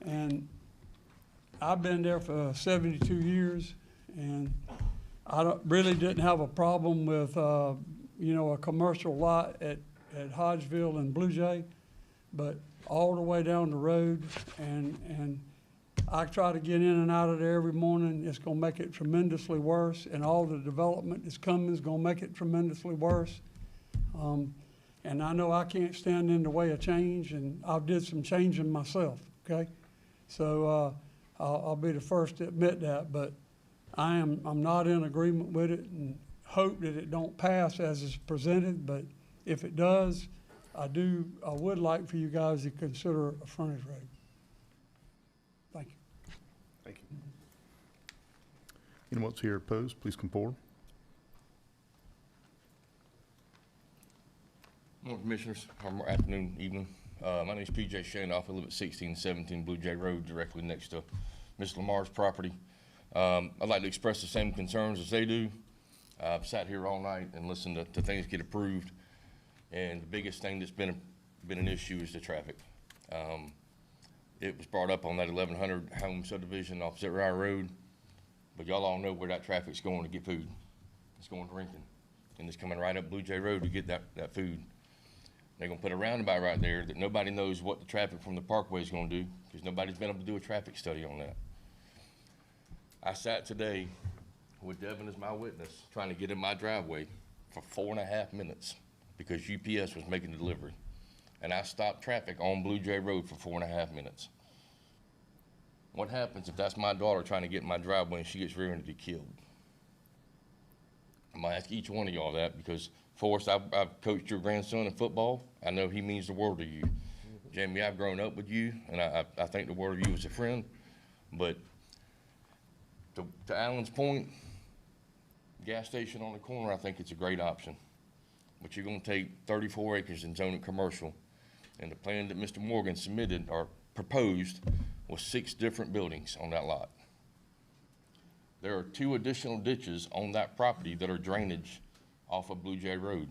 And I've been there for 72 years, And really didn't have a problem with, you know, a commercial lot at Hodgeville and Blue Jay, but all the way down the road, and I try to get in and out of there every morning. It's gonna make it tremendously worse, and all the development that's coming is gonna make it tremendously worse. And I know I can't stand in the way of change, and I've did some changing myself, okay? So, I'll be the first to admit that, but I'm not in agreement with it, and hope that it don't pass as it's presented, but if it does, I would like for you guys to consider a frontage road. Thank you. Thank you. Anyone else here opposed, please come forward. Morning, Commissioners, or afternoon, evening. My name is P.J. Shanoff. I live at 1617 Blue Jay Road, directly next to Ms. Lamar's property. I'd like to express the same concerns as they do. I've sat here all night and listened to things get approved, and the biggest thing that's been an issue is the traffic. It was brought up on that 1100 home subdivision off Zittrier Road, but y'all all know where that traffic's going to get food. It's going to Rincon, and it's coming right up Blue Jay Road to get that food. They're gonna put a roundabout right there that nobody knows what the traffic from the parkway is gonna do, because nobody's been able to do a traffic study on that. I sat today with Devin as my witness, trying to get in my driveway for 4.5 minutes because UPS was making the delivery. And I stopped traffic on Blue Jay Road for 4.5 minutes. What happens if that's my daughter trying to get in my driveway and she gets rear-ended and killed? I'm gonna ask each one of y'all that, because Forrest, I've coached your grandson in football. I know he means the world to you. Jamie, I've grown up with you, and I think the world of you as a friend. But to Alan's point, gas station on the corner, I think it's a great option. But you're gonna take 34 acres and zone it commercial. And the plan that Mr. Morgan submitted or proposed was 6 different buildings on that lot. There are 2 additional ditches on that property that are drainage off of Blue Jay Road.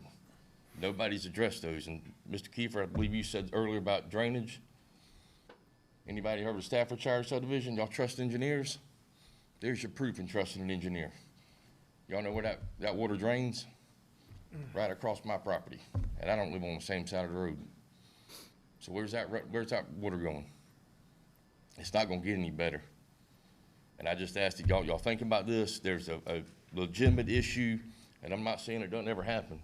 Nobody's addressed those. And Mr. Kiefer, I believe you said earlier about drainage. Anybody heard of Staffordshire subdivision? Y'all trust engineers? There's your proof in trusting an engineer. Y'all know where that water drains? Right across my property. And I don't live on the same side of the road. So where's that water going? It's not gonna get any better. And I just asked that y'all think about this. There's a legitimate issue. And I'm not saying it doesn't ever happen,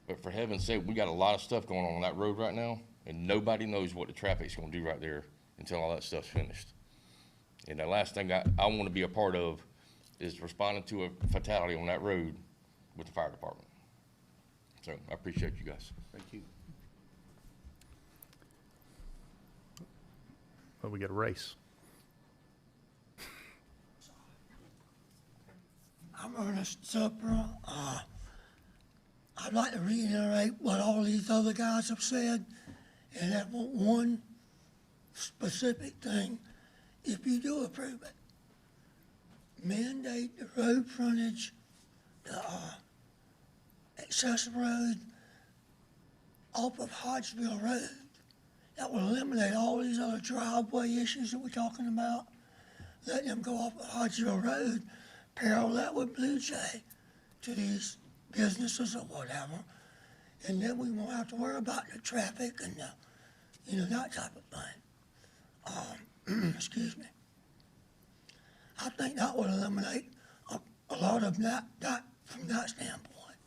but for heaven's sake, we got a lot of stuff going on that road right now, and nobody knows what the traffic's gonna do right there until all that stuff's finished. And the last thing I wanna be a part of is responding to a fatality on that road with the fire department. So I appreciate you guys. Thank you. Well, we got a race. I'm Ernest Supper. I'd like to reiterate what all these other guys have said, and that one specific thing. If you do approve it, mandate the road frontage, the access road off of Hodgeville Road. That will eliminate all these other driveway issues that we're talking about. Let them go off of Hodgeville Road, parallel with Blue Jay to these businesses or whatever, and then we won't have to worry about the traffic and that type of thing. Excuse me. I think that would eliminate a lot of that from that standpoint.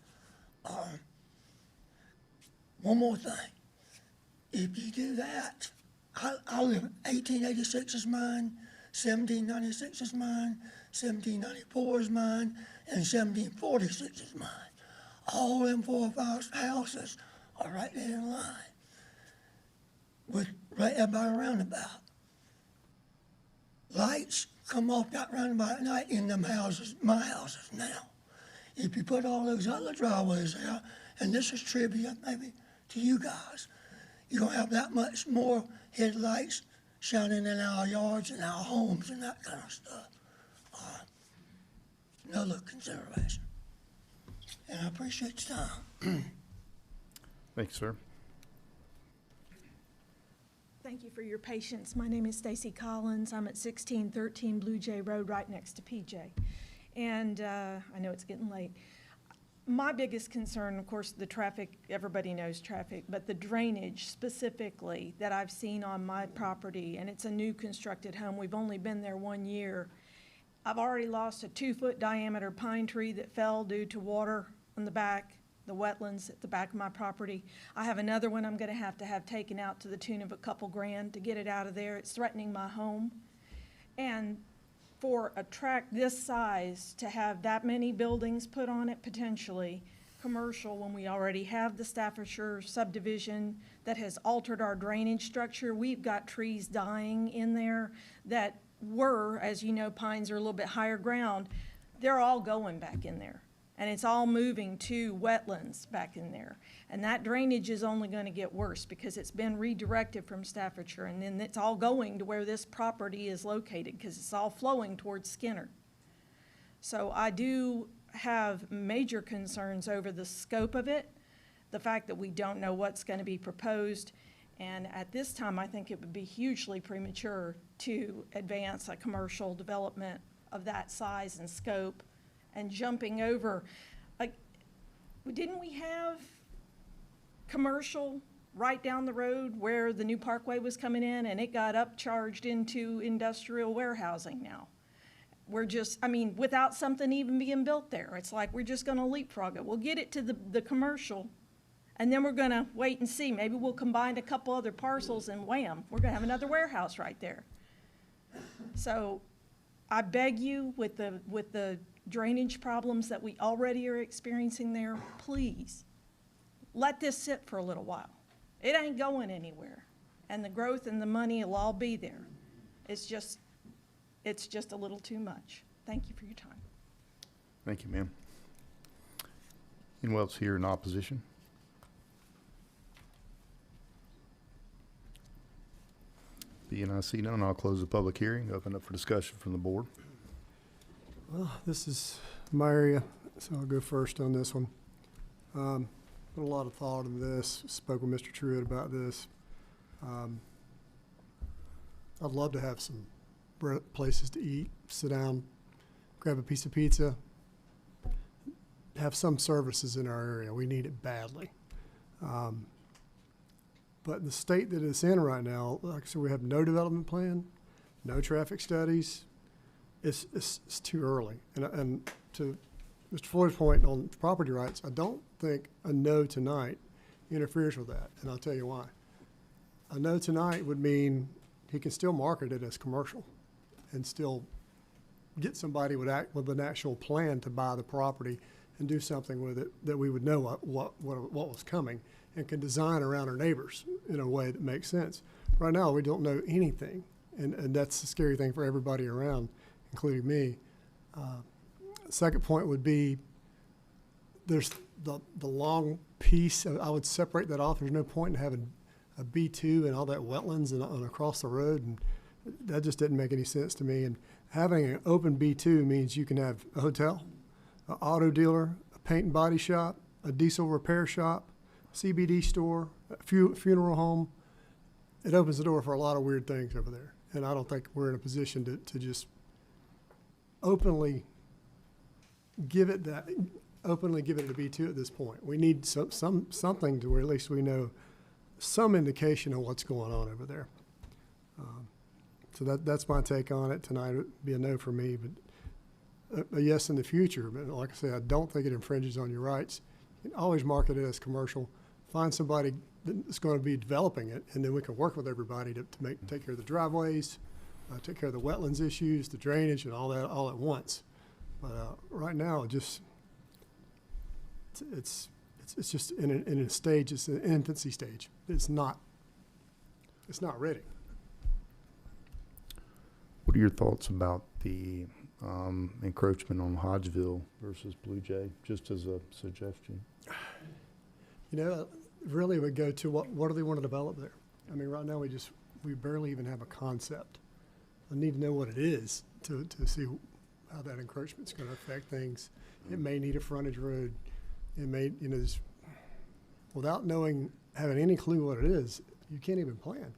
One more thing. If you do that, I live, 1886 is mine, 1796 is mine, 1794 is mine, and 1746 is mine. All them 4 or 5 houses are right there in line, with right there by a roundabout. Lights come off that roundabout at night in them houses, my houses now. If you put all those other driveways there, and this is tribute maybe to you guys, you're gonna have that much more headlights shining in our yards and our homes and that kind of stuff. Another consideration. And I appreciate your time. Thank you, sir. Thank you for your patience. My name is Stacy Collins. I'm at 1613 Blue Jay Road, right next to PJ. And I know it's getting late. My biggest concern, of course, the traffic, everybody knows traffic, but the drainage specifically that I've seen on my property, and it's a new constructed home. We've only been there 1 year. I've already lost a 2-foot diameter pine tree that fell due to water on the back, the wetlands at the back of my property. I have another one I'm gonna have to have taken out to the tune of a couple grand to get it out of there. It's threatening my home. And for a tract this size to have that many buildings put on it potentially, commercial, when we already have the Staffordshire subdivision that has altered our drainage structure, we've got trees dying in there that were, as you know, pines are a little bit higher ground. They're all going back in there. And it's all moving to wetlands back in there. And that drainage is only gonna get worse because it's been redirected from Staffordshire, and then it's all going to where this property is located because it's all flowing towards Skinner. So I do have major concerns over the scope of it, the fact that we don't know what's gonna be proposed. And at this time, I think it would be hugely premature to advance a commercial development of that size and scope and jumping over. Like, didn't we have commercial right down the road where the new parkway was coming in, and it got upcharged into industrial warehousing now? We're just, I mean, without something even being built there. It's like we're just gonna leapfrog it. We'll get it to the commercial, and then we're gonna wait and see. Maybe we'll combine a couple other parcels and wham, we're gonna have another warehouse right there. So I beg you, with the drainage problems that we already are experiencing there, please, let this sit for a little while. It ain't going anywhere. And the growth and the money will all be there. It's just a little too much. Thank you for your time. Thank you, ma'am. Anyone else here in opposition? Being I see none, I'll close the public hearing, open up for discussion from the board. Well, this is my area, so I'll go first on this one. Put a lot of thought into this, spoke with Mr. Truitt about this. I'd love to have some places to eat, sit down, grab a piece of pizza, have some services in our area. We need it badly. But the state that it's in right now, like I said, we have no development plan, no traffic studies. It's too early. And to Mr. Floyd's point on property rights, I don't think a no tonight interferes with that, and I'll tell you why. A no tonight would mean he can still market it as commercial and still get somebody with an actual plan to buy the property and do something with it that we would know what was coming and can design around our neighbors in a way that makes sense. Right now, we don't know anything, and that's the scary thing for everybody around, including me. Second point would be there's the long piece. I would separate that off. There's no point in having a B2 and all that wetlands and across the road, and that just didn't make any sense to me. And having an open B2 means you can have a hotel, an auto dealer, a paint and body shop, a diesel repair shop, CBD store, a funeral home. It opens the door for a lot of weird things over there, and I don't think we're in a position to just openly give it a B2 at this point. We need something to where at least we know some indication of what's going on over there. So that's my take on it tonight. It would be a no for me, but a yes in the future. But like I say, I don't think it infringes on your rights. You can always market it as commercial. Find somebody that's going to be developing it, and then we can work with everybody to take care of the driveways, take care of the wetlands issues, the drainage, and all that all at once. But right now, it's just in a stage. It's an infancy stage. It's not ready. What are your thoughts about the encroachment on Hodgeville versus Blue Jay, just as a suggestion? You know, really would go to what do they want to develop there? I mean, right now we barely even have a concept. I need to know what it is to see how that encroachment's going to affect things. It may need a frontage road. It may, just, without having any clue what it is, you can't even plan.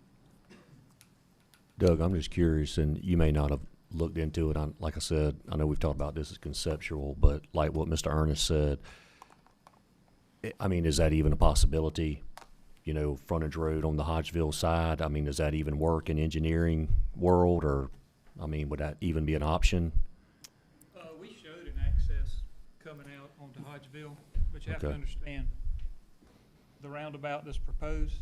Doug, I'm just curious, and you may not have looked into it. Like I said, I know we've talked about this as conceptual, but like what Mr. Ernest said, I mean, is that even a possibility? You know, frontage road on the Hodgeville side, I mean, does that even work in engineering world, or, I mean, would that even be an option? We showed an access coming out onto Hodgeville, but you have to Okay. understand, the roundabout that's proposed,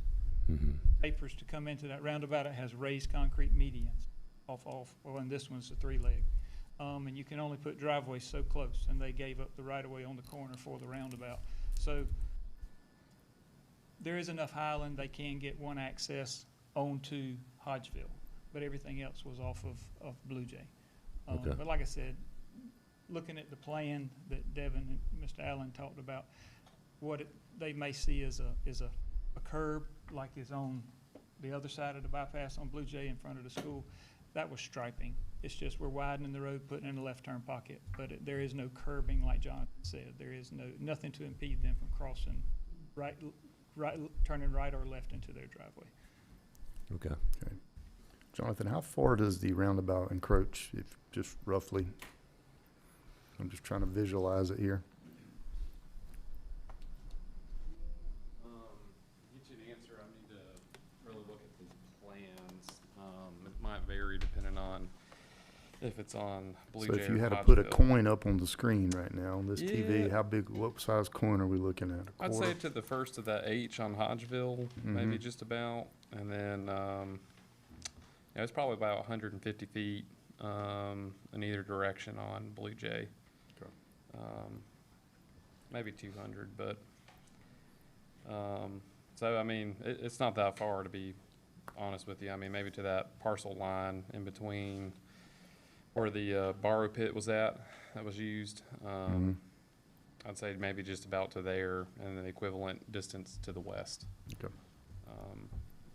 Mm-hmm. papers to come into that roundabout, it has raised concrete medians well, and this one's a 3-leg. And you can only put driveways so close, and they gave up the right-of-way on the corner for the roundabout. So there is enough highland, they can get one access onto Hodgeville, but everything else was off of Blue Jay. Okay. But like I said, looking at the plan that Devin and Mr. Allen talked about, they may see as a curb like is on the other side of the bypass on Blue Jay in front of the school. That was striping. It's just we're widening the road, putting in a left turn pocket, but there is no curbing like Jonathan said. There is nothing to impede them from crossing turning right or left into their driveway. Okay. Okay. Jonathan, how far does the roundabout encroach, if just roughly? I'm just trying to visualize it here. Get you an answer, I need to really look at the plans. It might vary depending on if it's on Blue Jay So or if you had to put a Hodgeville. coin up on the screen right now on this TV, Yeah. how big, what size coin are we looking at? A I'd quarter? say to the first of that H on Hodgeville, maybe Mhm. just about, and then, yeah, it's probably about 150 feet, in either direction on Blue Jay. Okay. Maybe 200, but, so, I mean, it's not that far, to be honest with you. I mean, maybe to that parcel line in between where the, borrow pit was at, that was used. Mhm. I'd say maybe just about to there, and then the equivalent distance to the west. Okay.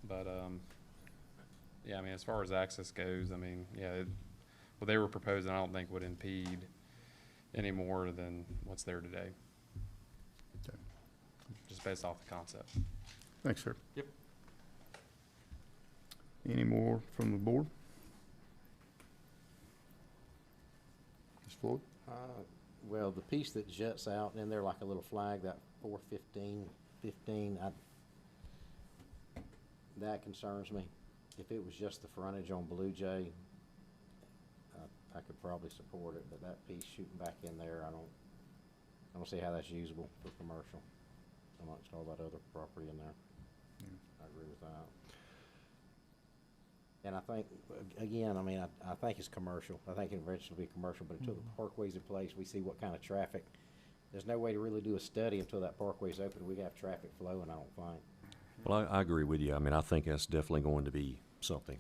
But, yeah, I mean, as far as access goes, I mean, yeah, what they were proposing, I don't think would impede any more than what's there today. Okay. Just based off the concept. Thanks, sir. Yep. Any more from the board? Ms. Floyd? Well, the piece that juts out in there like a little flag, that 415, that concerns me. If it was just the frontage on Blue Jay, I could probably support it, but that piece shooting back in there, I don't see how that's usable for commercial amongst all that other property in there. I agree with that. And I think, again, I mean, I think it's commercial. I think it eventually will be commercial, but until the parkway's in place, we see what kind of traffic. There's no way to really do a study until that parkway's open. We have traffic flowing, I don't think. Well, I agree with you. I mean, I think that's definitely going to be something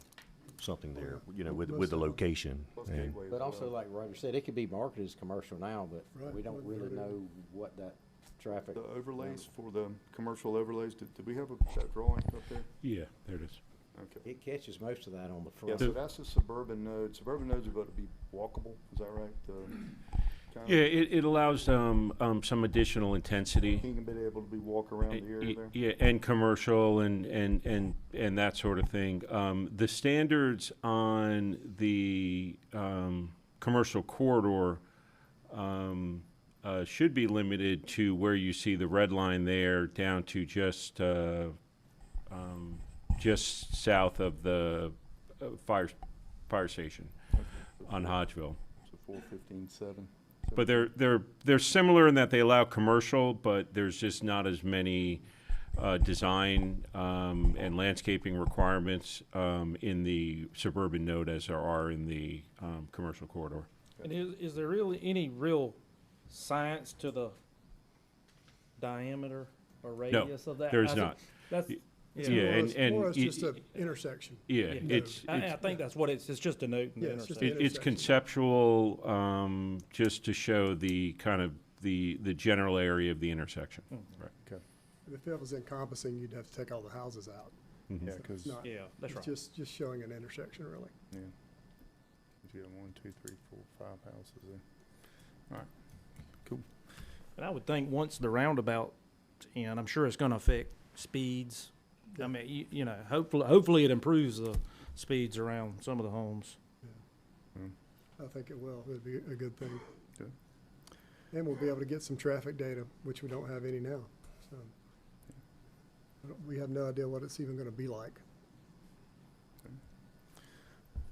there, you know, with the location. And Gateway as But also, well. like Roger said, it could be marketed as commercial now, but Right. we don't really know what that traffic. The overlays for the commercial overlays, did we have that drawing up there? Yeah, there it is. Okay. It catches most of that on the Yeah, front. so that's the suburban node. Suburban nodes are about to be walkable, is that right? Kind of- Yeah, it allows some additional intensity. He can be able to be walk around the area there? Yeah, and commercial and that sort of thing. The standards on the commercial corridor should be limited to where you see the red line there down to just south of the fire station on Hodgeville. So 415.7. But they're similar in that they allow commercial, but there's just not as many design and landscaping requirements in the suburban node as there are in the commercial corridor. And is there really any real science to the diameter or radius of that? There's I think not. That's, It's Yeah, more or less- and more or less y- just an intersection. Yeah, node. it's I think that's what it's just a note in the Yeah, it's just intersection. It's conceptual, just to show the kind of the general area of the intersection. Right. Okay. If it was encompassing, you'd have to take all the houses out. Mhm. Yeah, So because, it's not- Yeah, that's right. It's just showing an intersection, really. yeah. You got 1, 2, 3, 4, 5 houses there. All right, cool. But I would think once the roundabout, and I'm sure it's gonna affect speeds. I mean, you know, hopefully it improves the speeds around some of the homes. I think it will. It'd be a good thing. Good. And we'll be able to get some traffic data, which we don't have any now. So we have no idea what it's even going to be like.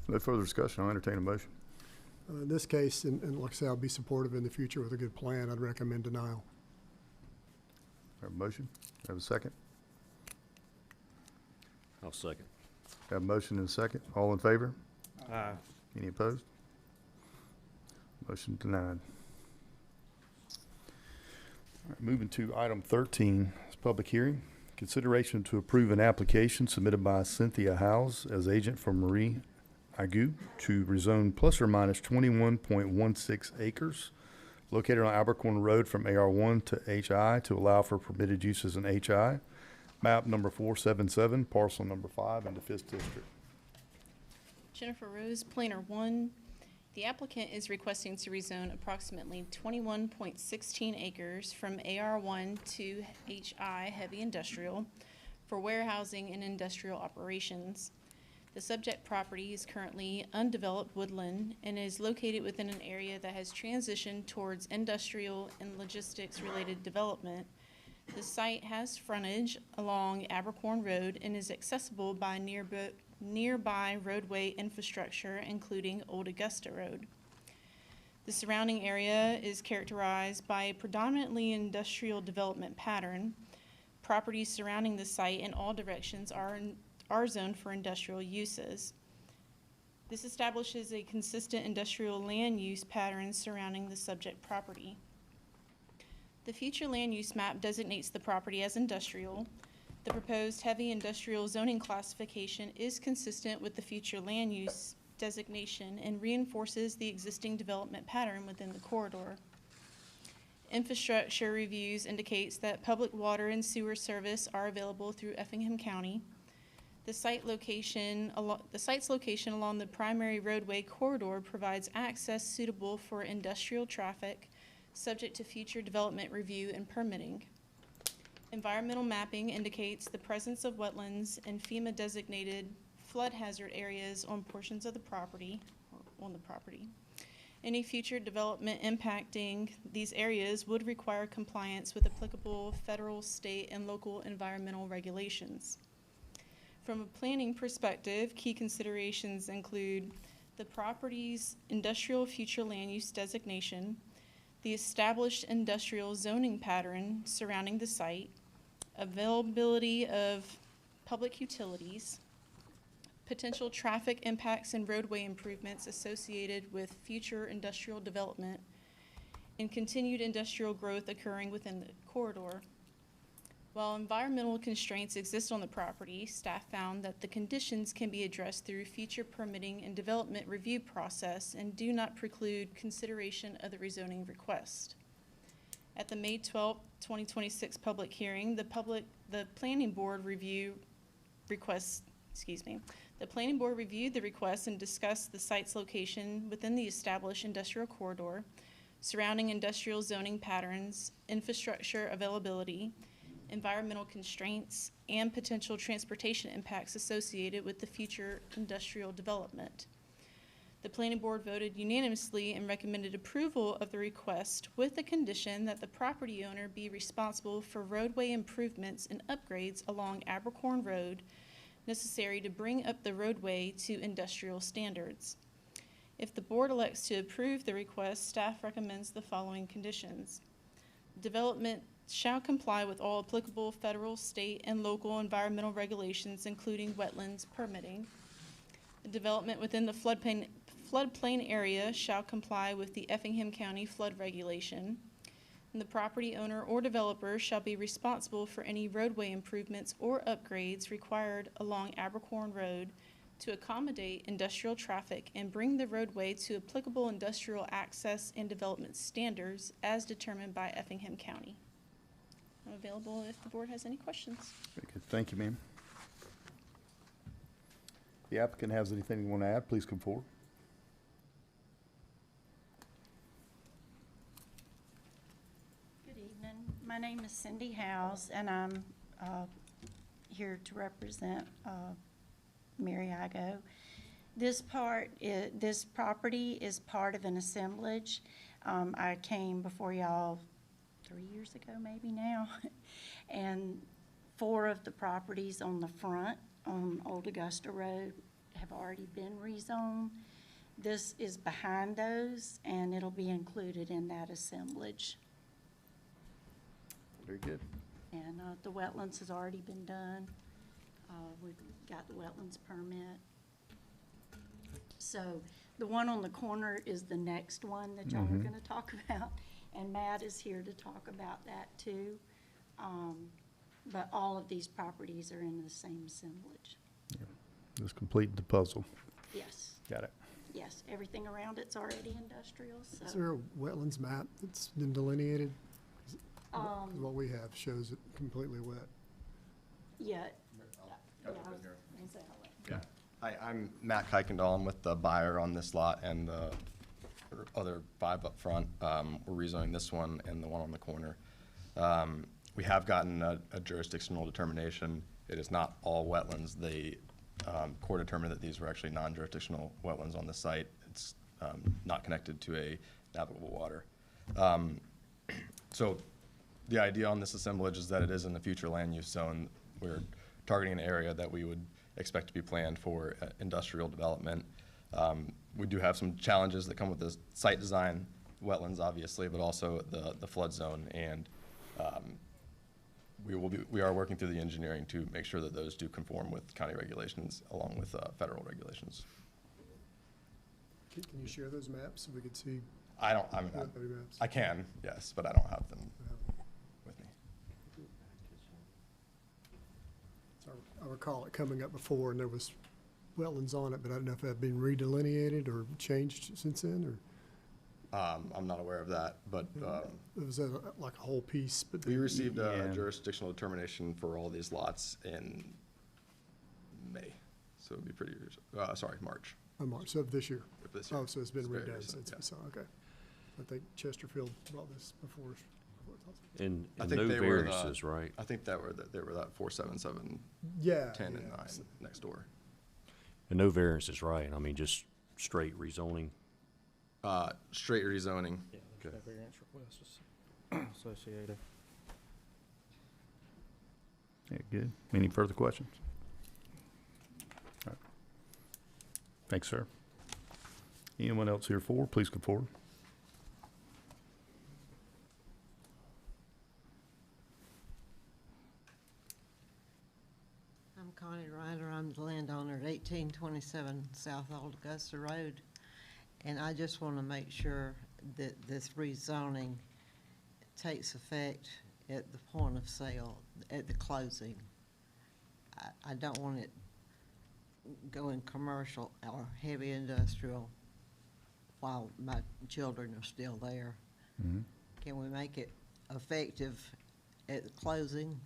No further discussion, I'll entertain a motion. In this case, and like I say, I'll be supportive in the future with a good plan. I'd recommend denial. Have a motion? Have a second? I'll second. Have a motion and a second. All in favor? Aye. Any opposed? Motion denied. All right, moving to item 13, it's public hearing. Consideration to approve an application submitted by Cynthia Howes as agent for Marie Agu to rezone plus or minus 21.16 acres located on Abercorn Road from AR1 to HI to allow for permitted uses in HI. Map number 477, parcel number 5 in the 5th District. Jennifer Rose, Planner 1. The applicant is requesting to rezone approximately 21.16 acres from AR1 to HI Heavy Industrial for warehousing and industrial operations. The subject property is currently undeveloped woodland and is located within an area that has transitioned towards industrial and logistics-related development. The site has frontage along Abercorn Road and is accessible by nearby roadway infrastructure, including Old Augusta Road. The surrounding area is characterized by a predominantly industrial development pattern. Properties surrounding the site in all directions are zoned for industrial uses. This establishes a consistent industrial land use pattern surrounding the subject property. The future land use map designates the property as industrial. The proposed heavy industrial zoning classification is consistent with the future land use designation and reinforces the existing development pattern within the corridor. Infrastructure reviews indicates that public water and sewer service are available through Effingham County. The site's location along the primary roadway corridor provides access suitable for industrial traffic, subject to future development review and permitting. Environmental mapping indicates the presence of wetlands and FEMA-designated flood hazard areas on portions of the property, or on the property. Any future development impacting these areas would require compliance with applicable federal, state, and local environmental regulations. From a planning perspective, key considerations include the property's industrial future land use designation, the established industrial zoning pattern surrounding the site, availability of public utilities, potential traffic impacts and roadway improvements associated with future industrial development, and continued industrial growth occurring within the corridor. While environmental constraints exist on the property, staff found that the conditions can be addressed through future permitting and development review process and do not preclude consideration of the rezoning request. At the May 12, 2026 public hearing, the planning board reviewed the request and discussed the site's location within the established industrial corridor, surrounding industrial zoning patterns, infrastructure availability, environmental constraints, and potential transportation impacts associated with the future industrial development. The planning board voted unanimously and recommended approval of the request with the condition that the property owner be responsible for roadway improvements and upgrades along Abercorn Road necessary to bring up the roadway to industrial standards. If the board elects to approve the request, staff recommends the following conditions. Development shall comply with all applicable federal, state, and local environmental regulations, including wetlands permitting. The development within the floodplain area shall comply with the Effingham County flood regulation. And the property owner or developer shall be responsible for any roadway improvements or upgrades required along Abercorn Road to accommodate industrial traffic and bring the roadway to applicable industrial access and development standards as determined by Effingham County. I'm available if the board has any questions. Very good. Thank you, ma'am. The applicant has anything you want to add, please come forward. Good evening. My name is Cindy Howes, and I'm here to represent Mary Igo. This this property is part of an assemblage. I came before y'all 3 years ago, maybe now. And 4 of the properties on the front on Old Augusta Road have already been rezoned. This is behind those, and it'll be included in that assemblage. Very good. And the wetlands has already been done. We've got the wetlands permit. So the one on the corner is the next one that y'all are Mhm. gonna talk about, and Matt is here to talk about that too. But all of these properties are in the same assemblage. Just complete the puzzle. Yes, Got it. yes, everything around it's already industrial, so. Is there a wetlands map that's been delineated? 'Cause what we have shows it completely wet. Yeah. Yeah, I was gonna say I'll let- Yeah. Hi, I'm Matt Kuykendall. I'm with the buyer on this lot and the other 5 up front. We're rezoning this one and the one on the corner. We have gotten a jurisdictional determination. It is not all wetlands. The court determined that these were actually non-jurisdictional wetlands on the site. It's not connected to a navigable water. So the idea on this assemblage is that it is in the future land use zone. We're targeting an area that we would expect to be planned for industrial development. We do have some challenges that come with the site design, wetlands obviously, but also the flood zone. And we are working through the engineering to make sure that those do conform with county regulations along with federal regulations. Can you share those maps so we could see? I don't, I mean, Any maps? I can, yes, but I don't have them with me. So I recall it coming up before and there was wetlands on it, but I don't know if that had been redelineated or changed since then, or? I'm not aware of that, but It was like a whole piece, but. we received a Yeah. jurisdictional determination for all these lots in May, so it'd be pretty, March. Oh, March of this year. Of this year. Oh, so it's been It's very redone recent, since, yeah. so, okay. I think Chesterfield brought this before it's also. And I and think no they were variances, right? I think they were that 477, Yeah. 10 and yeah. 9 next door. And no variances, right? I mean, just straight rezoning. Straight rezoning. Okay. Variance requests associated. Yeah, good. Any further questions? All right. Thanks, sir. Anyone else here for? Please come forward. I'm Connie Ryder. I'm the landowner at 1827 South Old Augusta Road. And I just want to make sure that this rezoning takes effect at the point of sale, at the closing. I don't want it going commercial or heavy industrial while my children are still there. Mhm. Can we make it effective at the closing?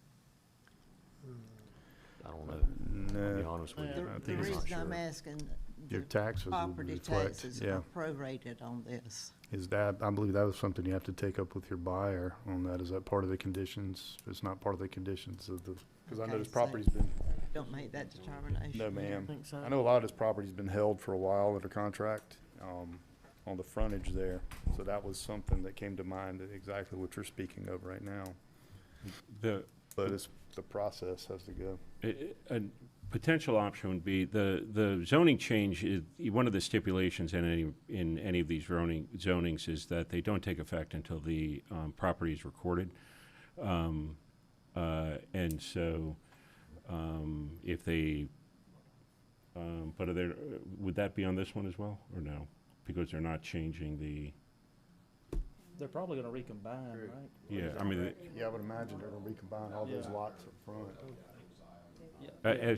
I don't know. No. I'll be honest with you. The I the think it's reason not I'm sure. asking, Your the taxes would property reflect, taxes yeah. are prorated on this. Is that, I believe that was something you have to take up with your buyer on that. Is that part of the conditions? It's not part of the conditions of the, because I know Okay, this so property's been, Don't make that determination. no ma'am. Think so? I know a lot of this property's been held for a while under contract, on the frontage there. So that was something that came to mind, exactly what you're speaking of right now. But it's, the process has to go. A potential option would be the zoning change is, one of the stipulations in any of these zonings is that they don't take effect until the property is recorded. And so if they, but are there, would that be on this one as well, or no? Because they're not changing the, They're probably gonna recombine, right? yeah, I mean, Yeah, I would imagine they're gonna recombine all those lots up front.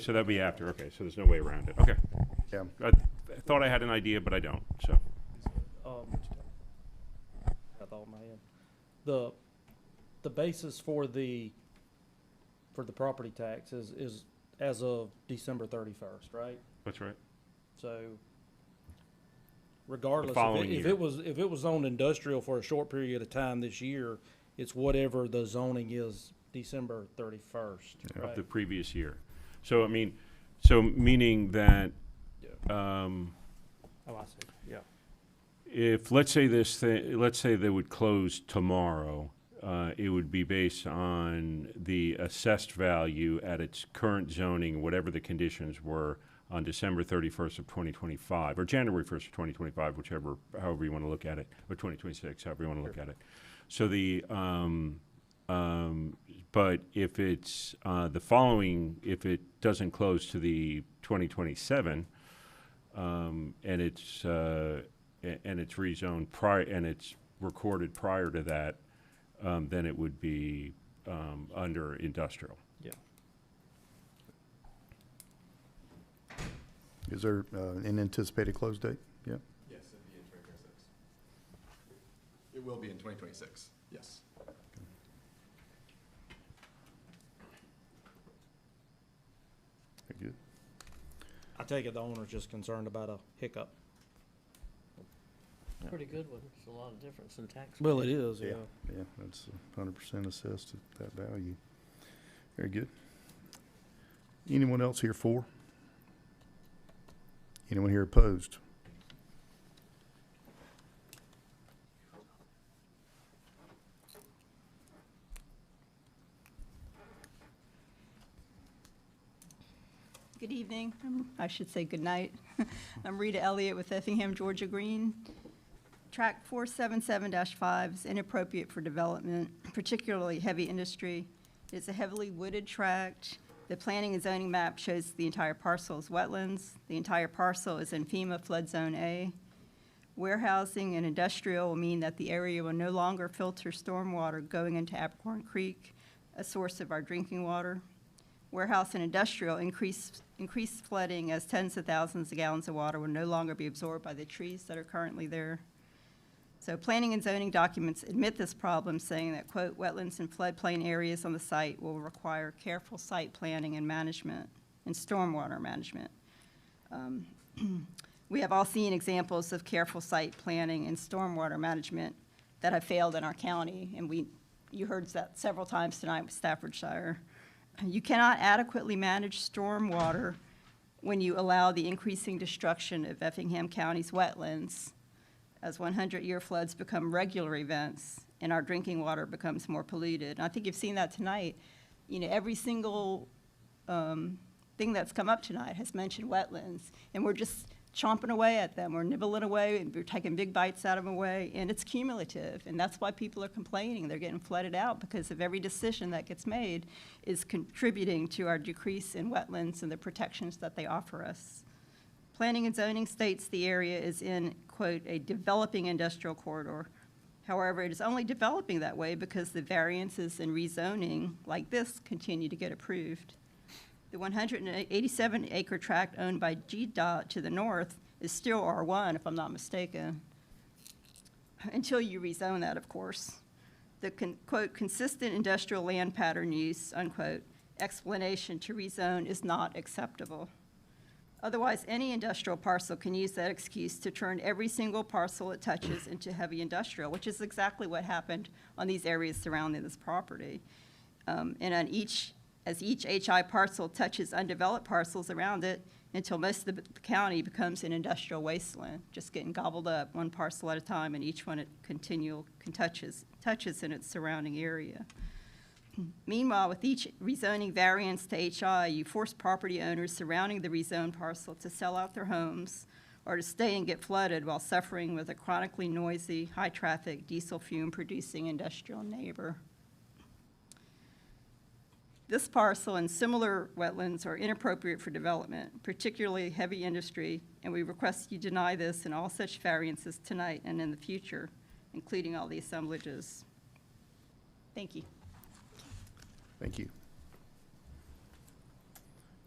so that'd be after, okay, so there's no way around it, okay. Yeah. I thought I had an idea, but I don't, so. I thought in my head. The basis for the property tax is as of December 31st, right? That's right. So regardless, following if year. it was zoned industrial for a short period of time this year, it's whatever the zoning is December 31st, Of right? the previous year. So, I mean, so meaning that Oh, I see, yeah. if, let's say let's say they would close tomorrow, it would be based on the assessed value at its current zoning, whatever the conditions were on December 31st of 2025, or January 1st of 2025, however you want to look at it, or 2026, however you want to look at it. So but if it's the following, if it doesn't close to the 2027, and it's rezoned prior, and it's recorded prior to that, then it would be under industrial. Yeah. Is there an anticipated close date? Yeah. Yes, it'll be in 2026. It will be in 2026, yes. Very good. I take it the owner's just concerned about a hiccup. Pretty good one. It's a lot of difference in tax. Well, it is, yeah. Yeah, that's 100% assessed at that value. Very good. Anyone else here for? Anyone here opposed? Good evening. I should say good night. I'm Rita Elliott with Effingham, Georgia Green. Track 477-5 is inappropriate for development, particularly heavy industry. It's a heavily wooded tract. The planning and zoning map shows the entire parcel is wetlands. The entire parcel is in FEMA flood zone A. Warehousing and industrial will mean that the area will no longer filter stormwater going into Abercorn Creek, a source of our drinking water. Warehouse and industrial increased flooding as tens of thousands of gallons of water will no longer be absorbed by the trees that are currently there. So planning and zoning documents admit this problem, saying that, quote, wetlands and floodplain areas on the site will require careful site planning and management and stormwater management. We have all seen examples of careful site planning and stormwater management that have failed in our county, and you heard that several times tonight with Staffordshire. You cannot adequately manage stormwater when you allow the increasing destruction of Effingham County's wetlands as 100-year floods become regular events and our drinking water becomes more polluted. And I think you've seen that tonight. You know, every single thing that's come up tonight has mentioned wetlands, and we're just chomping away at them. We're nibbling away, and we're taking big bites out of them away, and it's cumulative. And that's why people are complaining. They're getting flooded out because of every decision that gets made is contributing to our decrease in wetlands and the protections that they offer us. Planning and zoning states the area is in, quote, a developing industrial corridor. However, it is only developing that way because the variances in rezoning like this continue to get approved. The 187-acre tract owned by GDOT to the north is still R1, if I'm not mistaken, until you rezone that, of course. The, quote, consistent industrial land pattern use, unquote, explanation to rezone is not acceptable. Otherwise, any industrial parcel can use that excuse to turn every single parcel it touches into heavy industrial, which is exactly what happened on these areas surrounding this property. And as each HI parcel touches undeveloped parcels around it until most of the county becomes an industrial wasteland, just getting gobbled up one parcel at a time, and each one it touches in its surrounding area. Meanwhile, with each rezoning variance to HI, you force property owners surrounding the rezoned parcel to sell out their homes or to stay and get flooded while suffering with a chronically noisy, high-traffic, diesel fume-producing industrial neighbor. This parcel and similar wetlands are inappropriate for development, particularly heavy industry, and we request you deny this and all such variances tonight and in the future, including all the assemblages. Thank you. Thank you.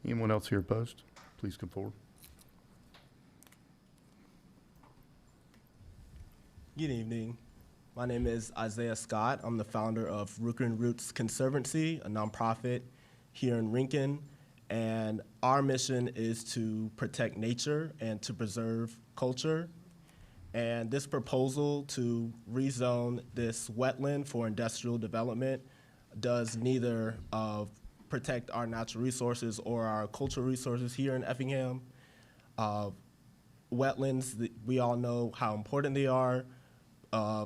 Anyone else here opposed? Please come forward. Good evening. My name is Isaiah Scott. I'm the founder of Rookin Roots Conservancy, a nonprofit here in Rincon. And our mission is to protect nature and to preserve culture. And this proposal to rezone this wetland for industrial development does neither protect our natural resources or our cultural resources here in Effingham. wetlands, we all know how important they are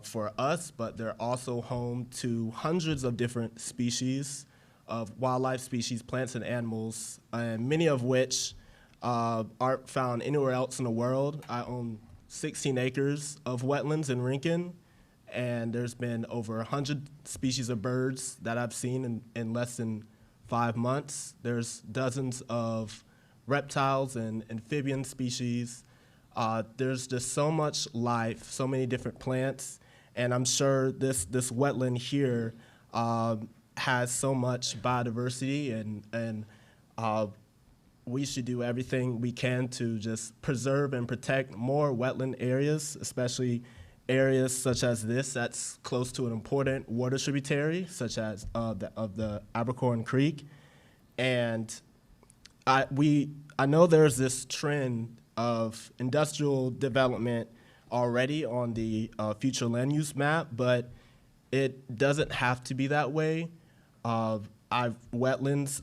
for us, but they're also home to hundreds of different species of wildlife species, plants and animals, and many of which aren't found anywhere else in the world. I own 16 acres of wetlands in Rincon, and there's been over 100 species of birds that I've seen in less than 5 months. There's dozens of reptiles and amphibian species. There's just so much life, so many different plants, and I'm sure this wetland here has so much biodiversity, and we should do everything we can to just preserve and protect more wetland areas, especially areas such as this that's close to an important water tributary, such as the Abercorn Creek. And I know there's this trend of industrial development already on the future land use map, but it doesn't have to be that way. Wetlands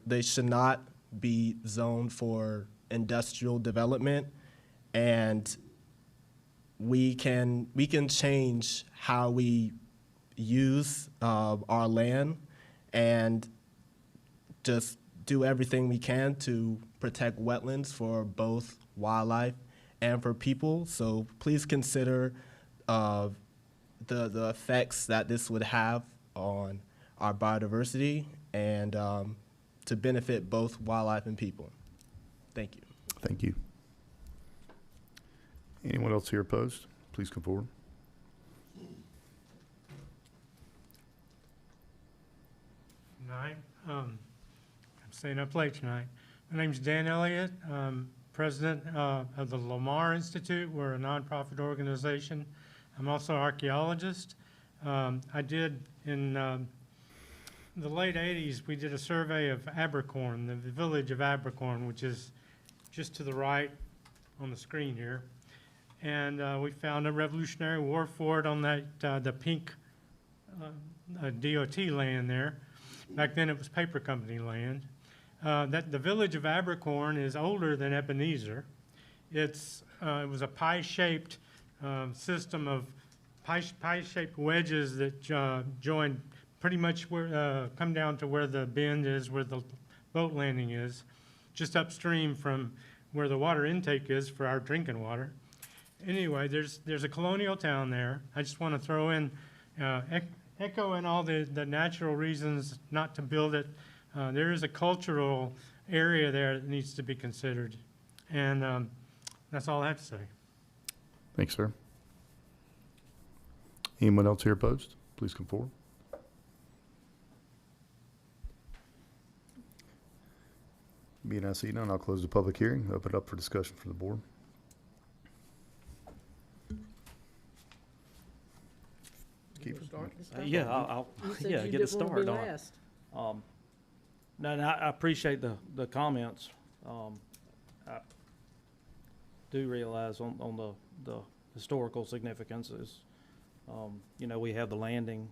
they should not be zoned for industrial development, and we can change how we use our land and just do everything we can to protect wetlands for both wildlife and for people. So please consider the effects that this would have on our biodiversity and to benefit both wildlife and people. Thank you. Thank you. Anyone else here opposed? Please come forward. Tonight, I'm staying up late tonight. My name's Dan Elliott. I'm president of the Lamar Institute. We're a nonprofit organization. I'm also an archaeologist. I did in the late 80s, we did a survey of Abercorn, the village of Abercorn, which is just to the right on the screen here. And we found a Revolutionary War fort on that the pink DOT land there. Back then it was paper company land. That the village of Abercorn is older than Ebenezer. It was a pie-shaped system of pie-shaped wedges that joined pretty much where come down to where the bend is, where the boat landing is, just upstream from where the water intake is for our drinking water. Anyway, there's a colonial town there. I just want to throw in, echoing all the natural reasons not to build it. There is a cultural area there that needs to be considered. And that's all I have to say. Thanks, sir. Anyone else here opposed? Please come forward. Being I see none, I'll close the public hearing, open it up for discussion from the board. Keep it. Yeah, I'll yeah, get it started on it. No, I appreciate the comments. I do realize on the historical significance is, you know, we have the landing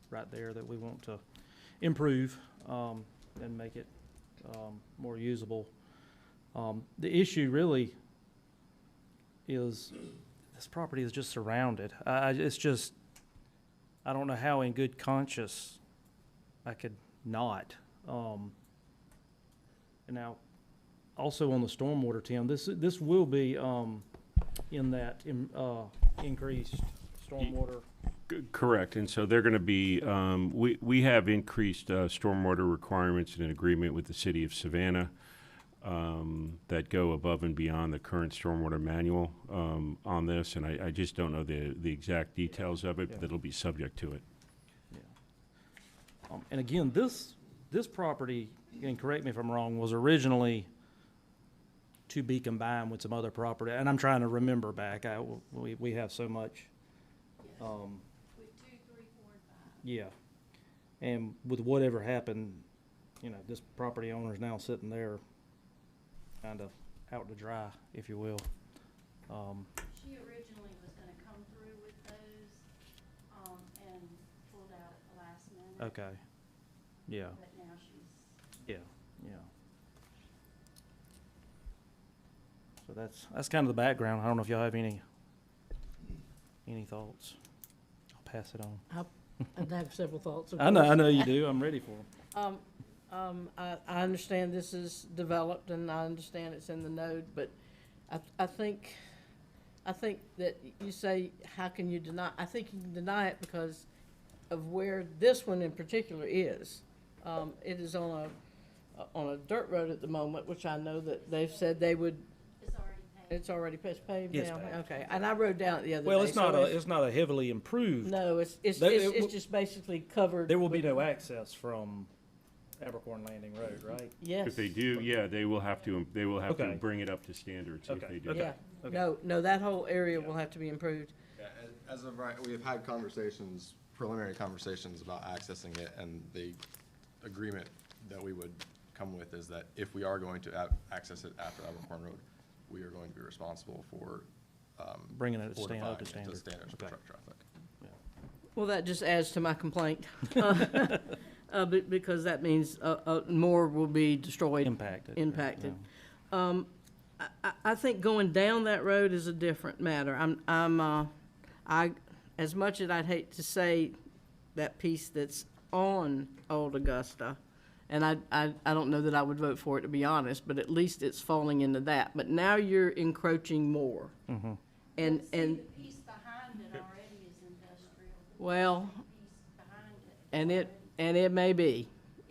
right there that we want to improve and make it more usable. The issue really is this property is just surrounded. It's just, I don't know how in good conscience I could not. And now, also on the stormwater, Tim, this will be in that increased stormwater. Correct, and so they're going to be, we have increased stormwater requirements in an agreement with the city of Savannah that go above and beyond the current stormwater manual on this, and I just don't know the exact details of it, but it'll be subject to it. Yeah. And again, this property, and correct me if I'm wrong, was originally to be combined with some other property, and I'm trying to remember back. We have so much. With 2, 3, 4, and 5. Yeah, and with whatever happened, you know, this property owner is now sitting there, kind of out to dry, if you will. She originally was going to come through with those and pulled out at the last minute. Okay. Yeah. But now she's. Yeah. Yeah. So that's kind of the background. I don't know if y'all have any thoughts. I'll pass it on. I have several thoughts. of I know course. you do. I'm ready for them. I understand this is developed and I understand it's in the node, but I think that you say, how can you deny? I think you can deny it because of where this one in particular is. It is on a dirt road at the moment, which I know that they've said they would. It's already paved Yes, now? ma'am. Okay, and I rode down it the other day. Well, it's not so it's not a heavily improved. No, it's It just basically covered. There will be no access from Abercorn Landing Road, right? Yes. If they do, yeah, they will have to Okay. bring it up to standards if Okay. they do. Okay. Yeah, no, that whole area will have to be improved. Yeah, as of right, we have had conversations, preliminary conversations about accessing it, and the agreement that we would come with is that if we are going to access it after Abercorn Road, we are going to be responsible for Bringing it up to fortifying standard. standards for Okay. truck traffic. Well, that just adds to my complaint. Because that means more will be destroyed. Impacted. I think going down that road is a different matter. As much as I'd hate to say that piece that's on Old Augusta, and I don't know that I would vote for it, to be honest, but at least it's falling into that. But now you're encroaching more. Mm-hmm. And The piece behind it already is industrial. well, The piece behind it. and it may be,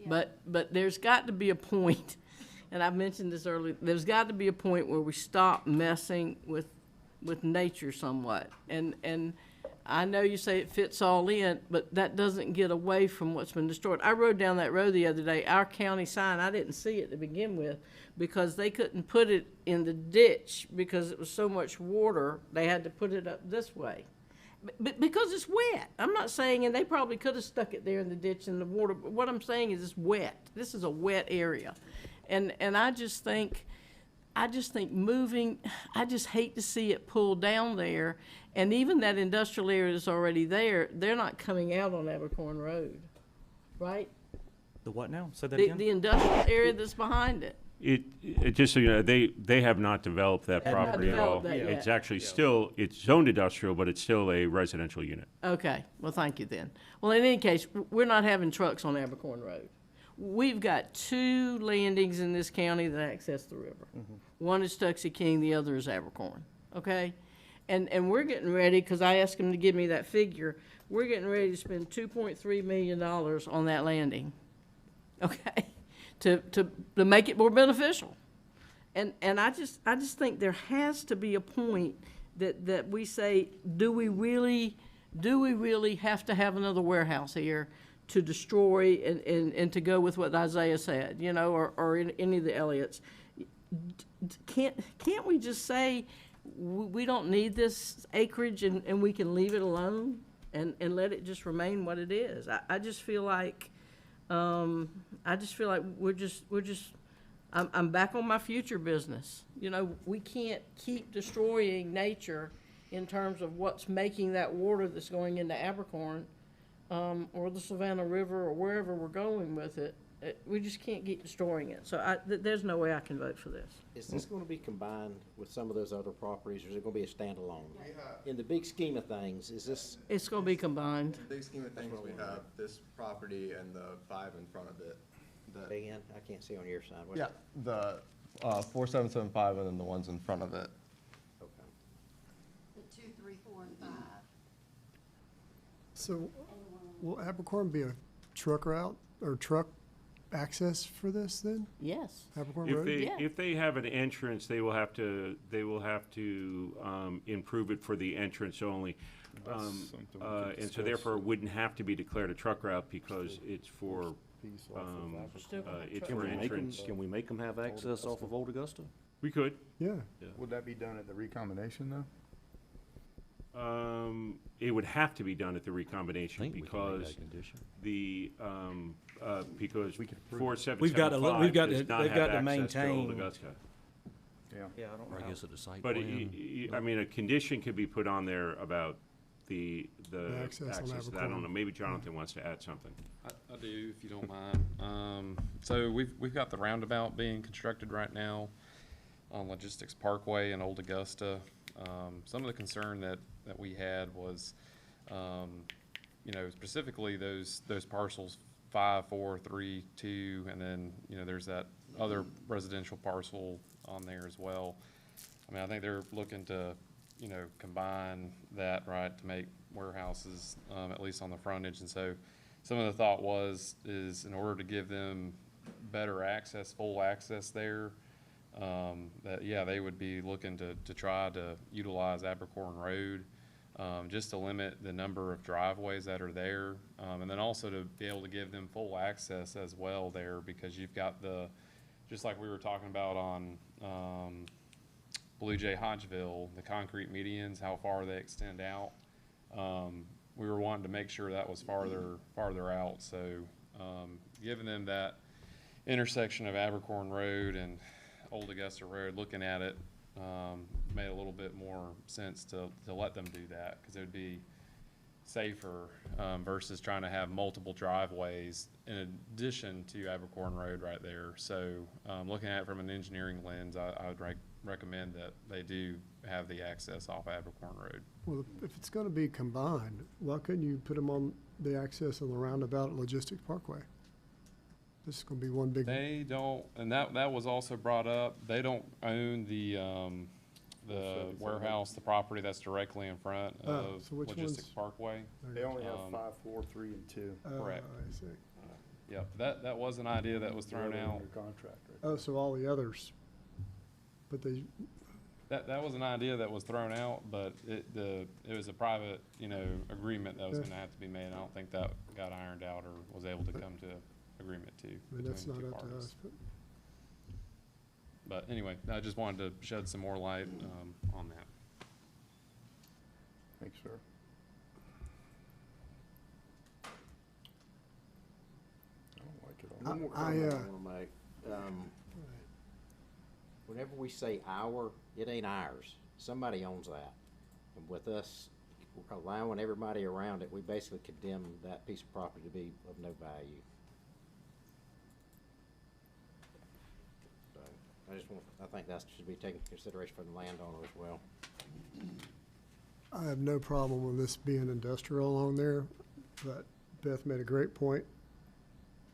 but there's got to be a point, and I mentioned this earlier, there's got to be a point where we stop messing with nature somewhat. And I know you say it fits all in, but that doesn't get away from what's been destroyed. I rode down that road the other day, our county sign, I didn't see it to begin with, because they couldn't put it in the ditch because it was so much water, they had to put it up this way. Because it's wet. I'm not saying, and they probably could have stuck it there in the ditch in the water, but what I'm saying is it's wet. This is a wet area. And I just think moving, I just hate to see it pull down there. And even that industrial area that's already there, they're not coming out on Abercorn Road, right? The what now? Say that The again? industrial area that's behind it. It just so you know, they have not developed that Have not property at all. developed that yet. It's actually still, it's zoned industrial, but it's still a residential unit. Okay, well, thank you then. Well, in any case, we're not having trucks on Abercorn Road. We've got 2 landings in this county that access the river. One is Tuxie King, the other is Abercorn, okay? And we're getting ready, because I asked them to give me that figure, we're getting ready to spend $2.3 million on that landing, okay? To make it more beneficial. And I just think there has to be a point that we say, do we really have to have another warehouse here to destroy and to go with what Isaiah said, you know, or in any of the Elliots? Can't we just say, we don't need this acreage and we can leave it alone and let it just remain what it is? I just feel like, we're just, I'm back on my future business. You know, we can't keep destroying nature in terms of what's making that water that's going into Abercorn, or the Savannah River, or wherever we're going with it. We just can't keep destroying it. So there's no way I can vote for this. Is this gonna be combined with some of those other properties, or is it gonna be a standalone? In the big scheme of things, is this? It's gonna be combined. In the big scheme of things, we have this property and the 5 in front of it. Big end? I can't see on your side. What's Yeah, the 4775 and then the ones in front of it. Okay. The 2, 3, 4, and 5. So will Abercorn be a truck route or truck access for this then? Yes. Abercorn Road? If they have an entrance, they will have to improve it for the entrance only. And so therefore it wouldn't have to be declared a truck route because it's for, it's for entrance. Can we make them have access off of Old Augusta? We could. Yeah. Would that be done at the recombination though? It would have to be done at the recombination think we can make because that condition. because We've got to, 4775 does they've not got have to access to Old maintain. Augusta. Yeah, I don't know. Or I guess at the site But, plan. I mean, a condition could be put on there about the access on access. I don't know, maybe Jonathan wants to add something. I do, if you don't mind. So we've got the roundabout being constructed right now. on Logistics Parkway in Old Augusta. Some of the concern that we had was, you know, specifically those parcels 5, 4, 3, 2, and then, you know, there's that other residential parcel on there as well. I mean, I think they're looking to, you know, combine that, right, to make warehouses, at least on the frontage. And so some of the thought is in order to give them better access, full access there, that, yeah, they would be looking to try to utilize Abercorn Road, just to limit the number of driveways that are there. And then also to be able to give them full access as well there, because you've got just like we were talking about on, Blue Jay Hodgeville, the concrete medians, how far they extend out. We were wanting to make sure that was farther out. So, giving them that intersection of Abercorn Road and Old Augusta Road, looking at it, made a little bit more sense to let them do that, because it would be safer, versus trying to have multiple driveways in addition to Abercorn Road right there. So, looking at it from an engineering lens, I would recommend that they do have the access off Abercorn Road. Well, if it's gonna be combined, why couldn't you put them on the access on the roundabout at Logistics Parkway? This is gonna be one big. They don't, and that was also brought up, they don't own the warehouse, the property that's directly in front of so which Logistics ones? Parkway. They only have 5, 4, 3, and 2. Correct. I see. Yep, that was an idea that was thrown out. Contract, right? Oh, so all the others, but they, That was an idea that was thrown out, but it was a private, you know, agreement that was Yeah. gonna have to be made. I don't think that got ironed out or was able to come to agreement I mean, that's between not the two up to parties. us, but. But anyway, I just wanted to shed some more light, on that. Thanks, sir. I don't like it all. One more I, comment I wanna make. Whenever we say our, it ain't ours. Somebody owns that. And with us allowing everybody around it, we basically condemn that piece of property to be of no value. So, I think that should be taken into consideration for the landowner as well. I have no problem with this being industrial along there, but Beth made a great point.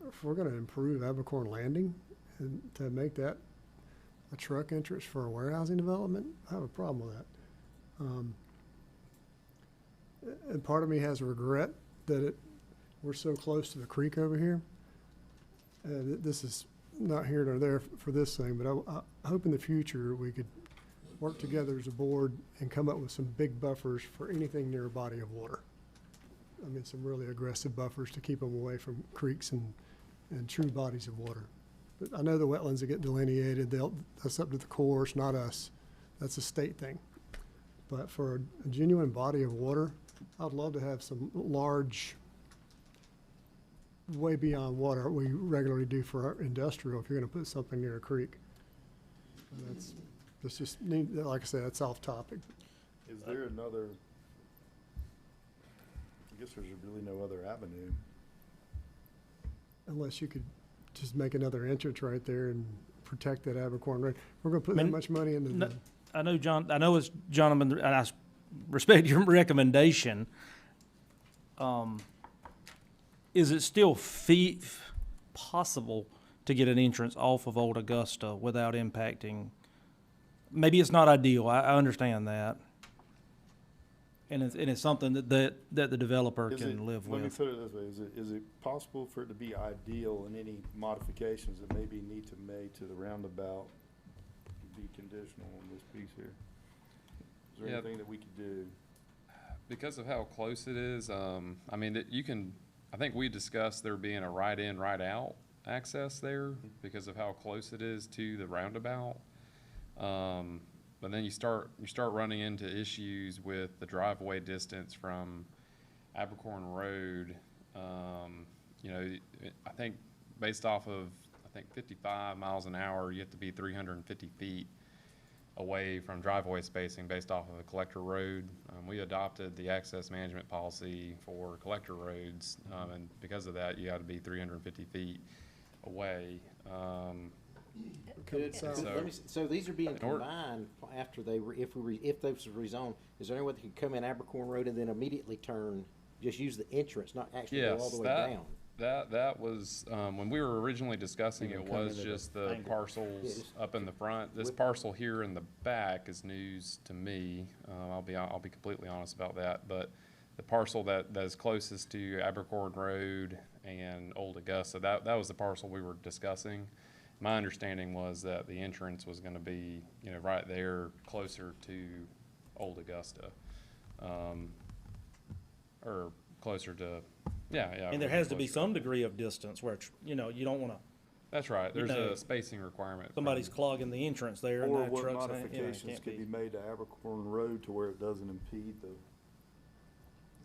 If we're gonna improve Abercorn Landing and to make that a truck entrance for a warehousing development, I have a problem with that. And part of me has regret that we're so close to the creek over here. This is not here nor there for this thing, but I hope in the future we could work together as a board and come up with some big buffers for anything near a body of water. I mean, some really aggressive buffers to keep them away from creeks and true bodies of water. But I know the wetlands that get delineated, that's up to the course, not us. That's a state thing. But for a genuine body of water, I'd love to have some large, way beyond what we regularly do for our industrial, if you're gonna put something near a creek. And that's just neat, like I said, that's off topic. Is there another, I guess there's really no other avenue. Unless you could just make another entrance right there and protect that Abercorn Road. We're gonna put that much money into the. I know it's Jonathan, and I respect your recommendation. Is it still possible to get an entrance off of Old Augusta without impacting? Maybe it's not ideal, I understand that. And it's something that the developer can live with. Let me put it this way, is it possible for it to be ideal in any modifications that maybe need to make to the roundabout be conditional on this piece here? Is there Yeah. anything that we could do? Because of how close it is, I mean, I think we discussed there being a right in, right out access there because of how close it is to the roundabout. But then you start running into issues with the driveway distance from Abercorn Road. You know, I think based off of, 55 miles an hour, you have to be 350 feet away from driveway spacing based off of a collector road. We adopted the access management policy for collector roads, and because of that, you got to be 350 feet away. coming So, south. so these are being In order- combined after they, if those were rezoned. Is there any way they could come in Abercorn Road and then immediately turn, just use the entrance, not actually go all Yes, the way that, down? that was, when we were originally discussing, You it know, come was into the just the angle. parcels just up in the front. This with- parcel here in the back is news to me. I'll be completely honest about that, but the parcel that is closest to Abercorn Road and Old Augusta, that was the parcel we were discussing. My understanding was that the entrance was gonna be, you know, right there, closer to Old Augusta. Or closer to, yeah. And there has to be closer. some degree of distance where, you know, you don't wanna, That's right, you there's know, a spacing requirement. somebody's from- clogging the entrance there and Or that what truck's, you know, modifications can't could be. be made to Abercorn Road to where it doesn't impede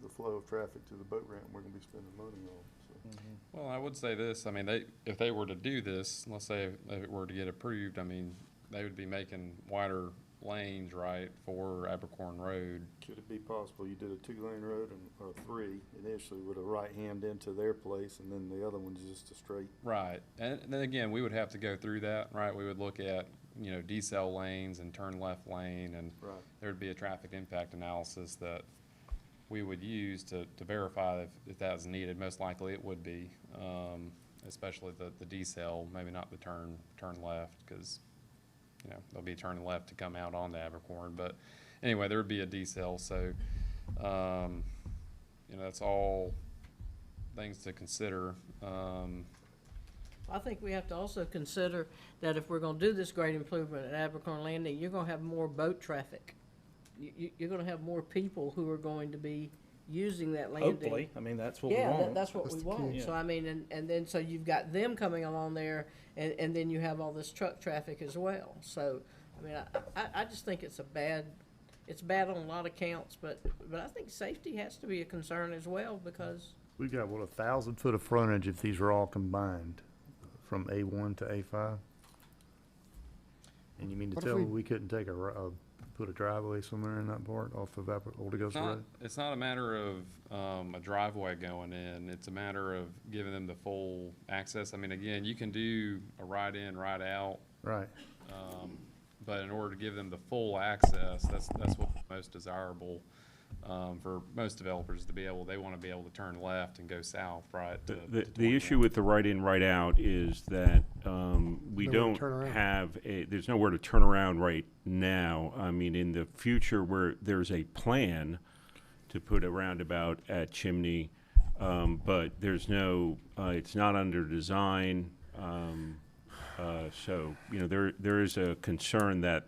the flow of traffic to the boat ramp we're gonna be spending money on, so. Well, I would say this, I mean, if they were to do this, let's say if it were to get approved, I mean, they would be making wider lanes, right, for Abercorn Road. Could it be possible you did a 2-lane road or 3 initially with a right hand into their place and then the other one's just a straight? Right, and then again, we would have to go through that, right, we would look at, you know, decel lanes and turn left lane, and Right. there'd be a traffic impact analysis that we would use to verify if that's needed. Most likely it would be, especially the decel, maybe not the turn left, because, you know, there'll be a turn left to come out onto Abercorn. But anyway, there would be a decel, so, you know, that's all things to consider. I think we have to also consider that if we're gonna do this great improvement at Abercorn Landing, you're gonna have more boat traffic. You're gonna have more people who are going to be using that landing. Hopefully, I mean, that's what we Yeah, want. that's what That's we the want. key. So I mean, and then, so you've got them coming along there, and then you have all this truck traffic as well. So, I mean, I just think it's bad on a lot of counts, but I think safety has to be a concern as well, because, We've got, 1,000 foot of frontage if these are all combined, from A1 to A5? And you mean to What if tell me we- we couldn't take put a driveway somewhere in that part off of Old Augusta Road? It's not a matter of a driveway going in, it's a matter of giving them the full access. I mean, again, you can do a right in, right out, Right. but in order to give them the full access, that's what's most desirable for most developers to be able, they want to be able to turn left and go south, right? to The 21. issue with the right in, right out is that we Nowhere to don't turn around. have there's nowhere to turn around right now. I mean, in the future where there's a plan to put a roundabout at Chimney, but there's no, it's not under design. So, you know, there is a concern that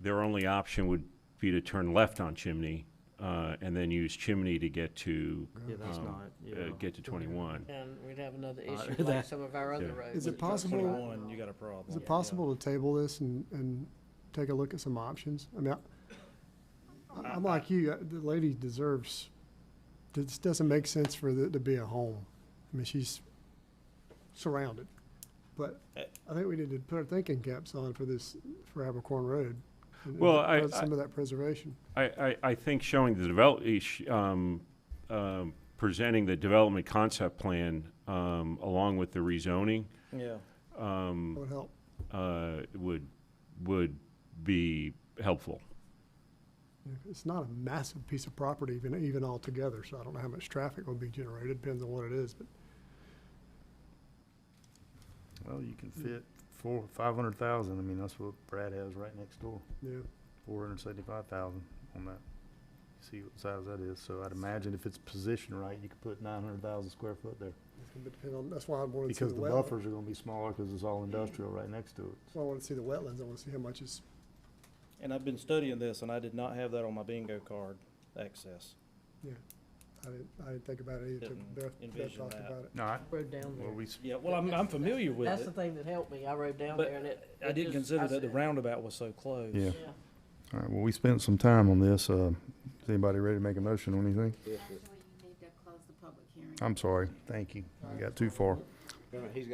their only option would be to turn left on Chimney, and then use Chimney to get to, Yeah, that's not, yeah. get to 21. and we'd have another issue like that- some of our other Yeah. roads. Is it with truck possible- traffic. 21, you got a problem. Is it possible to table this and take a look at some options? I mean, I'm like you, the lady deserves, this doesn't make sense for it to be a home. I mean, she's surrounded. But I think we need to put our thinking caps on for this, for Abercorn Road. and Well, some of that preservation. I think showing the presenting the development concept plan, along with the rezoning, Yeah. Would help. would be helpful. Yeah, it's not a massive piece of property even altogether, so I don't know how much traffic will be generated, depends on what it is, but Well, you can fit 500,000. I mean, that's what Brad has right next door. yeah. 475,000 on that. See what size that is. So I'd imagine if it's positioned right, you could put 900,000 square foot there. It's gonna depend on, that's why I wanted to see Because the the wetlands. buffers are gonna be smaller because it's all industrial right next to it. That's why I wanted to see the wetlands, I want to see how much is, And I've been studying this, and I did not have that on my bingo card, access. yeah. I didn't think about it either, Didn't Beth envision talked that. about it. No, Rode down there. well, we, Yeah, well, I'm familiar with That's the it, thing that helped me. I rode down but there and it. I didn't just- consider I that the said- roundabout was so close. Yeah. Yeah. all right, well, we spent some time on this. Is anybody ready to make a motion on anything? Actually, you need to close the public hearing. I'm sorry. Thank you. I got too far.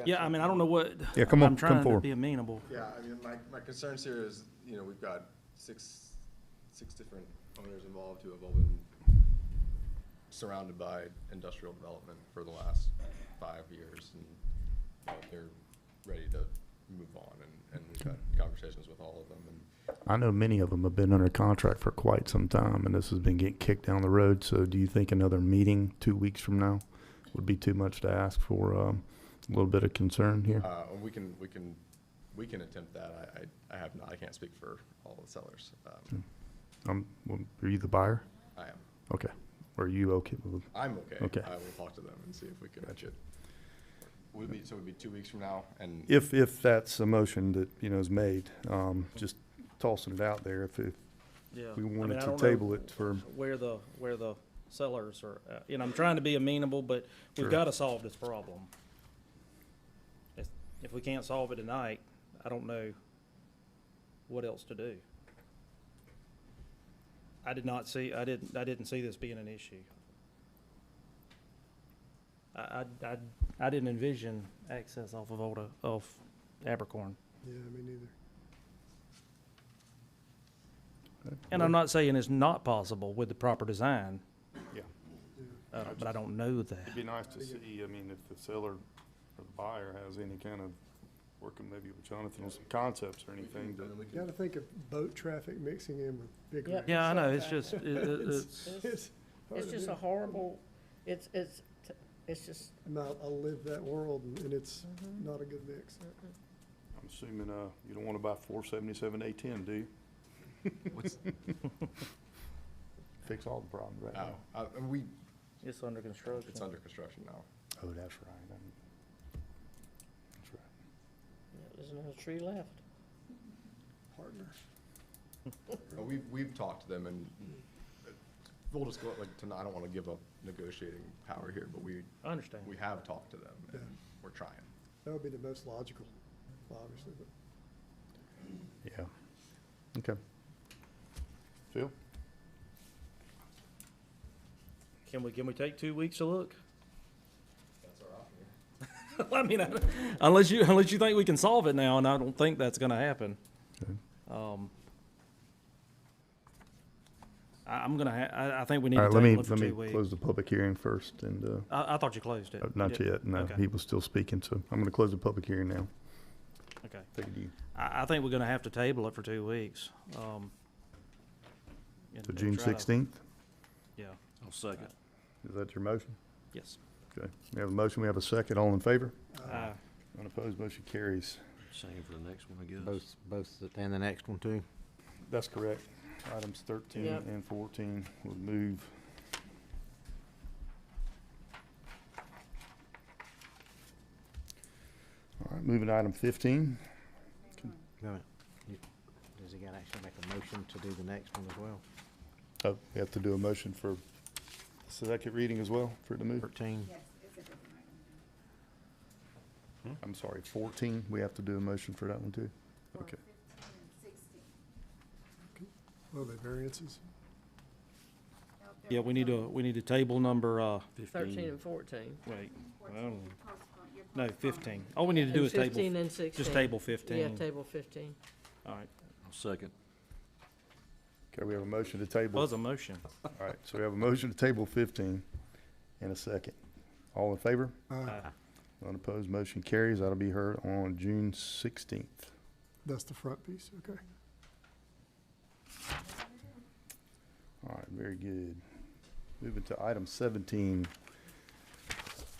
Yeah, I mean, I don't know what. Yeah, come on, I'm come trying to forward. be amenable. Yeah, I mean, my concerns here is, you know, we've got six different owners involved who have all been surrounded by industrial development for the last 5 years, and you know, they're ready to move move on, and we've had conversations with all of them, and I know many of them have been under contract for quite some time, and this has been getting kicked down the road. So do you think another meeting 2 weeks from now would be too much to ask for a little bit of concern here? we can attempt that. I have not, I can't speak for all the sellers. Well, are you the buyer? I am. Okay. Are you okay with? I'm okay. Okay. I will talk to them and see if we can match it. Would it be 2 weeks from now, and If that's a motion that, is made, just tossing it out there, if Yeah. we I mean, wanted I to don't know table it for, Where the sellers are, I'm trying to be amenable, but we've Sure. got to solve this problem. If we can't solve it tonight, I don't know what else to do. I didn't see this being an issue. I didn't envision access off of Abercorn. Yeah, me neither. And I'm not saying it's not possible with the proper design, yeah. but I don't know that. It'd be nice to see, if the seller or the buyer has any kind of working maybe with Jonathan on some concepts or anything that. You gotta think of boat traffic mixing in with big rigs. Yeah, I know, it's just, It's hard It's to just do. a horrible, it's just, I live that world, and it's not a good mix. I'm assuming, you don't wanna buy 477 A10, do you? Fix all the problems right now. it's under construction. it's under construction now. Oh, that's right. That's right. there's another tree left. Partner. We've talked to them, and full disclosure, tonight, I don't want to give up negotiating power here, but I understand. we have talked to them, and we're trying. That would be the most logical, obviously, but. Yeah. Okay. Phil? Can we take 2 weeks to look? That's our option. I mean, unless you think we can solve it now, and I don't think that's gonna happen. Okay. I think we need All to right, table it for let 2 me weeks. close the public hearing first, and, I thought you closed it. not yet, no, Okay. he was still speaking, so I'm gonna close the public hearing now. Okay. Take it easy. I think we're gonna have to table it for 2 weeks. So June 16th, Yeah, I'll second. is that your motion? yes. Okay, we have a motion, we have a second, all in favor? Uh, Unopposed, motion carries. Same for the next one, I guess. And the next one too. That's correct. Items 13 Yep. and 14 will move. All right, moving to item 15. Does he gotta actually make a motion to do the next one as well? Oh, we have to do a motion for second reading as well, for it to move? 13. I'm sorry, 14, we have to do a motion for that one too? Okay. Oh, the variances. Yeah, we need to table number, 13 and 14. wait, no, 15. All we need to do is table. 15 and 16. Just table 15. Yeah, table 15. All right, I'll second. Okay, we have a motion to table. was a motion. All right, so we have a motion to table 15 and a second. All in favor? Unopposed, motion carries. That'll be heard on June 16th. That's the front piece, okay. All right, very good. Moving to item 17.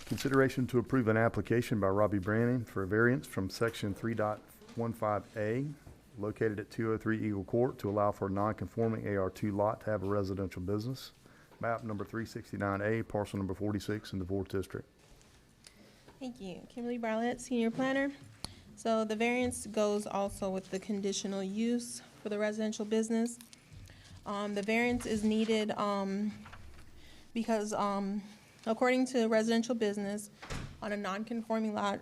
Consideration to approve an application by Robbie Brannon for a variance from section 3.15A located at 203 Eagle Court to allow for a non-conforming AR2 lot to have a residential business. Map number 369A, parcel number 46 in the 4th District. Thank you. Kimberly Barlett, Senior Planner. So the variance goes also with the conditional use for the residential business. The variance is needed because according to residential business, on a non-conforming lot,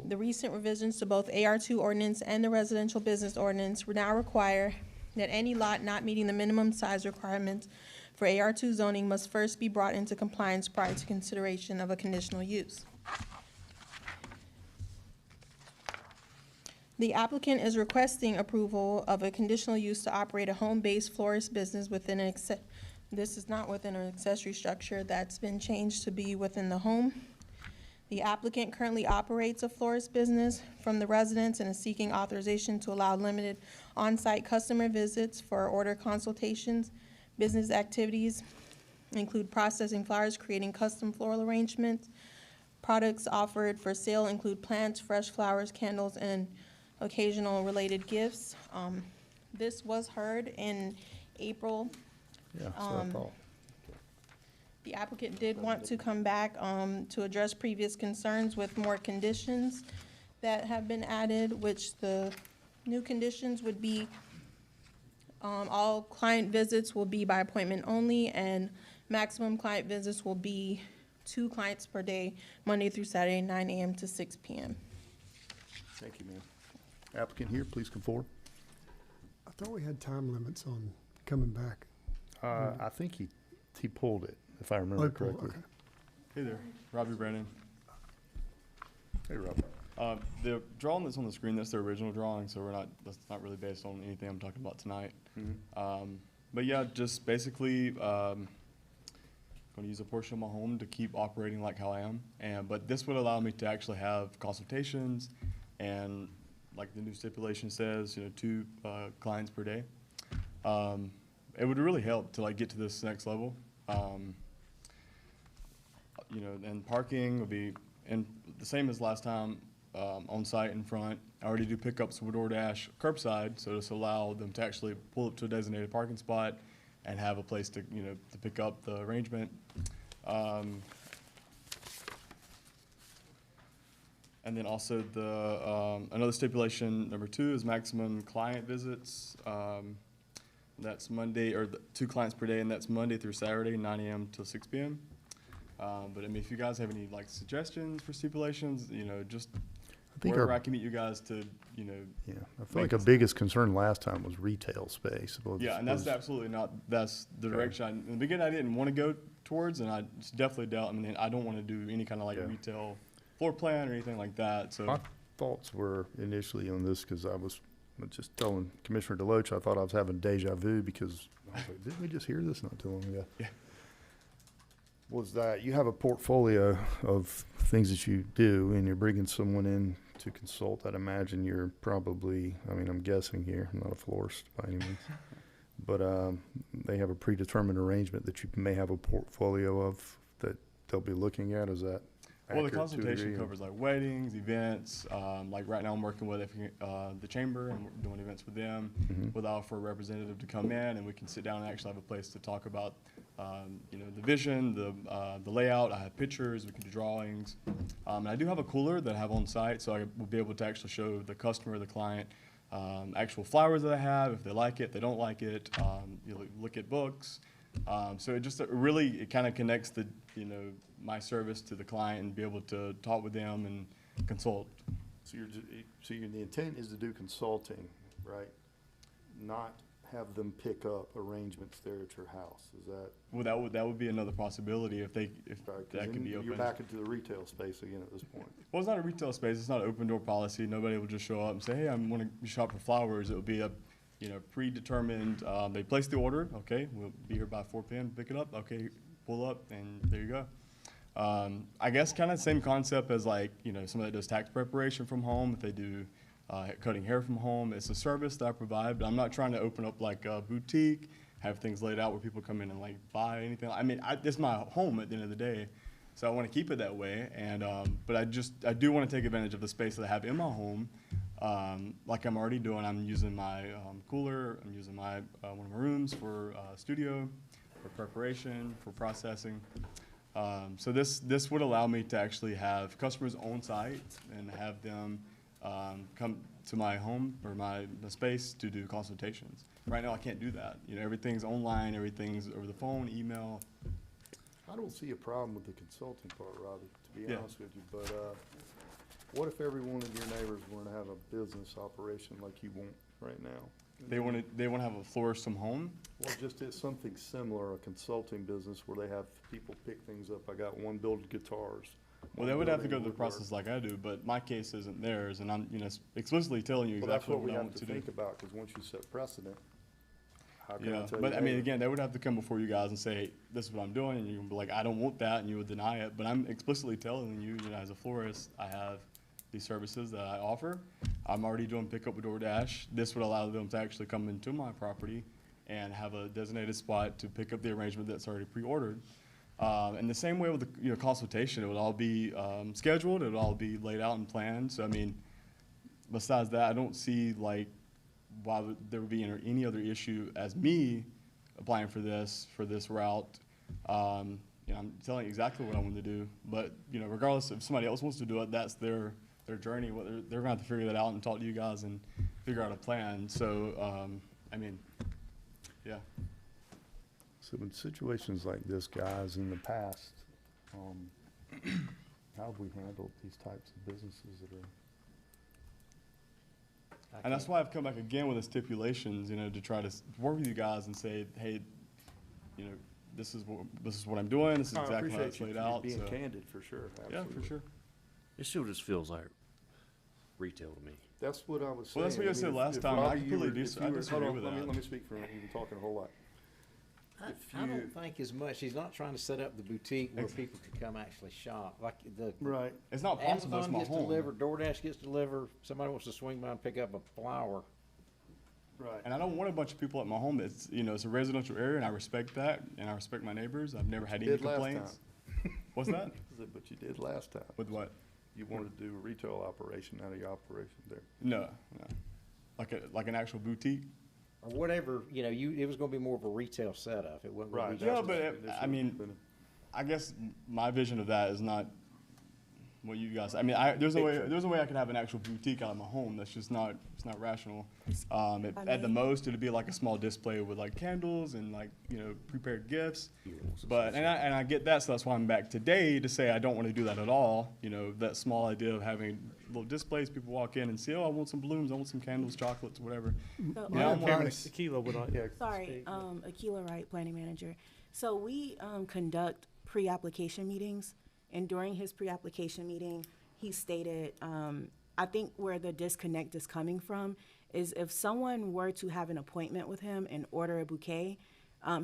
the recent revisions to both AR2 ordinance and the residential business ordinance now require that any lot not meeting the minimum size requirements for AR2 zoning must first be brought into compliance prior to consideration of a conditional use. The applicant is requesting approval of a conditional use to operate a home-based florist business within an this is not within an accessory structure that's been changed to be within the home. The applicant currently operates a florist business from the residence and is seeking authorization to allow limited on-site customer visits for order consultations. Business activities include processing flowers, creating custom floral arrangements. Products offered for sale include plants, fresh flowers, candles, and occasional related gifts. This was heard in April. Yeah, so I thought. The applicant did want to come back to address previous concerns with more conditions that have been added, which the new conditions would be all client visits will be by appointment only, and maximum client visits will be 2 clients per day, Monday through Saturday, 9 a.m. to 6 p.m. Thank you, ma'am. Applicant here, please come forward. I thought we had time limits on coming back. I think he pulled it, if I remember Oh, pulled, correctly. okay. Hey there, Robbie Brennan. Hey, Rob. The drawing that's on the screen, that's the original drawing, so that's not really based on anything I'm talking about tonight. But yeah, just basically, gonna use a portion of my home to keep operating like how I am. But this would allow me to actually have consultations and, like the new stipulation says, 2 clients per day. It would really help to get to this next level. And parking would be the same as last time, on site in front. I already do pickups with DoorDash curbside, so this will allow them to actually pull up to a designated parking spot and have a place to pick up the arrangement. And then also another stipulation, number 2, is maximum client visits. That's Monday, or 2 clients per day, and that's Monday through Saturday, 9 a.m. till 6 p.m. But I mean, if you guys have any suggestions for stipulations, just wherever I can meet you guys to, Yeah, I feel like our biggest concern last time was retail space. Yeah, and that's absolutely not, that's the direction, in the beginning I didn't want to go towards, and I definitely doubt, I don't want to do any kind of retail floor plan or anything like that, so. My thoughts were initially on this, because I was just telling Commissioner Deloach, I thought I was having deja vu, because I was like, didn't we just hear this not too long ago? Yeah. Was that you have a portfolio of things that you do, and you're bringing someone in to consult. I'd imagine you're probably, I'm guessing here, I'm not a florist by any means, but they have a predetermined arrangement that you may have a portfolio of that they'll be looking at. Is that Well, the accurate to a consultation degree? covers weddings, events, right now I'm working with the chamber and we're doing events with them. We'll allow for a representative to come in and we can sit down and actually have a place to talk about, the vision, the layout. I have pictures, we can do drawings. And I do have a cooler that I have on site, so I will be able to actually show the customer, the client, actual flowers that I have, if they like it, if they don't like it, look at books. So it kind of connects my service to the client and be able to talk with them and consult. So the intent is to do consulting, right? Not have them pick up arrangements there at your house, is that? Well, that would be another possibility if that can be open. You're back into the retail space again at this point. Well, it's not a retail space, it's not an open door policy. Nobody will just show up and say, hey, I want to shop for flowers. It would be a predetermined, they place the order, okay, we'll be here by 4 p.m. pick it up, okay, pull up, and there you go. I guess kind of same concept as somebody that does tax preparation from home, if they do cutting hair from home. It's a service that I provide, but I'm not trying to open up a boutique, have things laid out where people come in and buy anything. This is my home at the end of the day, so I want to keep it that way. And but I do want to take advantage of the space that I have in my home, like I'm already doing. I'm using my cooler. I'm using my one of my rooms for studio, for preparation, for processing. So this would allow me to actually have customers on site and have them come to my home or my space to do consultations. Right now, I can't do that. Everything's online, everything's over the phone, email. I don't see a problem with the consulting part, Robbie, to be Yeah. honest with you, but what if every one of your neighbors want to have a business operation like you want right now? They want to have a florist from home. Well, just it's something similar, a consulting business where they have people pick things up. I got one building guitars. Well, they would have to go through the process like I do, but my case isn't theirs, and I'm explicitly telling you Well, that's exactly what we I have want to to do. think about, because once you set precedent, how can I Yeah, tell but you I mean, later? again, they would have to come before you guys and say, hey, this is what I'm doing, and you're gonna be like, I don't want that, and you would deny it. But I'm explicitly telling you, as a florist, I have these services that I offer. I'm already doing pickup with DoorDash. This would allow them to actually come into my property and have a designated spot to pick up the arrangement that's already pre-ordered. And the same way with the consultation, it would all be scheduled, it would all be laid out and planned. So I mean, besides that, I don't see like why there would be any other issue as me applying for this route. I'm telling you exactly what I want to do, but regardless if somebody else wants to do it, that's their journey. They're gonna have to figure that out and talk to you guys and figure out a plan. So I mean, yeah. So in situations like this, guys, in the past, how have we handled these types of businesses that are? And that's why I've come back again with the stipulations, to try to work with you guys and say, hey, this is what I'm doing. This is I exactly how appreciate it's you laid out. being so. candid, for sure, Yeah, absolutely. for sure. It still just feels like retail to me. That's what I was saying. Well, that's what you I mean, said if- last if time, and I Robbie, you completely were- dis- if I you were- disagree hold on, with let me- that. Let me speak for even talking a whole lot. If I you- don't think as much, he's not trying to set up the boutique where people could come actually shop, like the. Right. It's not possible, it's Amazon my gets home. delivered, DoorDash gets delivered, somebody wants to swing by and pick up a flower. Right. And I don't want a bunch of people at my home. It's a residential area, and I respect that, and I respect my neighbors. I've never had any Did last complaints. What's that? But you did last time. With what? You wanted to do a retail operation out of your operation there. No. Like an actual boutique. Or whatever, it was gonna be more of a retail setup, it wasn't gonna be. Yeah, just but a- I mean, I guess my vision of that is not what you guys. I mean, there's a way I could have an actual boutique out of my home. That's just not. It's not rational. At the most, it'd be like a small display with like candles and like prepared gifts. But and I get that, so that's why I'm back today to say I don't want to do that at all. That small idea of having little displays, people walk in and say, oh, I want some balloons, I want some candles, chocolates, whatever. So- Yeah, I'm more- Aquila would like. Sorry, Aquila Wright, planning manager. So we conduct pre-application meetings, and during his pre-application meeting, he stated, I think where the disconnect is coming from is if someone were to have an appointment with him and order a bouquet,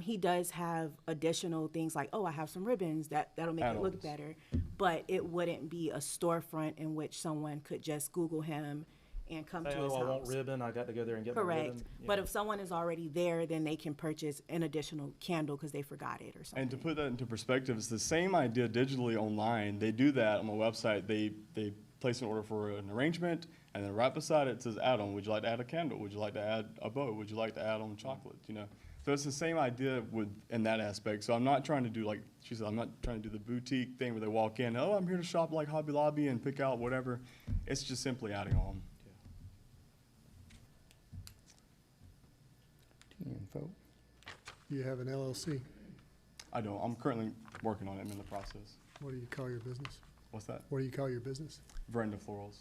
he does have additional things like, oh, I have some ribbons that'll make it look Add-ons. better, but it wouldn't be a storefront in which someone could just Google him and come to his I want house. ribbon, I got to go there and get my Correct. ribbon. But if someone is already there, then they can purchase an additional candle because they forgot it or something. And to put that into perspective, it's the same idea digitally online. They do that on the website. They place an order for an arrangement, and then right beside it says add-on. Would you like to add a candle? Would you like to add a bow? Would you like to add on chocolate? So it's the same idea in that aspect. So I'm not trying to do, like she said, I'm not trying to do the boutique thing where they walk in, oh, I'm here to shop like Hobby Lobby and pick out whatever. It's just simply adding on. Info. You have an LLC. I don't. I'm currently working on it. I'm in the process. What do you call your business? What's that? What do you call your business? Veranda Florals.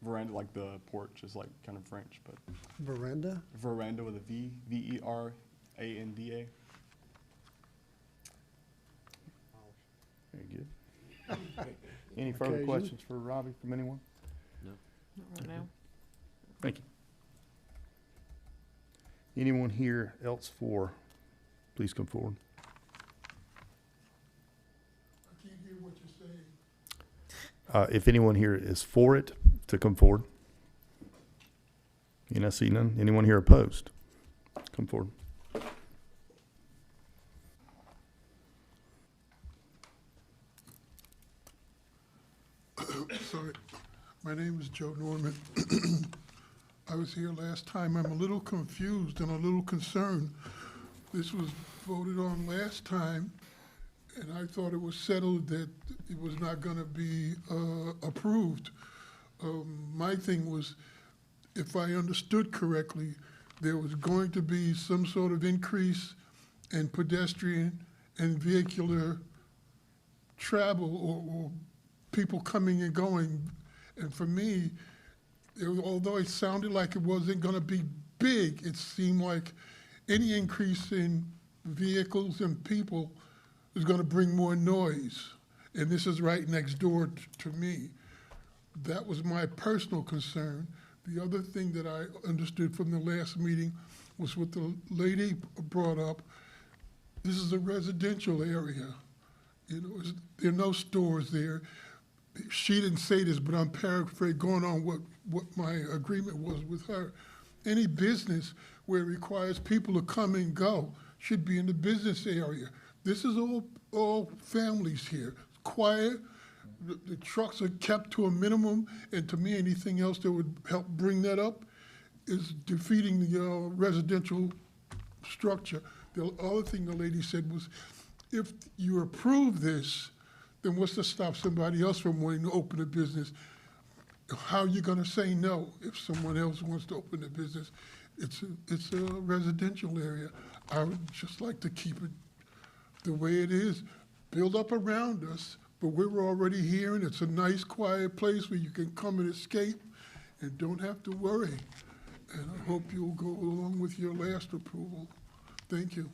Veranda, like the porch, is like kind of French, but Veranda? veranda with a V, V-E-R-A-N-D-A. Very good. Any further Occasion? questions for Robbie from anyone? No. Not right now. Thank you. Anyone here else for, please come forward. I can't hear what you're saying. If anyone here is for it, to come forward. And I see none. Anyone here opposed? Come forward. Sorry. My name is Joe Norman. I was here last time. I'm a little confused and a little concerned. This was voted on last time, and I thought it was settled that it was not going to be approved. My thing was, if I understood correctly, there was going to be some sort of increase in pedestrian and vehicular travel or people coming and going. And for me, although it sounded like it wasn't going to be big, it seemed like any increase in vehicles and people is going to bring more noise. And this is right next door to me. That was my personal concern. The other thing that I understood from the last meeting was what the lady brought up. This is a residential area. You know, there are no stores there. She didn't say this, but I'm paraphrasing, going on what my agreement was with her. Any business where it requires people to come and go should be in the business area. This is all families here. Quiet, the trucks are kept to a minimum, and to me, anything else that would help bring that up is defeating the residential structure. The other thing the lady said was, if you approve this, then what's to stop somebody else from wanting to open a business? How are you gonna say no if someone else wants to open a business? It's a residential area. I would just like to keep it the way it is, build up around us, but we're already here, and it's a nice, quiet place where you can come and escape and don't have to worry. And I hope you'll go along with your last approval. Thank you.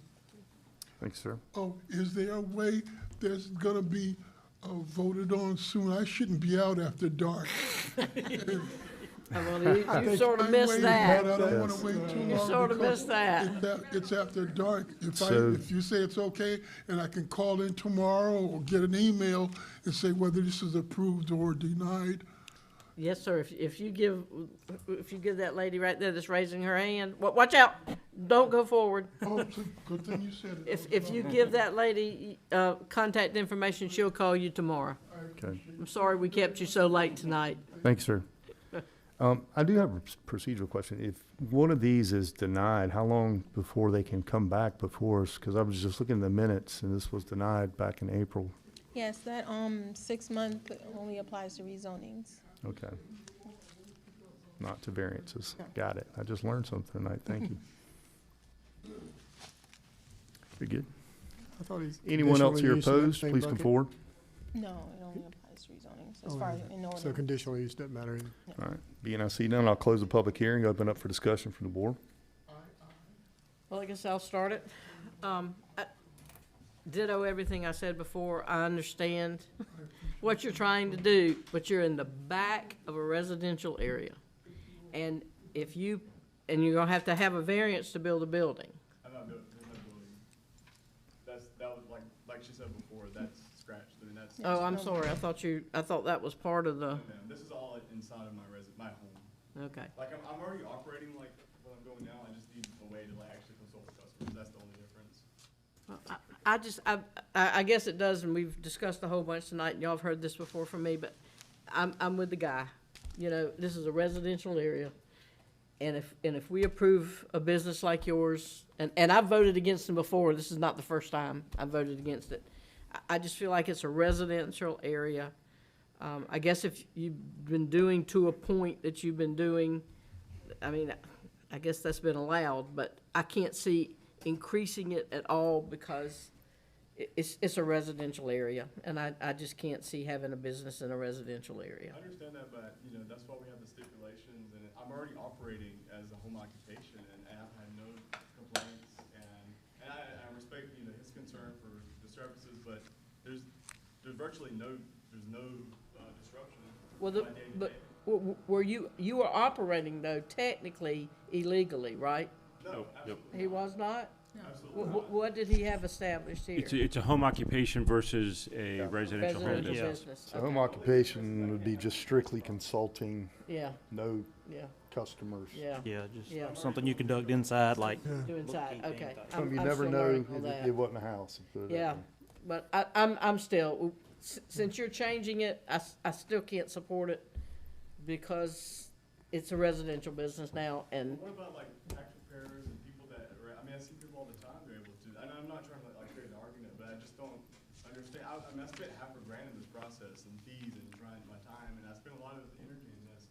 Thanks, sir. Oh, is there a way there's gonna be voted on soon? I shouldn't be out after dark. Well, you sort of missed that. But I don't wanna wait too long. You sort of because missed that. It's after dark. So- If you say it's okay, and I can call in tomorrow or get an email and say whether this is approved or denied. Yes, sir. If you give that lady right there that's raising her hand, watch out! Don't go forward. Oh, it's a good thing you said it. If you give that lady contact information, she'll call you tomorrow. Okay. I'm sorry we kept you so late tonight. Thanks, sir. I do have a procedural question. If one of these is denied, how long before they can come back before us? Because I was just looking at the minutes, and this was denied back in April. Yes, that 6-month only applies to rezonings. Okay. Not to variances. Got it. I just learned something tonight. Thank you. We good? I thought he's Anyone else here conditionally used in that opposed? same Please come bucket. forward. No, it only applies to rezonings as Oh, far as yeah. in order. So conditional use doesn't matter either. All right. Being I see none, I'll close the public hearing, open up for discussion from the board. Well, I guess I'll start it. Ditto everything I said before. I understand what you're trying to do, but you're in the back of a residential area. And you're gonna have to have a variance to build a building. I'm not building, there's no building. That was like she said before, that's scratched, I mean, that's. Oh, I'm sorry. I thought that was part of the, No, ma'am, this is all inside of my home. okay. Like, I'm already operating like what I'm doing now, I just need a way to like actually consult with customers, that's the only difference. Well, I guess it does, and we've discussed a whole bunch tonight, and y'all have heard this before from me, but I'm with the guy. You know, this is a residential area, and if we approve a business like yours, and I've voted against them before, this is not the first time I've voted against it. I just feel like it's a residential area. I guess if you've been doing to a point that you've been doing, I mean, I guess that's been allowed, but I can't see increasing it at all because it's a residential area, and I just can't see having a business in a residential area. I understand that, but, you know, that's why we have the stipulations, and I'm already operating as a home occupation, and I've had no complaints, and I respect, you know, his concern for disturbances, but there's virtually no disruption. Well, to my day-to-day. but were you were operating though technically illegally, right? No, absolutely. He was not? Absolutely not. What did he have established here? It's a home occupation versus a residential home Residential business. business. So home occupation would be just strictly consulting, Yeah, no yeah, customers. yeah. Yeah, just Yeah. something you conduct inside, like. Do inside, okay. Some you I'm never still know learning on if that. it wasn't a house. put it that Yeah, way. but I'm still, since you're changing it, I still can't support it because it's a residential business now, and What about like tax preparers and people that, I mean, I see people all the time, they're able to, and I'm not trying to like create an argument, but I just don't understand. I mean, I spent half a grand in this process and fees and trying my time, and I spent a lot of it entertaining this.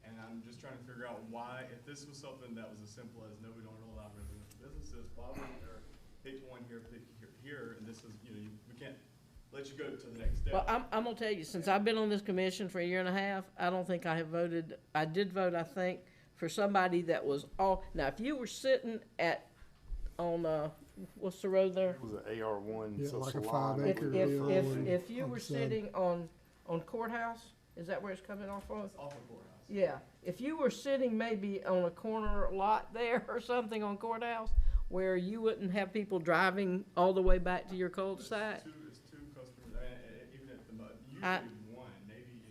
And I'm just trying to figure out why, if this was something that was as simple as, no, we don't allow residential businesses, why would there pick one here, pick here, and this is, you know, we can't let you go to the next step. well, I'm gonna tell you, since I've been on this commission for a year and a half, I don't think I have voted, I did vote, I think, for somebody that was all, now, if you were sitting on, what's the road there? It was an AR1. Yeah, so like a salon. 5 acre If deal. you were on the side. sitting on Courthouse, Is that where it's coming off of? Off of Courthouse. Yeah, if you were sitting maybe on a corner lot there or something on Courthouse, where you wouldn't have people driving all the way back to your cul-de-sac. It's two customers, even at the, I- usually one, maybe,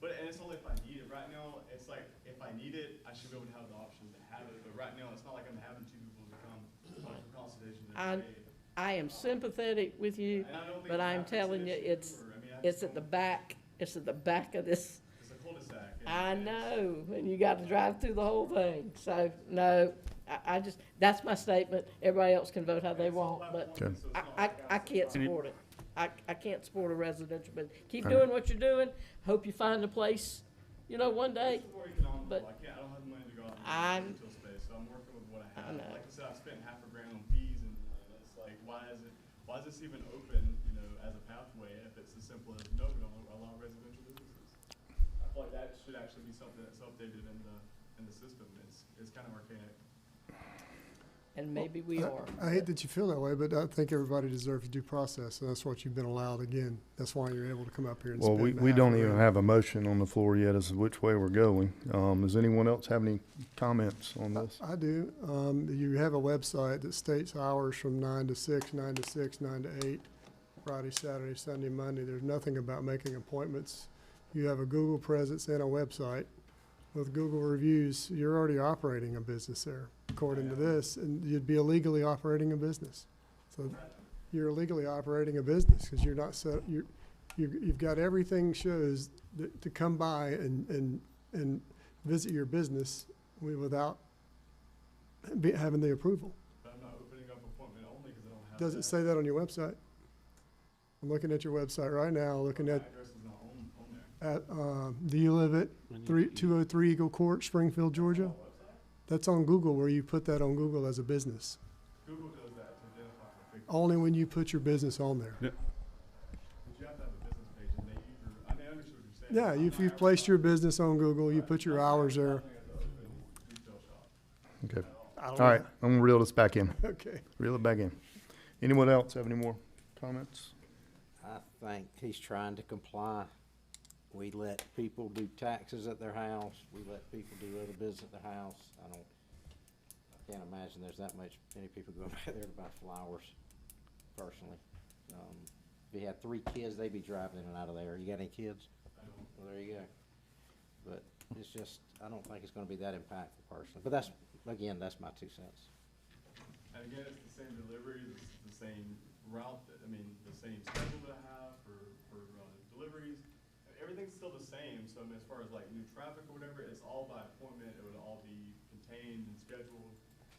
but, and it's only if I need it. Right now, it's like, if I need it, I should be able to have the option to have it, but right now, it's not like I'm having two people to come for consultation and pay. I am sympathetic with you, And I don't think but it's I'm a fixed telling you, issue, it's, or, I mean, I it's just at the don't- back, it's at the back of this. It's a cul-de-sac. I know, and you got to drive through the whole thing, so, no, I just, that's my statement, everybody else can vote how they want, but Okay. I can't support it. I can't support a residential, but keep All right. doing what you're doing, hope you find a place, one day. It's more economical. But I don't have the money to go out I'm- and retail space, so I'm working with what I have. know. Like I said, I've spent $500,000 on fees, and it's like, why is this even open, as a pathway if it's as simple as, no, we don't allow residential businesses? I feel like that should actually be something that's updated in the system. It's kind of archaic. And maybe we are. I hate that you feel that way, but I think everybody deserves due process, and that's what you've been allowed again. That's why you're able to come up here and Well, spend we half don't a even grand. have a motion on the floor yet as to which way we're going. Does anyone else have any comments on this? I do. You have a website that states hours from 9 to 6, 9 to 6, 9 to 8, Friday, Saturday, Sunday, Monday. There's nothing about making appointments. You have a Google presence and a website. With Google reviews, you're already operating a business there, according to this, and you'd be illegally operating a business. So you're illegally operating a business because you're not set, you've got everything shows that to come by and visit your business without having the approval. But I'm not opening up appointment only because I don't have. Does it say that on your website? I'm looking at your website right now, looking My at, address is not on there. do you live at 203 Eagle Court, Springfield, Georgia? That's on Google, where you put that on Google as a business. Google does that to identify for big. Only when you put your business on there. But you have to have a business page, and they either, I mean, I understand what you're saying. Yeah, if you've placed your business on Google, you put your hours there. Okay. I All don't right, know. I'm gonna reel this back in. Okay. Reel it back in. Anyone else have any more comments? I think he's trying to comply. We let people do taxes at their house. We let people do other business at their house. I can't imagine there's many people going back there to buy flowers, personally. If you had 3 kids, they'd be driving in and out of there. You got any kids? Well, there you go. But it's just, I don't think it's gonna be that impactful personally. But that's, again, that's my 2 cents. And again, it's the same delivery, the same route, the same schedule that I have for deliveries. Everything's still the same, so as far as like new traffic or whatever, it's all by appointment, it would all be contained and scheduled.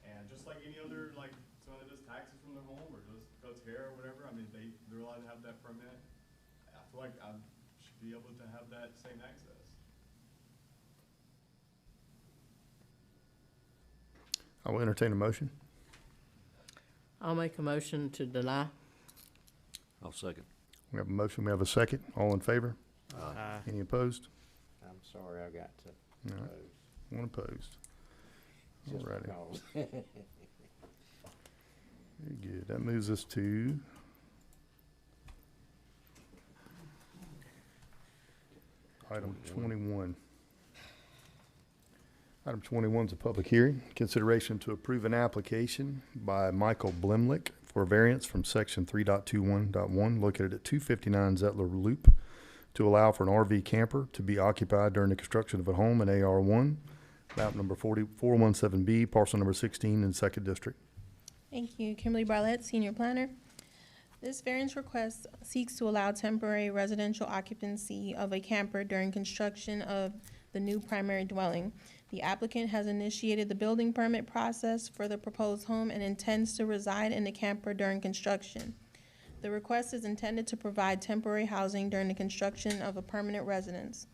And just like any other, like someone that does taxes from their home or does cuts hair or whatever, they're allowed to have that permit. I feel like I should be able to have that same access. I will entertain a motion. I'll make a motion to deny. I'll second. We have a motion, we have a second. All in favor? Any opposed? I'm sorry, I got to. All right. One opposed. Just All righty. because. Very good. That moves us to item 21. Item 21 is a public hearing. Consideration to approve an application by Michael Blemlick for a variance from section 3.21.1 located at 259 Zettler Loop to allow for an RV camper to be occupied during the construction of a home in AR1, map number 417B, parcel number 16 in 2nd District. Thank you. Kimberly Barlett, Senior Planner. This variance request seeks to allow temporary residential occupancy of a camper during construction of the new primary dwelling. The applicant has initiated the building permit process for the proposed home and intends to reside in the camper during construction. The request is intended to provide temporary housing during the construction of a permanent residence.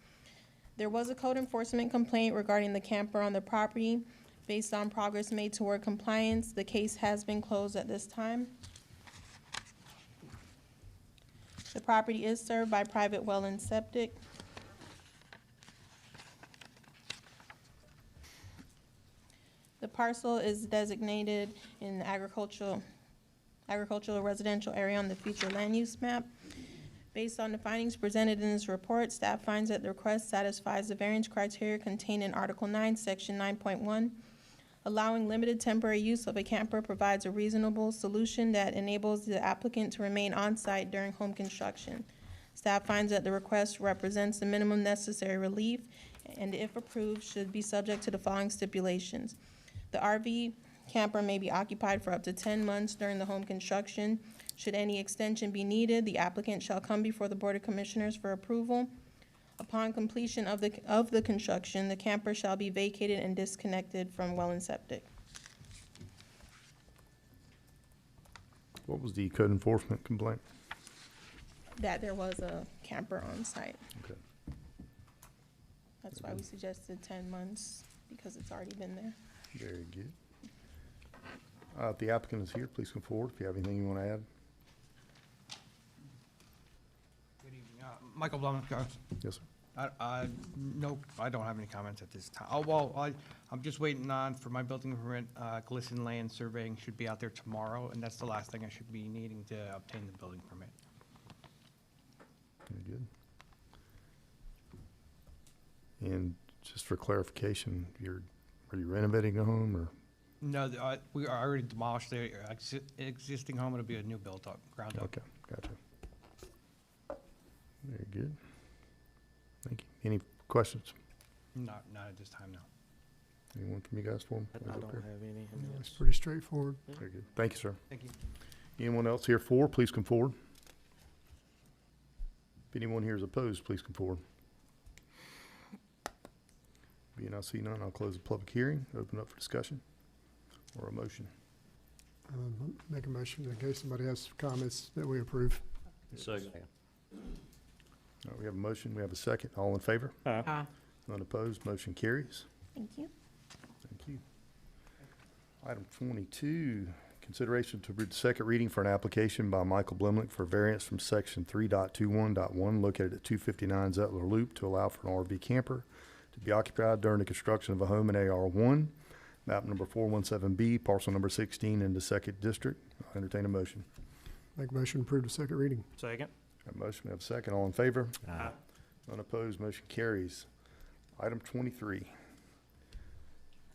There was a code enforcement complaint regarding the camper on the property. Based on progress made toward compliance, the case has been closed at this time. The property is served by private well and septic. The parcel is designated in the agricultural residential area on the future land use map. Based on the findings presented in this report, staff finds that the request satisfies the variance criteria contained in Article 9, Section 9.1. Allowing limited temporary use of a camper provides a reasonable solution that enables the applicant to remain on-site during home construction. Staff finds that the request represents the minimum necessary relief and, if approved, should be subject to the following stipulations. The RV camper may be occupied for up to 10 months during the home construction. Should any extension be needed, the applicant shall come before the Board of Commissioners for approval. Upon completion of the construction, the camper shall be vacated and disconnected from well and septic. What was the code enforcement complaint? That there was a camper on site. Okay. That's why we suggested 10 months, because it's already been there. Very good. If the applicant is here, please come forward if you have anything you want to add. Good evening. Michael Blumko. Yes, sir. Nope, I don't have any comments at this time. Oh, well, I'm just waiting on, for my building permit, Glisten Land Surveying should be out there tomorrow, and that's the last thing I should be needing to obtain the building permit. Very good. And just for clarification, are you renovating a home or? No, we already demolished the existing home. It'll be a new build up, ground up. Okay, gotcha. Very good. Thank you. Any questions? Not at this time, no. Anyone from you guys for me? I don't have any. I mean, It's pretty straightforward. Very good. Thank you, sir. Thank you. Anyone else here for, please come forward. If anyone here is opposed, please come forward. Being I see none, I'll close the public hearing, open up for discussion or a motion. Make a motion in case somebody has comments that we approve. Second. All right, we have a motion, we have a second. All in favor? Aye. None opposed, motion carries. Thank you. Thank you. Item 22, consideration to approve the second reading for an application by Michael Blimlick for variance from section 3.21.1 located at 259 Zettler Loop to allow for an RV camper to be occupied during the construction of a home in AR1, map number 417B, parcel number 16 in the second district. I'll entertain a motion. Make a motion to approve the second reading. Second. Have a motion, we have a second. All in favor? Aye. None opposed, motion carries. Item 23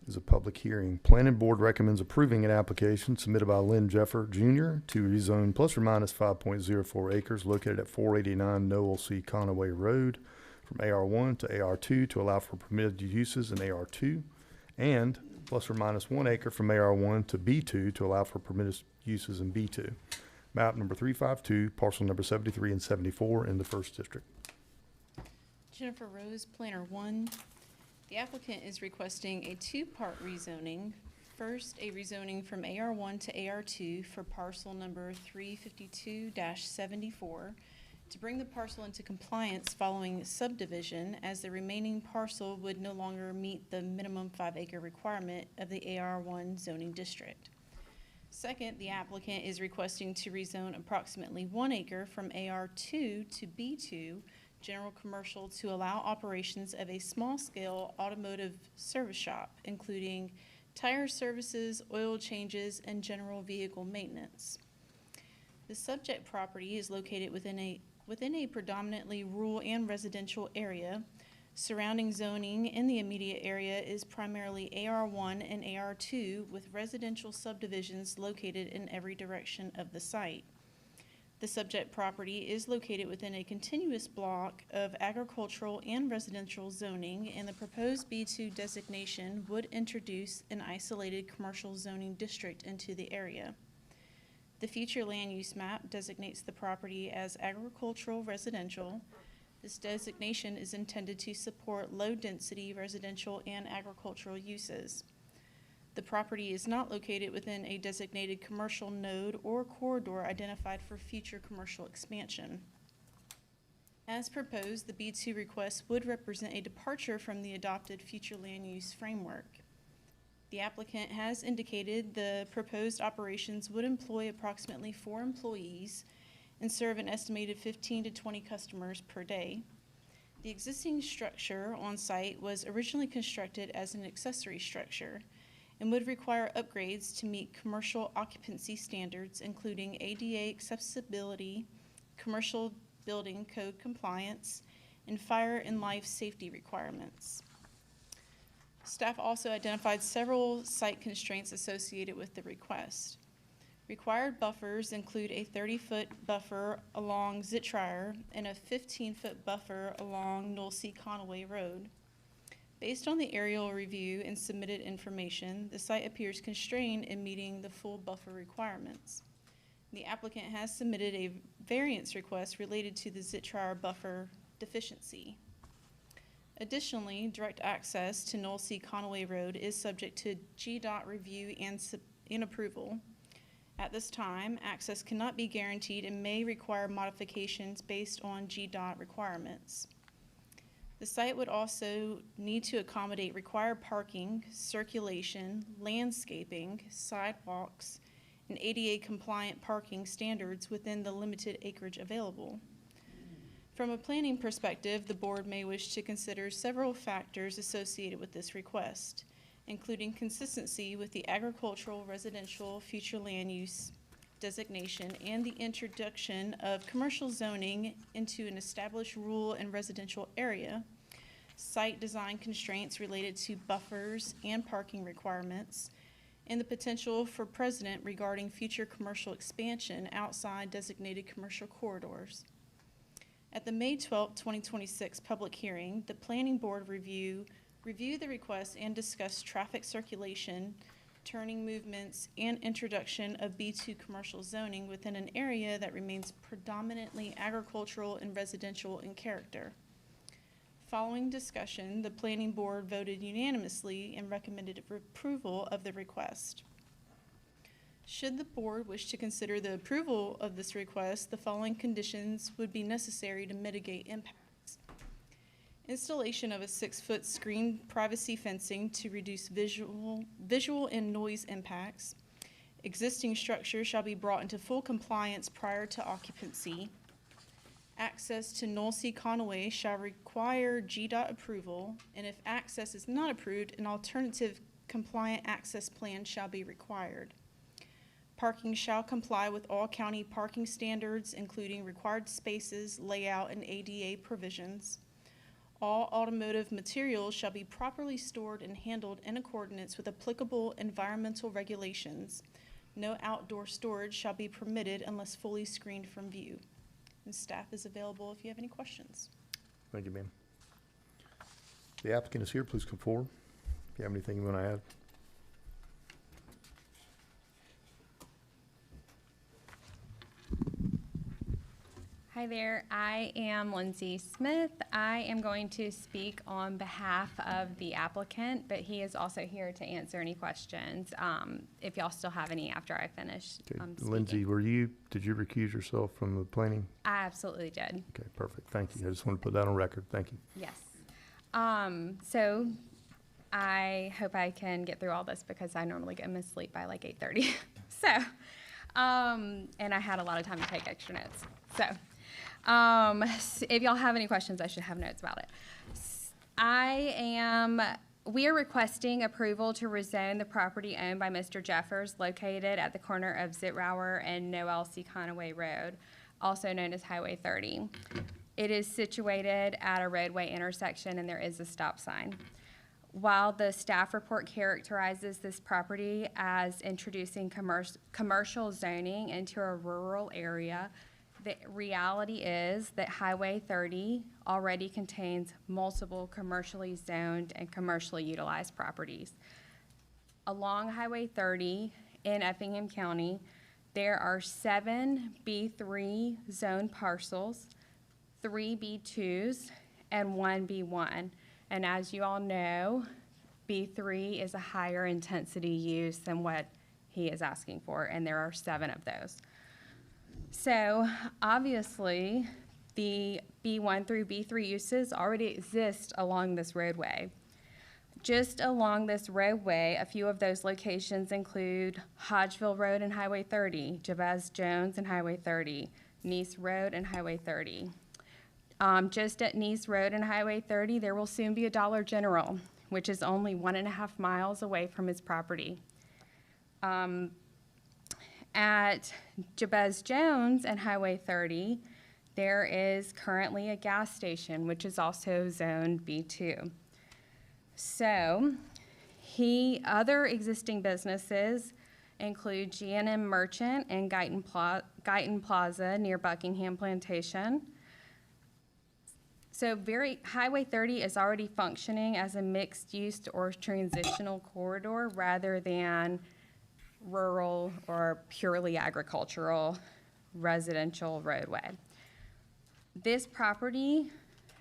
is a public hearing. Planning Board recommends approving an application submitted by Lynn Jeffer Jr. to rezone plus or minus 5.04 acres located at 489 Noel C. Conaway Road from AR1 to AR2 to allow for permitted uses in AR2, and plus or minus 1 acre from AR1 to B2 to allow for permitted uses in B2. Map number 352, parcel number 73 and 74 in the first district. Jennifer Rose, Planner 1. The applicant is requesting a two-part rezoning. First, a rezoning from AR1 to AR2 for parcel number 352-74 to bring the parcel into compliance following subdivision, as the remaining parcel would no longer meet the minimum 5-acre requirement of the AR1 zoning district. Second, the applicant is requesting to rezone approximately 1 acre from AR2 to B2, general commercial, to allow operations of a small-scale automotive service shop, including tire services, oil changes, and general vehicle maintenance. The subject property is located within a predominantly rural and residential area. Surrounding zoning in the immediate area is primarily AR1 and AR2, with residential subdivisions located in every direction of the site. The subject property is located within a continuous block of agricultural and residential zoning, and the proposed B2 designation would introduce an isolated commercial zoning district into the area. The future land use map designates the property as agricultural residential. This designation is intended to support low-density residential and agricultural uses. The property is not located within a designated commercial node or corridor identified for future commercial expansion. As proposed, the B2 request would represent a departure from the adopted future land use framework. The applicant has indicated the proposed operations would employ approximately 4 employees and serve an estimated 15 to 20 customers per day. The existing structure on site was originally constructed as an accessory structure and would require upgrades to meet commercial occupancy standards, including ADA accessibility, commercial building code compliance, and fire and life safety requirements. Staff also identified several site constraints associated with the request. Required buffers include a 30-foot buffer along Zittrier and a 15-foot buffer along Nolsey Conaway Road. Based on the aerial review and submitted information, the site appears constrained in meeting the full buffer requirements. The applicant has submitted a variance request related to the Zittrier buffer deficiency. Additionally, direct access to Nolsey Conaway Road is subject to GDOT review and approval. At this time, access cannot be guaranteed and may require modifications based on GDOT requirements. The site would also need to accommodate required parking, circulation, landscaping, sidewalks, and ADA-compliant parking standards within the limited acreage available. From a planning perspective, the board may wish to consider several factors associated with this request, including consistency with the agricultural residential future land use designation and the introduction of commercial zoning into an established rural and residential area, site design constraints related to buffers and parking requirements, and the potential for precedent regarding future commercial expansion outside designated commercial corridors. At the May 12, 2026 public hearing, the Planning Board reviewed the request and discussed traffic circulation, turning movements, and introduction of B2 commercial zoning within an area that remains predominantly agricultural and residential in character. Following discussion, the Planning Board voted unanimously and recommended approval of the request. Should the board wish to consider the approval of this request, the following conditions would be necessary to mitigate impacts. Installation of a 6-foot screen privacy fencing to reduce visual and noise impacts. Existing structure shall be brought into full compliance prior to occupancy. Access to Nolsey Conaway shall require GDOT approval, and if access is not approved, an alternative compliant access plan shall be required. Parking shall comply with all county parking standards, including required spaces, layout, and ADA provisions. All automotive materials shall be properly stored and handled in accordance with applicable environmental regulations. No outdoor storage shall be permitted unless fully screened from view. And staff is available if you have any questions. Thank you, ma'am. The applicant is here. Please come forward if you have anything you want to add. Hi there, I am Lindsay Smith. I am going to speak on behalf of the applicant, but he is also here to answer any questions, if y'all still have any after I finish speaking. Lindsay, did you recuse yourself from the planning? I absolutely did. Okay, perfect. Thank you. I just want to put that on record. Thank you. Yes. So I hope I can get through all this because I normally get asleep by like 8:30. So, and I had a lot of time to take extra notes. So, if y'all have any questions, I should have notes about it. We are requesting approval to rezone the property owned by Mr. Jeffers located at the corner of Zittrier and Noel C. Conaway Road, also known as Highway 30. It is situated at a roadway intersection and there is a stop sign. While the staff report characterizes this property as introducing commercial zoning into a rural area, the reality is that Highway 30 already contains multiple commercially zoned and commercially utilized properties. Along Highway 30 in Effingham County, there are 7 B3 zoned parcels, 3 B2s, and 1 B1. And as you all know, B3 is a higher intensity use than what he is asking for, and there are 7 of those. So obviously, the B1 through B3 uses already exist along this roadway. Just along this roadway, a few of those locations include Hodgeville Road and Highway 30, Jabez Jones and Highway 30, Nice Road and Highway 30. Just at Nice Road and Highway 30, there will soon be a Dollar General, which is only 1.5 miles away from his property. At Jabez Jones and Highway 30, there is currently a gas station, which is also zoned B2. So, other existing businesses include G&M Merchant and Guyton Plaza near Buckingham Plantation. So Highway 30 is already functioning as a mixed-use or transitional corridor rather than rural or purely agricultural residential roadway. This property,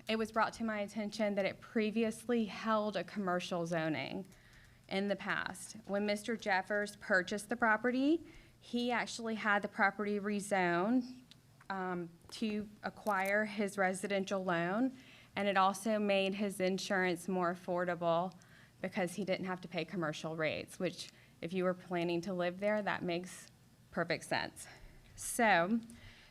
it was brought to my attention that it previously held a commercial zoning in the past. When Mr. Jeffers purchased the property, he actually had the property rezoned to acquire his residential loan, and it also made his insurance more affordable because he didn't have to pay commercial rates, which if you were planning to live there, that makes perfect sense. So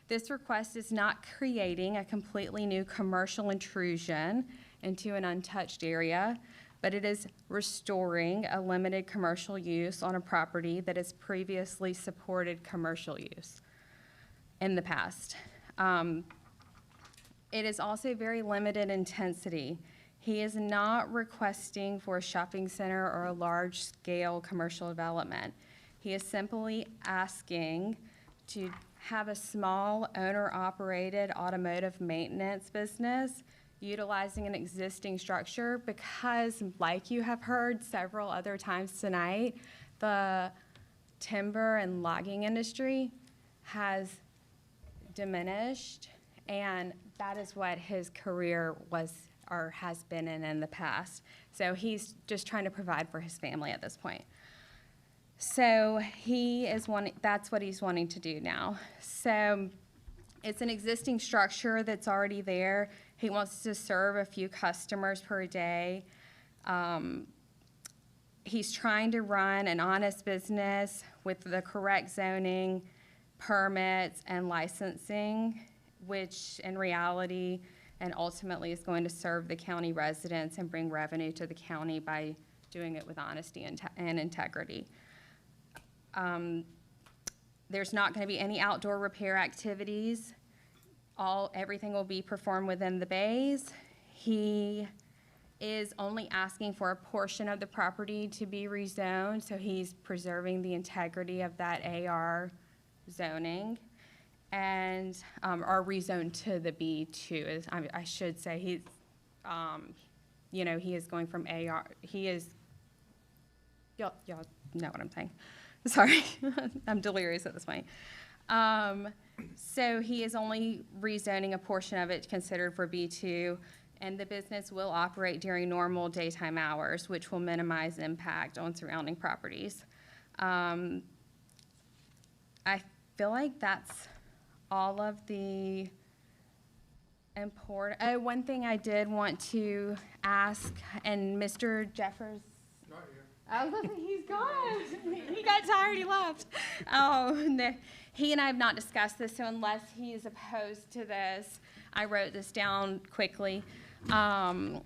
this request is not creating a completely new commercial intrusion into an untouched area, but it is restoring a limited commercial use on a property that has previously supported commercial use in the past. It is also very limited intensity. He is not requesting for a shopping center or a large-scale commercial development. He is simply asking to have a small owner-operated automotive maintenance business utilizing an existing structure because, like you have heard several other times tonight, the timber and logging industry has diminished, and that is what his career was or has been in the past. So he's just trying to provide for his family at this point. So that's what he's wanting to do now. So it's an existing structure that's already there. He wants to serve a few customers per day. He's trying to run an honest business with the correct zoning, permits, and licensing, which in reality and ultimately is going to serve the county residents and bring revenue to the county by doing it with honesty and integrity. There's not going to be any outdoor repair activities. Everything will be performed within the bays. He is only asking for a portion of the property to be rezoned, so he's preserving the integrity of that AR zoning, and are rezoned to the B2. I should say he's, he is going from AR. Y'all know what I'm saying. Sorry, I'm delirious at this point. So he is only rezoning a portion of it considered for B2, and the business will operate during normal daytime hours, which will minimize impact on surrounding properties. I feel like that's all of the important. Oh, one thing I did want to ask, and Mr. Jeffers. I was like, he's gone. He got tired, he left. Oh, no. He and I have not discussed this, so unless he is opposed to this, I wrote this down quickly. I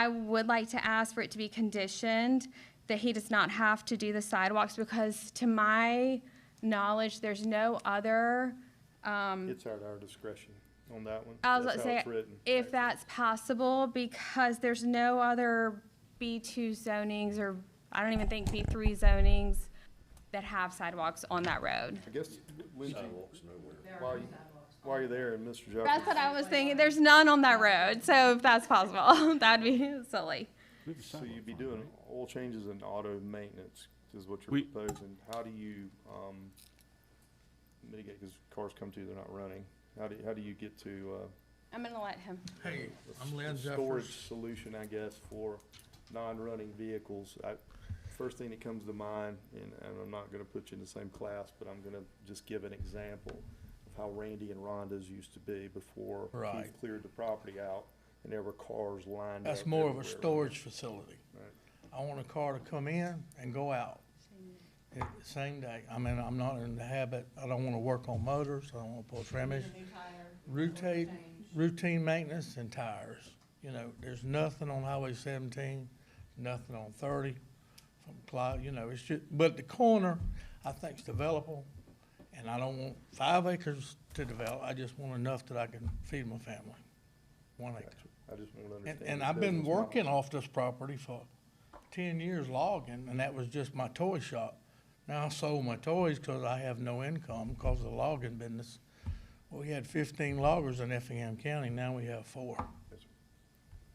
would like to ask for it to be conditioned that he does not have to do the sidewalks because to my knowledge, there's no other. It's at our discretion on that one. I was That's about to how say, it's written. if that's possible, because there's no other B2 zonings, or I don't even think B3 zonings that have sidewalks on that road. I guess, Lindsay, while you're there, and Mr. Jeffers. That's what I was thinking. There's none on that road, so if that's possible, that'd be silly. So you'd be doing oil changes and auto maintenance is what you're proposing. How do you mitigate, because cars come to you, they're not running. How do you get to I'm gonna let him. Hey, I'm Lynn storage Jeffers. solution, I guess, for non-running vehicles? First thing that comes to mind, and I'm not gonna put you in the same class, but I'm gonna just give an example of how Randy and Rhonda's used to be before Right. Keith cleared the property out, and there were cars lined up. That's more of a everywhere. storage facility. Right. I want a car to come in and go out. Same day. I mean, I'm not in the habit, I don't wanna work on motors, I don't wanna pull trimmings. Routine maintenance and tires. You know, there's nothing on Highway 17, nothing on 30 from Clyde, it's just, but the corner, I think is developable. And I don't want 5 acres to develop, I just want enough that I can feed my family. 1 acre. I just want to understand. And the I've been business model. working off this property for 10 years logging, and that was just my toy shop. Now I sold my toys because I have no income because of the logging business. Well, we had 15 loggers in Effingham County, now we have 4 Yes, sir.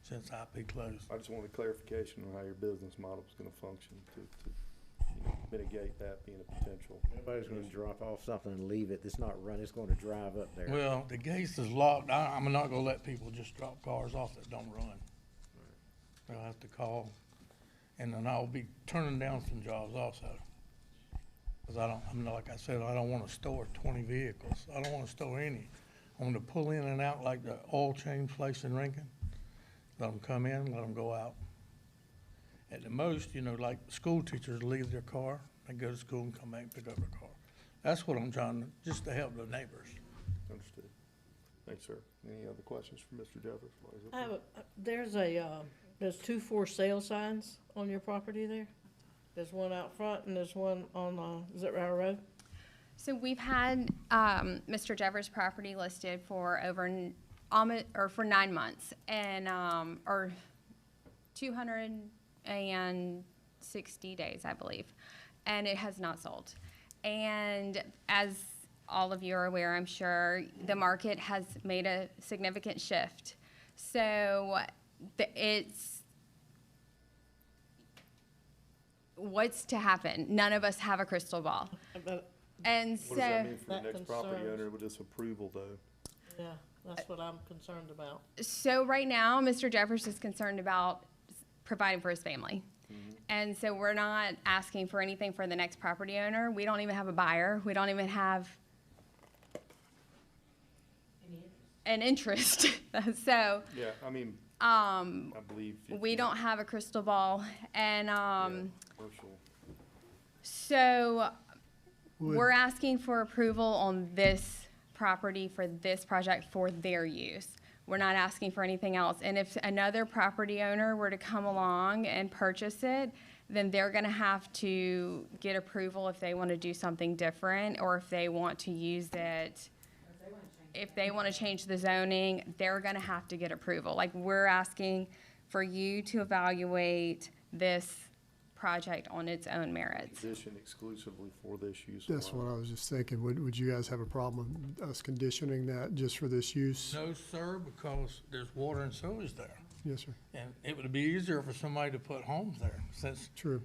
since IP closed. I just wanted clarification on how your business model is gonna function to you know, mitigate that being a potential. Nobody's gonna drop off something and leave it, it's not run, it's gonna drive up there. Well, the gates is locked. I'm not gonna let people just drop cars off that don't run. They'll have to call, and then I'll be turning down some jobs also. Cause like I said, I don't wanna store 20 vehicles. I don't wanna store any. I want to pull in and out like the oil change place in Rankin. Let them come in, let them go out. At the most, you know, like school teachers leave their car, they go to school and come back and pick up their car. That's what I'm trying to, just to help the neighbors. Understood. Thanks, sir. Any other questions for Mr. Jeffers? while he's up I here? have there's 2 for sale signs on your property there? There's one out front and there's one on, Zitrow Road? So we've had Mr. Jeffers' property listed for for 9 months, and or 260 days, I believe, and it has not sold. And as all of you are aware, I'm sure, the market has made a significant shift. So what's to happen? None of us have a crystal ball. And What does that mean for the That next property concerns- owner with this approval, though? Yeah, that's what I'm concerned about. So right now, Mr. Jeffers is concerned about providing for his family. And so we're not asking for anything for the next property owner. We don't even have a buyer. We don't even have an interest. So, Yeah, I mean, I believe. we don't have a crystal ball. And, Commercial. so Would- we're asking for approval on this property for this project for their use. We're not asking for anything else. And if another property owner were to come along and purchase it, then they're gonna have to get approval if they wanna do something different, or if they want to use it. If they wanna change the zoning, they're gonna have to get approval. Like, we're asking for you to evaluate this project on its own merits. Condition exclusively for this use. That's alone. what I was just thinking. Would you guys have a problem with us conditioning that just for this use? No, sir, because there's water and sewage there. Yes, sir. And it would be easier for somebody to put homes there, since True.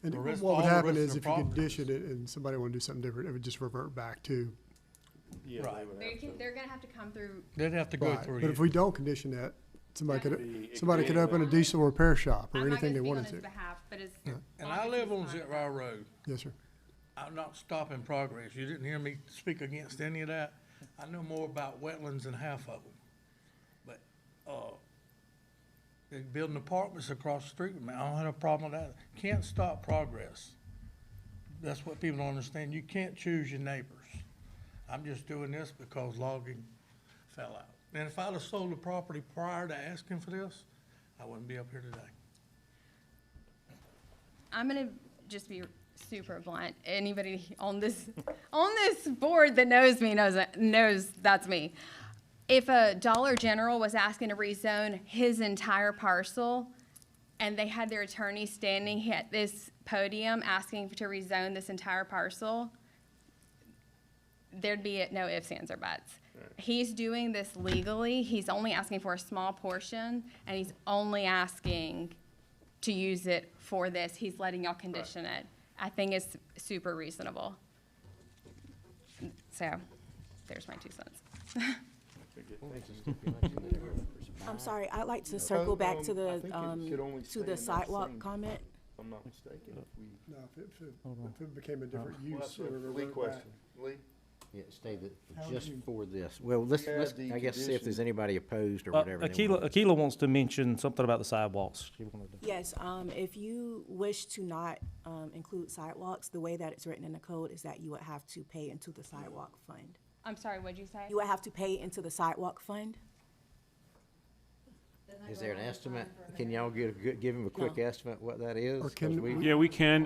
And The rest- what all would the happen rest of is the if you properties. condition it and somebody want to do something different, it would just revert back to. Yeah, Right. they would have to. They're gonna have to come through. they'd have to go Right. through But if you. we don't condition that, somebody It could could be open a anything. diesel repair shop or I'm not anything they gonna speak on wanted his to. behalf, but it's. And I live on Zitrow Road. Yes, sir. I'm not stopping progress. You didn't hear me speak against any of that. I know more about wetlands than half of them. But, they're building apartments across the street with me. I don't have a problem with that. Can't stop progress. That's what people don't understand. You can't choose your neighbors. I'm just doing this because logging fell out. And if I'd have sold the property prior to asking for this, I wouldn't be up here today. I'm gonna just be super blunt. Anybody on this board that knows me knows that's me. If a Dollar General was asking to rezone his entire parcel, and they had their attorney standing at this podium asking to rezone this entire parcel, there'd be no ifs, ands, or buts. He's doing this legally. He's only asking for a small portion, and he's only asking to use it for this. He's letting y'all condition it. I think it's super reasonable. So, there's my 2 cents. I'm sorry, I'd like to circle back to I the, think it could only stay to in the that sidewalk same- comment. If I'm not mistaken, if we. No, if it became a different Well, use, that's it would a Lee revert back. question. Lee? Yeah, stay How just would you- for this. Well, let's, Add the I guess, see if there's condition. anybody opposed or whatever. they want. Akila wants to mention something about the sidewalks. She wanted to- Yes, if you wish to not, include sidewalks, the way that it's written in the code is that you would have to pay into the sidewalk fund. I'm sorry, what'd you say? You would have to pay into the sidewalk fund. Is there an estimate? Can y'all give him a quick estimate what that is? Or 'Cause can we- Yeah, we can.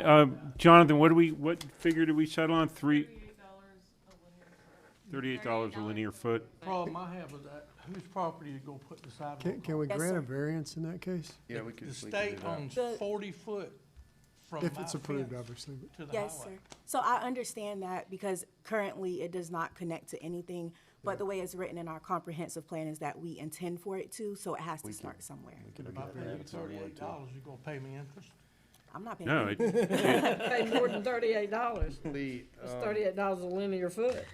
Jonathan, what figure did we settle on? $38 a linear foot. Problem I have is that, whose property to go put the sidewalk on? Can we Yes, grant sir. a variance in that case? Yeah, we could. The state owns The- 40 foot from If my it's approved, fence obviously. to the Yes, highway. sir. So I understand that because currently it does not connect to anything, but the way it's written in our comprehensive plan is that we intend for it to, so it has to start somewhere. If I pay you $38, you gonna pay me interest? I'm not paying. No, any- Pay more than $38. The, It's $38 a linear foot.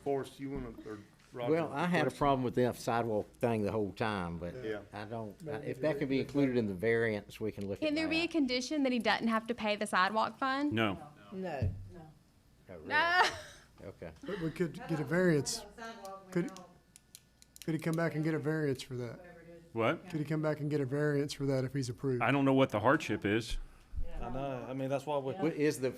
Forrest, you wanna, or Roger? Well, I had a question? problem with the sidewalk thing the whole time, but Yeah. I don't, if that can be included in the variance, we can look at that. Can there be a condition that he doesn't have to pay the sidewalk fund? No. No. Oh, really? No. Okay. But we could get a variance. Could he come back and get a variance for that? What? Could he come back and get a variance for that if he's approved? I don't know what the hardship is. I know, I mean, that's why we, What is the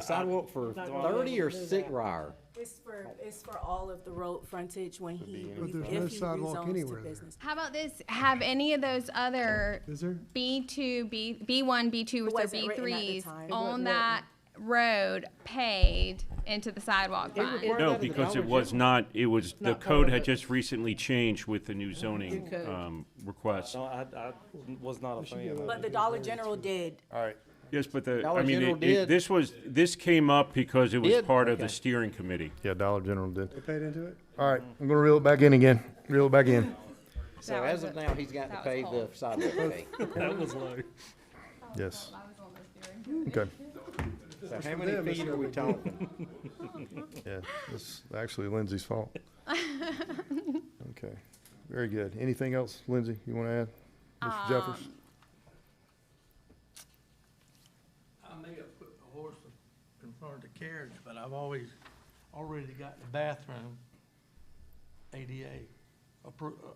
sidewalk for 30 or Sitryer? It's for all of the road frontage when he, But there's if no he sidewalk rezones anywhere to there. business. How about this? Have any of those other Is there? B2, B1, B2, or wasn't written at the B3s time. It on wasn't that road paid into the sidewalk fund? We're No, not in the because it Dollar was General. not, it was, the Not part code of had it. just recently changed with the new zoning, New code. request. no, I was not a fan of it. But the Dollar General did. All right, Yes, but the, Dollar I mean, General did. this came up because it was Did? part of the Okay. steering committee. Yeah, Dollar General did. They paid into it? All right, I'm gonna reel it back in again. Reel it back in. So That as was of a- now, he's got to that was pay the cold. sidewalk fee. That was low. Yes. Okay. So how many feet are we talking? Yeah, it's actually Lindsay's fault. Okay, very good. Anything else, Lindsay, you want to add? Mr. Jeffers? I may have put the horse in front of the carriage, but I've already got the bathroom ADA.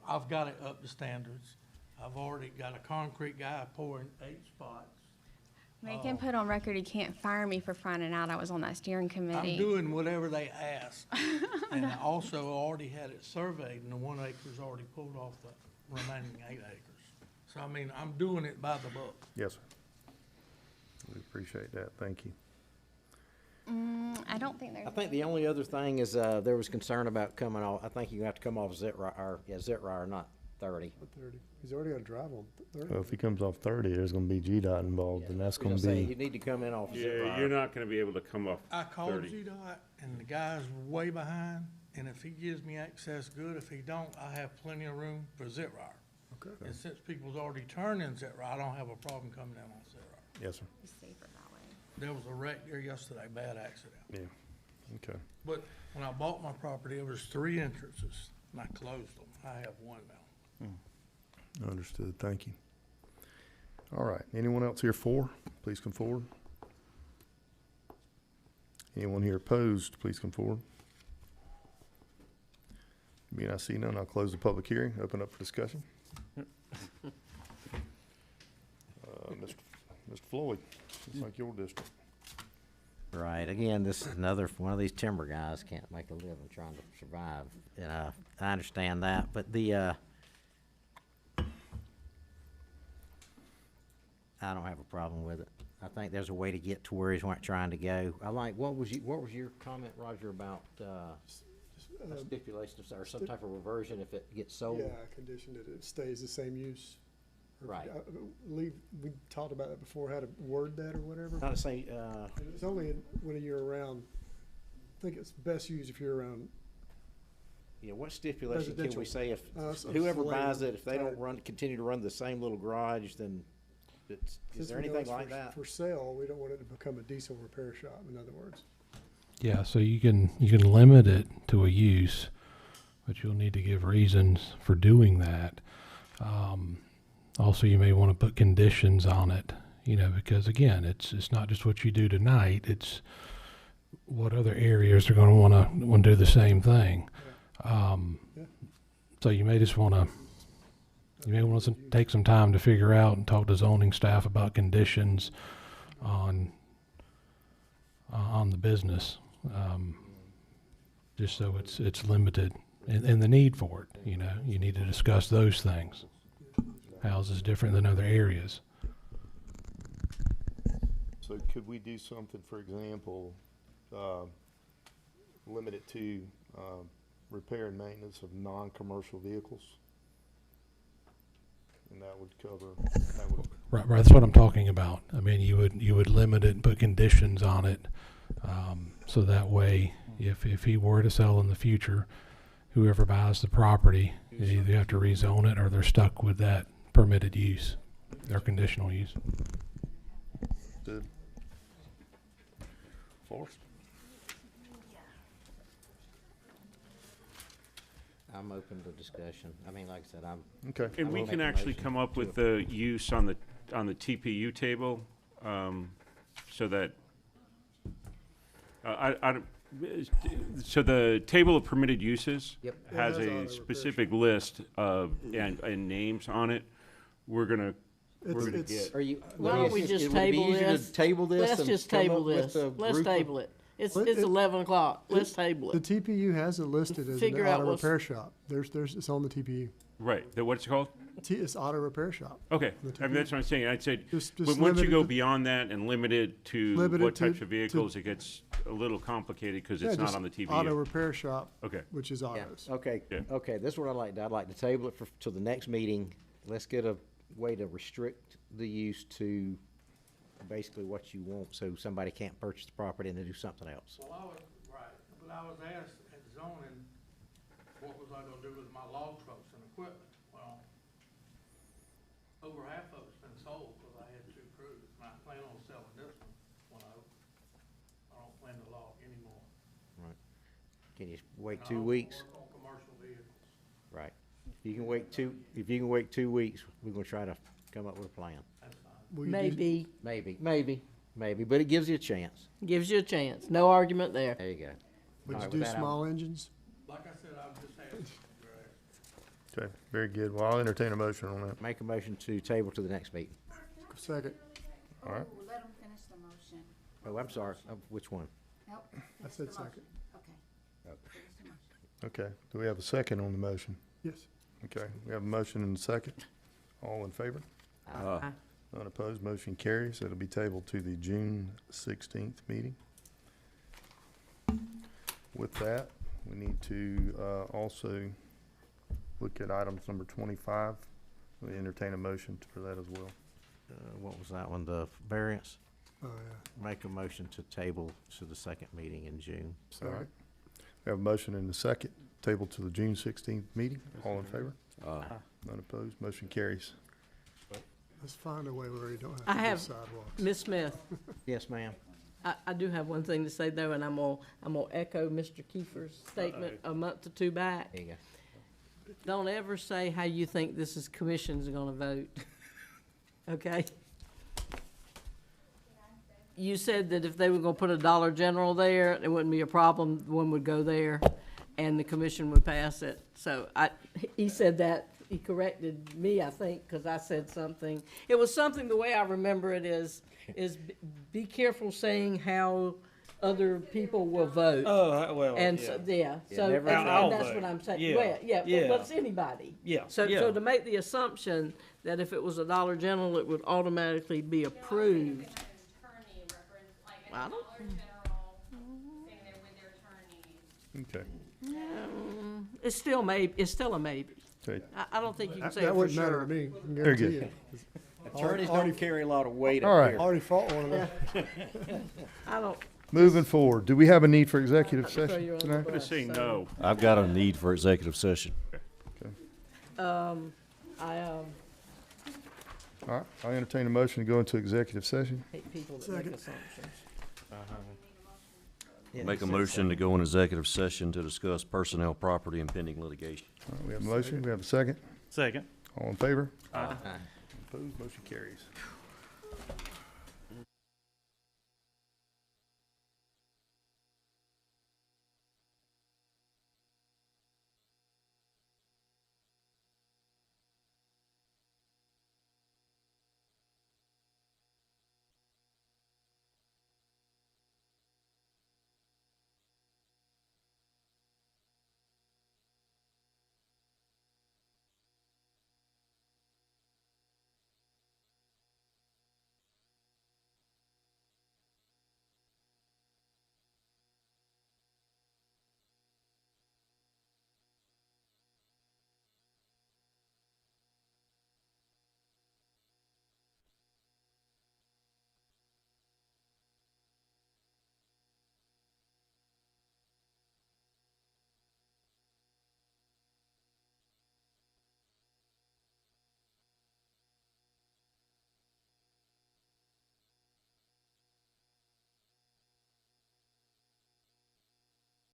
I've got it up to standards. I've already got a concrete guy pouring 8 spots. Make him put on record he can't fire me for finding out I was on that steering committee. I'm doing whatever they ask. And I also already had it surveyed, and the 1 acre's already pulled off the remaining 8 acres. So, I mean, I'm doing it by the book. Yes, sir. We appreciate that. Thank you. I don't think there's. I think the only other thing is, there was concern about coming off, I think you have to come off Zitryer, not 30. 30. He's already got to drive on 30. Well, if he comes off 30, there's gonna be GDOT involved, and that's I gonna was gonna say, be, you need to come in off Yeah, Zitryer. you're not gonna be able to come off I called 30. GDOT, and the guy's way behind, and if he gives me access, good. If he don't, I have plenty of room for Zitryer. Okay. And since people's already turned in Zitryer, I don't have a problem coming down on Zitryer. yes, sir. It's safer that way. There was a wreck there yesterday, bad accident. Yeah, okay. But when I bought my property, there was 3 entrances, and I closed them. I have 1 now. Understood. Thank you. All right. Anyone else here for? Please come forward. Anyone here opposed? Please come forward. Being I see none, I'll close the public hearing, open up for discussion. Mr. Floyd, looks like your district. Right, again, this is another, one of these timber guys can't make a living trying to survive, and, I understand that, but I don't have a problem with it. I think there's a way to get to where he's trying to go. I like, what was your comment, Roger, about, a stipulation or some type of reversion if it gets sold? Yeah, condition that it stays the same use. Or, Right. We talked about that before, how to word that or whatever. Not to say, And it's only when you're around, I think it's best used if you're around. yeah, what stipulation can we Residential. say if So whoever it's buys it, if they don't land. continue to run the same little garage, then is Since there we know anything it's like for- that? For sale, we don't want it to become a diesel repair shop, in other words. Yeah, so you can limit it to a use, but you'll need to give reasons for doing that. Also, you may want to put conditions on it, because again, it's not just what you do tonight, it's what other areas are going to want to do the same thing. So you may just want to, take some time to figure out and talk to zoning staff about conditions on the business, just so it's limited, and the need for it. You need to discuss those things. How's is different than other areas. So could we do something, for example, limit it to, repair and maintenance of non-commercial vehicles. And that would cover, that would, Right, that's what I'm talking about. I mean, you would limit it and put conditions on it, so that way, if he were to sell in the future, whoever buys the property, they either have to rezone it or they're stuck with that permitted use, their conditional use. good. Forrest? I'm open to discussion. I mean, like I said, I'm. Okay. And I we will can make a actually motion come up with to- the use on the TPU table, so that, so the table of permitted uses Yep. has It has auto a repair specific list of, and names on it. We're gonna It's- get. Are you? Why don't we just would it be table easier to this? Table this Let's and just come table up with this. a Let's group of- table it. It's Well, 11 o'clock. Let's table The it. TPU has it listed as an Figure out auto what's- repair shop. It's on the TPU. Right, what's it called? It's auto repair shop. Okay, The I mean, that's TPU. what I'm saying. I'd say, Just but once limit you it go to- beyond that and limit it to Limit what it types to- of vehicles, it gets a little complicated because Yeah, it's not just on the TPU. Auto repair shop, Okay. which is Yeah, autos. okay, Yeah. okay, this is what I'd like to, I'd like to table it till the next meeting. Let's get a way to restrict the use to basically what you want, so somebody can't purchase the property and then do something else. Well, but I was asked at zoning, what was I gonna do with my log trucks and equipment? Well, over half of it's been sold, cause I had 2 crews, and I plan on selling this one I don't plan to log anymore. Right. Can you wait And I 2 don't weeks? work on commercial vehicles. Right. If you can wait 2 weeks, we're gonna try to come up with a plan. That's fine. Will you do- Maybe, but it gives you a chance. Gives you a chance. No argument there. There you go. Would All you right, do with that, I'll- small engines? Like I said, I'm just asking. Okay, very good. Well, I'll entertain a motion on that. Make a motion to table to the next meeting. Second. All right. Let them finish the motion. Oh, I'm sorry, which one? Nope. I finish said the second. motion. Okay. Finish the motion. Okay, do we have a second on the motion? Yes. Okay, we have a motion and a second. All in favor? Aye. None opposed, motion carries. It'll be tabled to the June 16th meeting. With that, we need to also look at items number 25. We entertain a motion for that as well. What was that one, the variance? Oh, yeah. Make a motion to table to the second meeting in June. All right. We have a motion and a second, table to the June 16th meeting. All in favor? None opposed, motion carries. Let's find a way where you don't I have to do have, sidewalks. Ms. Smith, Yes, ma'am. I do have one thing to say though, and I'm gonna echo Mr. Kiefer's statement a month or 2 back. There you go. Don't ever say how you think this is commission's gonna vote. Okay? You said that if they were gonna put a Dollar General there, it wouldn't be a problem, one would go there, and the commission would pass it. So he said that, he corrected me, I think, because I said something. It was something, the way I remember it is be careful saying how other people will vote. Oh, well, And so, yeah, so, never and I'll that's vote. what I'm saying. Yeah. Well, yeah, Yeah. but it's anybody. Yeah, So, yeah. so to make the assumption that if it was a Dollar General, it would automatically be approved. I don't. Okay. It's still it's still a maybe. Okay. I don't think you can That say it for wouldn't matter sure. to me. I can Very guarantee good. you. Attorneys Already- don't carry a lot of weight All up right. here. Already fought one of them. I don't. Moving forward, do we have a need for executive Throw session you on the tonight? I'm gonna bus, say so, no. I've got a need for executive session. I All right, I'll entertain a motion to go into executive session. hate people that make Second. assumptions. Yeah, Make a he said motion to go in executive session to discuss personnel, property, and pending litigation. All right, we have a motion, we have a second. Second. All in favor? Aye. Opposed, motion carries.